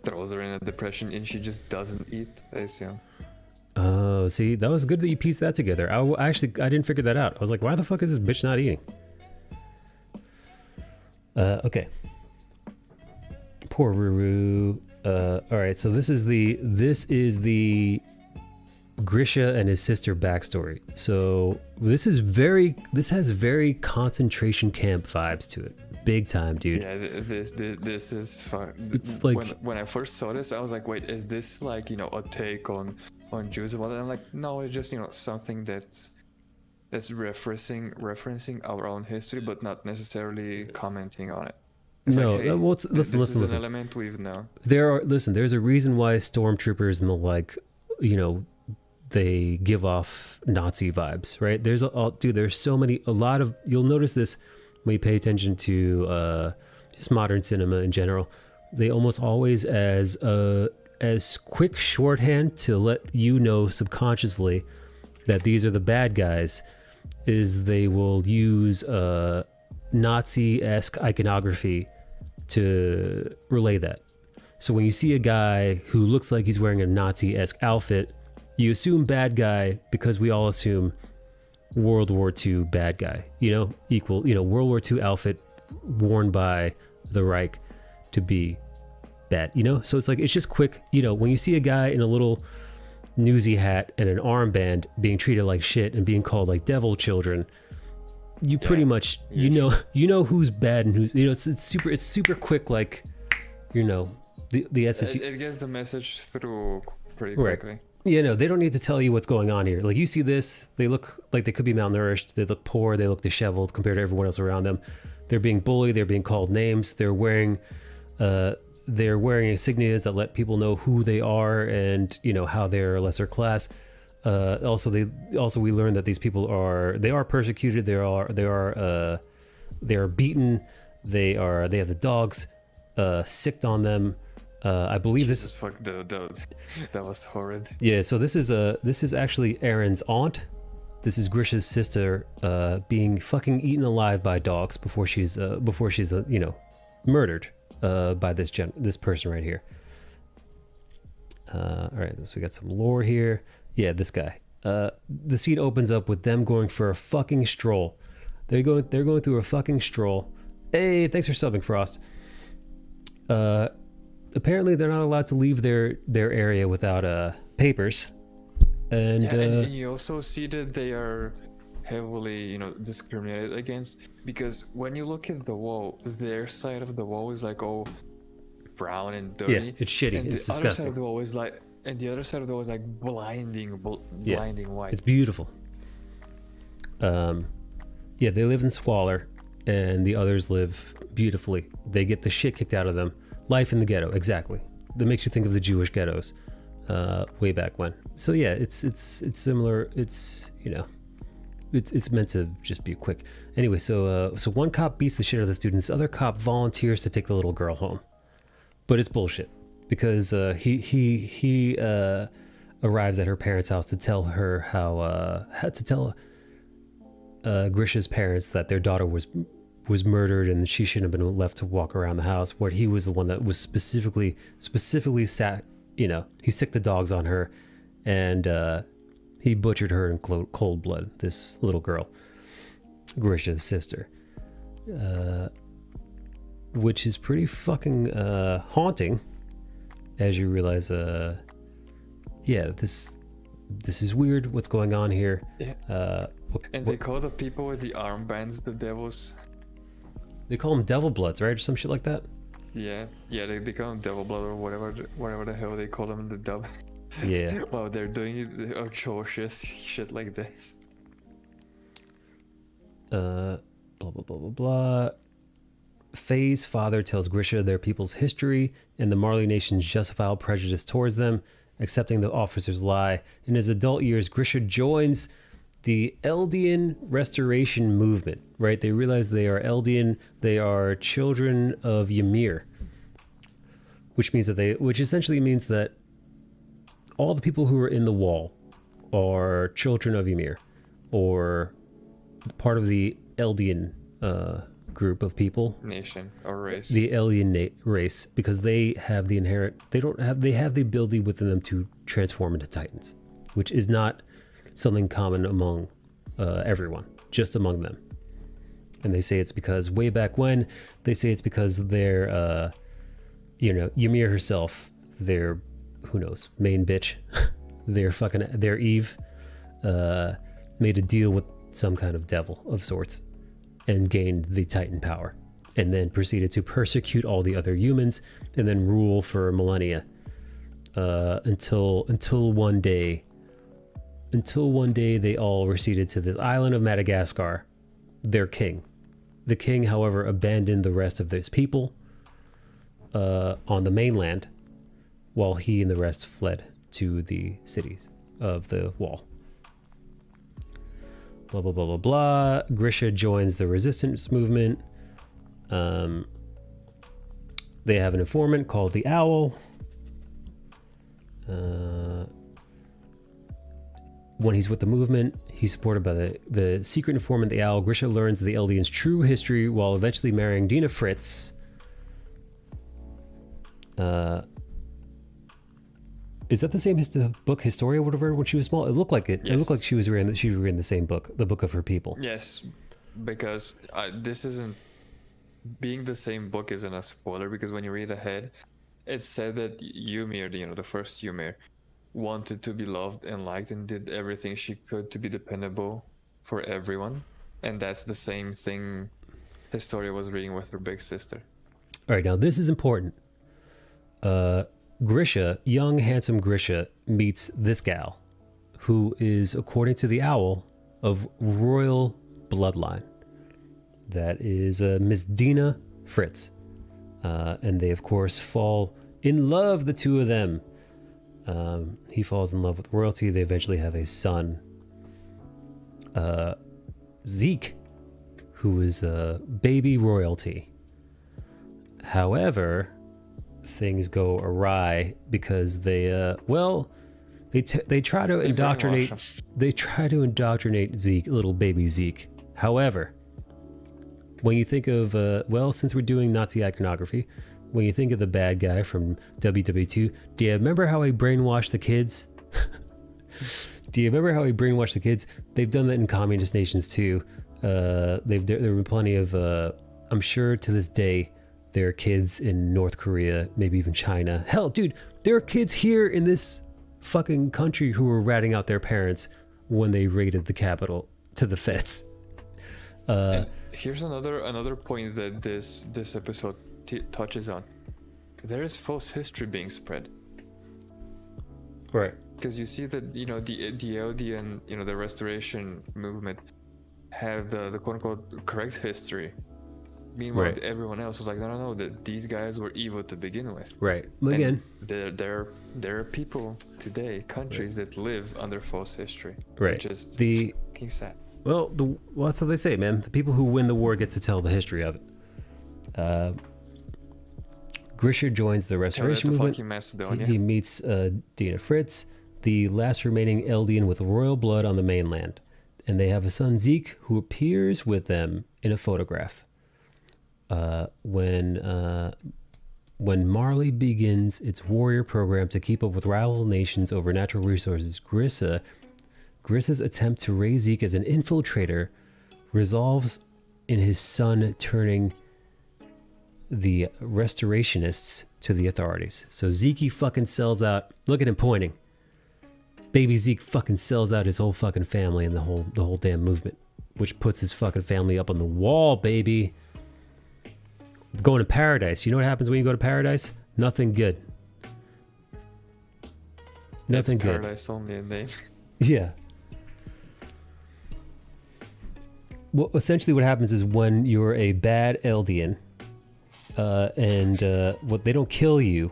throws her in a depression, and she just doesn't eat. I assume. Oh, see, that was good that you pieced that together. I didn't figure that out. I was like, why the fuck is this bitch not eating? Okay. Poor Ruru. All right, so this is the Grisha and his sister backstory. So this has very concentration camp vibes to it. Big time, dude. Yeah, this is fun. It's like when I first saw this, I was like, wait, is this like a take on Jews? And I'm like, no, it's just something that's referencing our own history, but not necessarily commenting on it. It's no, like, hey, listen. This is an element we've known. There's a reason why stormtroopers and the like, they give off Nazi vibes, right? There's you'll notice this when you pay attention to just modern cinema in general. They almost always as quick shorthand to let you know subconsciously that these are the bad guys, is they will use Nazi-esque iconography to relay that. So when you see a guy who looks like he's wearing a Nazi-esque outfit, you assume bad guy because we all assume World War II bad guy, equal, World War II outfit worn by the Reich to be bad, So it's like, it's just quick, when you see a guy in a little newsy hat and an armband being treated like shit and being called like devil children, you pretty much you know who's bad and who's it's super quick, like the SSU. It gets the message through pretty Right. quickly. They don't need to tell you what's going on here. Like, you see this, they look like they could be malnourished, they look poor, they look disheveled compared to everyone else around them. They're being bullied, they're being called names, they're wearing insignias that let people know who they are and how they're a lesser class. Also we learn that these people are persecuted, they are beaten, they have the dogs sicked on them. I believe Jesus, fuck, that was horrid. Yeah, so this is actually Aaron's aunt. This is Grisha's sister being fucking eaten alive by dogs before she's murdered by this person right here. All right, so we got some lore here. Yeah, this guy. The scene opens up with them going for a fucking stroll. They're going through a fucking stroll. Hey, thanks for subbing, Frost. Apparently they're not allowed to leave their area without papers. And, and you also see that they are heavily, discriminated against, because when you look at the wall, their side of the wall is like all brown and dirty. Yeah, it's shitty. And It's the other disgusting. side of the wall is like, and the other side of the wall is like blinding white. It's beautiful. They live in squalor, and the others live beautifully. They get the shit kicked out of them. Life in the ghetto, exactly. That makes you think of the Jewish ghettos way back when. So yeah, it's similar. It's it's meant to just be quick. Anyway, so one cop beats the shit out of the student. This other cop volunteers to take the little girl home, but it's bullshit because he arrives at her parents' house to tell her to tell Grisha's parents that their daughter was murdered and she shouldn't have been left to walk around the house, where he was the one that was specifically sat, he sicked the dogs on her, and he butchered her in cold blood, this little girl, Grisha's sister, which is pretty fucking haunting, as you realize, this is weird what's going on here. And they call the people with the armbands the devils. They call them devil bloods, right? Or some shit like that. Yeah, they call them devil blood or whatever the hell they call them in the dub. Yeah. Wow, they're doing atrocious shit like this. Blah blah blah blah blah. Faye's father tells Grisha their people's history and the Marley Nation's justifiable prejudice towards them, accepting the officer's lie. In his adult years, Grisha joins the Eldian restoration movement, right? They realize they are Eldian, they are children of Ymir, which essentially means that all the people who are in the wall are children of Ymir, or part of the Eldian group of people, nation or race, the alien race, because they have the they have the ability within them to transform into Titans, which is not something common among everyone, just among them. And they say it's because way back when, they say it's because they're, Ymir herself, their, who knows, main bitch, their Eve, made a deal with some kind of devil of sorts and gained the Titan power, and then proceeded to persecute all the other humans and then rule for millennia, until one day they all receded to this island of Madagascar, their king. The king, however, abandoned the rest of his people on the mainland, while he and the rest fled to the cities of the wall. Blah, blah, blah, blah, blah. Grisha joins the resistance movement. They have an informant called the Owl. When he's with the movement, he's supported by the secret informant, the Owl. Grisha learns the Eldians' true history while eventually marrying Dina Fritz. Is that the same book Historia would have read when she was small? It looked like it. Yes. It looked like she was reading the same book, the Book of Her People. Yes, because this isn't... Being the same book isn't a spoiler, because when you read ahead, it said that Ymir, the first Ymir, wanted to be loved and liked and did everything she could to be dependable for everyone. And that's the same thing Historia was reading with her big sister. All right, now this is important. Grisha, young, handsome Grisha, meets this gal, who is, according to the Owl, of royal bloodline. That is Miss Dina Fritz. And they, of course, fall in love, the two of them. He falls in love with royalty. They eventually have a son, Zeke, who is baby royalty. However, things go awry because they try to indoctrinate Zeke, little baby Zeke. However, when you think of since we're doing Nazi iconography, when you think of the bad guy from WW2, do you remember how he brainwashed the kids? They've done that in communist nations too. There have been plenty of, I'm sure to this day, there are kids in North Korea, maybe even China. Hell, dude, there are kids here in this fucking country who were ratting out their parents when they raided the Capitol to the feds. And here's another point that this episode touches on. There is false history being spread. Right. Because you see that, the Eldian, the restoration movement have the quote-unquote correct history. Meanwhile, everyone else was like, no, that these guys were evil to begin with. Right. Again, there are people today, countries that live under false history. Right. Which is fucking sad. Well, that's what they say, man. The people who win the war get to tell the history of it. Grisha joins the restoration movement. Macedonia. He meets Dina Fritz, the last remaining Eldian with royal blood on the mainland. And they have a son, Zeke, who appears with them in a photograph. When Marley begins its warrior program to keep up with rival nations over natural resources, Grisha's attempt to raise Zeke as an infiltrator resolves in his son turning the restorationists to the authorities. So Zeke fucking sells out. Look at him pointing. Baby Zeke fucking sells out his whole fucking family and the whole damn movement, which puts his fucking family up on the wall, baby. Going to paradise. You know what happens when you go to paradise? Nothing good. Nothing it's good. Paradise only in name. Yeah. Well, essentially what happens is when you're a bad Eldian, and they don't kill you,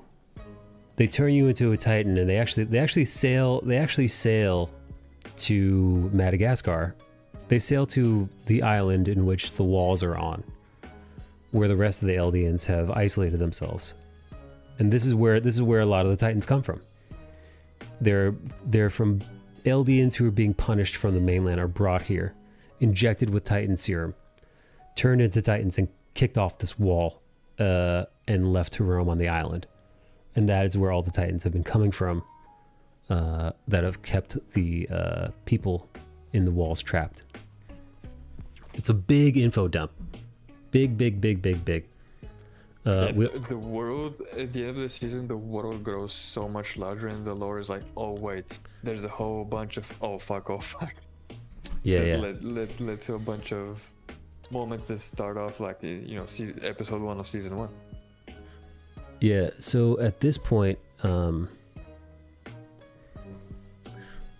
they turn you into a Titan, and they actually sail to Madagascar. They sail to the island in which the walls are on, where the rest of the Eldians have isolated themselves. And this is where a lot of the Titans come from. They're from Eldians who are being punished from the mainland, are brought here, injected with Titan serum, turned into Titans and kicked off this wall and left to roam on the island. And that is where all the Titans have been coming from that have kept the people in the walls trapped. It's a big info dump. Big. The world, at the end of the season, the world grows so much larger and the lore is like, oh wait, there's a whole bunch of, oh fuck. Yeah. Led to a bunch of moments that start off like, episode 1 of season 1. Yeah, so at this point,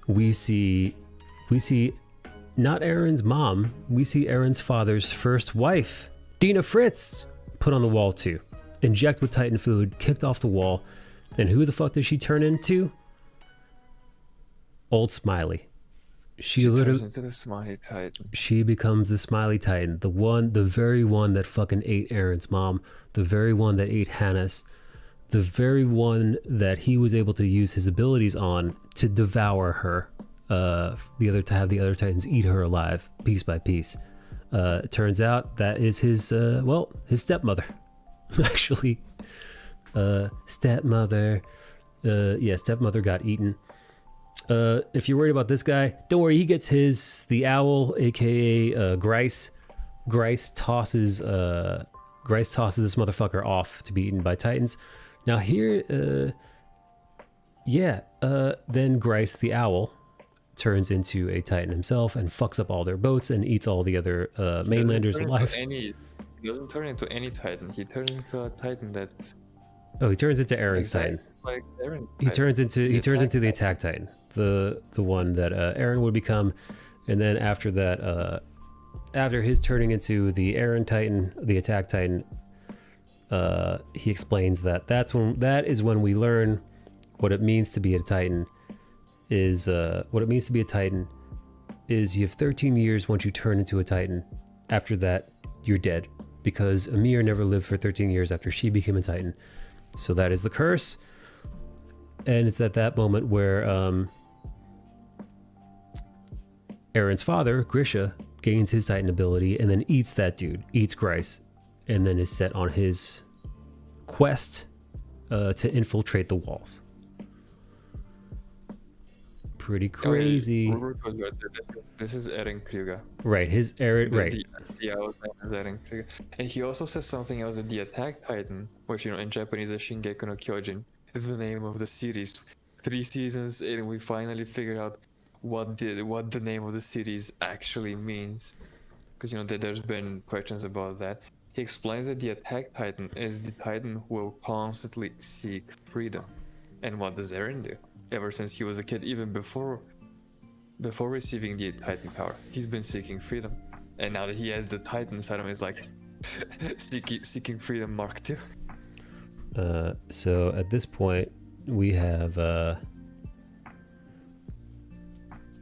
we see not Aaron's mom, we see Aaron's father's first wife, Dina Fritz, put on the wall too. Inject with Titan food, kicked off the wall. And who the fuck does she turn into? Old Smiley. She literally turns into the Smiley Titan. She becomes the Smiley Titan, the very one that fucking ate Aaron's mom, the very one that ate Hannah's, the very one that he was able to use his abilities on to devour her. To have the other Titans eat her alive, piece by piece. It turns out that is his stepmother. Actually, stepmother got eaten. If you're worried about this guy, don't worry, he gets the owl, aka Grice. Grice tosses this motherfucker off to be eaten by Titans. Now here, then Grice the owl turns into a Titan himself and fucks up all their boats and eats all the other mainlanders alive. He doesn't turn into any Titan. He turns into a Titan that. Oh, he turns into Aaron's Titan. Like Aaron. He turns into the Attack Titan, the one that Aaron would become, and then after that, after his turning into the Aaron Titan, the Attack Titan, he explains that is when we learn what it means to be a Titan. What it means to be a Titan is you have 13 years once you turn into a Titan. After that, you're dead, because Ymir never lived for 13 years after she became a Titan. So that is the curse. And it's at that moment where Aaron's father, Grisha, gains his Titan ability and then eats Grice, and then is set on his quest to infiltrate the walls. Pretty crazy. This is Eren Kruger. Right, The owl is Eren Kruger. And he also says something else, that the Attack Titan, which in Japanese is Shingeki no Kyojin, is the name of the series. 3 seasons and we finally figured out what the name of the series actually means. Because there's been questions about that. He explains that the Attack Titan is the Titan who will constantly seek freedom. And what does Eren do? Ever since he was a kid, even before receiving the Titan power, he's been seeking freedom. And now that he has the Titan side of him, he's like seeking freedom Mark II. So at this point, we have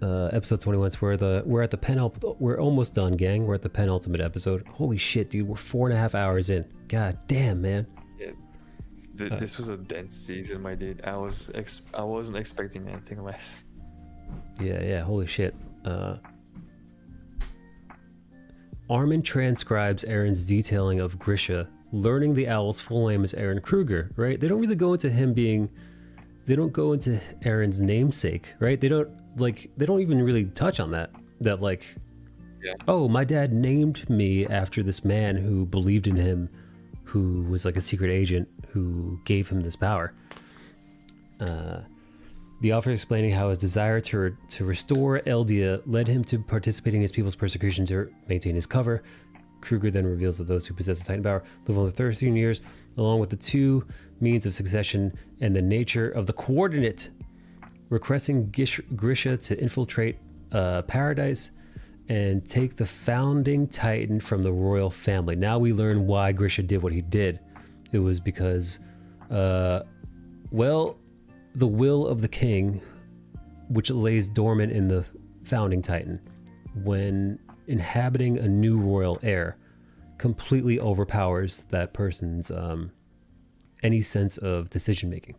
episode 21. We're at the penultimate. We're almost done, gang. We're at the penultimate episode. Holy shit, dude! We're 4.5 hours in. God damn, man. Yeah. This was a dense season, my dude. I wasn't expecting anything less. Yeah. Holy shit. Armin transcribes Aaron's detailing of Grisha learning the owl's full name is Eren Kruger, right? They don't really go into they don't go into Aaron's namesake, right? They don't even really touch on that oh, my dad named me after this man who believed in him, who was like a secret agent who gave him this power. The author explaining how his desire to restore Eldia led him to participating in his people's persecution to maintain his cover. Kruger then reveals that those who possess the Titan power live only 13 years, along with the 2 means of succession and the nature of the coordinate, requesting Grisha to infiltrate Paradise and take the founding Titan from the royal family. Now we learn why Grisha did what he did. It was because, the will of the king, which lays dormant in the founding Titan, when inhabiting a new royal heir, completely overpowers that person's any sense of decision making,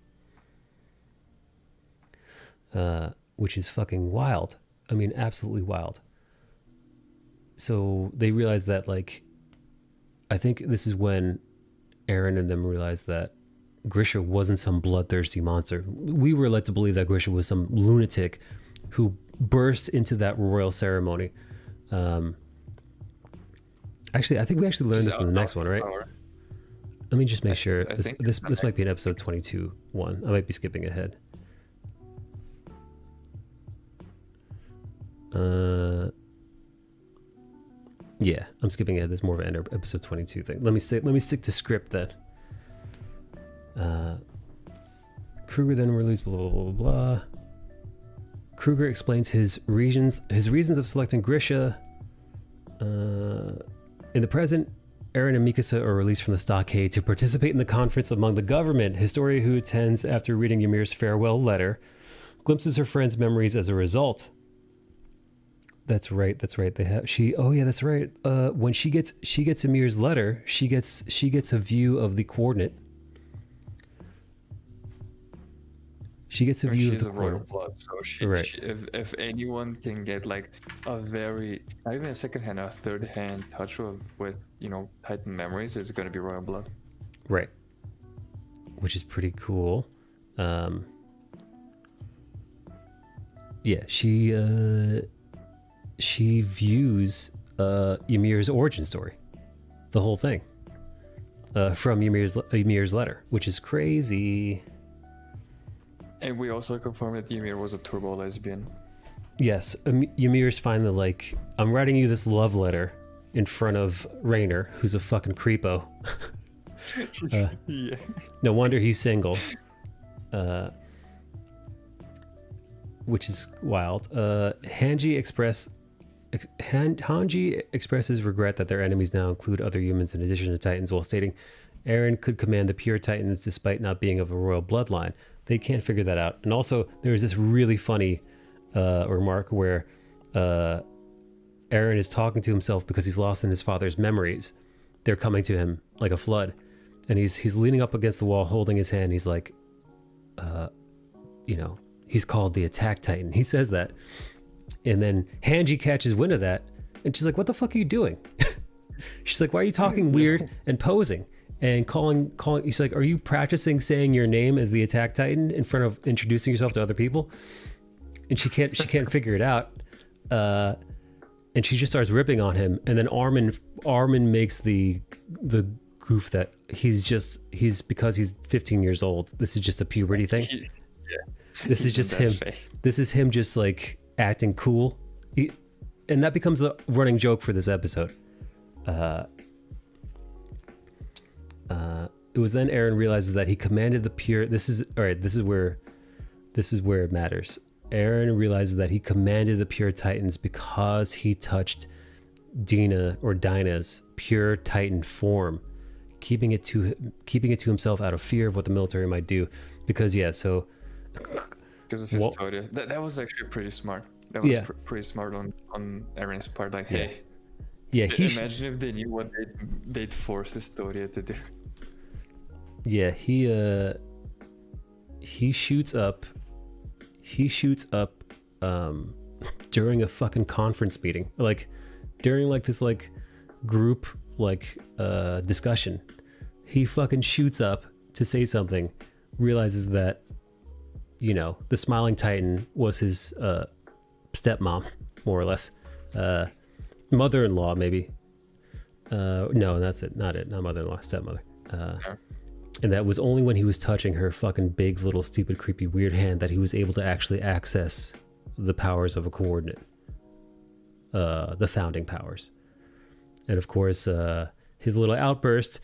which is fucking wild. I mean, absolutely wild. So they realize that I think this is when Eren and them realized that Grisha wasn't some bloodthirsty monster. We were led to believe that Grisha was some lunatic who burst into that royal ceremony. Actually, I think we actually learned this in the next one, right? Let me just make sure. This might be an episode 22 one. I might be skipping ahead. Yeah, I'm skipping ahead. There's more of an episode 22 thing. Let me stick to script then. Kruger then released blah blah blah blah. Kruger explains his reasons of selecting Grisha. In the present, Eren and Mikasa are released from the stockade to participate in the conference among the government. Historia, who attends after reading Ymir's farewell letter, glimpses her friend's memories as a result. That's right. They have Oh yeah, that's right. When she gets Ymir's letter, she gets a view of the coordinate. She gets a view of the royal blood, so if anyone can get like a very, not even a second-hand, a third-hand touch with Titan memories, it's going to be royal blood. Right. Which is pretty cool. Yeah, she views Ymir's origin story, the whole thing, from Ymir's letter, which is crazy. And we also confirmed that Ymir was a turbo lesbian. Yes, Ymir's finally like, I'm writing you this love letter in front of Rainer, who's a fucking creepo. Yeah. No wonder he's single. Which is wild. Hanji expresses regret that their enemies now include other humans in addition to Titans, while stating Eren could command the pure Titans despite not being of a royal bloodline. They can't figure that out. And also, there's this really funny remark where Eren is talking to himself because he's lost in his father's memories. They're coming to him like a flood. And he's leaning up against the wall, holding his hand. He's like, he's called the Attack Titan. He says that. And then Hanji catches wind of that. And she's like, what the fuck are you doing? She's like, why are you talking weird and posing? And calling, he's like, are you practicing saying your name as the Attack Titan in front of introducing yourself to other people? And she can't figure it out. And she just starts ripping on him. And then Armin makes the goof that he's because he's 15 years old. This is just a puberty thing. This is just him. This is him just like acting cool. And that becomes a running joke for this episode. It was then Eren realizes that he commanded the pure. This is where it matters. Eren realizes that he commanded the pure Titans because he touched Dinah's pure Titan form, keeping it to himself out of fear of what the military might do. Because because of Historia. That was actually pretty smart. That was pretty smart on Eren's part. Like, hey, imagine if they knew what they'd force Historia to do. Yeah, he shoots up during a fucking conference meeting, like during like this like group like discussion. He fucking shoots up to say something, realizes that the Smiling Titan was his stepmom, more or less, mother-in-law maybe. No, that's it. Not mother-in-law, stepmother. And that was only when he was touching her fucking big little stupid creepy weird hand that he was able to actually access the powers of a coordinate, the founding powers. And of course, his little outburst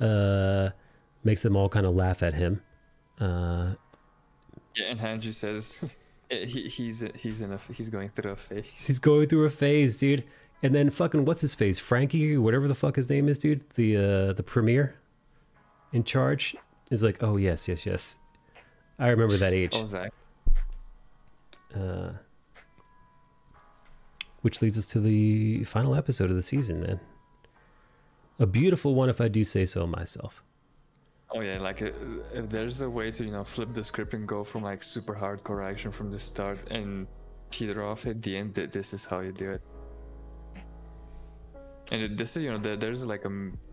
makes them all kind of laugh at him. And Hanji says he's going through a phase. He's going through a phase, dude. And then fucking what's his face, Frankie, whatever the fuck his name is, dude, the premier in charge is like, oh yes, I remember that age. Oh, Zach. Which leads us to the final episode of the season, man. A beautiful one, if I do say so myself. Oh yeah, like if there's a way to flip the script and go from like super hardcore action from the start and teeter off at the end, this is how you do it. And this is, you know, there's like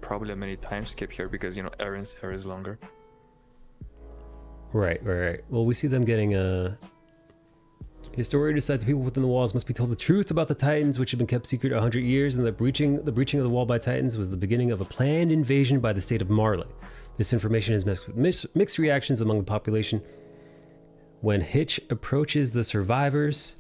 probably a many time skip here because, you know, Aaron's hair is longer. Right. Well, we see them getting Historia decides the people within the walls must be told the truth about the Titans, which have been kept secret 100 years, and the breaching of the wall by Titans was the beginning of a planned invasion by the state of Marley. This information is mixed with mixed reactions among the population. When Hitch approaches the survivors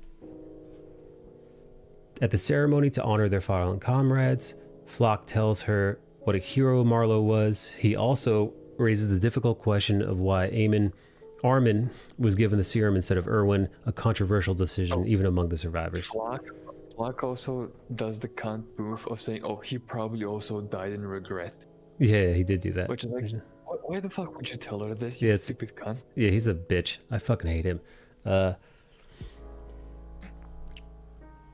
at the ceremony to honor their fallen comrades, Flock tells her what a hero Marlowe was. He also raises the difficult question of why Armin was given the serum instead of Erwin, a controversial decision even among the survivors. Flock also does the cunt move of saying, oh, he probably also died in regret. Yeah, he did do that. Which is like, why the fuck would you tell her this, you stupid cunt? Yeah, he's a bitch. I fucking hate him.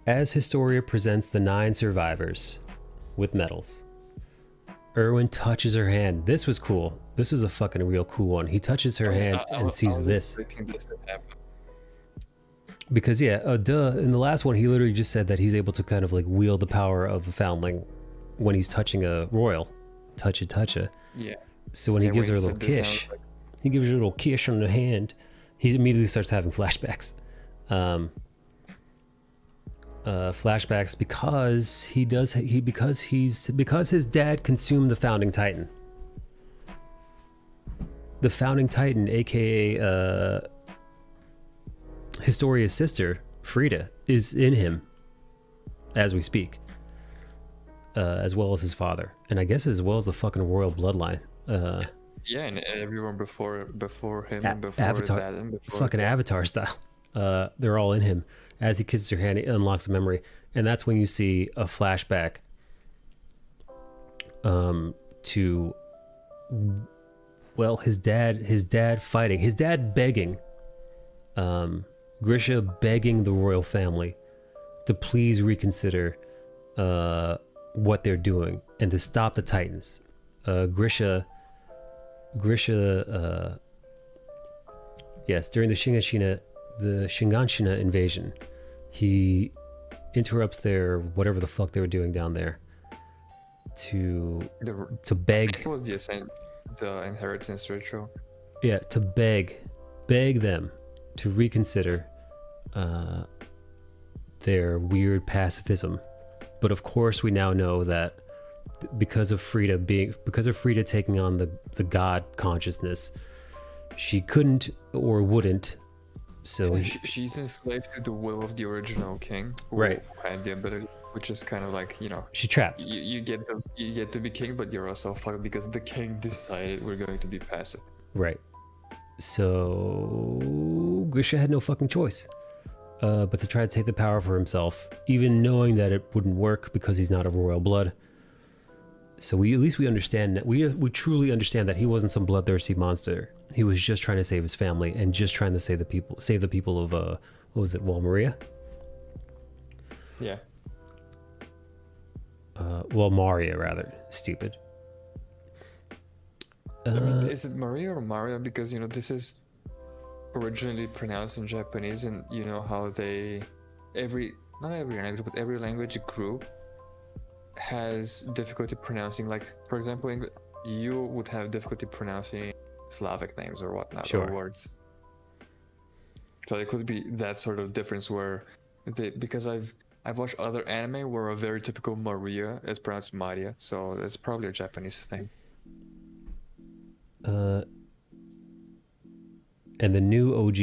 As Historia presents the 9 survivors with medals, Erwin touches her hand. This was cool. This was a fucking real cool one. He touches her hand and sees this. Because in the last one, he literally just said that he's able to kind of like wield the power of a foundling when he's touching a royal. Touch it. Yeah. So when he gives her a little kiss, he gives her a little kiss on the hand, he immediately starts having flashbacks. Flashbacks because his dad consumed the founding Titan. The founding Titan, aka Historia's sister, Frida, is in him as we speak. As well as his father, and I guess as well as the fucking royal bloodline. Yeah, and everyone before him and before Avatar, that and before fucking Avatar style. They're all in him. As he kisses her hand, it unlocks a memory, and that's when you see a flashback to, well, his dad fighting, his dad begging, Grisha begging the royal family to please reconsider what they're doing and to stop the Titans. Grisha, yes, during the Shinganshina invasion, he interrupts their whatever the fuck they were doing down there to beg. I think it was the inheritance ritual. Yeah, to beg them to reconsider their weird pacifism. But of course, we now know that because of Frida taking on the god consciousness, she couldn't or wouldn't. So she's enslaved to the will of the original king, who had the ability, which is kind of like, you know, she's trapped. You get to be king, but you're also fucked because the king decided we're going to be passive. Right. So Grisha had no fucking choice. But to try to take the power for himself, even knowing that it wouldn't work because he's not of royal blood. So we understand that we truly understand that he wasn't some bloodthirsty monster. He was just trying to save his family and just trying to save the people of what was it, Wall Maria? Yeah. Well, Maria rather. Stupid. Is it Maria or Maria? Because, you know, this is originally pronounced in Japanese, and you know how not every language, but every language group has difficulty pronouncing. Like, for example, you would have difficulty pronouncing Slavic names or whatnot, or words. So it could be that sort of difference where because I've watched other anime where a very typical Maria is pronounced Maria, so that's probably a Japanese thing. And the new OG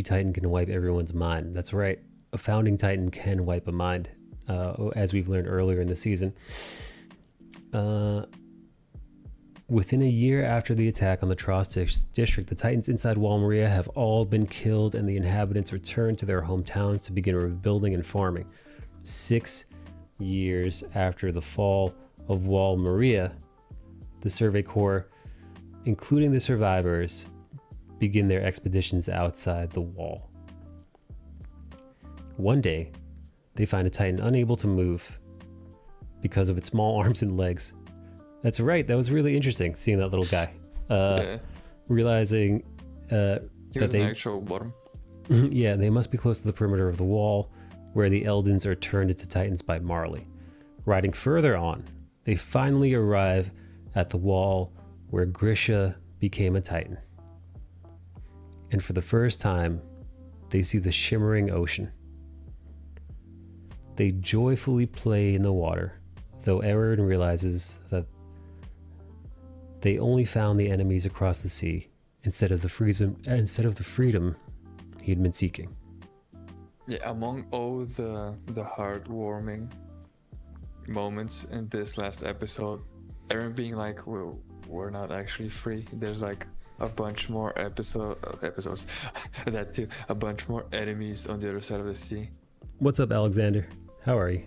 Titan can wipe everyone's mind. That's right. A founding Titan can wipe a mind, as we've learned earlier in the season. Within a year after the attack on the Trost district, the Titans inside Wall Maria have all been killed, and the inhabitants return to their hometowns to begin rebuilding and farming. 6 years after the fall of Wall Maria, the Survey Corps, including the survivors, begin their expeditions outside the wall. One day, they find a Titan unable to move because of its small arms and legs. That's right, that was really interesting, seeing that little guy. Realizing that they... an actual bottom. Yeah, they must be close to the perimeter of the wall, where the Eldons are turned into Titans by Marley. Riding further on, they finally arrive at the wall where Grisha became a Titan. And for the first time, they see the shimmering ocean. They joyfully play in the water, though Eren realizes that they only found the enemies across the sea instead of the freedom he'd been seeking. Yeah, among all the heartwarming moments in this last episode, Eren being like, well, we're not actually free. There's like a bunch more episodes that too, a bunch more enemies on the other side of the sea. What's up, Alexander? How are you?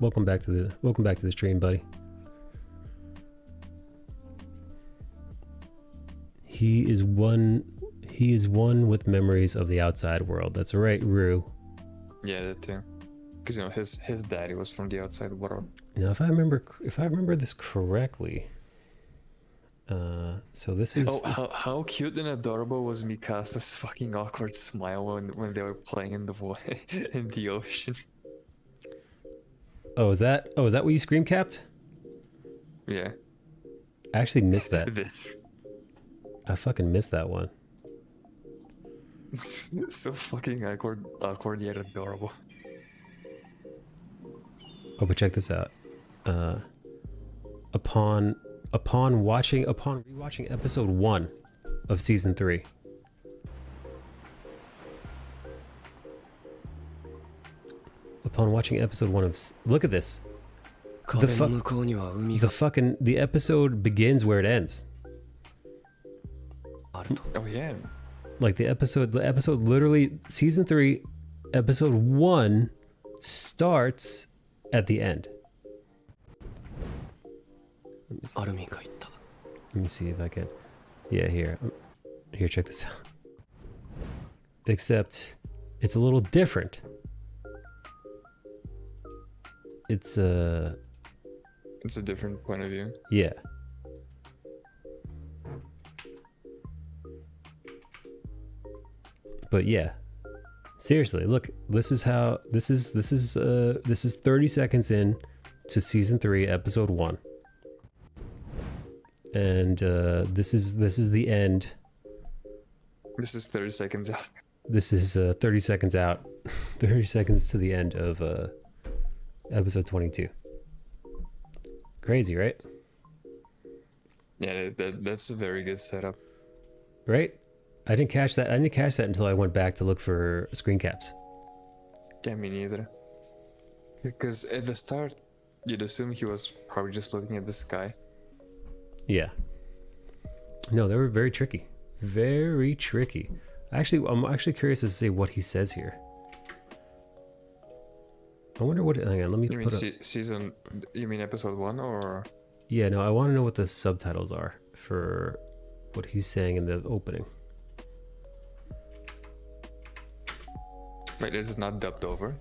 Welcome back to the stream, buddy. He is one with memories of the outside world. That's right, Rue. Yeah, that too. Because his daddy was from the outside world. Now, if I remember this correctly, so this is. Oh, how cute and adorable was Mikasa's fucking awkward smile when they were playing in the ocean. Oh, is that what you screen capped? Yeah. I actually missed that. I fucking missed that one. So fucking awkward yet adorable. Oh, but check this out. Upon rewatching episode 1 of season 3. Upon watching episode 1 of look at this. The episode begins where it ends. Oh yeah. Like the episode literally, season 3, episode 1 starts at the end. Let me see if I can. Yeah, here, check this out. Except it's a little different. It's a different point of view. Yeah. But yeah, seriously, look. This is 30 seconds in to season 3, episode 1, and this is the end. This is 30 seconds out. This is 30 seconds out. 30 seconds to the end of episode 22. Crazy, right? Yeah, that's a very good setup. Right? I didn't catch that until I went back to look for screen caps. Yeah, me neither. Because at the start, you'd assume he was probably just looking at the sky. Yeah. No, they were very tricky. Very tricky. I'm actually curious to see what he says here. I wonder what. Hang on, let me. You mean season? You mean episode 1 or? Yeah, no. I want to know what the subtitles are for what he's saying in the opening. Wait, is it not dubbed over?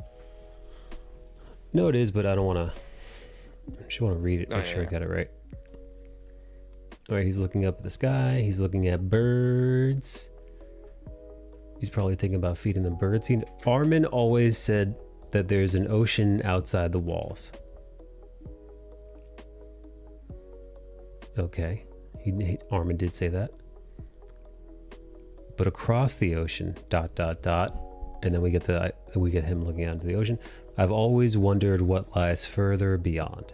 No, it is, but I don't want to. I just want to read it. Make sure I got it right. All right, he's looking up at the sky. He's looking at birds. He's probably thinking about feeding the birds. Armin always said that there's an ocean outside the walls. Okay, Armin did say that. But across the ocean, ... and then we get him looking out into the ocean. I've always wondered what lies further beyond.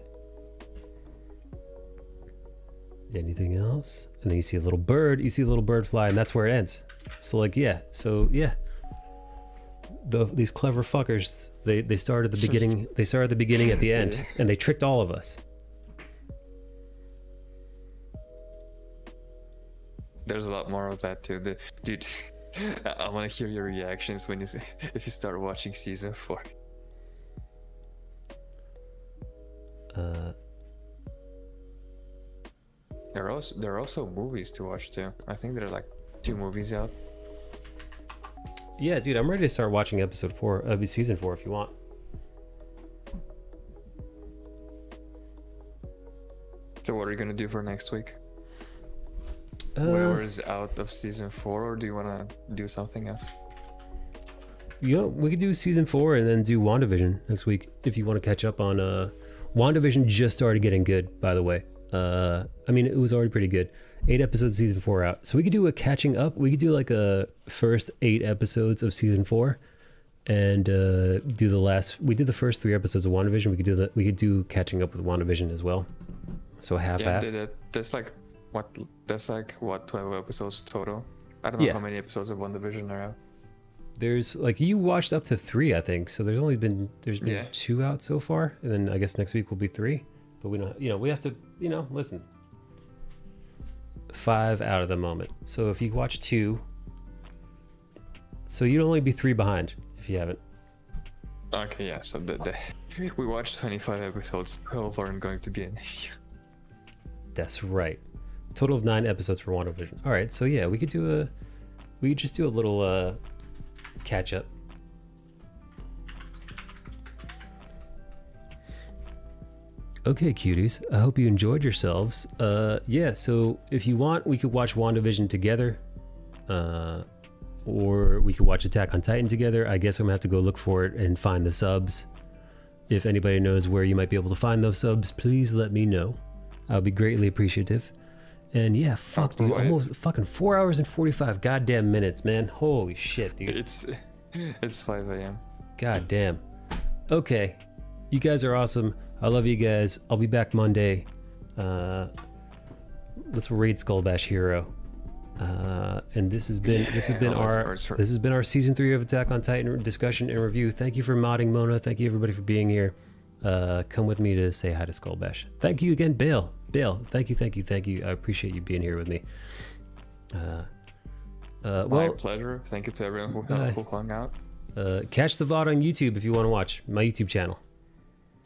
Anything else? And then you see a little bird. You see a little bird fly, and that's where it ends. So like, yeah. So yeah. These clever fuckers. They start at the beginning. They start at the beginning at the end, and they tricked all of us. There's a lot more of that too. Dude, I want to hear your reactions if you start watching season 4. There are also movies to watch too. I think there are like 2 movies out. Yeah, dude, I'm ready to start watching episode 4 of season 4 if you want. So what are you gonna do for next week? Whatever is out of season 4, or do you want to do something else? You know, we could do season 4 and then do WandaVision next week if you want to catch up on WandaVision just started getting good, by the way. I mean, it was already pretty good. 8 episodes of season 4 out. So we could do a catching up. We could do like a first 8 episodes of season 4 and do the last. We did the first 3 episodes of WandaVision. We could do catching up with WandaVision as well. So half. There's like what 12 episodes total. I don't know how many episodes of WandaVision there are. There's like, you watched up to 3, I think. So there's been 2 out so far, and then I guess next week will be 3. But we don't, we have to, listen. 5 out of the moment. So if you watch 2, so you'd only be 3 behind if you haven't. Okay, yeah. So we watched 25 episodes. 12 aren't going to be in. That's right. Total of 9 episodes for WandaVision. All right, so yeah, we could just do a little catch up. Okay, cuties, I hope you enjoyed yourselves. Yeah, so if you want, we could watch WandaVision together, or we could watch Attack on Titan together. I guess I'm gonna have to go look for it and find the subs. If anybody knows where you might be able to find those subs, please let me know. I'll be greatly appreciative. And yeah, fuck, dude, almost fucking 4 hours and 45 goddamn minutes, man. Holy shit, dude. It's 5 a.m. God damn. Okay, you guys are awesome. I love you guys. I'll be back Monday. Let's raid Skullbash Hero. And this has been our season 3 of Attack on Titan discussion and review. Thank you for modding, Mona. Thank you everybody for being here. Come with me to say hi to Skullbash. Thank you again, Bale. Thank you. I appreciate you being here with me. My pleasure. Thank you to everyone who hung out. Catch the VOD on YouTube if you want to watch my YouTube channel.